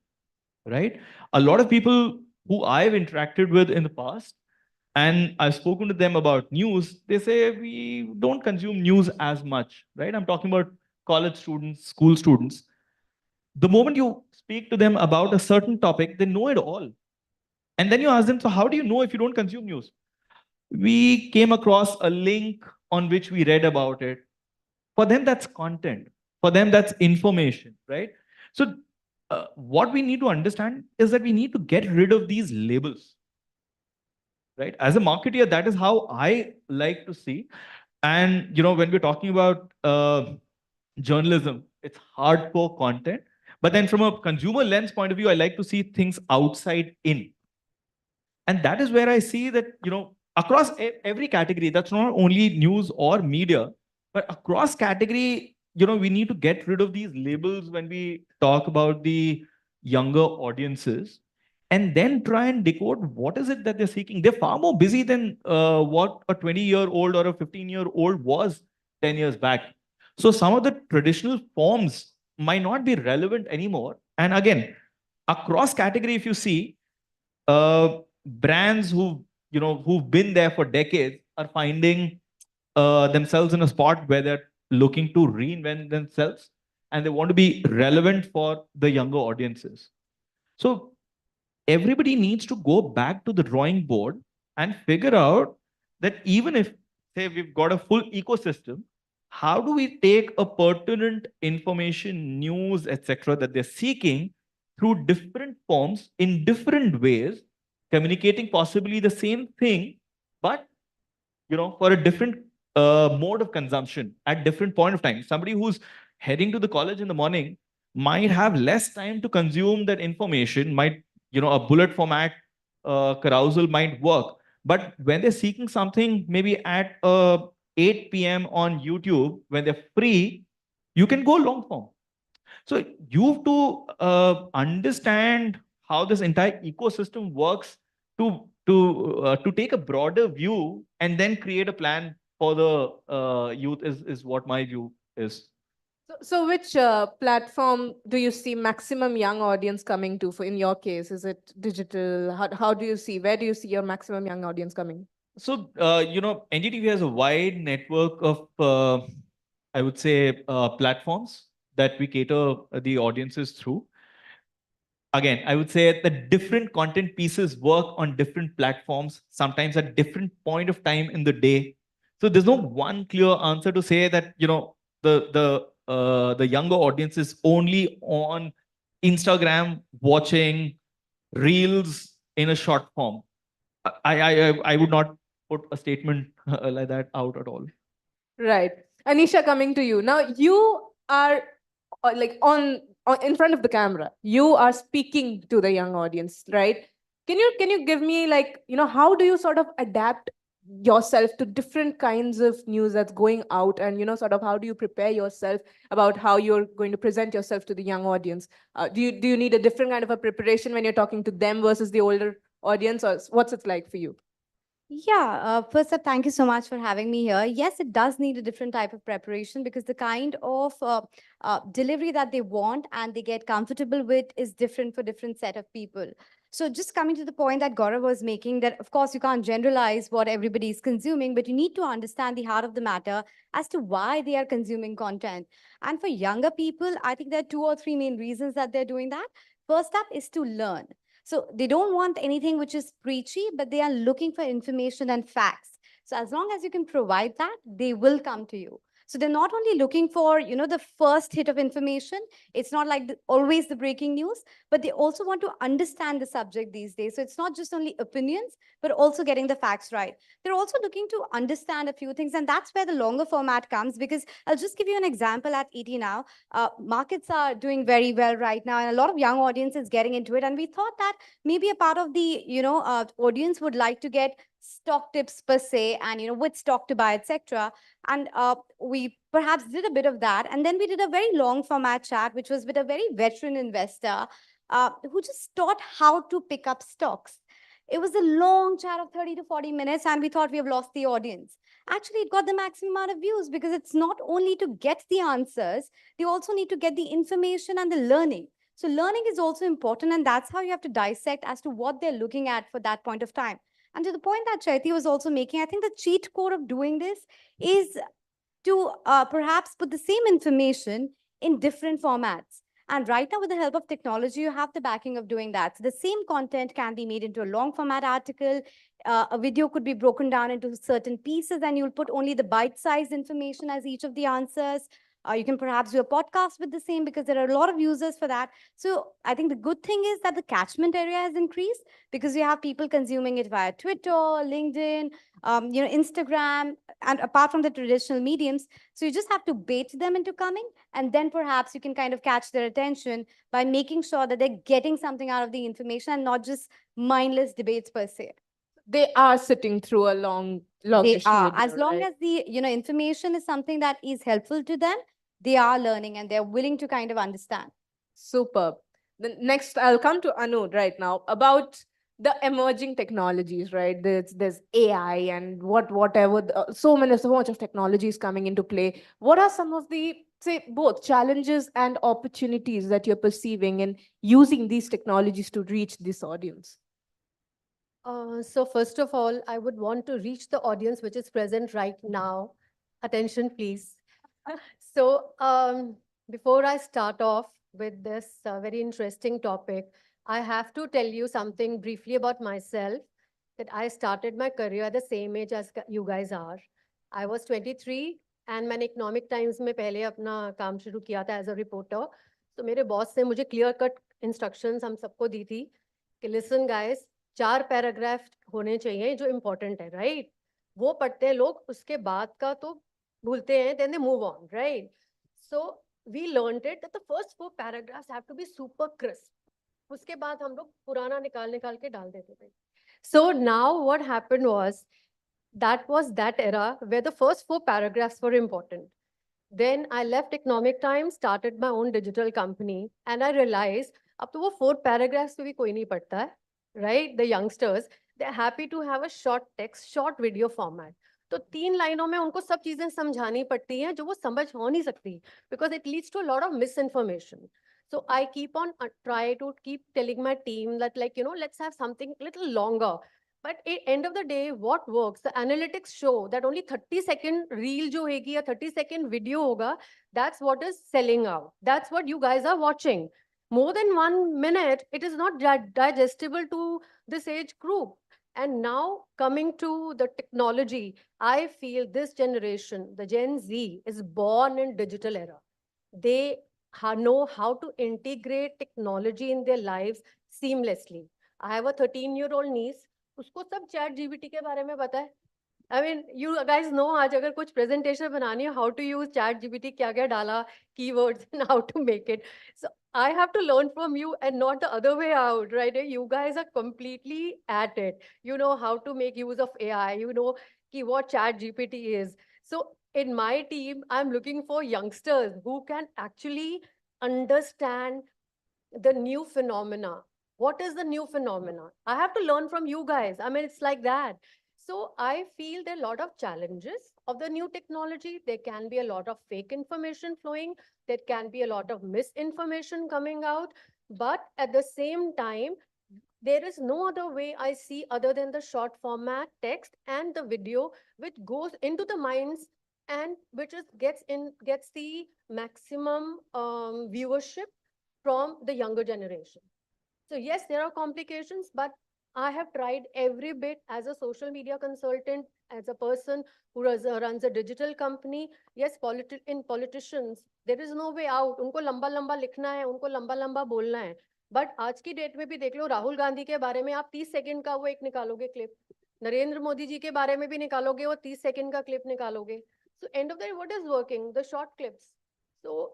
right? A lot of people who I've interacted with in the past, and I've spoken to them about news, they say we don't consume news as much, right? I'm talking about college students, school students. The moment you speak to them about a certain topic, they know it all. And then you ask them, so how do you know if you don't consume news? We came across a link on which we read about it. For them, that's content. For them, that's information, right? So what we need to understand is that we need to get rid of these labels, right? As a marketer, that is how I like to see. And, when we're talking about journalism, it's hardcore content. But then from a consumer lens point of view, I like to see things outside in. And that is where I see that, across every category, that's not only news or media, but across category, we need to get rid of these labels when we talk about the younger audiences and then try and decode what is it that they're seeking. They're far more busy than what a 20-year-old or a 15-year-old was 10 years back. So some of the traditional forms might not be relevant anymore. And again, across category, if you see, brands who've been there for decades are finding themselves in a spot where they're looking to reinvent themselves and they want to be relevant for the younger audiences. So everybody needs to go back to the drawing board and figure out that even if, say, we've got a full ecosystem, how do we take a pertinent information, news, etc., that they're seeking through different forms in different ways, communicating possibly the same thing, but for a different mode of consumption at different point of time. Somebody who's heading to the college in the morning might have less time to consume that information, might, a bullet format carousel might work. But when they're seeking something maybe at 8 p.m. on YouTube, when they're free, you can go long form. So you have to understand how this entire ecosystem works to take a broader view and then create a plan for the youth is what my view is.
So which platform do you see maximum young audience coming to? For in your case, is it digital? How do you see? Where do you see your maximum young audience coming?
So NDTV has a wide network of I would say platforms that we cater the audiences through. Again, I would say that different content pieces work on different platforms, sometimes at different point of time in the day. So there's no one clear answer to say that the younger audience is only on Instagram watching reels in a short form. I would not put a statement like that out at all.
Right. Anisha, coming to you. Now, you are like in front of the camera. You are speaking to the young audience, right? Can you give me like, how do you sort of adapt yourself to different kinds of news that's going out, and sort of how do you prepare yourself about how you're going to present yourself to the young audience? Do you need a different kind of a preparation when you're talking to them versus the older audience, or what's it like for you?
Yeah, first up, thank you so much for having me here. Yes, it does need a different type of preparation because the kind of delivery that they want and they get comfortable with is different for different set of people. So just coming to the point that Gaurav was making, that of course you can't generalize what everybody is consuming, but you need to understand the heart of the matter as to why they are consuming content. And for younger people, I think there are 2 or 3 main reasons that they're doing that. First up is to learn. So they don't want anything which is preachy, but they are looking for information and facts. So as long as you can provide that, they will come to you. So they're not only looking for, the first hit of information. It's not like always the breaking news, but they also want to understand the subject these days. So it's not just only opinions, but also getting the facts right. They're also looking to understand a few things, and that's where the longer format comes, because I'll just give you an example at ET now. Markets are doing very well right now, and a lot of young audiences getting into it. And we thought that maybe a part of the, audience would like to get stock tips per se, and which stock to buy, etc. And we perhaps did a bit of that, and then we did a very long format chat, which was with a very veteran investor who just taught how to pick up stocks. It was a long chat of 30 to 40 minutes, and we thought we have lost the audience. Actually, it got the maximum amount of views, because it's not only to get the answers, they also need to get the information and the learning. So learning is also important, and that's how you have to dissect as to what they're looking at for that point of time. And to the point that Chaiti was also making, I think the cheat code of doing this is to perhaps put the same information in different formats. And right now, with the help of technology, you have the backing of doing that. So the same content can be made into a long format article. A video could be broken down into certain pieces, and you'll put only the bite-sized information as each of the answers. You can perhaps do a podcast with the same, because there are a lot of users for that. So I think the good thing is that the catchment area has increased, because you have people consuming it via Twitter, LinkedIn, Instagram, and apart from the traditional mediums. So you just have to bait them into coming, and then perhaps you can kind of catch their attention by making sure that they're getting something out of the information and not just mindless debates per se.
They are sitting through a long
They are.
video,
As long
right?
as the information is something that is helpful to them, they are learning and they're willing to kind of understand.
Superb. The next, I'll come to Anud right now about the emerging technologies, right? There's AI and whatever, so much of technologies coming into play. What are some of the, say, both challenges and opportunities that you're perceiving in using these technologies to reach this audience?
So first of all, I would want to reach the audience which is present right now. Attention, please. So before I start off with this very interesting topic, I have to tell you something briefly about myself, that I started my career at the same age as you guys are. I was 23 and मैंने economic times में पहले अपना काम शुरू किया था as a reporter. तो मेरे बॉस ने मुझे क्लियर कट इंस्ट्रक्शंस हम सबको दी थी कि लिसन गाइस, 4 पैराग्राफ होने चाहिए जो इम्पोर्टेंट है, राइट? वो पढ़ते हैं लोग, उसके बाद का तो भूलते हैं, then they move on, right? So we learned it that the first 4 paragraphs have to be super crisp. उसके बाद हम लोग पुराना निकाल के डाल देते थे. So now what happened was, that was that era where the first 4 paragraphs were important. Then I left Economic Times, started my own digital company, and I realized अब तो वो 4 paragraphs पे भी कोई नहीं पढ़ता है, right? The youngsters, they're happy to have a short text, short video format. तो 3 लाइनों में उनको सब चीजें समझानी पड़ती हैं जो वो समझ हो नहीं सकती, because it leads to a lot of misinformation. So I keep on try to keep telling my team that, like, let's have something little longer. But at end of the day, what works? The analytics show that only 30-second reel jo hogi ya 30-second video hoga, that's what is selling out. That's what you guys are watching. More than 1 minute, it is not digestible to this age group. And now coming to the technology, I feel this generation, the Gen Z, is born in digital era. They know how to integrate technology in their lives seamlessly. I have a 13-year-old niece. उसको सब chat GPT के बारे में पता है. I mean, you guys know आज अगर कुछ presentation बनानी है, how to use chat GPT, क्या क्या डाला, keywords, and how to make it. So I have to learn from you and not the other way out, right? You guys are completely at it. You know how to make use of AI. You know what chat GPT is. So in my team, I'm looking for youngsters who can actually understand the new phenomena. What is the new phenomena? I have to learn from you guys. I mean, it's like that. So I feel there are a lot of challenges of the new technology. There can be a lot of fake information flowing. There can be a lot of misinformation coming out. But at the same time, there is no other way I see other than the short format text and the video, which goes into the minds and which gets the maximum viewership from the younger generation. So yes, there are complications, but I have tried every bit as a social media consultant, as a person who runs a digital company. Yes, in politicians, there is no way out. उनको लंबा लंबा लिखना है, उनको लंबा लंबा बोलना है. But आज की डेट में भी देख लो, राहुल गांधी के बारे में आप 30 सेकंड का वो एक निकालोगे क्लिप. नरेंद्र मोदी जी के बारे में भी निकालोगे, वो 30 सेकंड का क्लिप निकालोगे. So end of the day, what is working? The short clips. So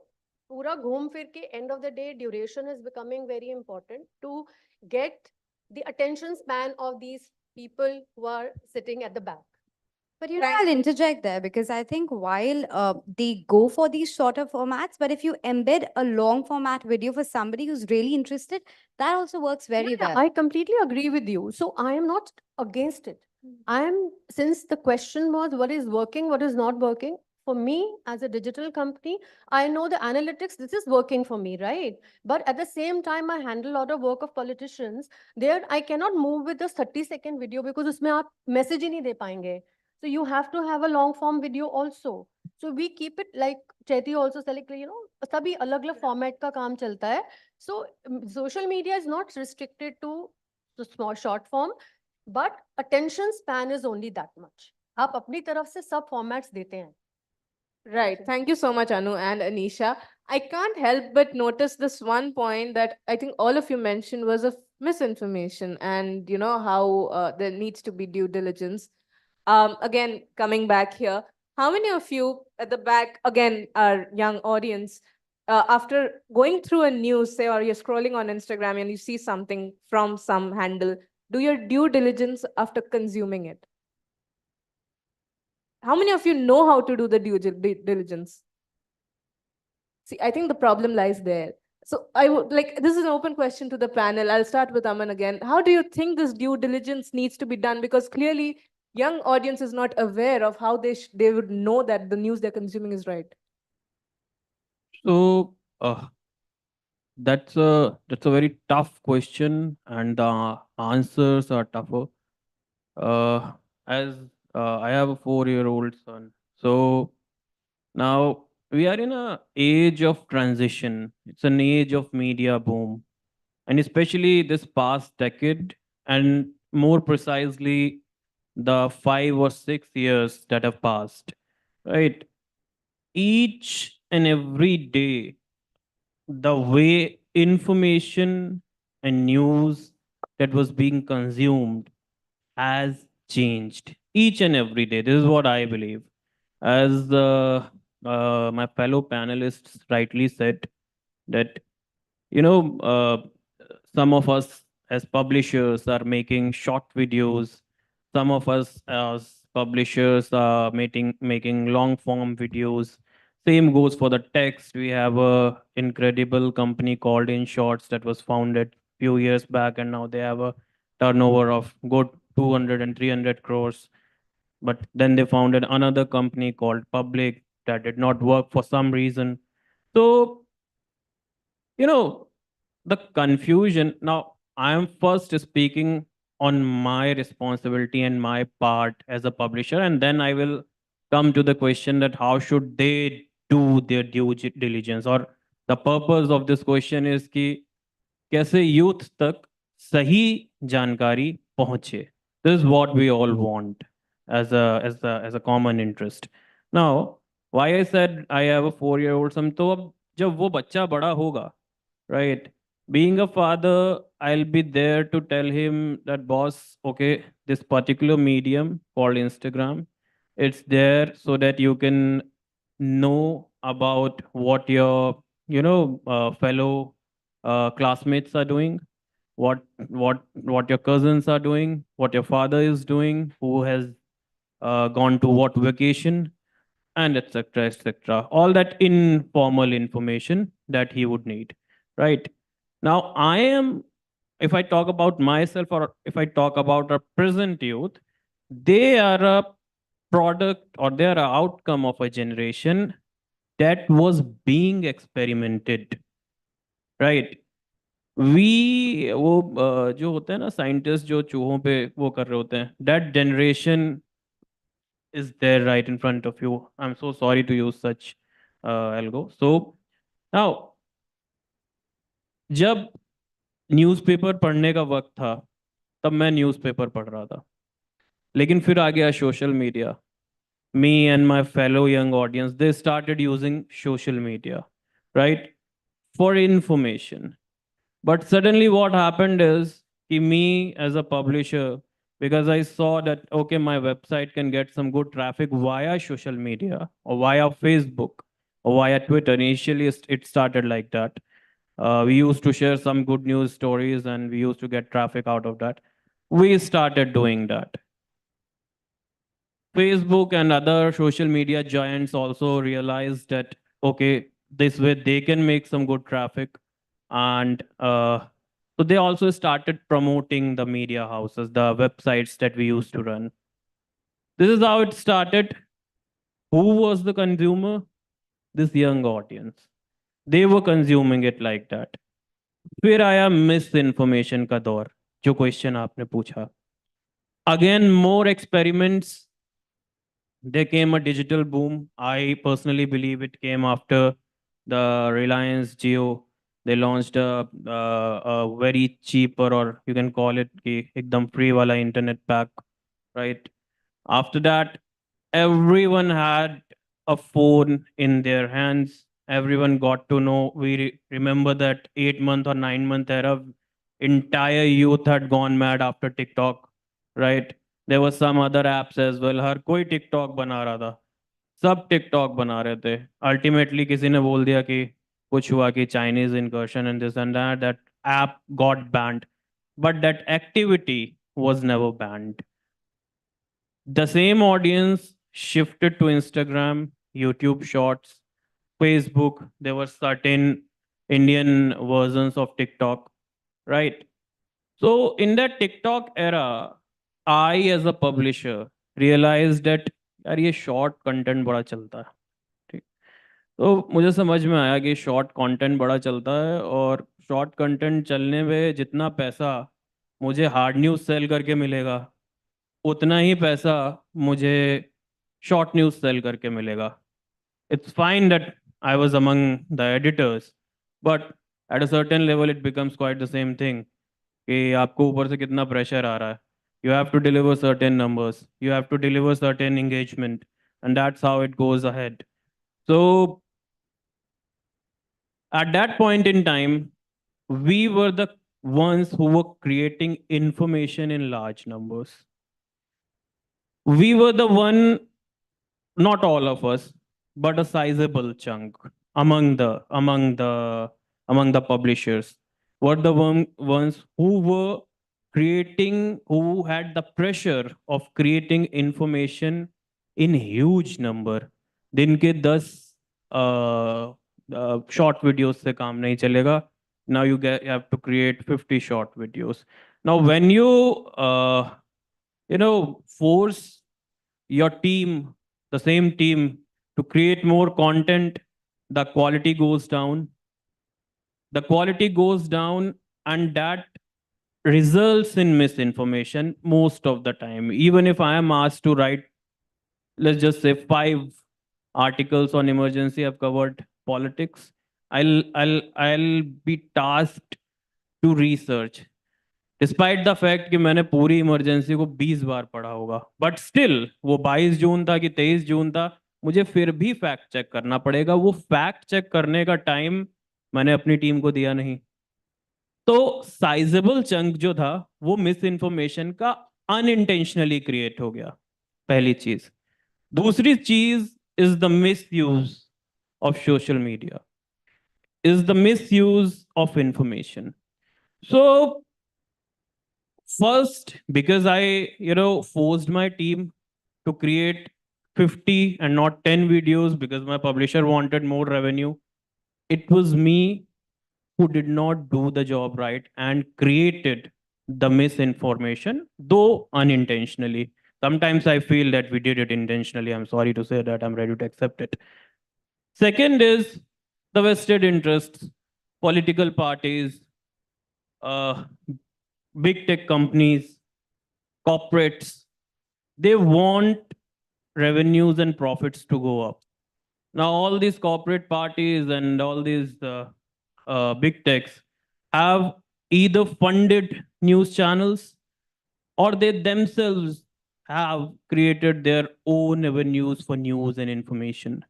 पूरा घूम फिर के end of the day, duration is becoming very important to get the attention span of these people who are sitting at the back.
But I'll interject there because I think while they go for these shorter formats, but if you embed a long format video for somebody who's really interested, that also works very well.
I completely agree with you. So I am not against it. Since the question was what is working, what is not working, for me as a digital company, I know the analytics, this is working for me, right? But at the same time, I handle a lot of work of politicians. There, I cannot move with this 30-second video because उसमें आप message ही नहीं दे पाएंगे. So you have to have a long form video also. So we keep it like Chaiti also said, like, सभी अलग-अलग format का काम चलता है. So social media is not restricted to the small short form, but attention span is only that much. आप अपनी तरफ से सब formats देते हैं.
Right. Thank you so much, Anu and Anisha. I can't help but notice this one point that I think all of you mentioned was of misinformation and how there needs to be due diligence. Again, coming back here, how many of you at the back, again, our young audience, after going through a news, say, or you're scrolling on Instagram and you see something from some handle, do your due diligence after consuming it? How many of you know how to do the due diligence? See, I think the problem lies there. So I would this is an open question to the panel. I'll start with Aman again. How do you think this due diligence needs to be done? Because clearly young audience is not aware of how they would know that the news they're consuming is right.
So that's a very tough question, and the answers are tougher. As I have a 4-year-old son, so now we are in a age of transition. It's an age of media boom, and especially this past decade, and more precisely, the 5 or 6 years that have passed. Right, each and every day, the way information and news that was being consumed has changed each and every day. This is what I believe. As my fellow panelists rightly said, that some of us as publishers are making short videos. Some of us as publishers are making long form videos. Same goes for the text. We have a incredible company called InShorts that was founded few years back, and now they have a turnover of good 200 and 300 crores. But then they founded another company called Public that did not work for some reason. So, the confusion. Now, I am first speaking on my responsibility and my part as a publisher, and then I will come to the question that how should they do their due diligence, or the purpose of this question is कि कैसे youth तक सही जानकारी पहुंचे. This is what we all want as a common interest. Now, why I said I have a 4-year-old son, तो अब जब वो बच्चा बड़ा होगा, right? Being a father, I'll be there to tell him that, boss, okay, this particular medium called Instagram, it's there so that you can know about what your fellow classmates are doing, what your cousins are doing, what your father is doing, who has gone to what vacation, and etc etc, all that informal information that he would need. Right now, I am, if I talk about myself, or if I talk about our present youth, they are a product, or they are an outcome of a generation that was being experimented. Right, we वो जो होते हैं ना scientist जो चूहों पे वो कर रहे होते हैं, that generation is there right in front of you. I'm so sorry to use such algo. So now, जब न्यूज़पेपर पढ़ने का वक्त था, तब मैं न्यूज़पेपर पढ़ रहा था। लेकिन फिर आ गया social media. Me and my fellow young audience, they started using social media, right, for information. But suddenly what happened is me as a publisher, because I saw that, okay, my website can get some good traffic via social media or via Facebook or via Twitter. Initially, it started like that. We used to share some good news stories and we used to get traffic out of that. We started doing that. Facebook and other social media giants also realized that, okay, this way they can make some good traffic. And so they also started promoting the media houses, the websites that we used to run. This is how it started. Who was the consumer? This young audience. They were consuming it like that. फिर आया misinformation का दौर, जो question आपने पूछा. Again, more experiments. There came a digital boom. I personally believe it came after the Reliance Jio. They launched a very cheaper, or you can call it कि एकदम free वाला internet pack, right? After that, everyone had a phone in their hands. Everyone got to know. We remember that 8 month or 9 month era. Entire youth had gone mad after TikTok, right? There were some other apps as well. हर कोई TikTok बना रहा था. सब TikTok बना रहे थे. Ultimately किसी ने बोल दिया कि कुछ हुआ कि Chinese incursion and this and that app got banned, but that activity was never banned. The same audience shifted to Instagram, YouTube Shorts, Facebook. There were certain Indian versions of TikTok, right? So in that TikTok era, I as a publisher realized that यार ये short content बड़ा चलता है. ठीक, तो मुझे समझ में आया कि शॉर्ट कंटेंट बड़ा चलता है, और शॉर्ट कंटेंट चलने में जितना पैसा मुझे हार्ड न्यूज़ सेल करके मिलेगा, उतना ही पैसा मुझे शॉर्ट न्यूज़ सेल करके मिलेगा. It's fine that I was among the editors, but at a certain level it becomes quite the same thing कि आपको ऊपर से कितना प्रेशर आ रहा है. You have to deliver certain numbers, you have to deliver certain engagement, and that's how it goes ahead. So at that point in time, we were the ones who were creating information in large numbers. We were the one, not all of us, but a sizable chunk among the publishers were the ones who were creating, who had the pressure of creating information in huge number. दिन के 10 short videos से काम नहीं चलेगा. Now you have to create 50 short videos. Now when you force your team, the same team, to create more content, the quality goes down. The quality goes down, and that results in misinformation most of the time. Even if I am asked to write, let's just say 5 articles on emergency, I've covered politics, I'll be tasked to research. Despite the fact कि मैंने पूरी emergency को 20 बार पढ़ा होगा, but still वो 22 जून था कि 23 जून था, मुझे फिर भी फैक्ट चेक करना पड़ेगा. वो फैक्ट चेक करने का टाइम मैंने अपनी टीम को दिया नहीं. तो साइजेबल चंक जो था वो मिस इन्फॉर्मेशन का अनइंटेंशनली क्रिएट हो गया, पहली चीज. दूसरी चीज is the miss use of social media, is the miss use of information. So first, because I forced my team to create 50 and not 10 videos because my publisher wanted more revenue, it was me who did not do the job right and created the misinformation, though unintentionally. Sometimes I feel that we did it intentionally. I'm sorry to say that. I'm ready to accept it. Second is the vested interests, political parties, big tech companies, corporates. They want revenues and profits to go up. Now, all these corporate parties and all these big techs have either funded news channels or they themselves have created their own avenues for news and information.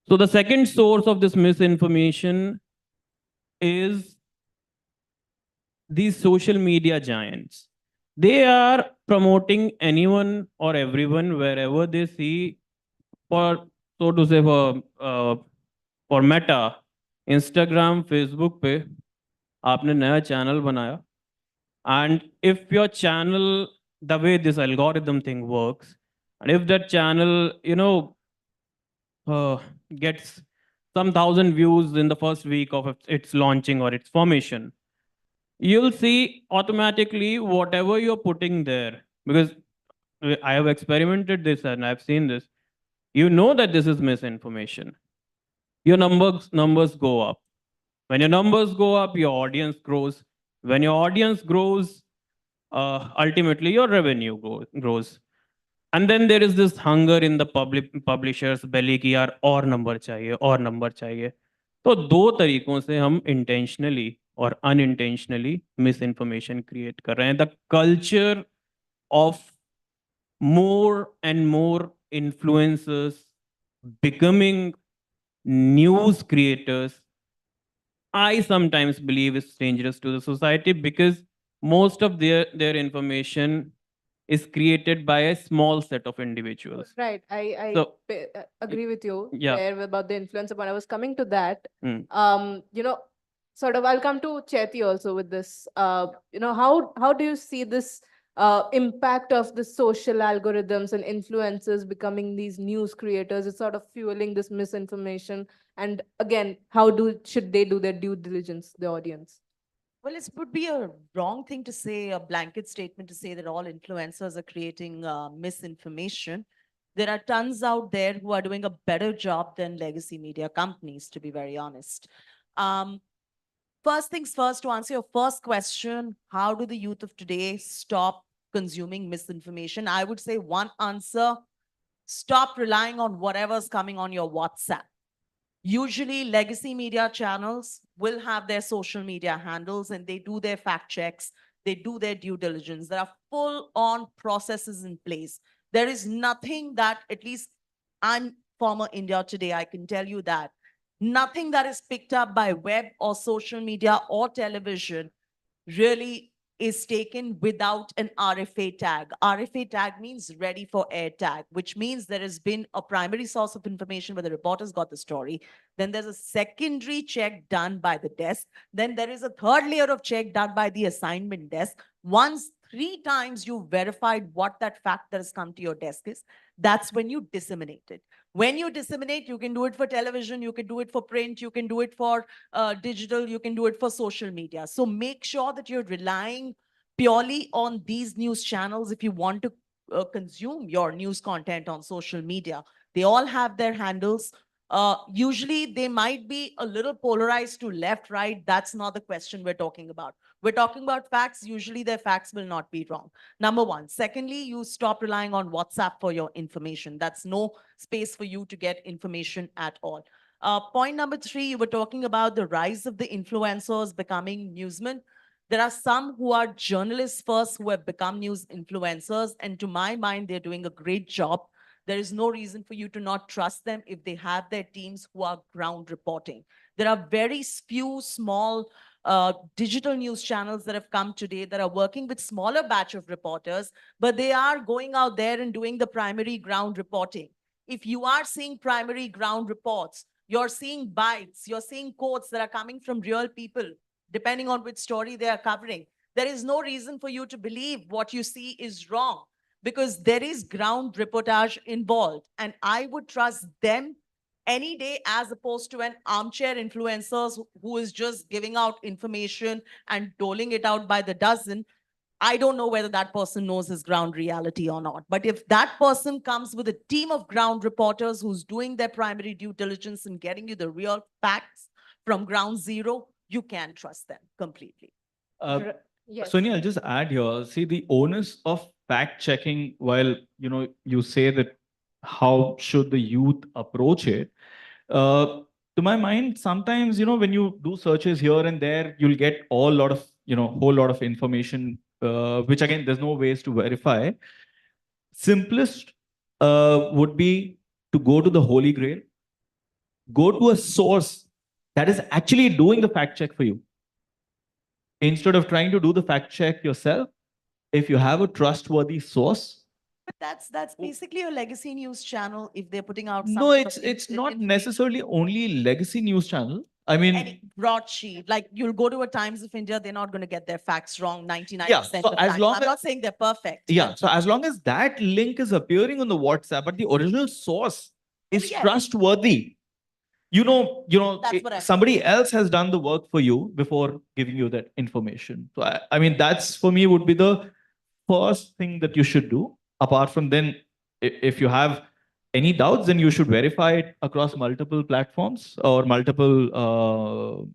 So the second source of this misinformation is these social media giants. They are promoting anyone or everyone wherever they see, for so to say, for Meta, Instagram, Facebook पे आपने नया channel बनाया, and if your channel, the way this algorithm thing works, and if that channel, gets some thousand views in the first week of its launching or its formation, you'll see automatically whatever you're putting there. Because I have experimented this and I've seen this. You know that this is misinformation. Your numbers go up. When your numbers go up, your audience grows. When your audience grows, ultimately your revenue grows. And then there is this hunger in the publishers belly कि यार और number चाहिए, और number चाहिए. तो दो तरीकों से हम intentionally और unintentionally misinformation create कर रहे हैं. The culture of more and more influencers becoming news creators, I sometimes believe is dangerous to the society, because most of their information is created by a small set of individuals.
Right. I
So,
agree with you
yeah.
there about the influencer, but I was coming to that.
Mm.
Sort of, I'll come to Chetty also with this. How do you see this impact of the social algorithms and influencers becoming these news creators? It's sort of fueling this misinformation. And again, should they do their due diligence, the audience?
Well, it would be a wrong thing to say, a blanket statement to say that all influencers are creating misinformation. There are tons out there who are doing a better job than legacy media companies, to be very honest. First things first, to answer your first question, how do the youth of today stop consuming misinformation? I would say one answer: stop relying on whatever's coming on your WhatsApp. Usually legacy media channels will have their social media handles and they do their fact checks, they do their due diligence. There are full-on processes in place. There is nothing that, at least I'm former India Today, I can tell you that nothing that is picked up by web or social media or television really is taken without an RFA tag. RFA tag means ready for air tag, which means there has been a primary source of information where the reporters got the story. Then there's a secondary check done by the desk. Then there is a third layer of check done by the assignment desk. Once 3 times you verified what that fact that has come to your desk is, that's when you disseminate it. When you disseminate, you can do it for television, you can do it for print, you can do it for digital, you can do it for social media. So make sure that you're relying purely on these news channels if you want to consume your news content on social media. They all have their handles. Usually they might be a little polarized to left, right. That's not the question we're talking about. We're talking about facts. Usually their facts will not be wrong. Number one. Secondly, you stop relying on WhatsApp for your information. That's no space for you to get information at all. Point number 3, you were talking about the rise of the influencers becoming newsmen. There are some who are journalists first who have become news influencers. And to my mind, they're doing a great job. There is no reason for you to not trust them if they have their teams who are ground reporting. There are very few small digital news channels that have come today that are working with smaller batch of reporters, but they are going out there and doing the primary ground reporting. If you are seeing primary ground reports, you're seeing bites, you're seeing quotes that are coming from real people, depending on which story they are covering. There is no reason for you to believe what you see is wrong, because there is ground reportage involved. And I would trust them any day as opposed to an armchair influencer who is just giving out information and doling it out by the dozen. I don't know whether that person knows his ground reality or not. But if that person comes with a team of ground reporters who's doing their primary due diligence and getting you the real facts from ground zero, you can trust them completely.
Yes.
Sonia, I'll just add here. See, the onus of fact checking, while you say that how should the youth approach it, to my mind, sometimes when you do searches here and there, you'll get a lot of whole lot of information, which again, there's no ways to verify. Simplest would be to go to the Holy Grail, go to a source that is actually doing the fact check for you. Instead of trying to do the fact check yourself, if you have a trustworthy source.
But that's basically a legacy news channel if they're putting out some
No,
sort of
it's not necessarily only legacy news channel. I mean,
any broadsheet, like you'll go to a Times of India, they're not going to get their facts wrong 99%
yeah,
of
so
the
as
time.
long
I'm
as,
not saying they're perfect.
yeah, so as long as that link is appearing on the WhatsApp, but the original source is trustworthy,
That's what
somebody else has done the work for you before giving you that information. So I mean, that's for me would be the first thing that you should do. Apart from then, if you have any doubts, then you should verify it across multiple platforms or multiple,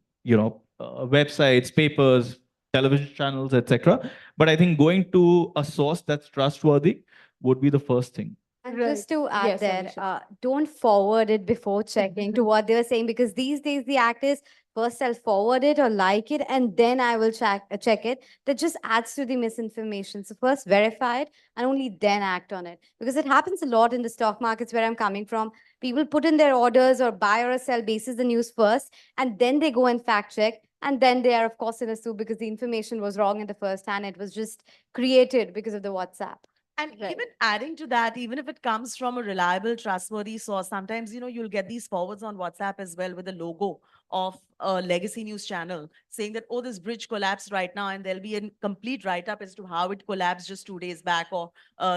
websites, papers, television channels, etc. But I think going to a source that's trustworthy would be the first thing.
And
Right.
just to add
Yes,
there,
Alisha.
don't forward it before checking to what they were saying, because these days the act is first I'll forward it or like it and then I will check it. That just adds to the misinformation. So first verify it and only then act on it. Because it happens a lot in the stock markets where I'm coming from. People put in their orders or buy or sell basis the news first, and then they go and fact check. And then they are, of course, in a soup because the information was wrong in the first hand. It was just created because of the WhatsApp.
And even adding to that, even if it comes from a reliable, trustworthy source, sometimes, you'll get these forwards on WhatsApp as well with a logo of a legacy news channel saying that, oh, this bridge collapsed right now. And there'll be a complete write-up as to how it collapsed just 2 days back or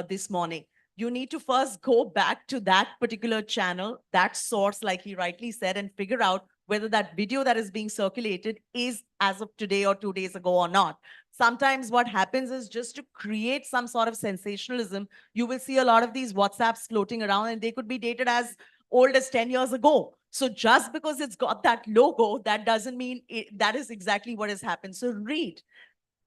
this morning. You need to first go back to that particular channel, that source, like he rightly said, and figure out whether that video that is being circulated is as of today or 2 days ago or not. Sometimes what happens is just to create some sort of sensationalism, you will see a lot of these WhatsApps floating around and they could be dated as old as 10 years ago. So just because it's got that logo, that doesn't mean that is exactly what has happened. So read.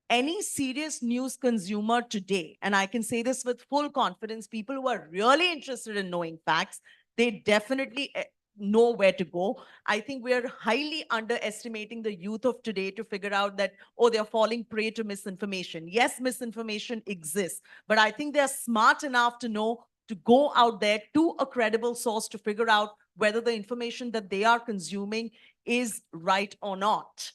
Any serious news consumer today, and I can say this with full confidence, people who are really interested in knowing facts, they definitely know where to go. I think we are highly underestimating the youth of today to figure out that, oh, they're falling prey to misinformation. Yes, misinformation exists, but I think they're smart enough to know to go out there to a credible source to figure out whether the information that they are consuming is right or not.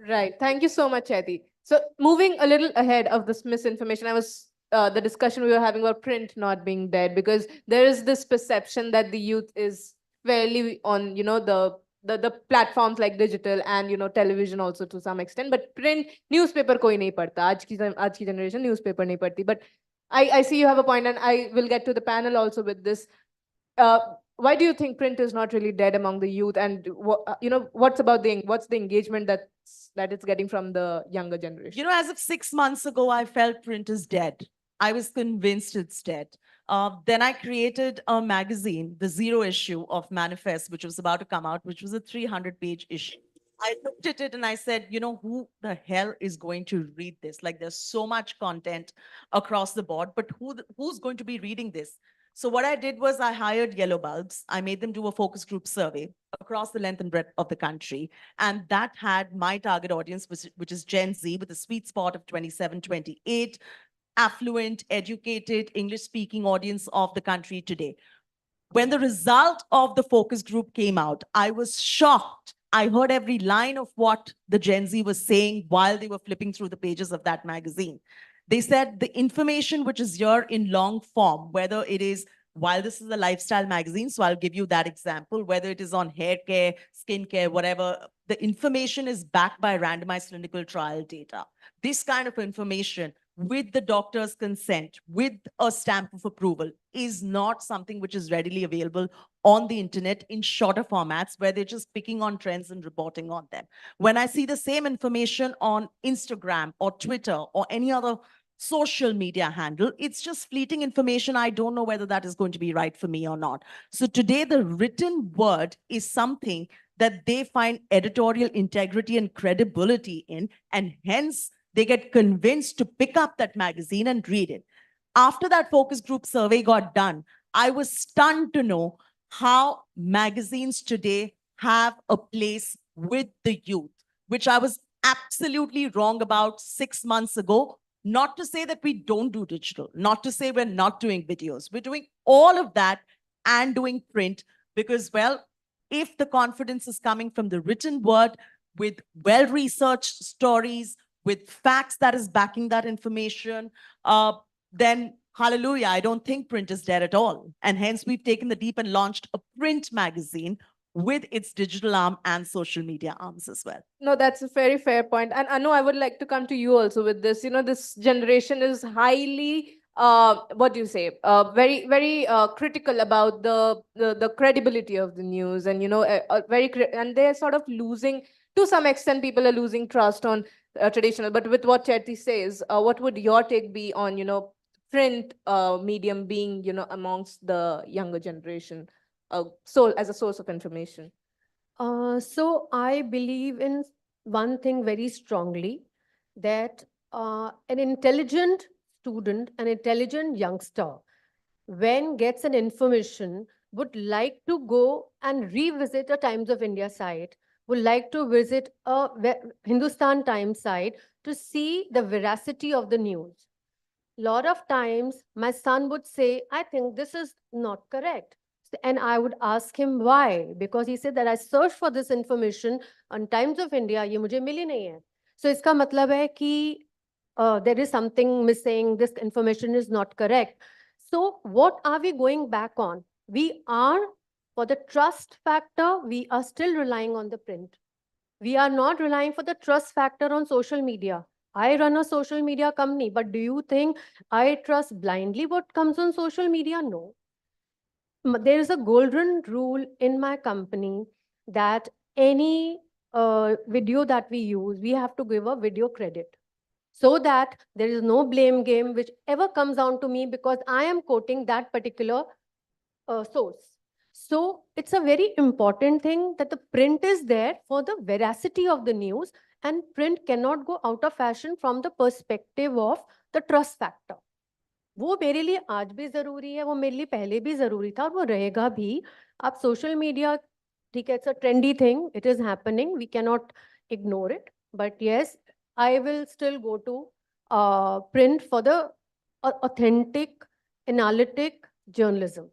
Right. Thank you so much, Edi. So moving a little ahead of this misinformation, I was the discussion we were having about print not being dead, because there is this perception that the youth is fairly on, the platforms like digital and, television also to some extent, but print newspaper koi nahi padta. Aaj ki generation newspaper nahi padti. But I see you have a point, and I will get to the panel also with this. Why do you think print is not really dead among the youth, and what's the engagement that it's getting from the younger generation?
As of 6 months ago, I felt print is dead. I was convinced it's dead. Then I created a magazine, the 0 issue of Manifest, which was about to come out, which was a 300-page issue. I looked at it and I said, who the hell is going to read this? Like, there's so much content across the board, but who's going to be reading this? So what I did was I hired yellow bulbs. I made them do a focus group survey across the length and breadth of the country. And that had my target audience, which is Gen Z, with a sweet spot of 27, 28, affluent, educated, English-speaking audience of the country today. When the result of the focus group came out, I was shocked. I heard every line of what the Gen Z was saying while they were flipping through the pages of that magazine. They said the information which is here in long form, whether it is, while this is a lifestyle magazine, so I'll give you that example, whether it is on hair care, skin care, whatever, the information is backed by randomized clinical trial data. This kind of information with the doctor's consent, with a stamp of approval, is not something which is readily available on the internet in shorter formats where they're just picking on trends and reporting on them. When I see the same information on Instagram or Twitter or any other social media handle, it's just fleeting information. I don't know whether that is going to be right for me or not. So today, the written word is something that they find editorial integrity and credibility in, and hence they get convinced to pick up that magazine and read it. After that focus group survey got done, I was stunned to know how magazines today have a place with the youth, which I was absolutely wrong about 6 months ago. Not to say that we don't do digital, not to say we're not doing videos. We're doing all of that and doing print because, well, if the confidence is coming from the written word with well-researched stories, with facts that is backing that information, then hallelujah, I don't think print is dead at all. And hence we've taken the leap and launched a print magazine with its digital arm and social media arms as well.
No, that's a very fair point. And Anu, I would like to come to you also with this. You know, this generation is highly, what do you say, very, very critical about the credibility of the news. And, you know, and they're sort of losing, to some extent, people are losing trust on traditional. But with what Chetty says, what would your take be on, you know, print medium being, you know, amongst the younger generation, so as a source of information?
So I believe in one thing very strongly, that an intelligent student, an intelligent youngster, when gets an information, would like to go and revisit a Times of India site, would like to visit a Hindustan Times site to see the veracity of the news. Lot of times my son would say, I think this is not correct. And I would ask him why, because he said that I searched for this information on Times of India, ये मुझे मिली नहीं है. So इसका मतलब है कि there is something missing, this information is not correct. So what are we going back on? We are, for the trust factor, we are still relying on the print. We are not relying for the trust factor on social media. I run a social media company, but do you think I trust blindly what comes on social media? No. There is a golden rule in my company that any video that we use, we have to give a video credit, so that there is no blame game whichever comes down to me because I am quoting that particular source. So it's a very important thing that the print is there for the veracity of the news, and print cannot go out of fashion from the perspective of the trust factor. वो मेरे लिए आज भी जरूरी है, वो मेरे लिए पहले भी जरूरी था और वो रहेगा भी. आप सोशल मीडिया, ठीक है, it's a trendy thing, it is happening, we can not ignore it, but yes, I will still go to print for the authentic analytic journalism.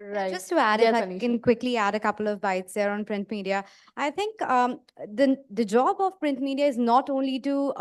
Right. Just to add, if I can quickly add a couple of bites there on print media, I think the job of print media is not only to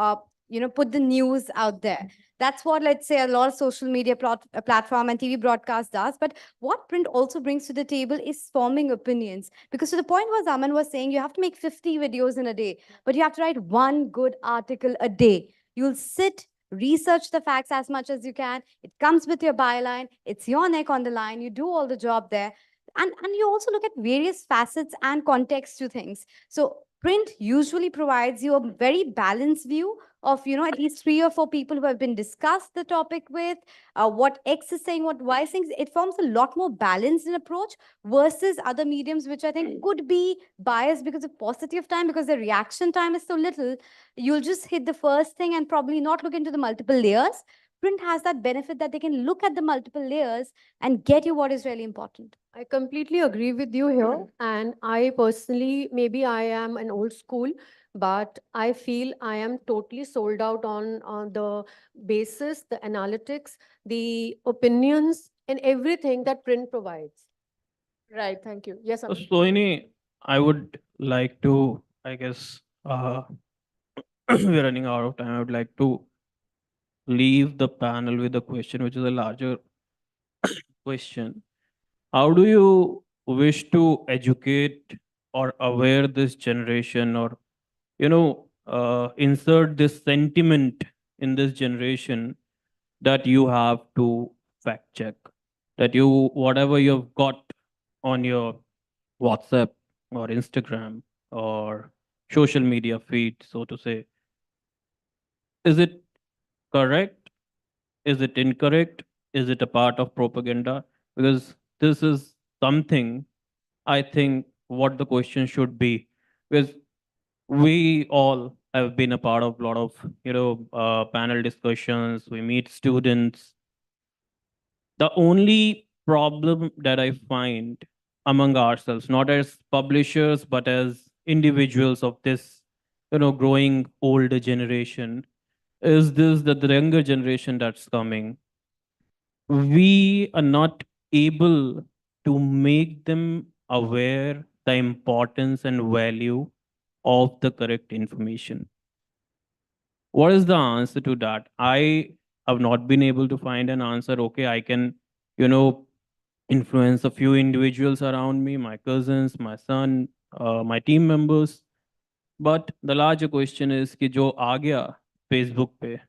put the news out there. That's what, let's say, a lot of social media platform and TV broadcast does. But what print also brings to the table is forming opinions. Because to the point what Aman was saying, you have to make 50 videos in a day, but you have to write one good article a day. You'll sit, research the facts as much as you can. It comes with your byline. It's your neck on the line. You do all the job there. And you also look at various facets and context to things. So print usually provides you a very balanced view of, at least 3 or 4 people who have been discussed the topic with, what X is saying, what Y is saying. It forms a lot more balanced approach versus other mediums, which I think could be biased because of paucity of time, because the reaction time is so little. You'll just hit the first thing and probably not look into the multiple layers. Print has that benefit that they can look at the multiple layers and get you what is really important.
I completely agree with you here. And I personally, maybe I am an old school, but I feel I am totally sold out on the basis, the analytics, the opinions, and everything that print provides.
Right. Thank you. Yes,
So, Sohini, I would like to, I guess, we're running out of time. I would like to leave the panel with a question, which is a larger question. How do you wish to educate or aware this generation, or insert this sentiment in this generation that you have to fact check, that whatever you've got on your WhatsApp or Instagram or social media feed, so to say, is it correct? Is it incorrect? Is it a part of propaganda? Because this is something, I think, what the question should be. Because we all have been a part of a lot of panel discussions. We meet students. The only problem that I find among ourselves, not as publishers but as individuals of this growing older generation is this, that the younger generation that's coming, we are not able to make them aware the importance and value of the correct information. What is the answer to that? I have not been able to find an answer. Okay, I can, influence a few individuals around me, my cousins, my son, my team members. But the larger question is कि जो आ गया Facebook पे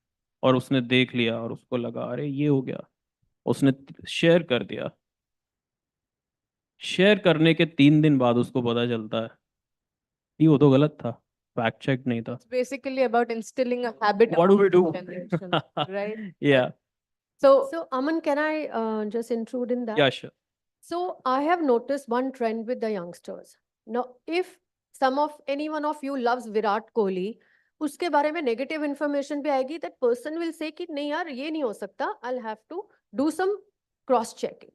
और उसने देख लिया और उसको लगा अरे ये हो गया, उसने शेयर कर दिया, शेयर करने के 3 दिन बाद उसको पता चलता है कि वो तो गलत था, फैक्ट चेक नहीं था.
It's basically about instilling a habit.
What do we do?
Generation, right?
Yeah.
So Aman, can I just intrude in that?
Yeah, sure.
So I have noticed one trend with the youngsters. Now, if any one of you loves Virat Kohli, उसके बारे में negative information भी आएगी, that person will say कि नहीं यार ये नहीं हो सकता, I'll have to do some cross checking.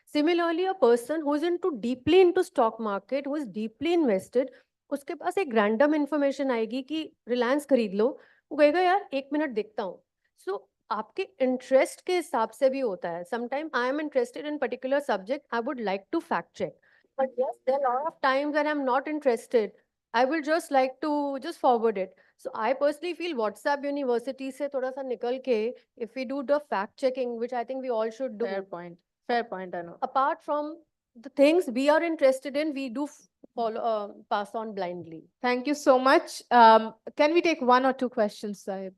Similarly, a person who is deeply into stock market, who is deeply invested, उसके पास एक random information आएगी कि Reliance खरीद लो, वो कहेगा यार 1 मिनट देखता हूँ. So आपके इंटरेस्ट के हिसाब से भी होता है. Sometimes I am interested in particular subject, I would like to fact check. But yes, there are a lot of times when I'm not interested. I will just like to just forward it. So I personally feel WhatsApp University से थोड़ा सा निकल के, if we do the fact checking, which I think we all should do.
Fair point. Fair point, I know.
Apart from the things we are interested in, we do follow, pass on blindly.
Thank you so much. Can we take 1 or 2 questions, Sahib?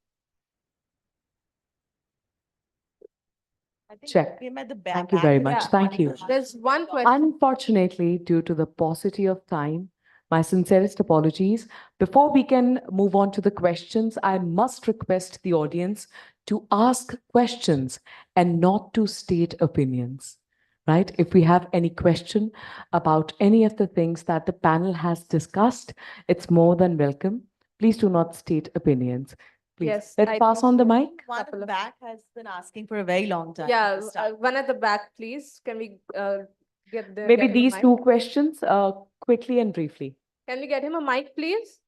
Check.
Him at the
Thank you very much.
Yeah.
Thank you.
There's one question.
Unfortunately, due to the paucity of time, my sincerest apologies. Before we can move on to the questions, I must request the audience to ask questions and not to state opinions, right? If we have any question about any of the things that the panel has discussed, it's more than welcome. Please do not state opinions. Please,
Yes,
let's
I
pass
think
on the
so.
mic.
One at the back has been asking for a very long time.
Yeah,
to start.
one at the back, please. Can we get
Maybe
him a
these
mic?
2 questions quickly and briefly.
Can we get him a mic, please?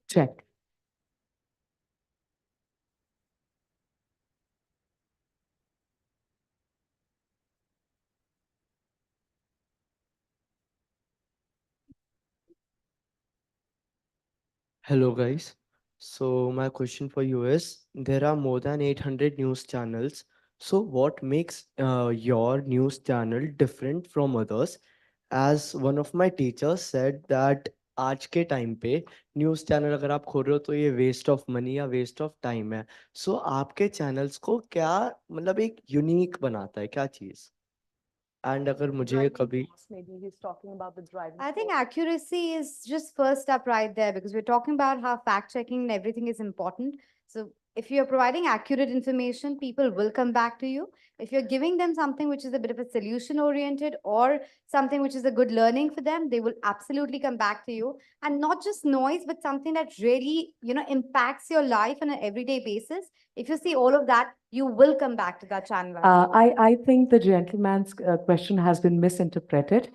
Check.
Hello guys. So my question for you is, there are more than 800 news channels. So what makes your news channel different from others? As one of my teachers said that आज के time पे news channel अगर आप खोल रहे हो तो ये वेस्ट ऑफ मनी या वेस्ट ऑफ टाइम है. सो आपके चैनल्स को क्या मतलब एक यूनिक बनाता है, क्या चीज़? एंड अगर मुझे कभी
Maybe he's talking about the driving. I think accuracy is just first up right there, because we're talking about how fact checking and everything is important. So if you're providing accurate information, people will come back to you. If you're giving them something which is a bit of a solution oriented or something which is a good learning for them, they will absolutely come back to you. And not just noise, but something that really, impacts your life on an everyday basis. If you see all of that, you will come back to that channel.
I think the gentleman's question has been misinterpreted.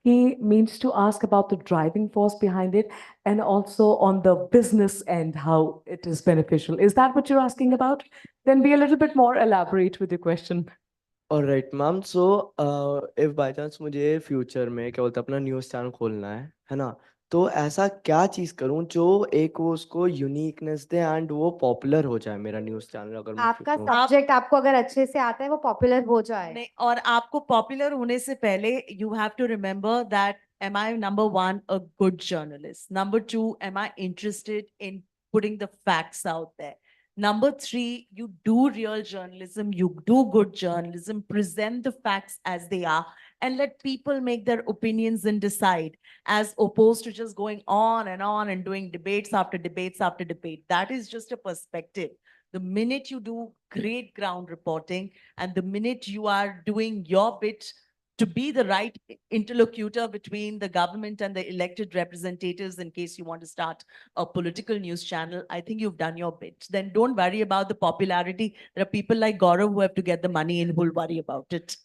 He means to ask about the driving force behind it and also on the business end, how it is beneficial. Is that what you're asking about? Then be a little bit more elaborate with your question.
Alright ma'am. So if by chance मुझे future में क्या बोलते हैं अपना news channel खोलना है ना, तो ऐसा क्या चीज़ करूं जो एक वो उसको यूनिकनेस दे एंड वो पॉपुलर हो जाए मेरा न्यूज़ चैनल, अगर मैं
आपका
खोलूं?
सब्जेक्ट आपको अगर अच्छे से आता है, वो पॉपुलर हो जाए.
नहीं, और आपको पॉपुलर होने से पहले you have to remember that, am I, number 1, a good journalist? Number 2, am I interested in putting the facts out there? Number 3, you do real journalism, you do good journalism, present the facts as they are, and let people make their opinions and decide, as opposed to just going on and doing debates after debates after debate. That is just a perspective. The minute you do great ground reporting and the minute you are doing your bit to be the right interlocutor between the government and the elected representatives, in case you want to start a political news channel, I think you've done your bit. Then don't worry about the popularity. There are people like Gaurav who have to get the money and who'll worry about it.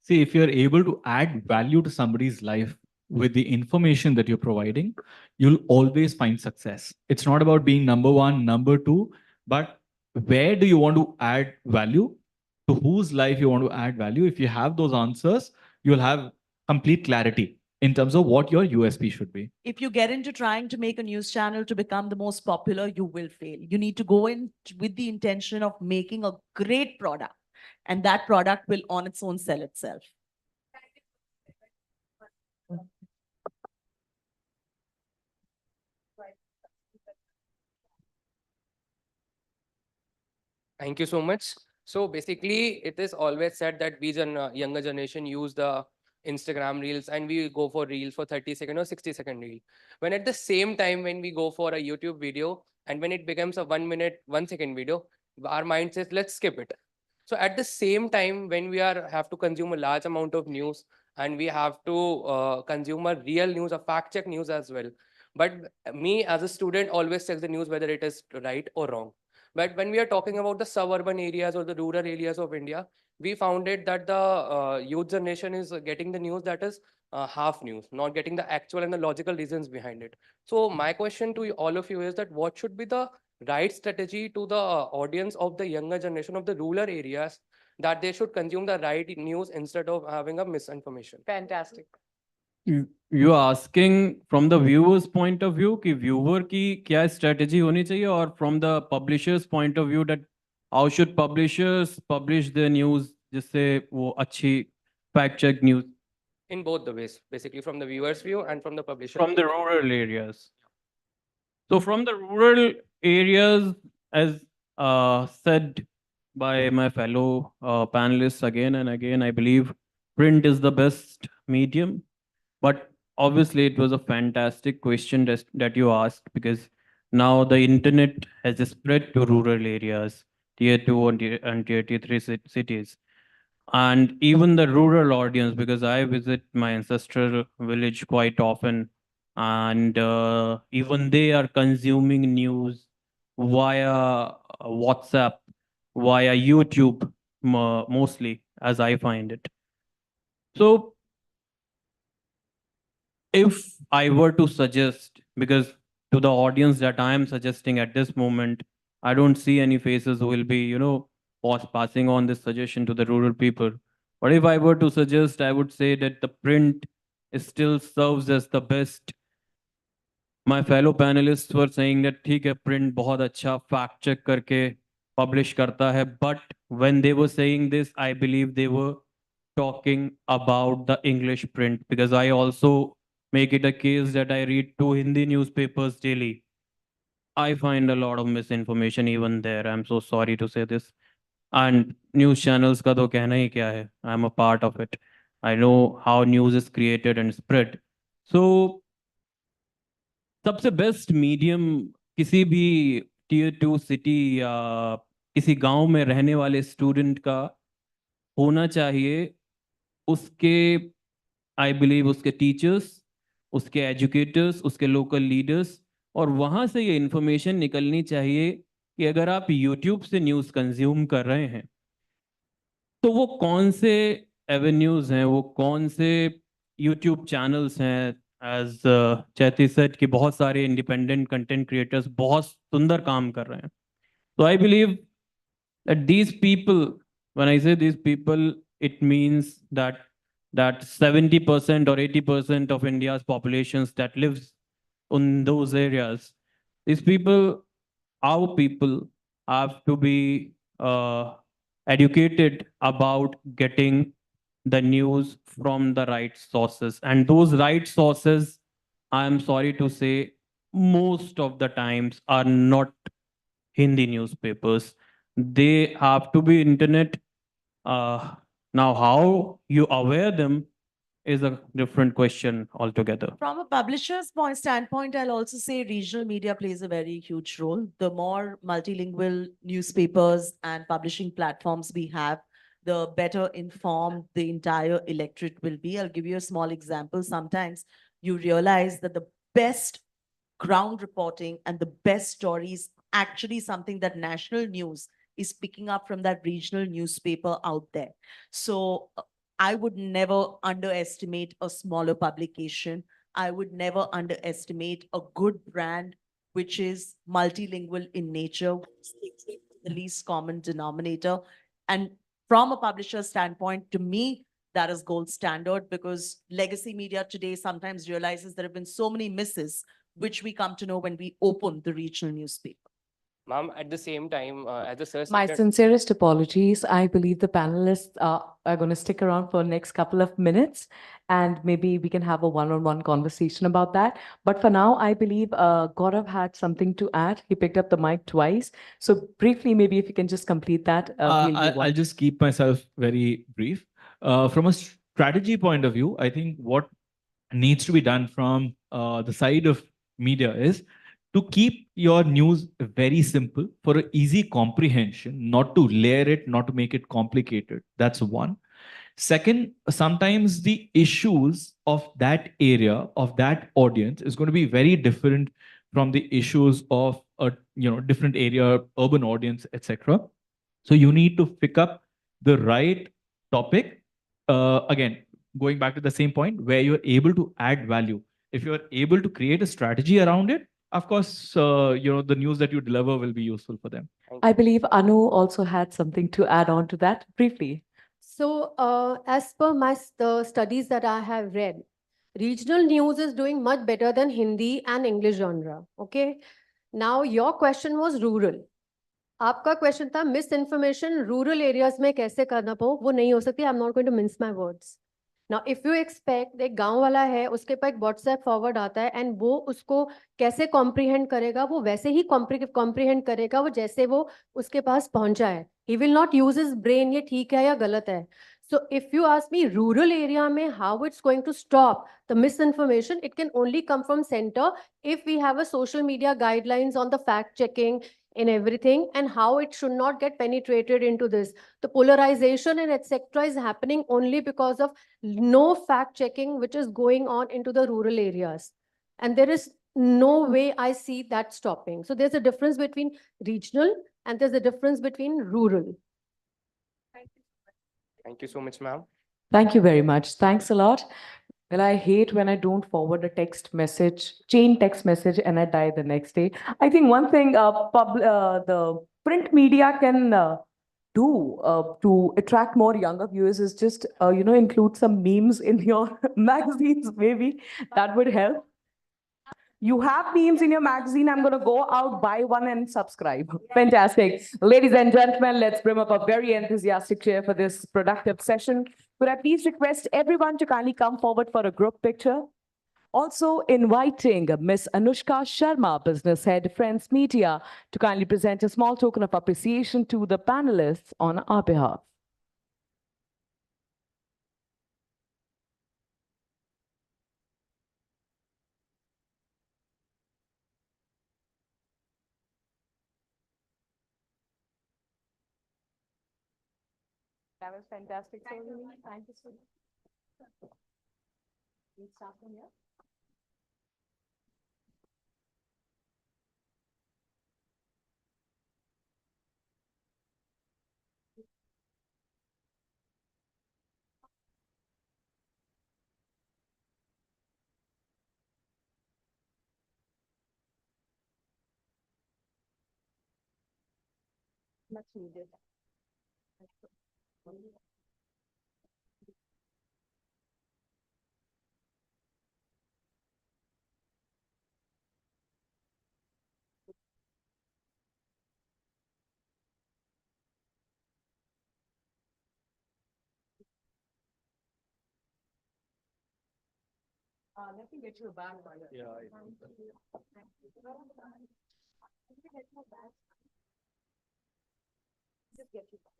See, if you're able to add value to somebody's life with the information that you're providing, you'll always find success. It's not about being number one, number two, but where do you want to add value? To whose life you want to add value? If you have those answers, you'll have complete clarity in terms of what your USP should be.
If you get into trying to make a news channel to become the most popular, you will fail. You need to go in with the intention of making a great product, and that product will on its own sell itself.
Thank you so much. So basically, it is always said that we younger generation use the Instagram reels and we go for reels for 30-second or 60-second reel. When at the same time, when we go for a YouTube video and when it becomes a 1 minute, 1 second video, our mind says, let's skip it. So at the same time, when we have to consume a large amount of news and we have to consume a real news, a fact check news as well. But me as a student always checks the news whether it is right or wrong. But when we are talking about the suburban areas or the rural areas of India, we found it that the youth generation is getting the news that is half news, not getting the actual and the logical reasons behind it. So my question to all of you is that what should be the right strategy to the audience of the younger generation of the rural areas that they should consume the right news instead of having a misinformation?
Fantastic.
You are asking from the viewer's point of view कि viewer की क्या strategy होनी चाहिए और from the publisher's point of view that how should publishers publish their news जिससे वो अच्छी fact check news
In both the ways, basically from the viewer's view and from the publisher.
from the rural areas. So from the rural areas, as said by my fellow panelists again and again, I believe print is the best medium. But obviously, it was a fantastic question that you asked because now the internet has spread to rural areas, tier 2 and tier 3 cities. And even the rural audience, because I visit my ancestral village quite often, and even they are consuming news via WhatsApp, via YouTube, mostly, as I find it. So if I were to suggest, because to the audience that I am suggesting at this moment, I don't see any faces who will be, passing on this suggestion to the rural people. But if I were to suggest, I would say that the print still serves as the best. My fellow panelists were saying that ठीक है print बहुत अच्छा fact check करके publish करता है, but when they were saying this, I believe they were talking about the English print because I also make it a case that I read 2 Hindi newspapers daily. I find a lot of misinformation even there. I'm so sorry to say this. And news channels का तो कहना ही क्या है? I'm a part of it. I know how news is created and spread. So सबसे best medium किसी भी tier 2 city या किसी गांव में रहने वाले स्टूडेंट का होना चाहिए उसके आई बिलीव उसके टीचर्स, उसके एजुकेटर्स, उसके लोकल लीडर्स, और वहाँ से ये इन्फॉर्मेशन निकलनी चाहिए कि अगर आप यूट्यूब से न्यूज़ कंज्यूम कर रहे हैं तो वो कौन से एवेन्यूज़ हैं, वो कौन से यूट्यूब चैनल्स हैं. एज चैती सेड कि बहुत सारे इंडिपेंडेंट कंटेंट क्रिएटर्स बहुत सुंदर काम कर रहे हैं. So I believe that these people, when I say these people, it means that 70% or 80% of India's populations that lives in those areas, these people, our people, have to be educated about getting the news from the right sources. And those right sources, I am sorry to say, most of the times are not Hindi newspapers. They have to be internet. Now, how you aware them is a different question altogether.
From a publisher's standpoint, I'll also say regional media plays a very huge role. The more multilingual newspapers and publishing platforms we have, the better informed the entire electorate will be. I'll give you a small example. Sometimes you realize that the best ground reporting and the best stories actually something that national news is picking up from that regional newspaper out there. So I would never underestimate a smaller publication. I would never underestimate a good brand which is multilingual in nature, the least common denominator. And from a publisher standpoint, to me, that is gold standard, because legacy media today sometimes realizes there have been so many misses, which we come to know when we open the regional newspaper.
Ma'am, at the same time, as a search
My
sector-
sincerest apologies. I believe the panelists are going to stick around for the next couple of minutes, and maybe we can have a one-on-one conversation about that. But for now, I believe Gaurav had something to add. He picked up the mic twice. So briefly, maybe if you can just complete that. We'll move on.
I'll just keep myself very brief. From a strategy point of view, I think what needs to be done from the side of media is to keep your news very simple for an easy comprehension, not to layer it, not to make it complicated. That's one. Second, sometimes the issues of that area, of that audience, is going to be very different from the issues of a different area, urban audience, etc. So you need to pick up the right topic. Again, going back to the same point, where you're able to add value. If you're able to create a strategy around it, of course, the news that you deliver will be useful for them.
I believe Anu also had something to add on to that briefly.
So, as per the studies that I have read, regional news is doing much better than Hindi and English genre. Okay. Now, your question was rural. आपका question था misinformation rural areas में कैसे करना पाओ, वो नहीं हो सकती. I am not going to mince my words. Now if you expect, एक गांव वाला है, उसके पास एक व्हाट्सएप फॉरवर्ड आता है एंड वो उसको कैसे कॉम्प्रीहेंड करेगा, वो वैसे ही कॉम्प्रीहेंड करेगा वो जैसे वो उसके पास पहुंचा है. He will not use his brain, ये ठीक है या गलत है. So if you ask me rural area mein how it's going to stop the misinformation, it can only come from center if we have a social media guidelines on the fact checking in everything and how it should not get penetrated into this. The polarization and etc. is happening only because of no fact checking which is going on into the rural areas. And there is no way I see that stopping. So there's a difference between regional and there's a difference between rural.
Thank you so much, ma'am.
Thank you very much. Thanks a lot. Well, I hate when I don't forward a chain text message, and I die the next day. I think one thing the print media can do to attract more younger viewers is just, include some memes in your magazines, maybe. That would help. You have memes in your magazine. I'm going to go out, buy one, and subscribe. Fantastic. Ladies and gentlemen, let's bring up a very enthusiastic chair for this productive session. Could I please request everyone to kindly come forward for a group picture? Also inviting Miss Anushka Sharma, Business Head, Friends Media, to kindly present a small token of appreciation to the panelists on our behalf. That was fantastic. Thank you so much. Let's start from here. Much needed. Let me get you a bag. Yeah. Just get you back.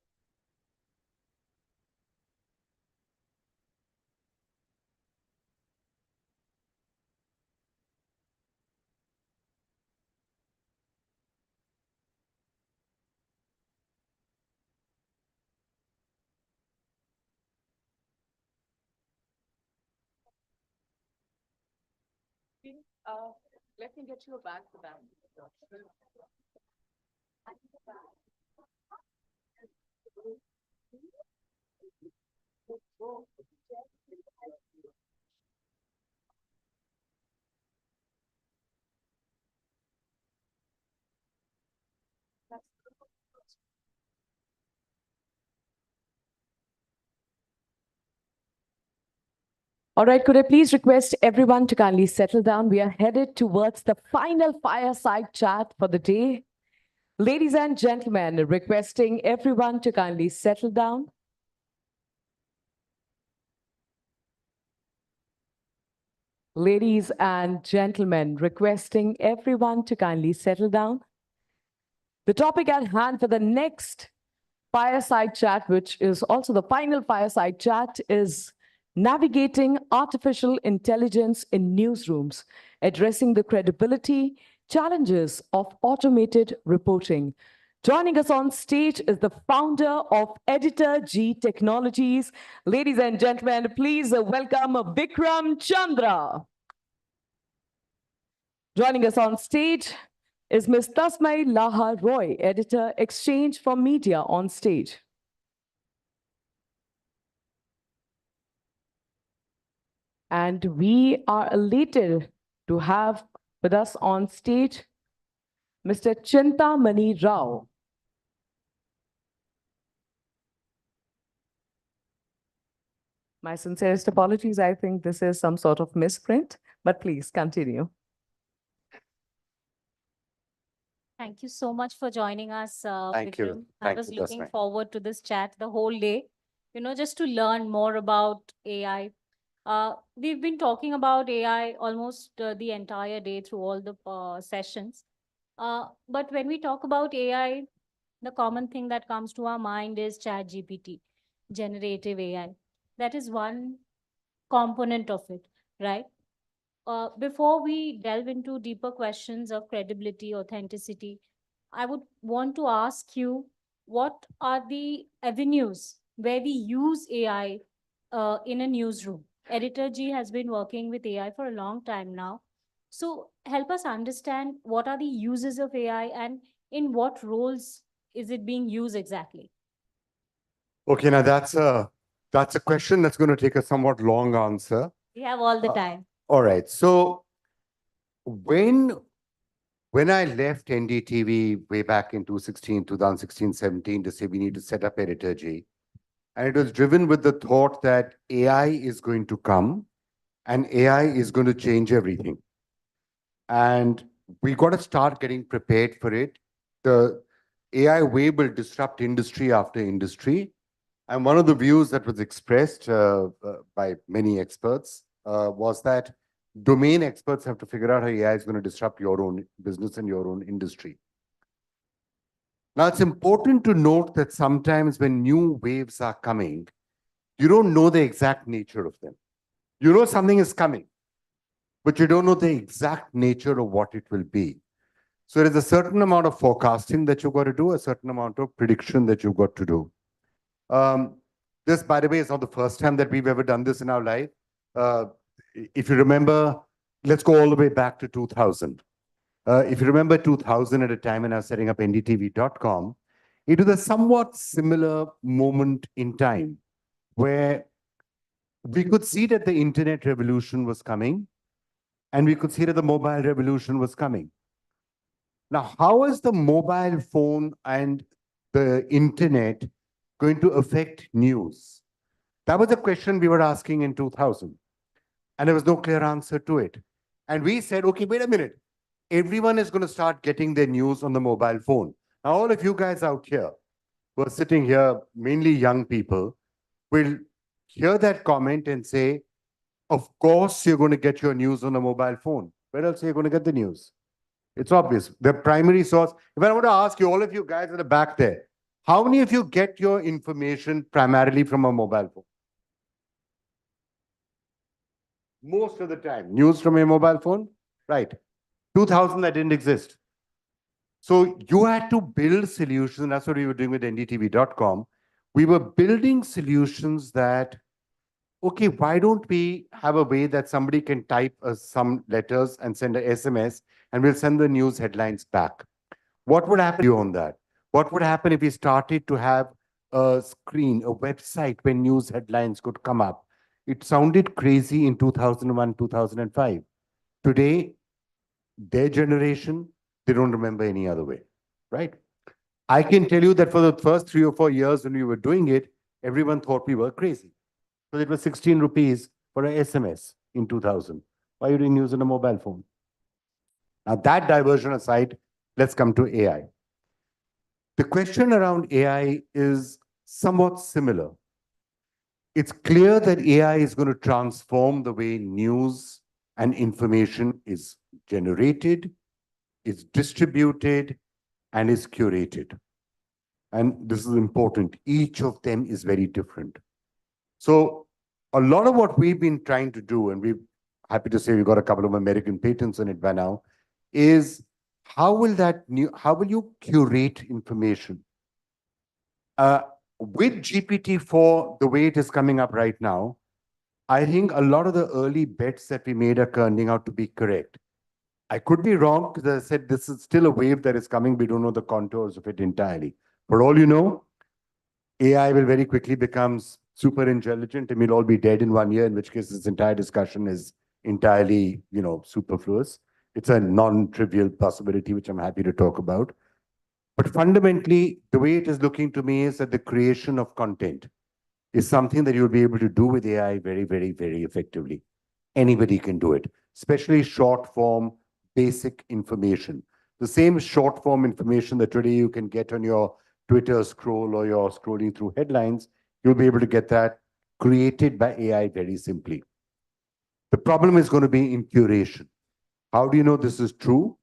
Let me get you a bag for that. All right, could I please request everyone to kindly settle down? We are headed towards the final fireside chat for the day. Ladies and gentlemen, requesting everyone to kindly settle down. Ladies and gentlemen, requesting everyone to kindly settle down. The topic at hand for the next fireside chat, which is also the final fireside chat, is navigating artificial intelligence in newsrooms, addressing the credibility challenges of automated reporting. Joining us on stage is the founder of 𝒕𝒓𝒏𝒂𝒍𝒊𝒔𝒎 Technologies. Ladies and gentlemen, please welcome Vikram Chandra. Joining us on stage is Ms. Tasmai Laha Roy, editor, Exchange for Media, on stage. And we are elated to have with us on stage Mr. Chintamani Rao. My sincerest apologies. I think this is some sort of misprint, but please continue.
Thank you so much for joining us,
Thank you.
Vikram. I
Thank
was
you,
looking
Tasmai.
forward to this chat the whole day, just to learn more about AI. We've been talking about AI almost the entire day through all the sessions. But when we talk about AI, the common thing that comes to our mind is ChatGPT, generative AI. That is one component of it, right? Before we delve into deeper questions of credibility, authenticity, I would want to ask you, what are the avenues where we use AI in a newsroom? Editor G has been working with AI for a long time now. So help us understand what are the uses of AI and in what roles is it being used exactly?
Okay, now that's a question that's going to take a somewhat long answer.
We have all the time.
All right. So when I left NDTV way back in 2016, 17 to say we need to set up Editor G, and it was driven with the thought that AI is going to come and AI is going to change everything. And we got to start getting prepared for it. The AI wave will disrupt industry after industry. And one of the views that was expressed by many experts was that domain experts have to figure out how AI is going to disrupt your own business and your own industry. Now, it's important to note that sometimes when new waves are coming, you don't know the exact nature of them. You know something is coming, but you don't know the exact nature of what it will be. So there is a certain amount of forecasting that you've got to do, a certain amount of prediction that you've got to do. This, by the way, is not the first time that we've ever done this in our life. If you remember, let's go all the way back to 2000. If you remember 2000, at a time when I was setting up ndtv.com, it was a somewhat similar moment in time where we could see that the internet revolution was coming and we could see that the mobile revolution was coming. Now, how is the mobile phone and the internet going to affect news? That was a question we were asking in 2000. And there was no clear answer to it. And we said, okay, wait a minute. Everyone is going to start getting their news on the mobile phone. Now, all of you guys out here who are sitting here, mainly young people, will hear that comment and say, of course, you're going to get your news on a mobile phone. Where else are you going to get the news? It's obvious. The primary source. If I want to ask you, all of you guys at the back there, how many of you get your information primarily from a mobile phone? Most of the time. News from a mobile phone? Right. 2000, that didn't exist. So you had to build solutions, and that's what we were doing with ndtv.com. We were building solutions that, okay, why don't we have a way that somebody can type some letters and send an SMS, and we'll send the news headlines back. What would happen on that? What would happen if we started to have a screen, a website where news headlines could come up? It sounded crazy in 2001, 2005. Today, their generation, they don't remember any other way, right? I can tell you that for the first 3 or 4 years when we were doing it, everyone thought we were crazy. So it was 16 rupees for an SMS in 2000. Why you didn't use it on a mobile phone? Now that diversion aside, let's come to AI. The question around AI is somewhat similar. It's clear that AI is going to transform the way news and information is generated, is distributed, and is curated. And this is important. Each of them is very different. So a lot of what we've been trying to do, and we're happy to say we've got a couple of American patents on it by now, is how will you curate information? With GPT-4, the way it is coming up right now, I think a lot of the early bets that we made are turning out to be correct. I could be wrong because I said this is still a wave that is coming. We don't know the contours of it entirely. For all you know, AI will very quickly become super intelligent and we'll all be dead in 1 year, in which case this entire discussion is entirely, superfluous. It's a non-trivial possibility, which I'm happy to talk about. But fundamentally, the way it is looking to me is that the creation of content is something that you'll be able to do with AI very, very, very effectively. Anybody can do it, especially short form, basic information. The same short form information that today you can get on your Twitter scroll or you're scrolling through headlines, you'll be able to get that created by AI very simply. The problem is going to be in curation. How do you know this is true?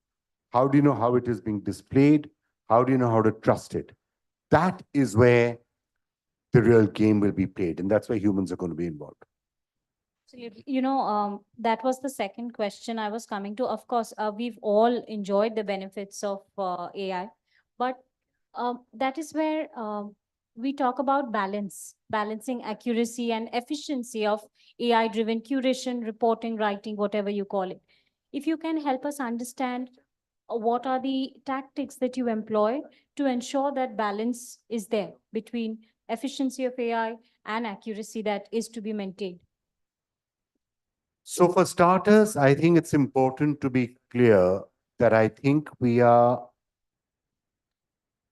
How do you know how it is being displayed? How do you know how to trust it? That is where the real game will be played, and that's where humans are going to be involved.
Absolutely. That was the second question I was coming to. Of course, we've all enjoyed the benefits of AI, but that is where we talk about balancing accuracy and efficiency of AI-driven curation, reporting, writing, whatever you call it. If you can help us understand what are the tactics that you employ to ensure that balance is there between efficiency of AI and accuracy that is to be maintained.
So for starters, I think it's important to be clear that I think we are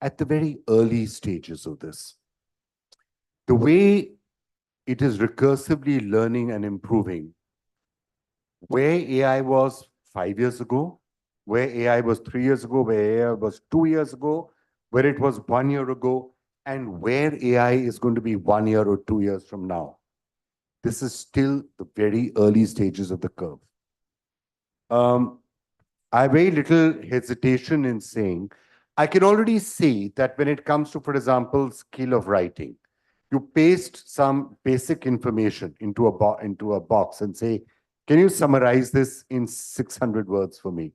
at the very early stages of this. The way it is recursively learning and improving, where AI was 5 years ago, where AI was 3 years ago, where AI was 2 years ago, where it was 1 year ago, and where AI is going to be 1 year or 2 years from now. This is still the very early stages of the curve. I have very little hesitation in saying, I can already see that when it comes to, for example, skill of writing, you paste some basic information into a box and say, can you summarize this in 600 words for me?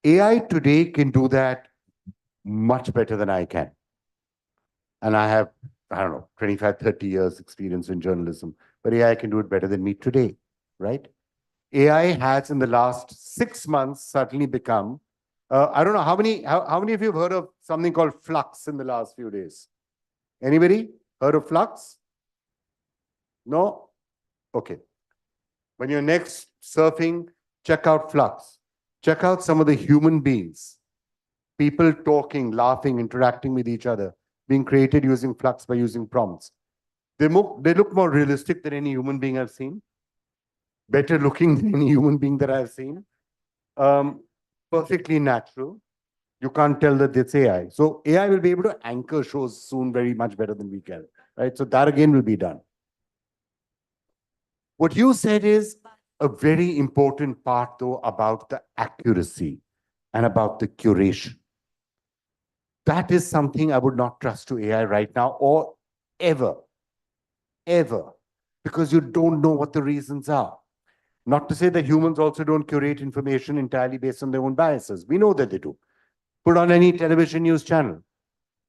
AI today can do that much better than I can. And I have, 25, 30 years experience in journalism, but AI can do it better than me today, right? AI has in the last 6 months certainly become, I don't know, how many of you have heard of something called Flux in the last few days? Anybody heard of Flux? No? Okay. When you're next surfing, check out Flux. Check out some of the human beings, people talking, laughing, interacting with each other, being created using Flux by using prompts. They look more realistic than any human being I've seen. Better looking than any human being that I've seen. Perfectly natural. You can't tell that it's AI. So AI will be able to anchor shows soon very much better than we can. Right? So that again will be done. What you said is a very important part, though, about the accuracy and about the curation. That is something I would not trust to AI right now or ever, because you don't know what the reasons are. Not to say that humans also don't curate information entirely based on their own biases. We know that they do. Put on any television news channel.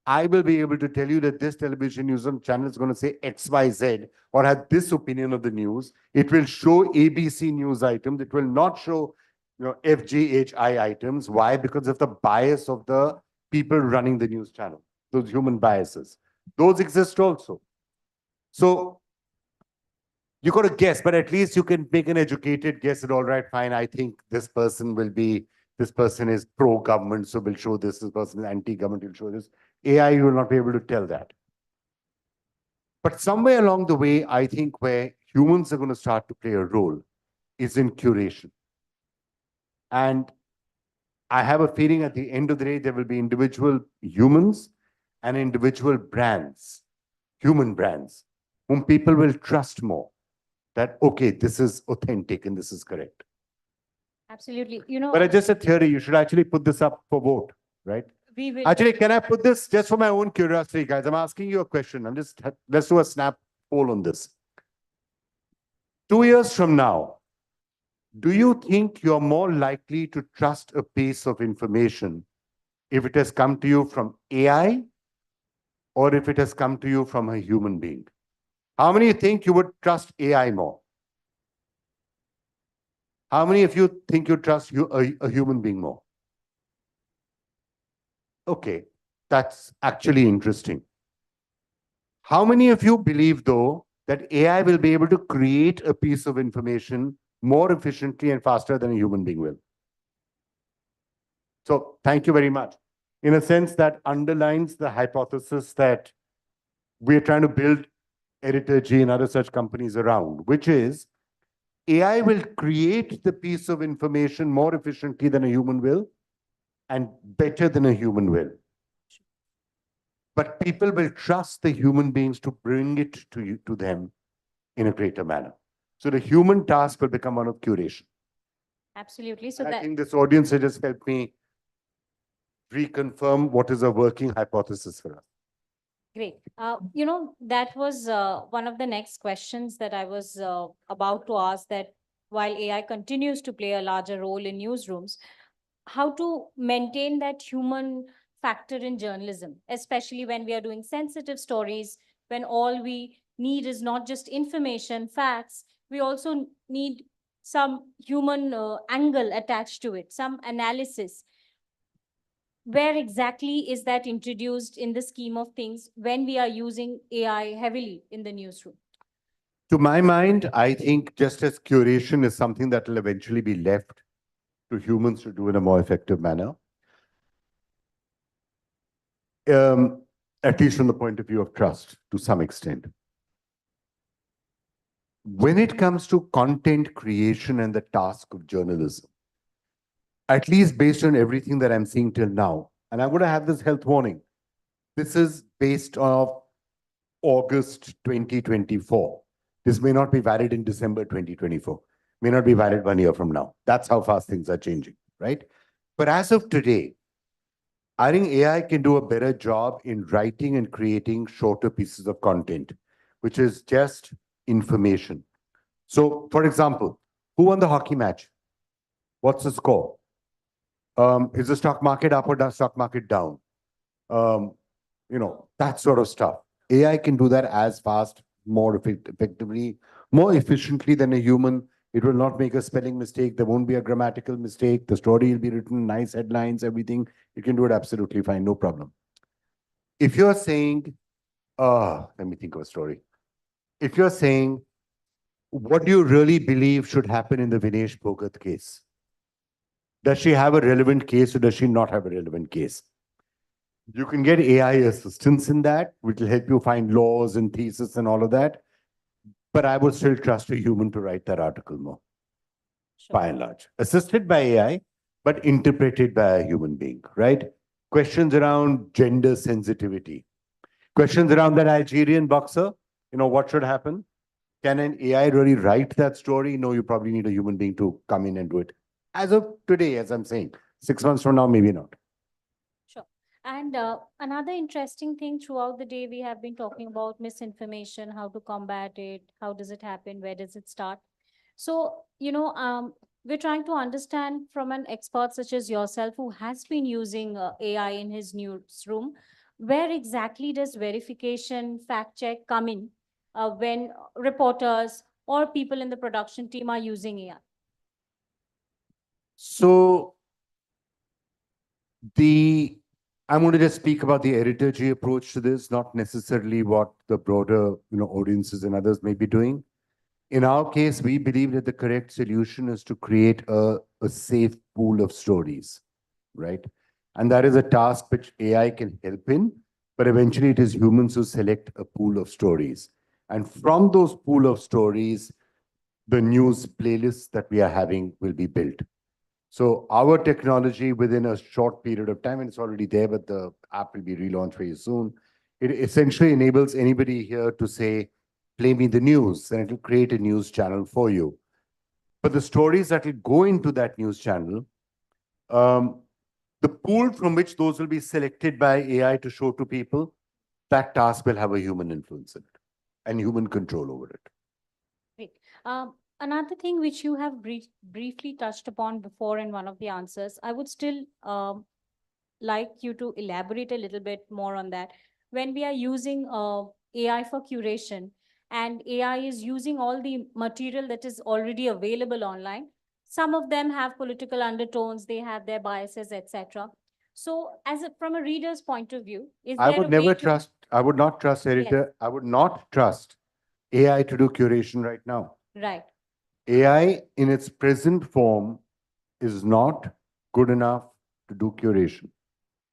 I will be able to tell you that this television news channel is going to say XYZ or have this opinion of the news. It will show ABC news items. It will not show FGHI items. Why? Because of the bias of the people running the news channel. Those human biases. Those exist also. So you got to guess, but at least you can make an educated guess at all right, fine, I think this person is pro-government, so will show this person is anti-government, will show this. AI, you will not be able to tell that. But somewhere along the way, I think where humans are going to start to play a role is in curation. And I have a feeling at the end of the day, there will be individual humans and individual brands, human brands, whom people will trust more. That, okay, this is authentic and this is correct.
Absolutely. You know,
But it's just a theory. You should actually put this up for vote, right?
we will.
Actually, can I put this just for my own curiosity, guys? I'm asking you a question. Let's do a snap poll on this. 2 years from now, do you think you're more likely to trust a piece of information if it has come to you from AI or if it has come to you from a human being? How many think you would trust AI more? How many of you think you trust a human being more? Okay, that's actually interesting. How many of you believe, though, that AI will be able to create a piece of information more efficiently and faster than a human being will? So thank you very much. In a sense, that underlines the hypothesis that we're trying to build 𝒕𝒓𝒏𝒂𝒍𝒊𝒔𝒎 and other such companies around, which is AI will create the piece of information more efficiently than a human will and better than a human will. But people will trust the human beings to bring it to them in a greater manner. So the human task will become one of curation.
Absolutely. So
I
that
think this audience has just helped me reconfirm what is a working hypothesis for us.
great. You know, that was one of the next questions that I was about to ask, that while AI continues to play a larger role in newsrooms, how to maintain that human factor in journalism, especially when we are doing sensitive stories, when all we need is not just information, facts, we also need some human angle attached to it, some analysis. Where exactly is that introduced in the scheme of things when we are using AI heavily in the newsroom?
To my mind, I think just as curation is something that will eventually be left to humans to do in a more effective manner, at least from the point of view of trust to some extent. When it comes to content creation and the task of journalism, at least based on everything that I'm seeing till now, and I'm going to have this health warning. This is based on August 2024. This may not be valid in December 2024. May not be valid 1 year from now. That's how fast things are changing, right? But as of today, I think AI can do a better job in writing and creating shorter pieces of content, which is just information. So, for example, who won the hockey match? What's the score? Is the stock market up or the stock market down? You know, that sort of stuff. AI can do that as fast, more effectively, more efficiently than a human. It will not make a spelling mistake. There won't be a grammatical mistake. The story will be written, nice headlines, everything. You can do it absolutely fine, no problem. If you're saying, let me think of a story. If you're saying, what do you really believe should happen in the Vinesh Bhogat case? Does she have a relevant case or does she not have a relevant case? You can get AI assistance in that, which will help you find laws and thesis and all of that. But I would still trust a human to write that article more, by and large. Assisted by AI, but interpreted by a human being, right? Questions around gender sensitivity. Questions around that Algerian boxer, you know, what should happen? Can an AI really write that story? No, you probably need a human being to come in and do it. As of today, as I'm saying, 6 months from now, maybe not.
Sure. And another interesting thing throughout the day, we have been talking about misinformation, how to combat it, how does it happen, where does it start? So, you know, we're trying to understand from an expert such as yourself who has been using AI in his newsroom, where exactly does verification, fact check come in when reporters or people in the production team are using AI?
So I'm going to just speak about the 𝒕𝒓𝒏𝒂𝒍𝒊𝒔𝒎 approach to this, not necessarily what the broader audiences and others may be doing. In our case, we believe that the correct solution is to create a safe pool of stories, right? And that is a task which AI can help in, but eventually it is humans who select a pool of stories. And from those pool of stories, the news playlists that we are having will be built. So our technology within a short period of time, and it's already there, but the app will be relaunched very soon. It essentially enables anybody here to say, play me the news, and it will create a news channel for you. But the stories that will go into that news channel, the pool from which those will be selected by AI to show to people, that task will have a human influence in it and human control over it.
Great. Another thing which you have briefly touched upon before in one of the answers, I would still like you to elaborate a little bit more on that. When we are using AI for curation, and AI is using all the material that is already available online, some of them have political undertones, they have their biases, etc. So from a reader's point of view, is
I
there
would
a way
never
to...
trust, I would not trust editor, I would not trust AI to do curation right now.
Right.
AI in its present form is not good enough to do curation.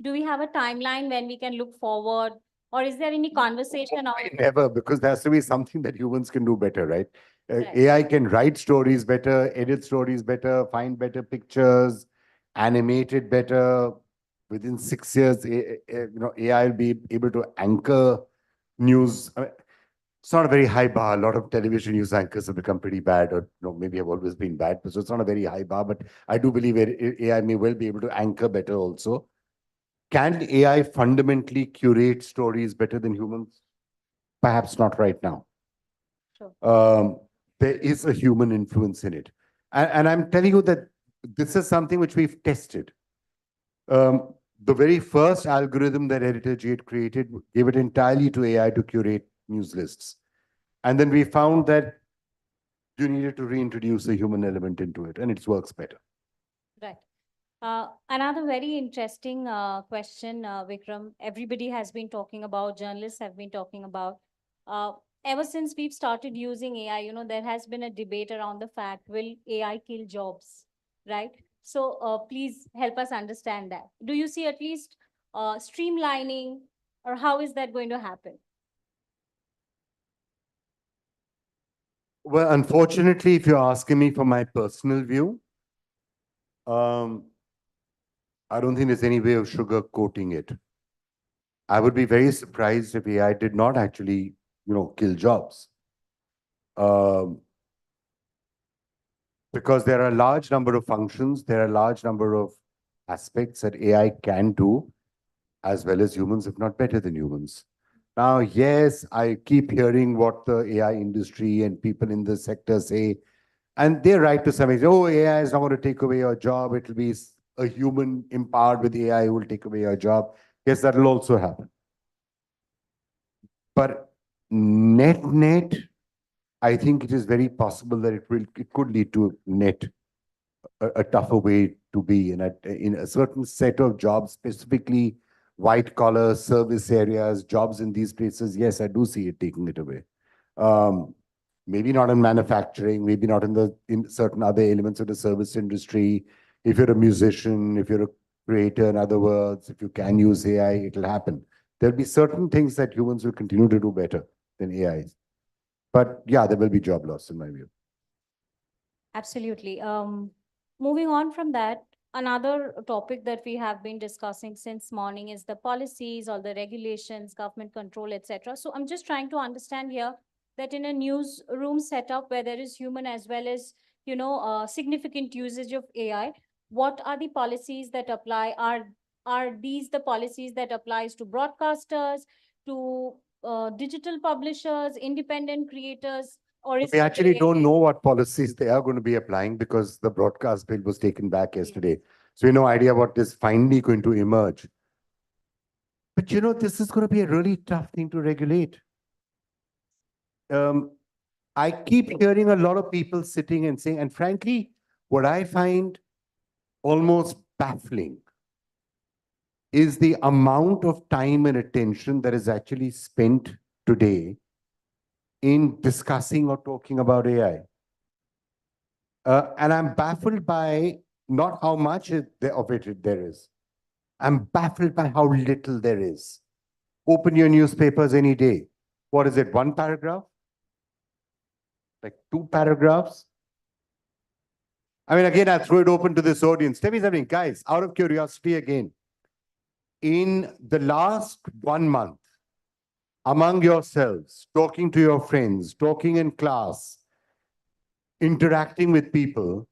Do we have a timeline when we can look forward, or is there any conversation on...
Never, because there has to be something that humans can do better, right?
Right.
AI can write stories better, edit stories better, find better pictures, animate it better. Within 6 years, AI will be able to anchor news. I mean, it's not a very high bar. A lot of television news anchors have become pretty bad, or maybe have always been bad. So it's not a very high bar, but I do believe AI may well be able to anchor better also. Can AI fundamentally curate stories better than humans? Perhaps not right now.
Sure.
There is a human influence in it. And I'm telling you that this is something which we've tested. The very first algorithm that Editor G had created gave it entirely to AI to curate news lists. And then we found that you needed to reintroduce a human element into it, and it works better.
Right. Another very interesting question, Vikram. Everybody has been talking about, journalists have been talking about. Ever since we've started using AI, there has been a debate around the fact, will AI kill jobs, right? So please help us understand that. Do you see at least streamlining, or how is that going to happen?
Well, unfortunately, if you're asking me for my personal view, I don't think there's any way of sugarcoating it. I would be very surprised if AI did not actually, kill jobs. Because there are a large number of functions, there are a large number of aspects that AI can do as well as humans, if not better than humans. Now, yes, I keep hearing what the AI industry and people in the sector say, and they're right to some extent. Oh, AI is not going to take away your job. It will be a human empowered with AI who will take away your job. Yes, that will also happen. But net, I think it is very possible that it could lead to a tougher way to be in a certain set of jobs, specifically white collar service areas, jobs in these places. Yes, I do see it taking it away. Maybe not in manufacturing, maybe not in certain other elements of the service industry. If you're a musician, if you're a creator, in other words, if you can use AI, it'll happen. There'll be certain things that humans will continue to do better than AIs. But yeah, there will be job loss in my view.
Absolutely. Moving on from that, another topic that we have been discussing since morning is the policies or the regulations, government control, etc. So I'm just trying to understand here that in a newsroom setup where there is human as well as, significant usage of AI, what are the policies that apply? Are these the policies that applies to broadcasters, to digital publishers, independent creators, or is
We
it
actually
gray
don't
area?
know what policies they are going to be applying because the broadcast bill was taken back yesterday. So we have no idea what is finally going to emerge. But this is going to be a really tough thing to regulate. I keep hearing a lot of people sitting and saying, and frankly, what I find almost baffling is the amount of time and attention that is actually spent today in discussing or talking about AI. And I'm baffled by not how much of it there is. I'm baffled by how little there is. Open your newspapers any day. What is it, one paragraph? Like 2 paragraphs? I mean, again, I'll throw it open to this audience. Tell me something, guys, out of curiosity again. In the last 1 month, among yourselves, talking to your friends, talking in class, interacting with people,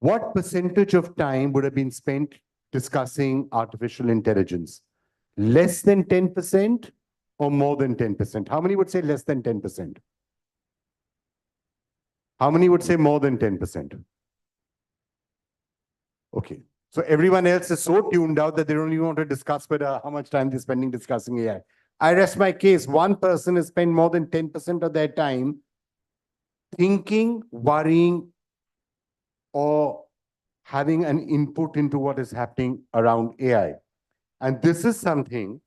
what percentage of time would have been spent discussing artificial intelligence? Less than 10% or more than 10%? How many would say less than 10%? How many would say more than 10%? Okay. So everyone else is so tuned out that they don't even want to discuss whether how much time they're spending discussing AI. I rest my case. One person has spent more than 10% of their time thinking, worrying, or having an input into what is happening around AI. And this is something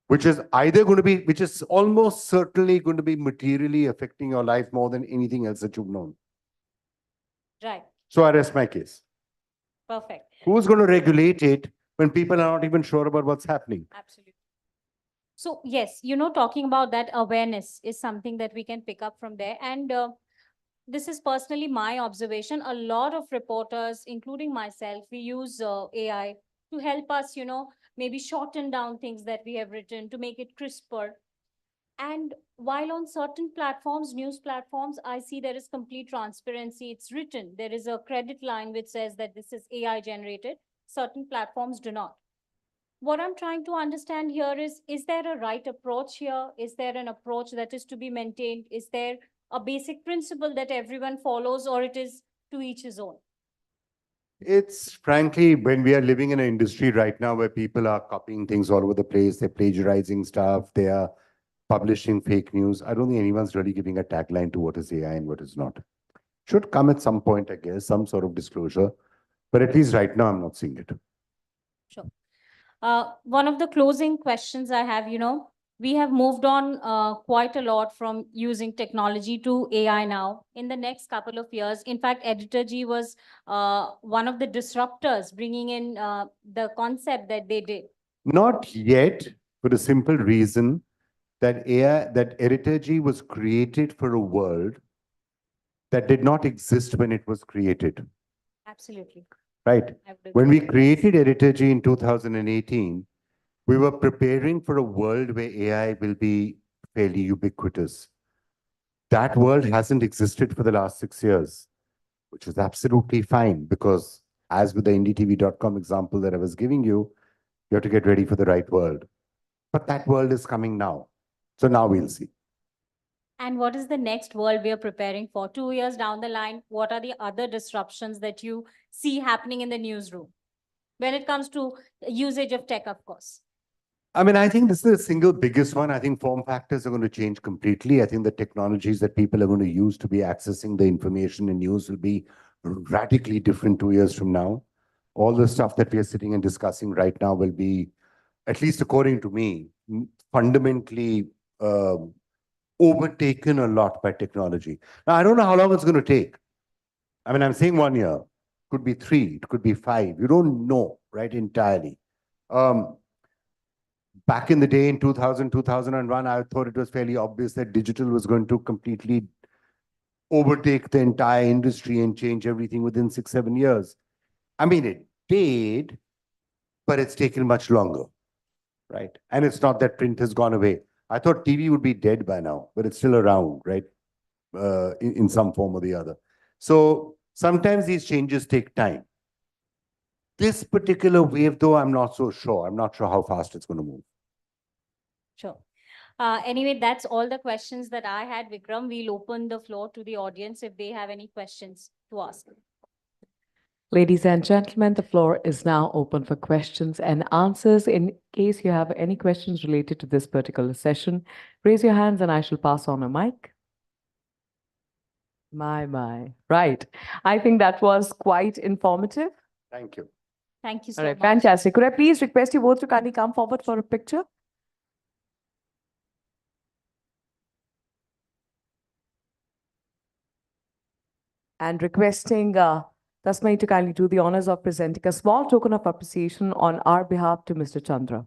which is either going to be, which is almost certainly going to be materially affecting your life more than anything else that you've known.
Right.
So I rest my case.
Perfect.
Who's going to regulate it when people are not even sure about what's happening?
Absolutely. So yes, talking about that awareness is something that we can pick up from there. And this is personally my observation. A lot of reporters, including myself, we use AI to help us, maybe shorten down things that we have written to make it crisper. And while on certain platforms, news platforms, I see there is complete transparency. It's written. There is a credit line which says that this is AI generated. Certain platforms do not. What I'm trying to understand here is there a right approach here? Is there an approach that is to be maintained? Is there a basic principle that everyone follows, or it is to each his own?
It's frankly, when we are living in an industry right now where people are copying things all over the place, they're plagiarizing stuff, they are publishing fake news. I don't think anyone's really giving a tagline to what is AI and what is not. Should come at some point, I guess, some sort of disclosure. But at least right now, I'm not seeing it.
Sure. One of the closing questions I have, we have moved on quite a lot from using technology to AI now. In the next couple of years, in fact, 𝒕𝒓𝒏𝒂𝒍𝒊𝒔𝒎 one of the disruptors, bringing in the concept that they did.
Not yet, for the simple reason that 𝒕𝒓𝒏𝒂𝒍𝒊𝒔𝒎 was created for a world that did not exist when it was created.
Absolutely.
Right. When we created 𝒕𝒓𝒏𝒂𝒍𝒊𝒔𝒎 in 2018, we were preparing for a world where AI will be fairly ubiquitous. That world hasn't existed for the last 6 years, which is absolutely fine because, as with the NDTV.com example that I was giving you, you have to get ready for the right world. But that world is coming now. So now we'll see.
And what is the next world we are preparing for? 2 years down the line, what are the other disruptions that you see happening in the newsroom when it comes to usage of tech, of course?
I mean, I think this is the single biggest one. I think form factors are going to change completely. I think the technologies that people are going to use to be accessing the information and news will be radically different 2 years from now. All the stuff that we are sitting and discussing right now will be, at least according to me, fundamentally overtaken a lot by technology. Now, I don't know how long it's going to take. I mean, I'm saying 1 year. Could be 3, it could be 5. You don't know, right, entirely. Back in the day in 2000, 2001, I thought it was fairly obvious that digital was going to completely overtake the entire industry and change everything within 6, 7 years. I mean, it did, but it's taken much longer, right? And it's not that print has gone away. I thought TV would be dead by now, but it's still around, right? In some form or the other. So sometimes these changes take time. This particular wave, though, I'm not so sure. I'm not sure how fast it's going to move.
Sure. Anyway, that's all the questions that I had, Vikram. We'll open the floor to the audience if they have any questions to ask.
Ladies and gentlemen, the floor is now open for questions and answers. In case you have any questions related to this particular session, raise your hands and I shall pass on a mic. My. Right. I think that was quite informative.
Thank you.
Thank you so
All right,
much.
fantastic. Could I please request you both to kindly come forward for a picture? And requesting 𝒕𝒓𝒏𝒂𝒍𝒊𝒔𝒎 to kindly do the honors of presenting a small token of appreciation on our behalf to Mr. Chandra.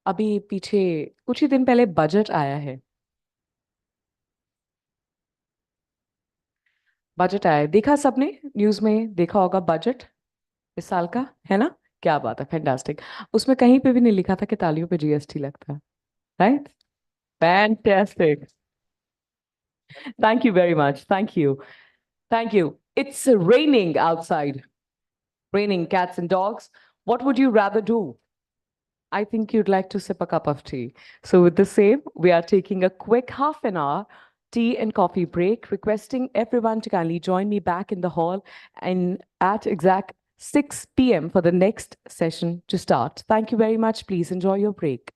अभी पीछे कुछ ही दिन पहले budget आया है, budget आया है, देखा सबने, न्यूज में देखा होगा बजट इस साल का, है ना? क्या बात है, फैंटास्टिक। उसमें कहीं पे भी नहीं लिखा था कि तालियों पे जीएसटी लगता है, right? Fantastic, thank you very much, thank you, thank you. It's raining outside, raining cats and dogs. What would you rather do? I think you'd like to sip a cup of tea. So with the same, we are taking a quick half an hour tea and coffee break, requesting everyone to kindly join me back in the hall and at exact 6 p.m. for the next session to start. Thank you very much. Please enjoy your break.